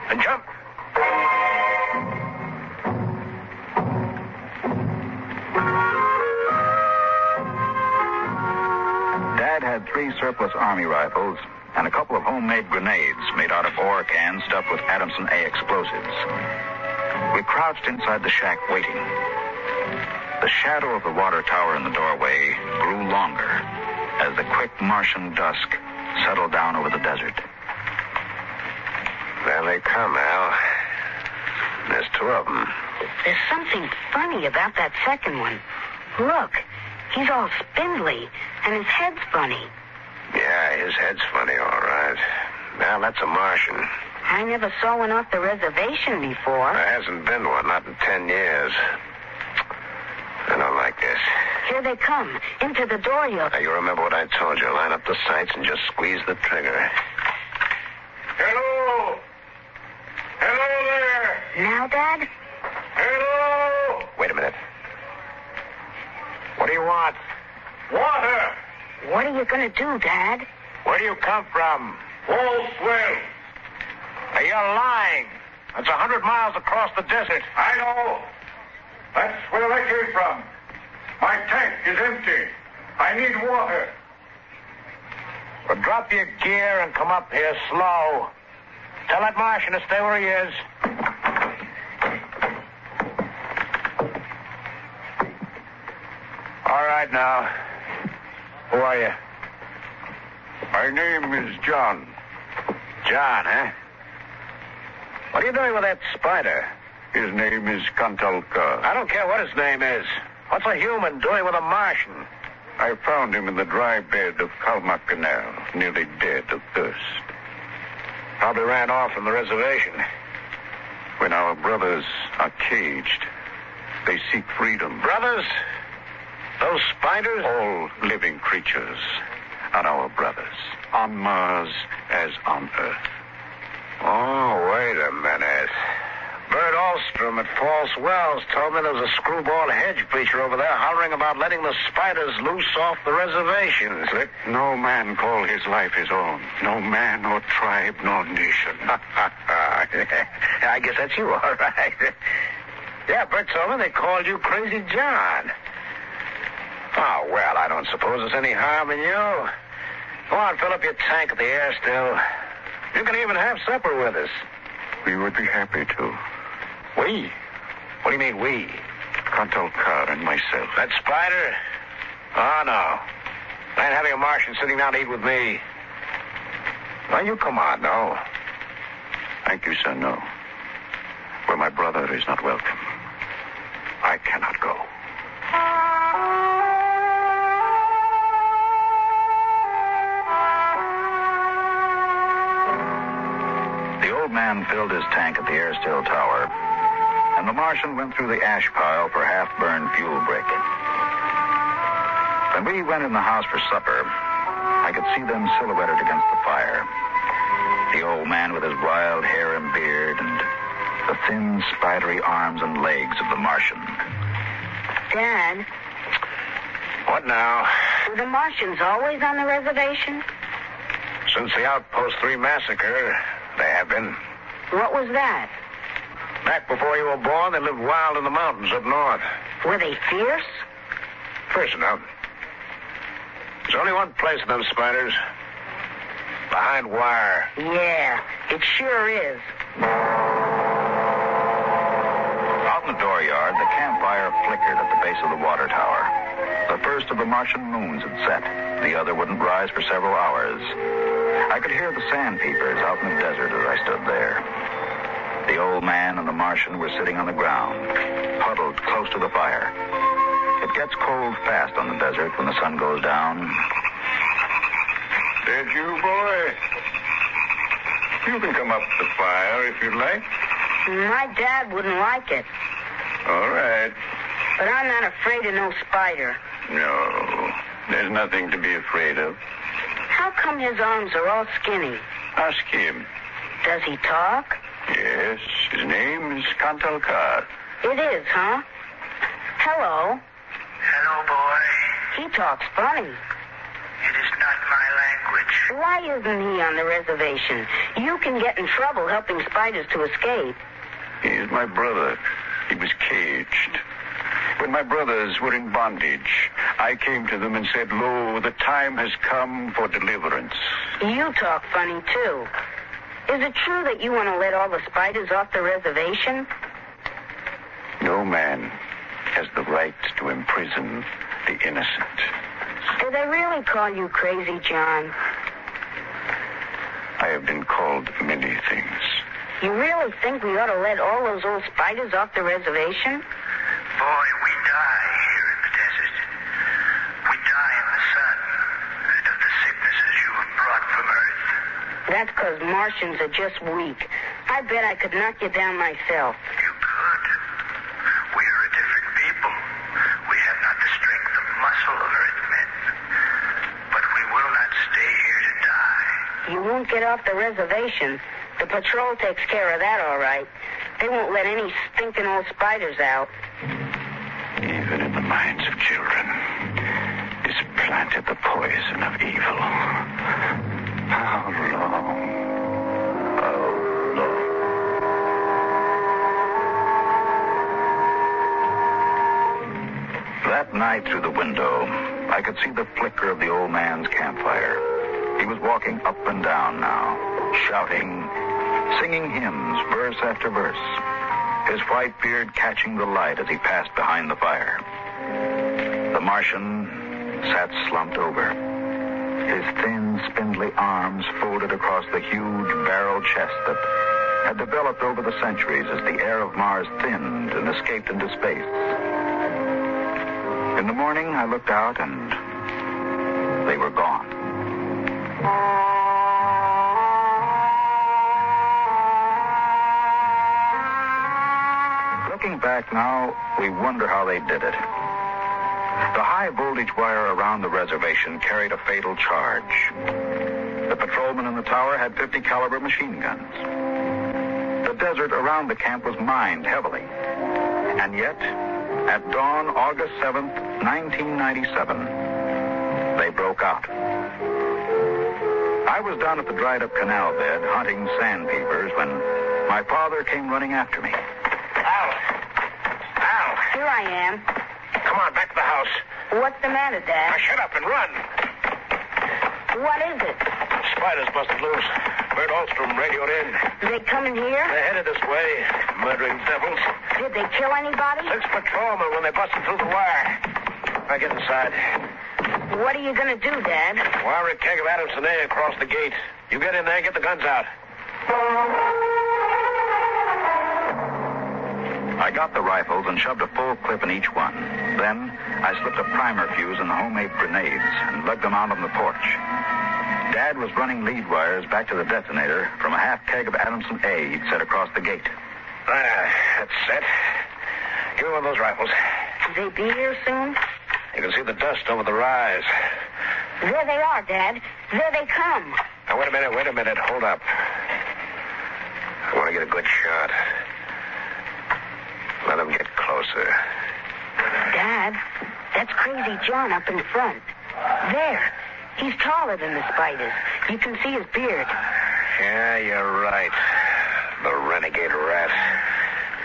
And jump. Dad had 3 surplus Army rifles and a couple of homemade grenades made out of ore cans stuffed with Adamson A explosives. We crouched inside the shack waiting. The shadow of the water tower in the doorway grew longer as the quick Martian dusk settled down over the desert. There they come, Al. There's 2 of them. There's something funny about that second one. Look, he's all spindly, and his head's funny. Yeah, his head's funny, all right. Now, that's a Martian. I never saw one off the reservation before. There hasn't been one, not in 10 years. I don't like this. Here they come, into the door. Now, you remember what I told you. Line up the sights and just squeeze the trigger. Hello! Hello there! Now, Dad? Hello! Wait a minute. What do you want? Water! What are you going to do, Dad? Where do you come from? Wall swell. Hey, you're lying. That's 100 miles across the desert. I know. That's where I came from. My tank is empty. I need water. Well, drop your gear and come up here slow. Tell that Martian to stay where he is. All right, now. Who are you? My name is John. John, eh? What are you doing with that spider? His name is Kantalka. I don't care what his name is. What's a human doing with a Martian? I found him in the dry bed of Calmac Canal, nearly dead of thirst. Probably ran off from the reservation. When our brothers are caged, they seek freedom. Brothers? Those spiders? All living creatures are our brothers, on Mars as on Earth. Oh, wait a minute. Bert Alstrom at False Wells told me there was a screwball hedge preacher over there hollering about letting the spiders loose off the reservations. Let no man call his life his own. No man or tribe nor nation. I guess that's you, all right. Yeah, Bert told me they called you Crazy John. Oh, well, I don't suppose there's any harm in you. Go on, fill up your tank at the air still. You can even have supper with us. We would be happy to. We? What do you mean, we? Cantalcar and myself. That spider? Oh, no. I ain't having a Martian sitting down to eat with me. Now, you come on, no. Thank you, sir, no. Where my brother is not welcome, I cannot go. The old man filled his tank at the air still tower, and the Martian went through the ash pile for half-burned fuel breaking. When we went in the house for supper, I could see them silhouetted against the fire. The old man with his wild hair and beard, and the thin, spidery arms and legs of the Martian. Dad, What now? were the Martians always on the reservation? Since the Outpost 3 massacre, they have been. What was that? Back before you were born, they lived wild in the mountains up north. Were they fierce? Fierce enough. There's only one place for them spiders. Behind wire. Yeah, it sure is. Out in the dooryard, the campfire flickered at the base of the water tower. The first of the Martian moons had set. The other wouldn't rise for several hours. I could hear the sandpeepers out in the desert as I stood there. The old man and the Martian were sitting on the ground, huddled close to the fire. It gets cold fast on the desert when the sun goes down. Did you, boy? You can come up to the fire if you'd like. My dad wouldn't like it. All right. But I'm not afraid of no spider. No, there's nothing to be afraid of. How come his arms are all skinny? Ask him. Does he talk? Yes, his name is Cantalcar. It is, huh? Hello. Hello, boy. He talks funny. It is not my language. Why isn't he on the reservation? You can get in trouble helping spiders to escape. He is my brother. He was caged. When my brothers were in bondage, I came to them and said, "Lo, the time has come for deliverance." You talk funny, too. Is it true that you want to let all the spiders off the reservation? No man has the right to imprison the innocent. Do they really call you crazy, John? I have been called many things. You really think we ought to let all those old spiders off the reservation? Boy, we die here in the desert. We die in the sun and of the sicknesses you have brought from Earth. That's because Martians are just weak. I bet I could knock you down myself. You could. We are a different people. We have not the strength of muscle of Earthmen. But we will not stay here to die. You won't get off the reservation. The patrol takes care of that, all right. They won't let any stinking old spiders out. Even in the minds of children is planted the poison of evil. How long? How long? That night through the window, I could see the flicker of the old man's campfire. He was walking up and down now, shouting, singing hymns, verse after verse, his white beard catching the light as he passed behind the fire. The Martian sat slumped over, his thin, spindly arms folded across the huge barrel chest that had developed over the centuries as the air of Mars thinned and escaped into space. In the morning, I looked out, and they were gone. Looking back now, we wonder how they did it. The high-voltage wire around the reservation carried a fatal charge. The patrolmen in the tower had 50-caliber machine guns. The desert around the camp was mined heavily. And yet, at dawn, August 7th, 1997, they broke out. I was down at the dried-up canal bed hunting sandpeepers when my father came running after me. Al! Here I am. Come on, back to the house. What's the matter, Dad? Now shut up and run. What is it? Spiders busted loose. Bert Alstrom radioed in. They coming here? They're headed this way. Murdering devils. Did they kill anybody? 6 patrolmen when they busted through the wire. I get inside. What are you going to do, Dad? Wire a keg of Adamson A across the gate. You get in there and get the guns out. I got the rifles and shoved a full clip in each one. Then I slipped a primer fuse in the homemade grenades and lugged them out on the porch. Dad was running lead wires back to the detonator from a half keg of Adamson A he'd set across the gate. That's set. Give me one of those rifles. Will they be here soon? You can see the dust over the rise. There they are, Dad. There they come. Now, wait a minute. Hold up. I want to get a good shot. Let them get closer. Dad, that's Crazy John up in front. There. He's taller than the spiders. You can see his beard. Yeah, you're right. The renegade rat.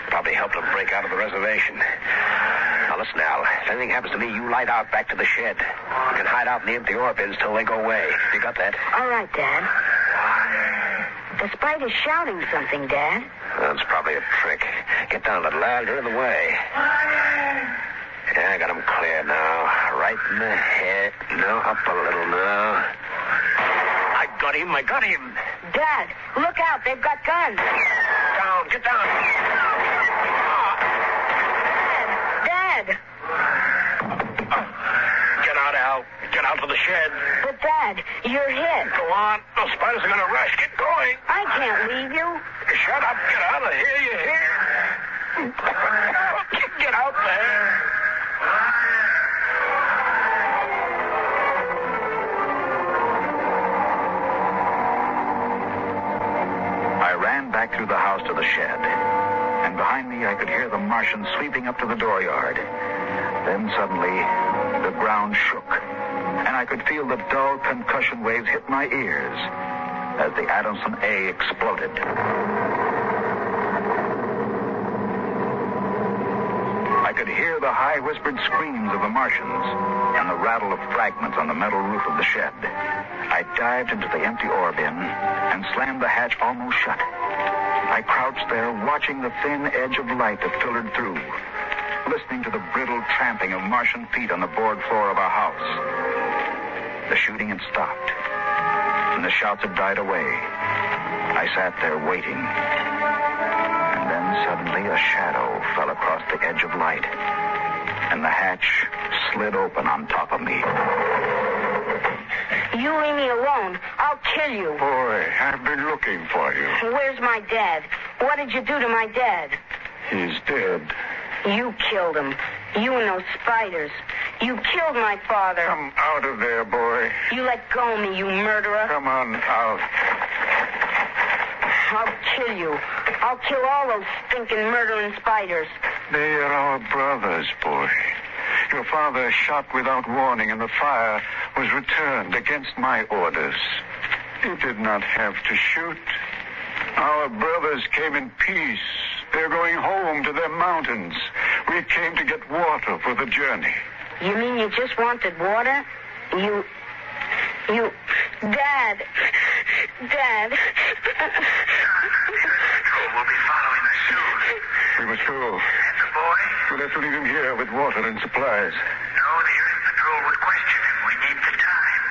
Probably helped him break out of the reservation. Now, listen, Al. If anything happens to me, you light out back to the shed. You can hide out in the empty ore bins till they go away. You got that? All right, Dad. The spider's shouting something, Dad. That's probably a trick. Get down a little, Al. You're in the way. Yeah, I got him clear now. Right in the head. No, up a little now. I got him. Dad, look out. They've got guns. Get down. Dad. Get out, Al. Get out to the shed. But, Dad, you're hit. Go on. Those spiders are going to rush. Get going. I can't leave you. Shut up. Get out of here. You hear? Get out there. I ran back through the house to the shed, and behind me I could hear the Martian sweeping up to the dooryard. Then suddenly, the ground shook, and I could feel the dull concussion waves hit my ears as the Adamson A exploded. I could hear the high whispered screams of the Martians and the rattle of fragments on the metal roof of the shed. I dived into the empty ore bin and slammed the hatch almost shut. I crouched there, watching the thin edge of light that filtered through, listening to the brittle tramping of Martian feet on the board floor of our house. The shooting had stopped, and the shouts had died away. I sat there waiting, and then suddenly a shadow fell across the edge of light, and the hatch slid open on top of me. You leave me alone. I'll kill you. Boy, I've been looking for you. Where's my dad? What did you do to my dad? He's dead. You killed him. You and those spiders. You killed my father. Come out of there, boy. You let go of me, you murderer. Come on out. I'll kill you. I'll kill all those stinking murdering spiders. They are our brothers, boy. Your father shot without warning, and the fire was returned against my orders. You did not have to shoot. Our brothers came in peace. They're going home to their mountains. We came to get water for the journey. You mean you just wanted water? You... Dad. Dad. We'll be following us soon. We must go. And the boy? We'll have to leave him here with water and supplies. No, the Earth Patrol would question him. We need the time.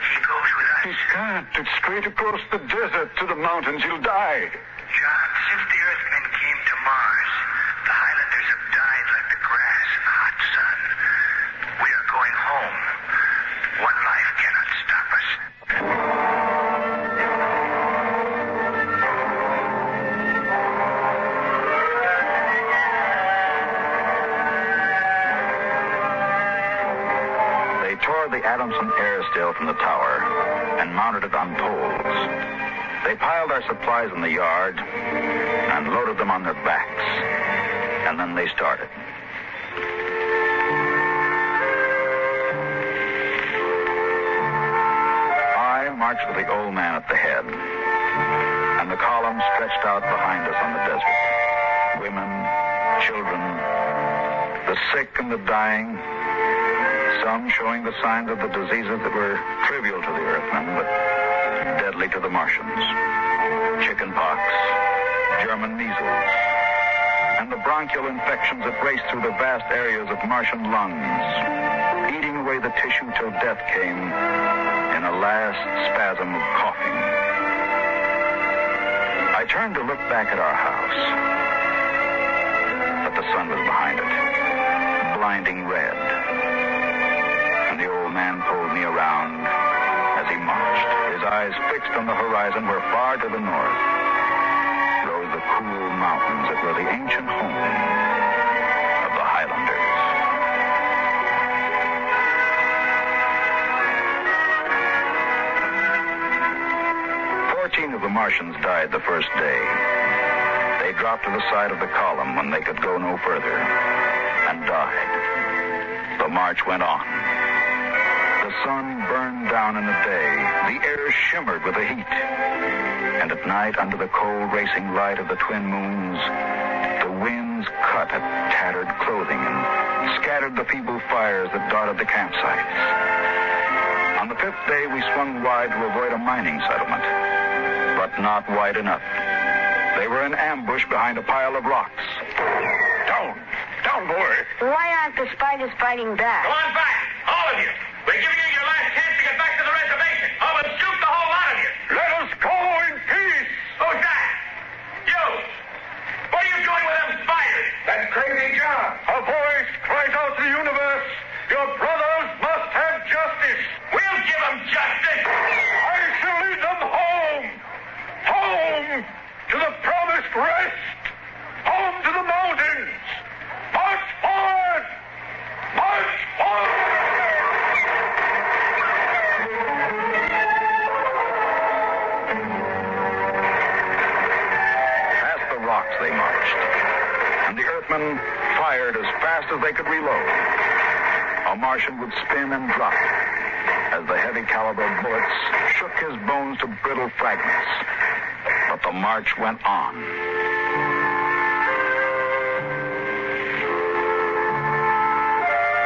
He goes with us. He can't. It's straight across the desert to the mountains. He'll die. John, since the Earthmen came to Mars, the Highlanders have died like the grass in the hot sun. We are going home. One life cannot stop us. They tore the Adamson air still from the tower and mounted it on poles. They piled our supplies in the yard and loaded them on their backs. And then they started. I marched with the old man at the head, and the column stretched out behind us on the desert. Women, children, the sick and the dying, some showing the signs of the diseases that were trivial to the Earthmen, but deadly to the Martians. Chicken pox, German measles, and the bronchial infections that raced through the vast areas of Martian lungs, eating away the tissue till death came in a last spasm of coughing. I turned to look back at our house, but the sun was behind it, blinding red. And the old man pulled me around as he marched, his eyes fixed on the horizon where far to the north rose the cool mountains that were the ancient home of the Highlanders. 14 of the Martians died the first day. They dropped to the side of the column when they could go no further and died. The march went on. The sun burned down in the day. The air shimmered with the heat. And at night, under the cold racing light of the twin moons, the winds cut at tattered clothing and scattered the feeble fires that dotted the campsites. On the 5th day, we swung wide to avoid a mining settlement, but not wide enough. They were in ambush behind a pile of rocks. Down, boy. Why aren't the spiders fighting back? Go on back, all of you. We're giving you your last chance to get back to the reservation. I will shoot the whole lot of you. Let us go in peace. Who's that? You. What are you doing with them spiders? That's crazy John. A voice cries out to the universe. Your brothers must have justice. We'll give them justice. I shall lead them home. Home to the promised rest. Home to the mountains. March forward! March forward! Past the rocks they marched, and the Earthmen fired as fast as they could reload. A Martian would spin and drop as the heavy caliber bullets shook his bones to brittle fragments. But the march went on.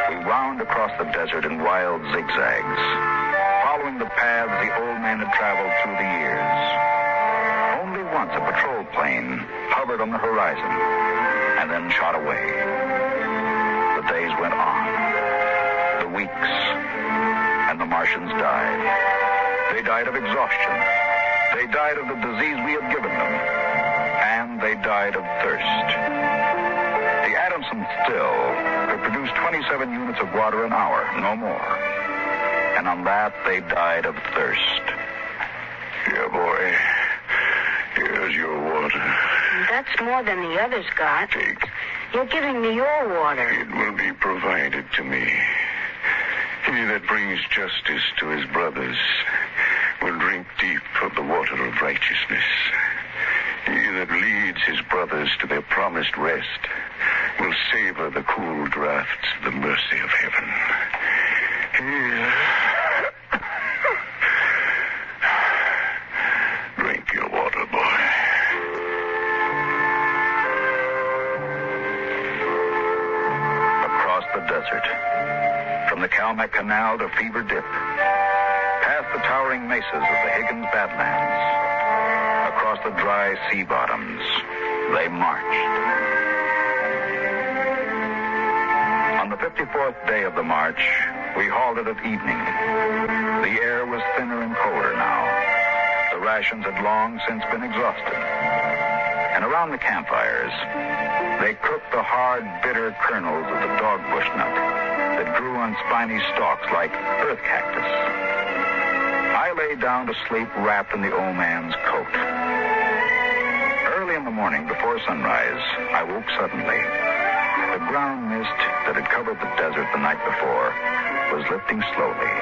We wound across the desert in wild zigzags, following the paths the old man had traveled through the years. Only once a patrol plane hovered on the horizon and then shot away. The days went on, the weeks, and the Martians died. They died of exhaustion. They died of the disease we had given them. And they died of thirst. The Adamson still could produce 27 units of water an hour, no more. And on that, they died of thirst. Here, boy. Here's your water. That's more than the others got. Take. You're giving me your water. It will be provided to me. He that brings justice to his brothers will drink deep of the water of righteousness. He that leads his brothers to their promised rest will savor the cool draughts of the mercy of heaven. Here. Drink your water, boy. Across the desert, from the Calmac Canal to Fever Dip, past the towering mesas of the Higgins Badlands, across the dry sea bottoms, they marched. On the 54th day of the march, we halted at evening. The air was thinner and colder now. The rations had long since been exhausted. And around the campfires, they cooked the hard, bitter kernels of the dogbush nut that grew on spiny stalks like earth cactus. I lay down to sleep wrapped in the old man's coat. Early in the morning, before sunrise, I woke suddenly. The ground mist that had covered the desert the night before was lifting slowly,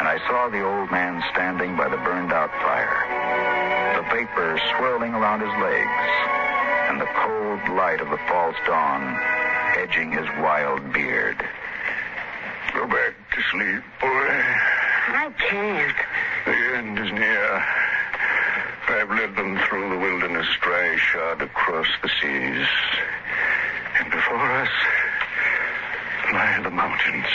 and I saw the old man standing by the burned-out fire, the vapor swirling around his legs, and the cold light of the false dawn edging his wild beard. Go back to sleep, boy. I can't. The end is near. I've led them through the wilderness, dry shod across the seas. And before us lie the mountains.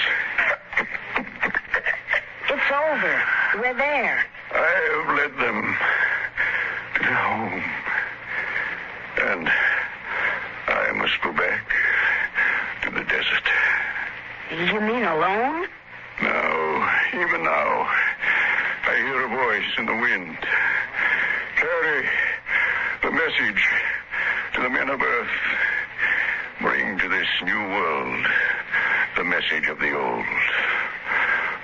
It's over. We're there. I I have led them to their home. And I must go back to the desert. You mean alone? Now, even now, I hear a voice in the wind. Carry the message to the men of Earth. Bring to this new world the message of the old.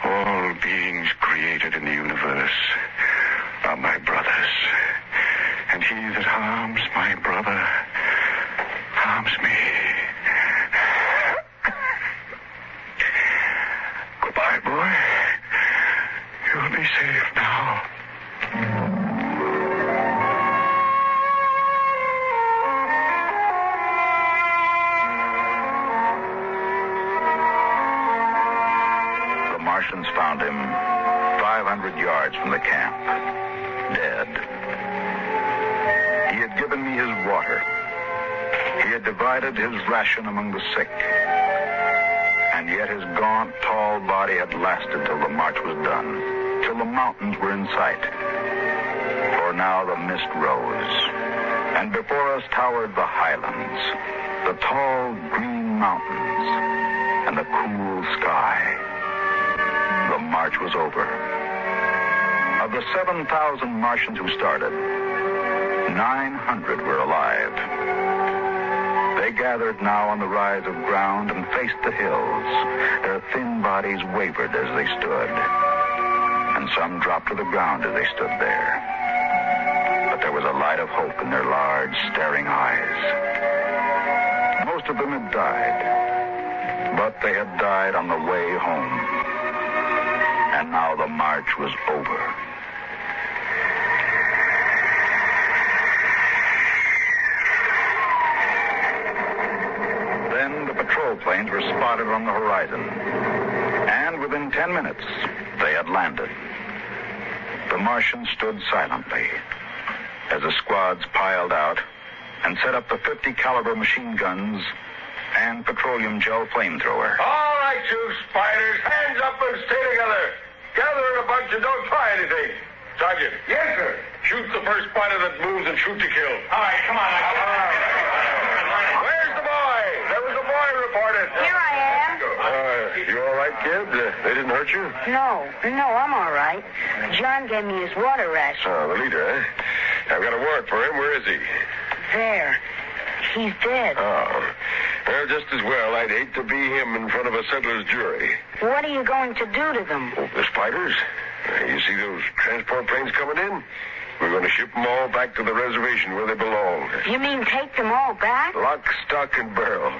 All beings created in the universe are my brothers. And he that harms my brother harms me. Goodbye, boy. You'll be safe now. The Martians found him 500 yards from the camp, dead. He had given me his water. He had divided his ration among the sick. And yet his gaunt, tall body had lasted till the march was done, till the mountains were in sight. For now the mist rose, and before us towered the highlands, the tall green mountains, and the cool sky. The march was over. Of the 7,000 Martians who started, 900 were alive. They gathered now on the rise of ground and faced the hills. Their thin bodies wavered as they stood, and some dropped to the ground as they stood there. But there was a light of hope in their large, staring eyes. Most of them had died, but they had died on the way home. And now the march was over. Then the patrol planes were spotted on the horizon. And within 10 minutes, they had landed. The Martians stood silently as the squads piled out and set up the 50 caliber machine guns and petroleum gel flamethrower. All right, you spiders, hands up and stay together. Gather in a bunch and don't try anything. Sergeant. Yes, sir. Shoot the first spider that moves and shoot to kill. All right, come on. Where's the boy? There was a boy reported. Here I am. You all right, kid? They didn't hurt you? No, I'm all right. John gave me his water ration. Oh, the leader, eh? I've got a warrant for him. Where is he? There. He's dead. Oh. Well, just as well. I'd hate to be him in front of a settler's jury. What are you going to do to them? Oh, the spiders? You see those transport planes coming in? We're going to ship them all back to the reservation where they belong. You mean take them all back? Lock, stock, and barrel.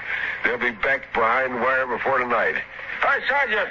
They'll be back behind wire before tonight. Hi, Sergeant.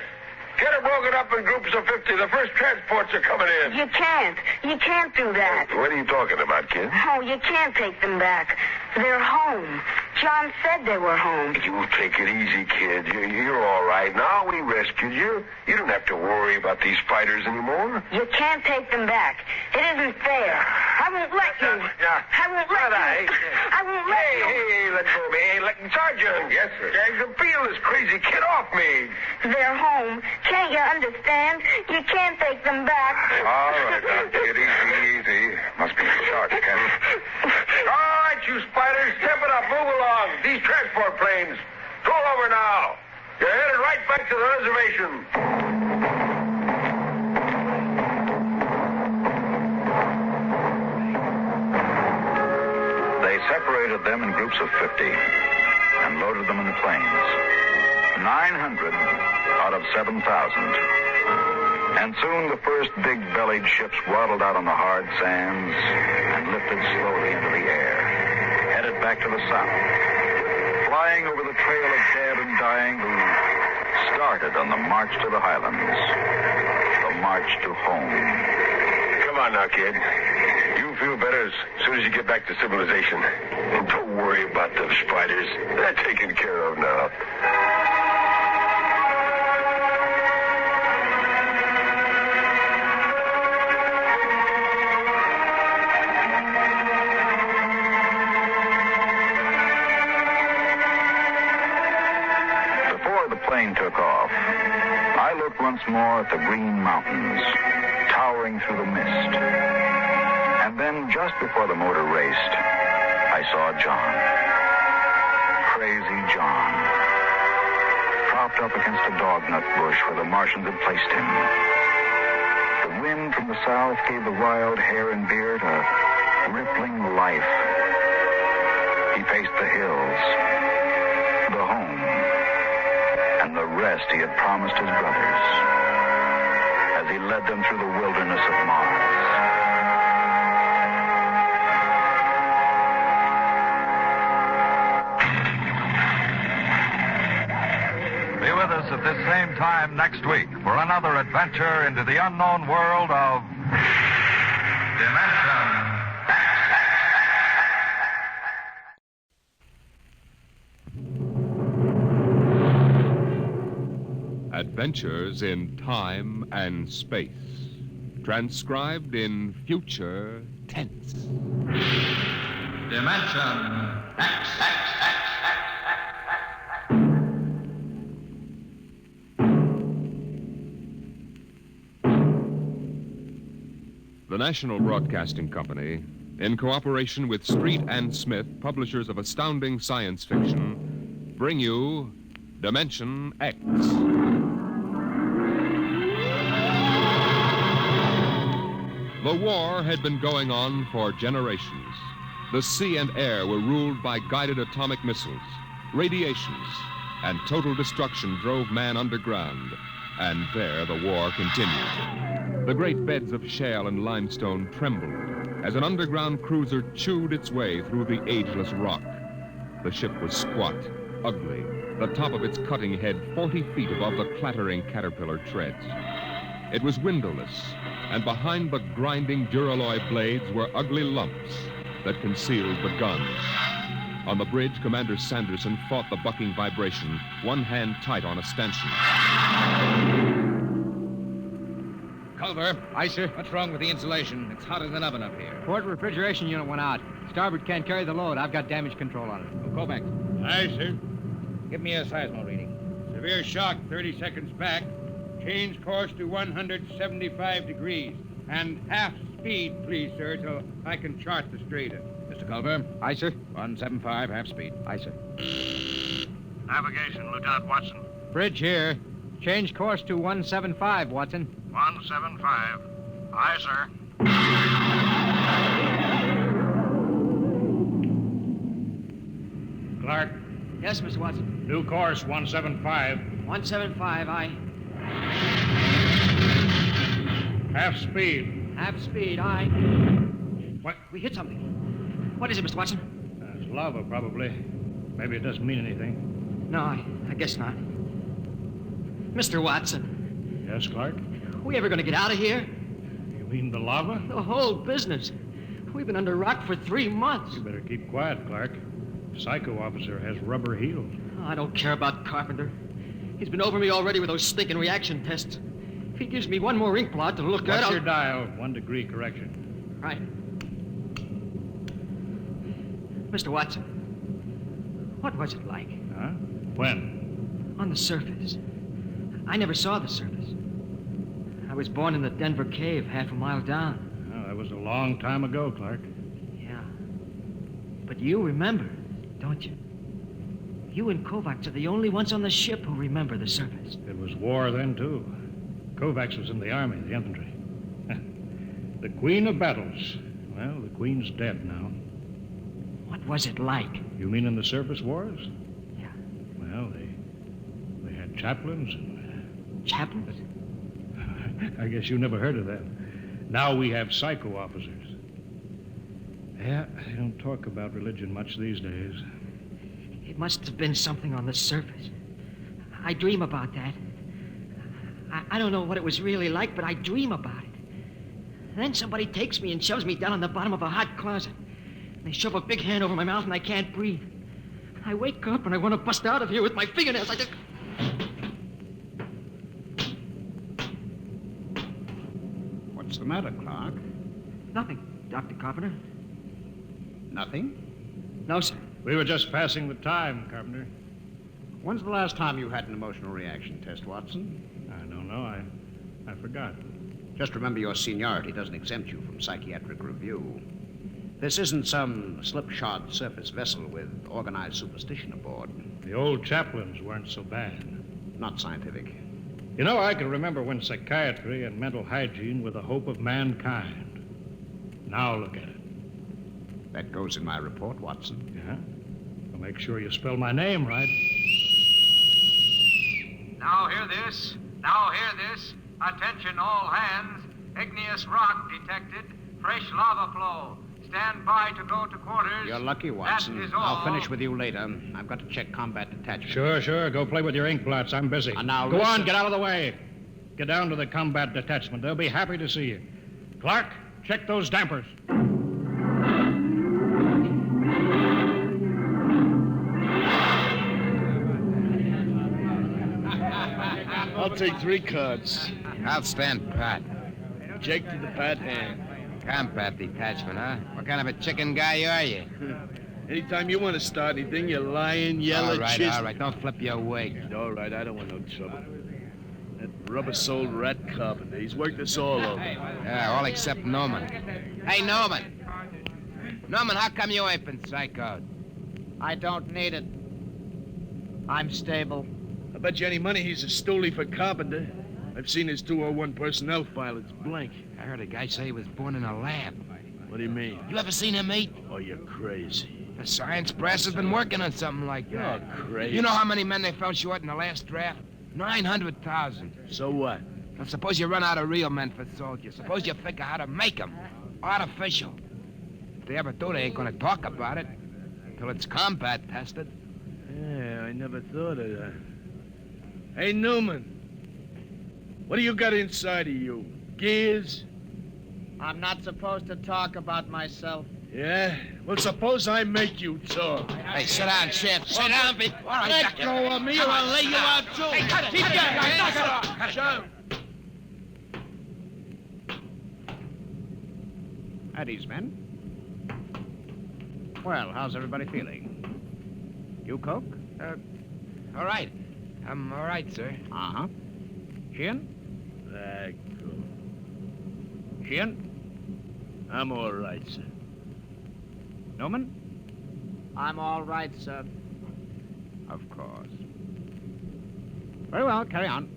Get them broken up in groups of 50. The first transports are coming in. You can't. You can't do that. What are you talking about, kid? Oh, you can't take them back. They're home. John said they were home. You take it easy, kid. You're all right. Now we rescued you. You don't have to worry about these spiders anymore. You can't take them back. It isn't fair. I won't let you. I won't let you. I won't let you. Hey, let go of me. Sergeant. Yes, sir. I can feel this crazy kid off me. They're home. Can't you understand? You can't take them back. All right, now, kid. Easy. Must be short, Ken. All right, you spiders. Step it up. Move along. These transport planes. Roll over now. You're headed right back to the reservation. They separated them in groups of 50 and loaded them in the planes. 900 out of 7,000. And soon the first big-bellied ships waddled out on the hard sands and lifted slowly into the air, headed back to the south, flying over the trail of dead and dying who started on the march to the highlands, the march to home. Come on now, kid. You'll feel better as soon as you get back to civilization. And don't worry about those spiders. They're taken care of now. Before the plane took off, I looked once more at the green mountains, towering soaring through the mist. And then, just before the motor raced, I saw John. Crazy John. Propped up against a dognut bush where the Martians had placed him. The wind from the south gave the wild hair and beard a rippling life. He faced the hills, the home, and the rest he had promised his brothers as he led them through the wilderness of Mars. Be with us at this same time next week for another adventure into the unknown world of Dimension. Adventures in Time and Space. Transcribed in future tense. Dimension X. The National Broadcasting Company, in cooperation with Street and Smith, publishers of astounding science fiction, bring you Dimension X. The war had been going on for generations. The sea and air were ruled by guided atomic missiles. Radiations and total destruction drove man underground, and there the war continued. The great beds of shale and limestone trembled as an underground cruiser chewed its way through the ageless rock. The ship was squat, ugly, the top of its cutting head 40 feet above the clattering caterpillar treads. It was windowless, and behind the grinding duralloy blades were ugly lumps that concealed the guns. On the bridge, Commander Sanderson fought the bucking vibration, one hand tight on a stanchion. Culver. Aye, sir. What's wrong with the insulation? It's hotter than oven up here. Port refrigeration unit went out. Starboard can't carry the load. I've got damage control on it. Well, go back. Aye, sir. Give me a seismo reading. Severe shock 30 seconds back. Change course to 175 degrees. And half speed, please, sir, so I can chart the strata. Mr. Culver. Aye, sir. 175, half speed. Aye, sir. Navigation, Lieutenant Watson. Bridge here. Change course to 175, Watson. 175. Aye, sir. Clark. Yes, Mr. Watson. New course 175. 175, aye. Half speed. Half speed, aye. What? We hit something. What is it, Mr. Watson? It's lava, probably. Maybe it doesn't mean anything. No, I guess not. Mr. Watson. Yes, Clark? We ever going to get out of here? You mean the lava? The whole business. We've been under rock for 3 months. You better keep quiet, Clark. Psycho officer has rubber heels. Oh, I don't care about Carpenter. He's been over me already with those stinking reaction tests. If he gives me one more ink blot to look at, What's I'll... your dial? 1 degree correction. Right. Mr. Watson, what was it like? Huh? When? On the surface. I never saw the surface. I was born in the Denver cave, half a mile down. Oh, that was a long time ago, Clark. Yeah. But you remember, don't you? You and Kovacs are the only ones on the ship who remember the surface. It was war then, too. Kovacs was in the army, the infantry. The Queen of Battles. Well, the Queen's dead now. What was it like? You mean in the surface wars? Yeah. Well, they had chaplains and... Chaplains? I guess you never heard of that. Now we have psycho officers. Yeah, they don't talk about religion much these days. It must have been something on the surface. I dream about that. I don't know what it was really like, but I dream about it. Then somebody takes me and shoves me down in the bottom of a hot closet. They shove a big hand over my mouth and I can't breathe. I wake up and I want to bust out of here with my fingernails. I just... What's the matter, Clark? Nothing, Dr. Carpenter. Nothing? No, sir. We were just passing the time, Carpenter. When's the last time you had an emotional reaction test, Watson? I don't know. I forgot. Just remember your seniority doesn't exempt you from psychiatric review. This isn't some slipshod surface vessel with organized superstition aboard. The old chaplains weren't so bad. Not scientific. You know, I can remember when psychiatry and mental hygiene were the hope of mankind. Now look at it. That goes in my report, Watson. Yeah? Well, make sure you spell my name right. Now hear this. Now hear this. Attention all hands. Igneous rock detected. Fresh lava flow. Stand by to go to quarters. You're lucky, Watson. That is all. I'll finish with you later. I've got to check combat detachment. Sure. Go play with your ink blots. I'm busy. Now Go listen. on, get out of the way. Get down to the combat detachment. They'll be happy to see you. Clark, check those dampers. I'll take 3 cards. I'll stand pat. Jake to the pat hand. Combat detachment, huh? What kind of a chicken guy are you? Anytime you want to start anything, you lying, yellow, All right. Don't flip your wig. All right, I don't want no trouble. That rubber-soled rat carpenter, he's worked us all over. Yeah, all except Norman. Hey, Norman. Norman, how come you ain't been psychoed? I don't need it. I'm stable. I bet you any money he's a stoolie for carpenter. I've seen his 201 personnel file. It's blank. I heard a guy say he was born in a lab. What do you mean? You ever seen him eat? Oh, you're crazy. The science brass has been working on something like that. You're crazy. You know how many men they fell short in the last draft? 900,000. So what? Well, suppose you run out of real men for soldiers. Suppose you figure how to make them. Artificial. If they ever do, they ain't gonna talk about it. Till it's combat tested. Yeah, I never thought of that. Hey, Newman. What do you got inside of you? Gears? I'm not supposed to talk about myself. Yeah? Well, suppose I make you talk. Hey, sit down, Sheriff. Sit down, big... All right, Let go of me or I'll lay you out, too. Hey, cut it. Keep Cut it. going. Knock it Knock off. Cut it. Shut up. At ease, men. Well, how's everybody feeling? You, Coke? All right. I'm all right, sir. Uh-huh. Sheehan? Sheehan? I'm all right, sir. Norman? I'm all right, sir. Of course. Very well, carry on.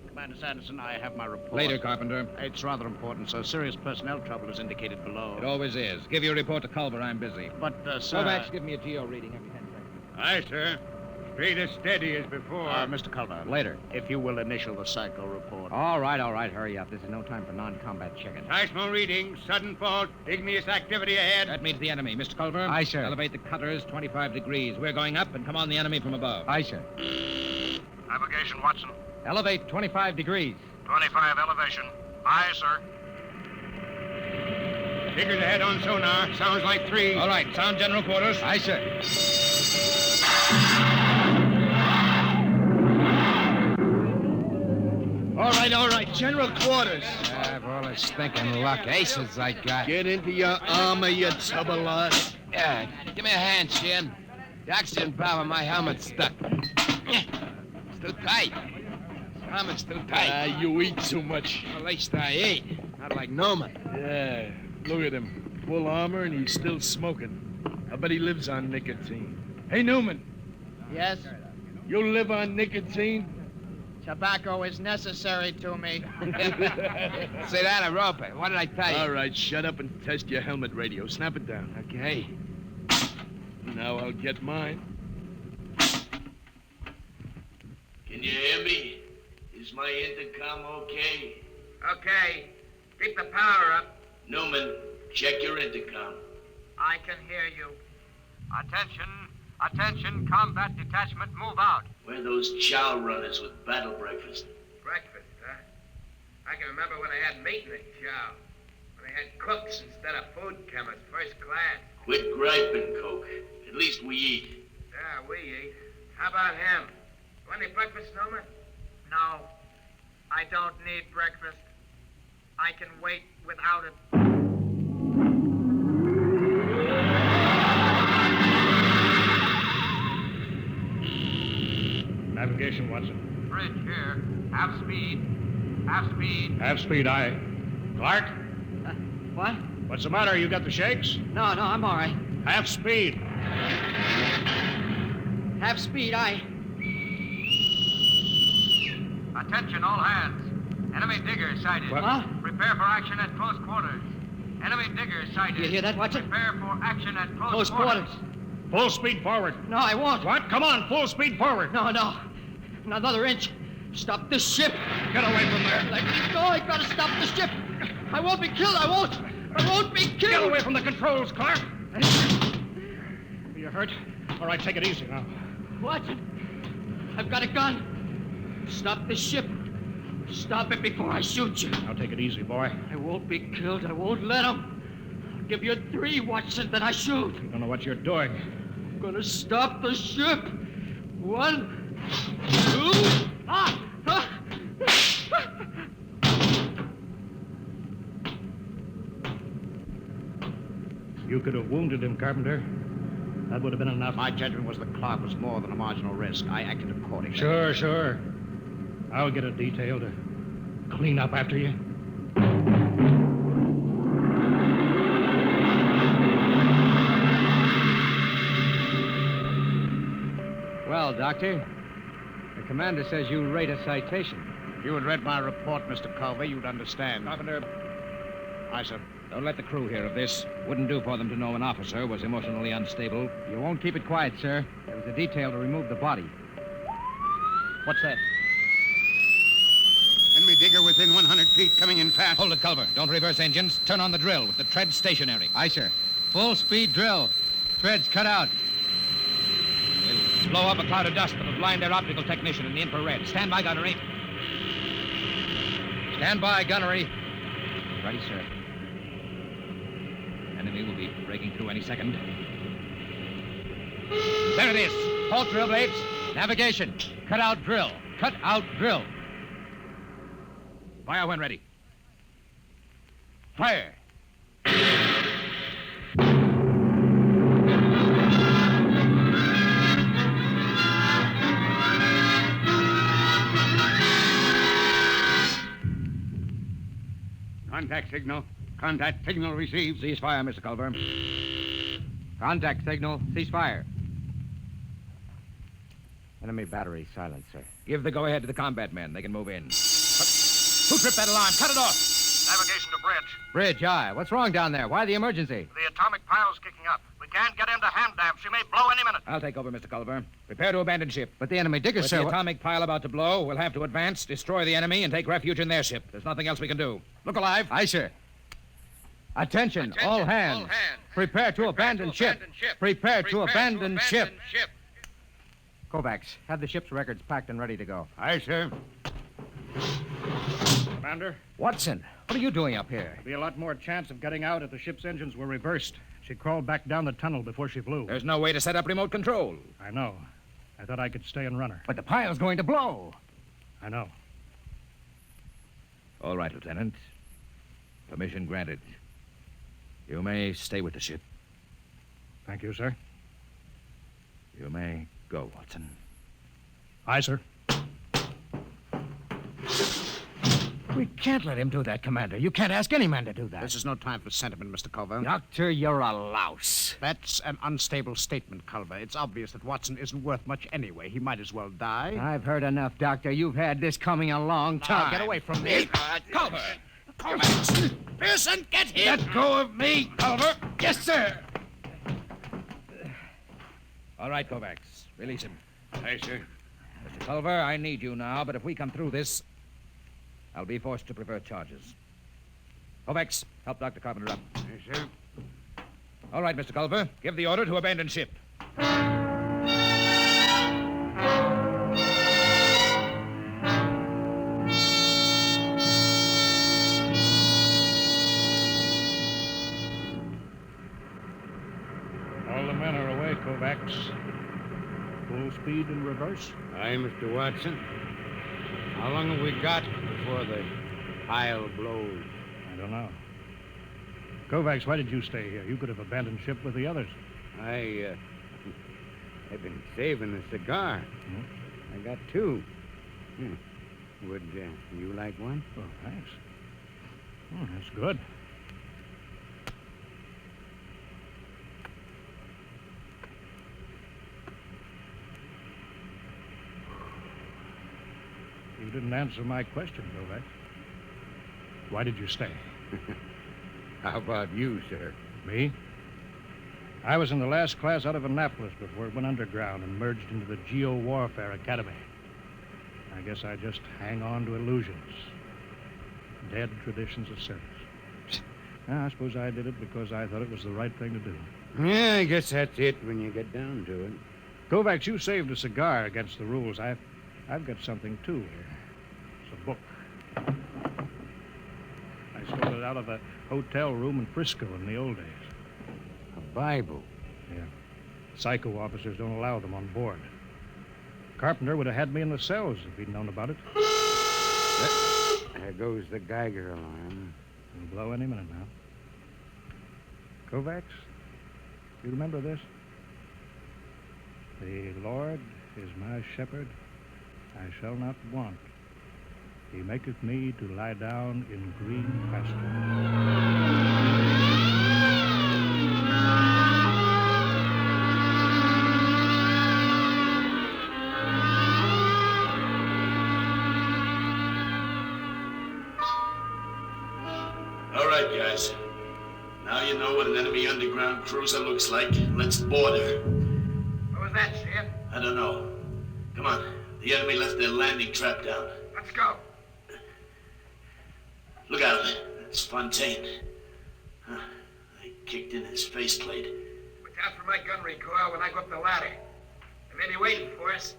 Commander Sanderson, I have my report. Later, Carpenter. It's rather important, sir. Serious personnel trouble is indicated below. It always is. Give your report to Culver. I'm busy. But, sir... Kovacs, give me a geo reading every 10 seconds. Aye, sir. Straight as steady as before. Mr. Culver. Later. If you will initial the psycho report. All right. Hurry up. This is no time for non-combat checking. Seismo reading. Sudden fault. Igneous activity ahead. That means the enemy. Mr. Culver? Aye, sir. Elevate the cutters 25 degrees. We're going up and come on the enemy from above. Aye, sir. Navigation, Watson. Elevate 25 degrees. 25 elevation. Aye, sir. Figures ahead on sonar. Sounds like 3. All right. Sound general quarters. Aye, sir. All right. General quarters. I've all this stinking luck. Aces I got. Get into your armor, you tub of loss. Yeah, give me a hand, Shin. The oxygen valve on my helmet's stuck. It's too tight. This helmet's too tight. You eat too much. Well, at least I eat. Not like Norman. Yeah, look at him. Full armor and he's still smoking. I bet he lives on nicotine. Hey, Newman. Yes? You live on nicotine? Tobacco is necessary to me. Say that, I rope it. What did I tell you? All right, shut up and test your helmet radio. Snap it down. Okay. Now I'll get mine. Can you hear me? Is my intercom okay? Okay. Keep the power up. Newman, check your intercom. I can hear you. Attention, combat detachment, move out. Where are those chow runners with battle breakfast? Breakfast, huh? I can remember when I had meat in the chow. When I had cooks instead of food chemists, first class. Quit griping, Coke. At least we eat. Yeah, we eat. How about him? Want any breakfast, Norman? No, I don't need breakfast. I can wait without it. bridge here. Half speed. Half speed. Half speed, aye. Clark? What? What's the matter? You got the shakes? No, I'm all right. Half speed. Half speed, aye. Attention, all hands. Enemy digger sighted. What? Huh? Prepare for action at close quarters. Enemy digger sighted. You hear that, Watson? Prepare for action at Close quarters. Full speed forward. No, I won't. What? Come on, full speed forward. No. Not another inch. Stop this ship. Get away from there. Let me go. I gotta stop the ship. I won't be killed. I won't be killed. Get away from the controls, Clark. Are you hurt? All right, take it easy now. Watson, I've got a gun. Stop the ship. Stop it before I shoot you. Now take it easy, boy. I won't be killed. I won't let him. I'll give you 3, Watson, then I shoot. You don't know what you're doing. I'm gonna stop the ship. 1, 2. You could have wounded him, Carpenter. That would have been enough. My judgment was the Clark was more than a marginal risk. I acted accordingly. Sure. I'll get a detail to clean up after you. Well, Doctor, the commander says you rate a citation. If you had read my report, Mr. Culver, you'd understand. Carpenter. Aye, sir. Don't let the crew hear of this. Wouldn't do for them to know an officer was emotionally unstable. You won't keep it quiet, sir. There was a detail to remove the body. What's that? Enemy digger within 100 feet, coming in fast. Hold it, Culver. Don't reverse engines. Turn on the drill with the tread stationary. Aye, sir. Full speed drill. Treads cut out. We'll blow up a cloud of dust that'll blind their optical technician in the infrared. Stand by, gunnery. Stand by, gunnery. Ready, sir. Enemy will be breaking through any second. There it is. Halt drill blades. Navigation. Cut out drill. Cut out drill. Fire when ready. Fire. Contact signal. Contact signal received. Cease fire, Mr. Culver. Contact signal. Cease fire. Enemy battery silent, sir. Give the go-ahead to the combat men. They can move in. Who tripped that alarm? Cut it off. Navigation to bridge. Bridge, aye. What's wrong down there? Why the emergency? The atomic pile's kicking up. We can't get into hand dam. She may blow any minute. I'll take over, Mr. Culver. Prepare to abandon ship. But the enemy diggers, With sir. the Atomic pile about to blow, we'll have to advance, destroy the enemy, and take refuge in their ship. There's nothing else we can do. Look alive. Aye, sir. Attention, all hands. Prepare to abandon ship. Prepare to abandon ship. Kovacs, have the ship's records packed and ready to go. Aye, sir. Commander? Watson, what are you doing up here? There'd be a lot more chance of getting out if the ship's engines were reversed. She crawled back down the tunnel before she flew. There's no way to set up remote control. I know. I thought I could stay and run her. But the pile's going to blow. I know. All right, Lieutenant. Permission granted. You may stay with the ship. Thank you, sir. You may go, Watson. Aye, sir. We can't let him do that, Commander. You can't ask any man to do that. This is no time for sentiment, Mr. Culver. Doctor, you're a louse. That's an unstable statement, Culver. It's obvious that Watson isn't worth much anyway. He might as well die. I've heard enough, Doctor. You've had this coming a long time. Now, get away from me. Culver! Pearson, get him! Let go of me, Culver! Yes, sir! All right, Kovacs. Release him. Aye, sir. Mr. Culver, I need you now, but if we come through this, I'll be forced to prefer charges. Kovacs, help Dr. Carpenter up. Yes, sir. All right, Mr. Culver. Give the order to abandon ship. All the men are away, Kovacs. Full speed in reverse. Aye, Mr. Watson. How long have we got before the pile blows? I don't know. Kovacs, why did you stay here? You could have abandoned ship with the others. I've been saving a cigar. I got 2. Would you like one? Oh, thanks. That's good. You didn't answer my question, Kovac. Why did you stay? How about you, sir? Me? I was in the last class out of Annapolis before it went underground and merged into the Geo-Warfare Academy. I guess I just hang on to illusions. Dead traditions of service. I suppose I did it because I thought it was the right thing to do. Yeah, I guess that's it when you get down to it. Kovacs, you saved a cigar against the rules. I've got something, too, here. It's a book. I stole it out of a hotel room in Frisco in the old days. A Bible? Yeah. Psycho officers don't allow them on board. Carpenter would have had me in the cells if he'd known about it. There goes the Geiger alarm. It'll blow any minute now. Kovacs, you remember this? The Lord is my shepherd, I shall not want. He maketh me to lie down in green pastures. All right, guys. Now you know what an enemy underground cruiser looks like. Let's board her. What was that, Shep? I don't know. Come on. The enemy left their landing trap down. Let's go. Look out. That's Fontaine. Huh. They kicked in his faceplate. Watch out for my gun recoil when I go up the ladder. They may be waiting for us.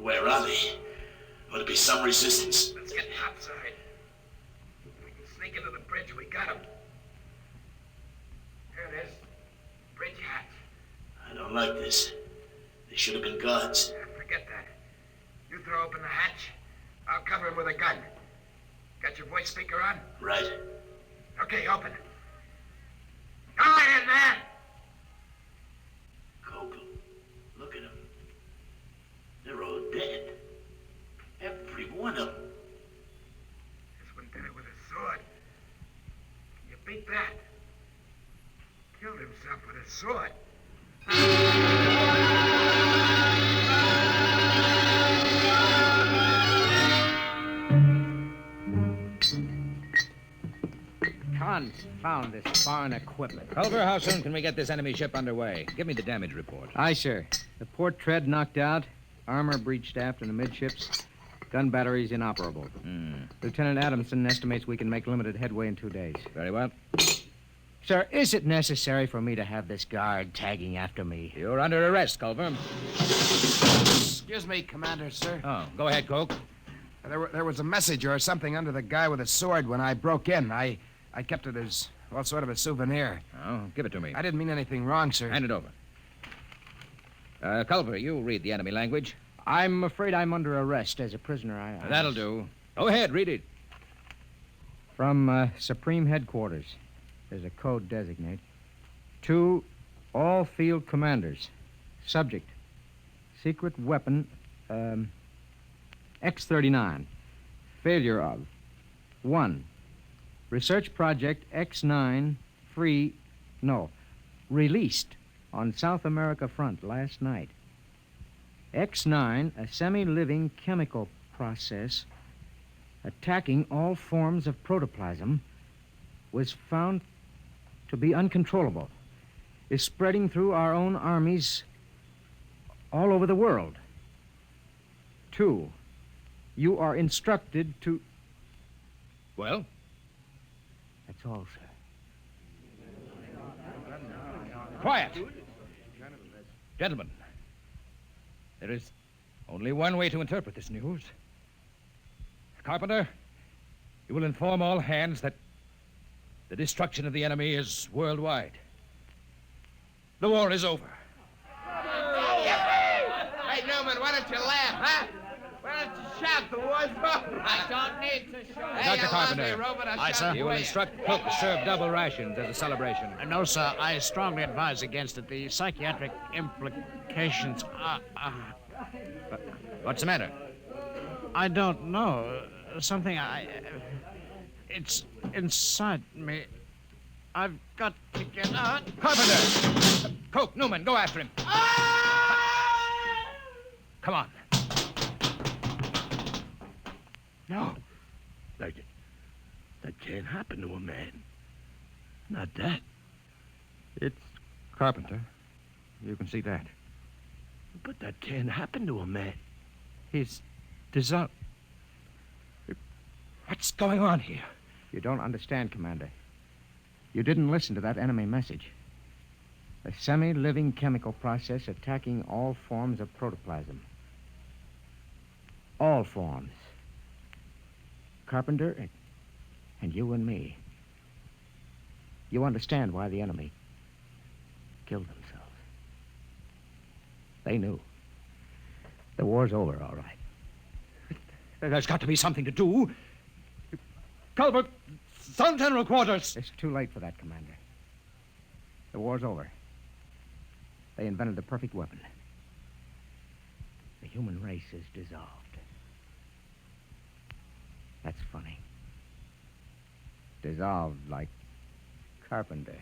Where are they? Ought to be some resistance. Let's get outside. We can sneak into the bridge. We got him. There it is. Bridge hatch. I don't like this. They should have been guards. Forget that. You throw open the hatch. I'll cover him with a gun. Got your voice speaker on? Right. Okay, open it. Go ahead, man! Coco, look at them. They're all dead. Every one of them. This one did it with a sword. Can you beat that? Killed himself with a sword. Confound this foreign equipment. Culver, how soon can we get this enemy ship underway? Give me the damage report. Aye, sir. The port tread knocked out, armor breached aft and amidships, gun batteries inoperable. Lieutenant Adamson estimates we can make limited headway in 2 days. Very well. Sir, is it necessary for me to have this guard tagging after me? You're under arrest, Culver. Excuse me, Commander, sir. Oh, go ahead, Coke. There was a message or something under the guy with a sword when I broke in. I kept it as, well, sort of a souvenir. Oh, give it to me. I didn't mean anything wrong, sir. Hand it over. Culver, you read the enemy language. I'm afraid I'm under arrest as a prisoner. That'll do. Go ahead, read it. From Supreme Headquarters. There's a code designate. To all field commanders. Subject. Secret weapon, X-39. Failure of. 1. Research project X9 released on South America front last night. X9, a semi-living chemical process attacking all forms of protoplasm, was found to be uncontrollable, is spreading through our own armies all over the world. 2, you are instructed to... Well? That's all, sir. Quiet. Gentlemen, there is only one way to interpret this news. Carpenter, you will inform all hands that the destruction of the enemy is worldwide. The war is over. Hey, Newman, why don't you laugh, huh? Why don't you shout. The war's over. I don't need to shout. Dr. Carpenter. Aye, sir. You will instruct cook to serve double rations as a celebration. No, sir. I strongly advise against it. The psychiatric implications are... What's the matter? I don't know. Something it's inside me. I've got to get out. Carpenter! Coke, Newman, go after him. Come on. No. That can't happen to a man. Not that. It's Carpenter. You can see that. But that can't happen to a man. He's dissolved. What's going on here? You don't understand, Commander. You didn't listen to that enemy message. A semi-living chemical process attacking all forms of protoplasm. All forms. Carpenter and you and me. You understand why the enemy killed themselves. They knew. The war's over, all right. There's got to be something to do. Culver, Sun General Quarters. It's too late for that, Commander. The war's over. They invented the perfect weapon. The human race is dissolved. That's funny. Dissolved like Carpenter.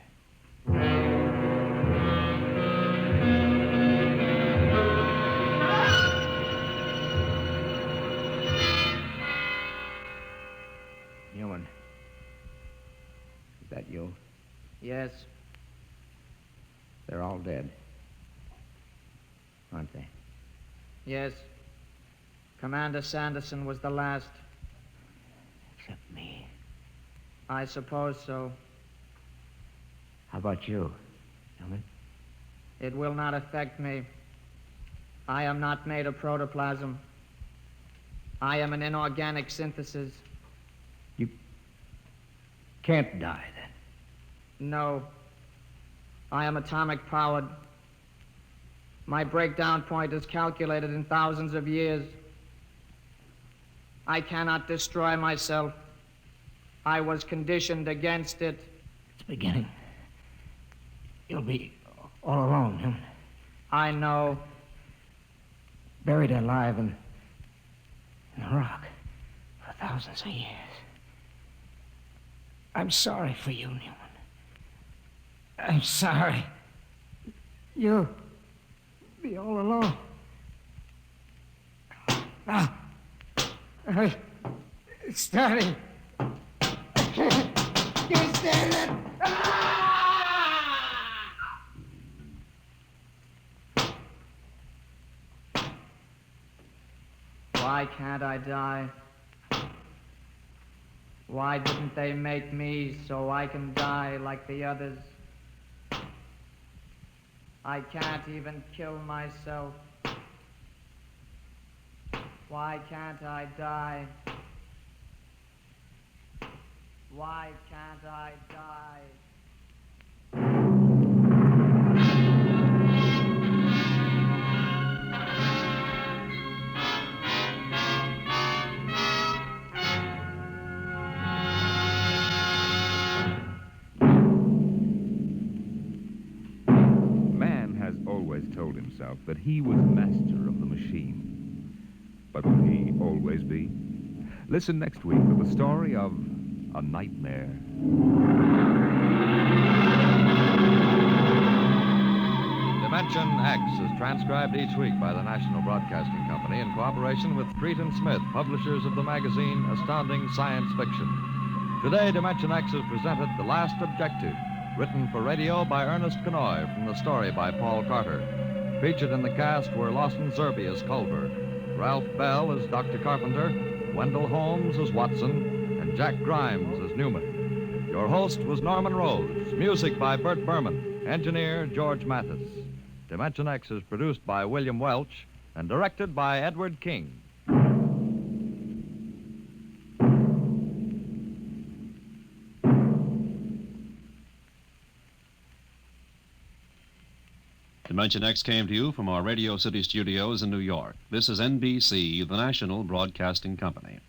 Newman. Is that you? Yes. They're all dead. Aren't they? Yes. Commander Sanderson was the last. Except me. I suppose so. How about you, Newman? It will not affect me. I am not made of protoplasm. I am an inorganic synthesis. You can't die, then. No. I am atomic powered. My breakdown point is calculated in thousands of years. I cannot destroy myself. I was conditioned against it. It's beginning. You'll be all alone, Newman. I know. Buried alive in the rock for thousands of years. I'm sorry for you, Newman. I'm sorry. You'll be all alone. Now, it's starting. I can't stand it. Why can't I die? Why didn't they make me so I can die like the others? I can't even kill myself. Why can't I die? Why can't I die? Told himself that he was master of the machine. But will he always be? Listen next week to the story of a nightmare. Dimension X is transcribed each week by the National Broadcasting Company in cooperation with Street and Smith, publishers of the magazine Astounding Science Fiction. Today, Dimension X has presented The Last Objective, written for radio by Ernest Kenoy from the story by Paul Carter. Featured in the cast were Lawson Zerbe as Culver, Ralph Bell as Dr. Carpenter, Wendell Holmes as Watson, and Jack Grimes as Newman. Your host was Norman Rose. Music by Bert Berman. Engineer George Mathis. Dimension X is produced by William Welch and directed by Edward King. Dimension X came to you from our Radio City studios in New York. This is NBC, the national broadcasting company.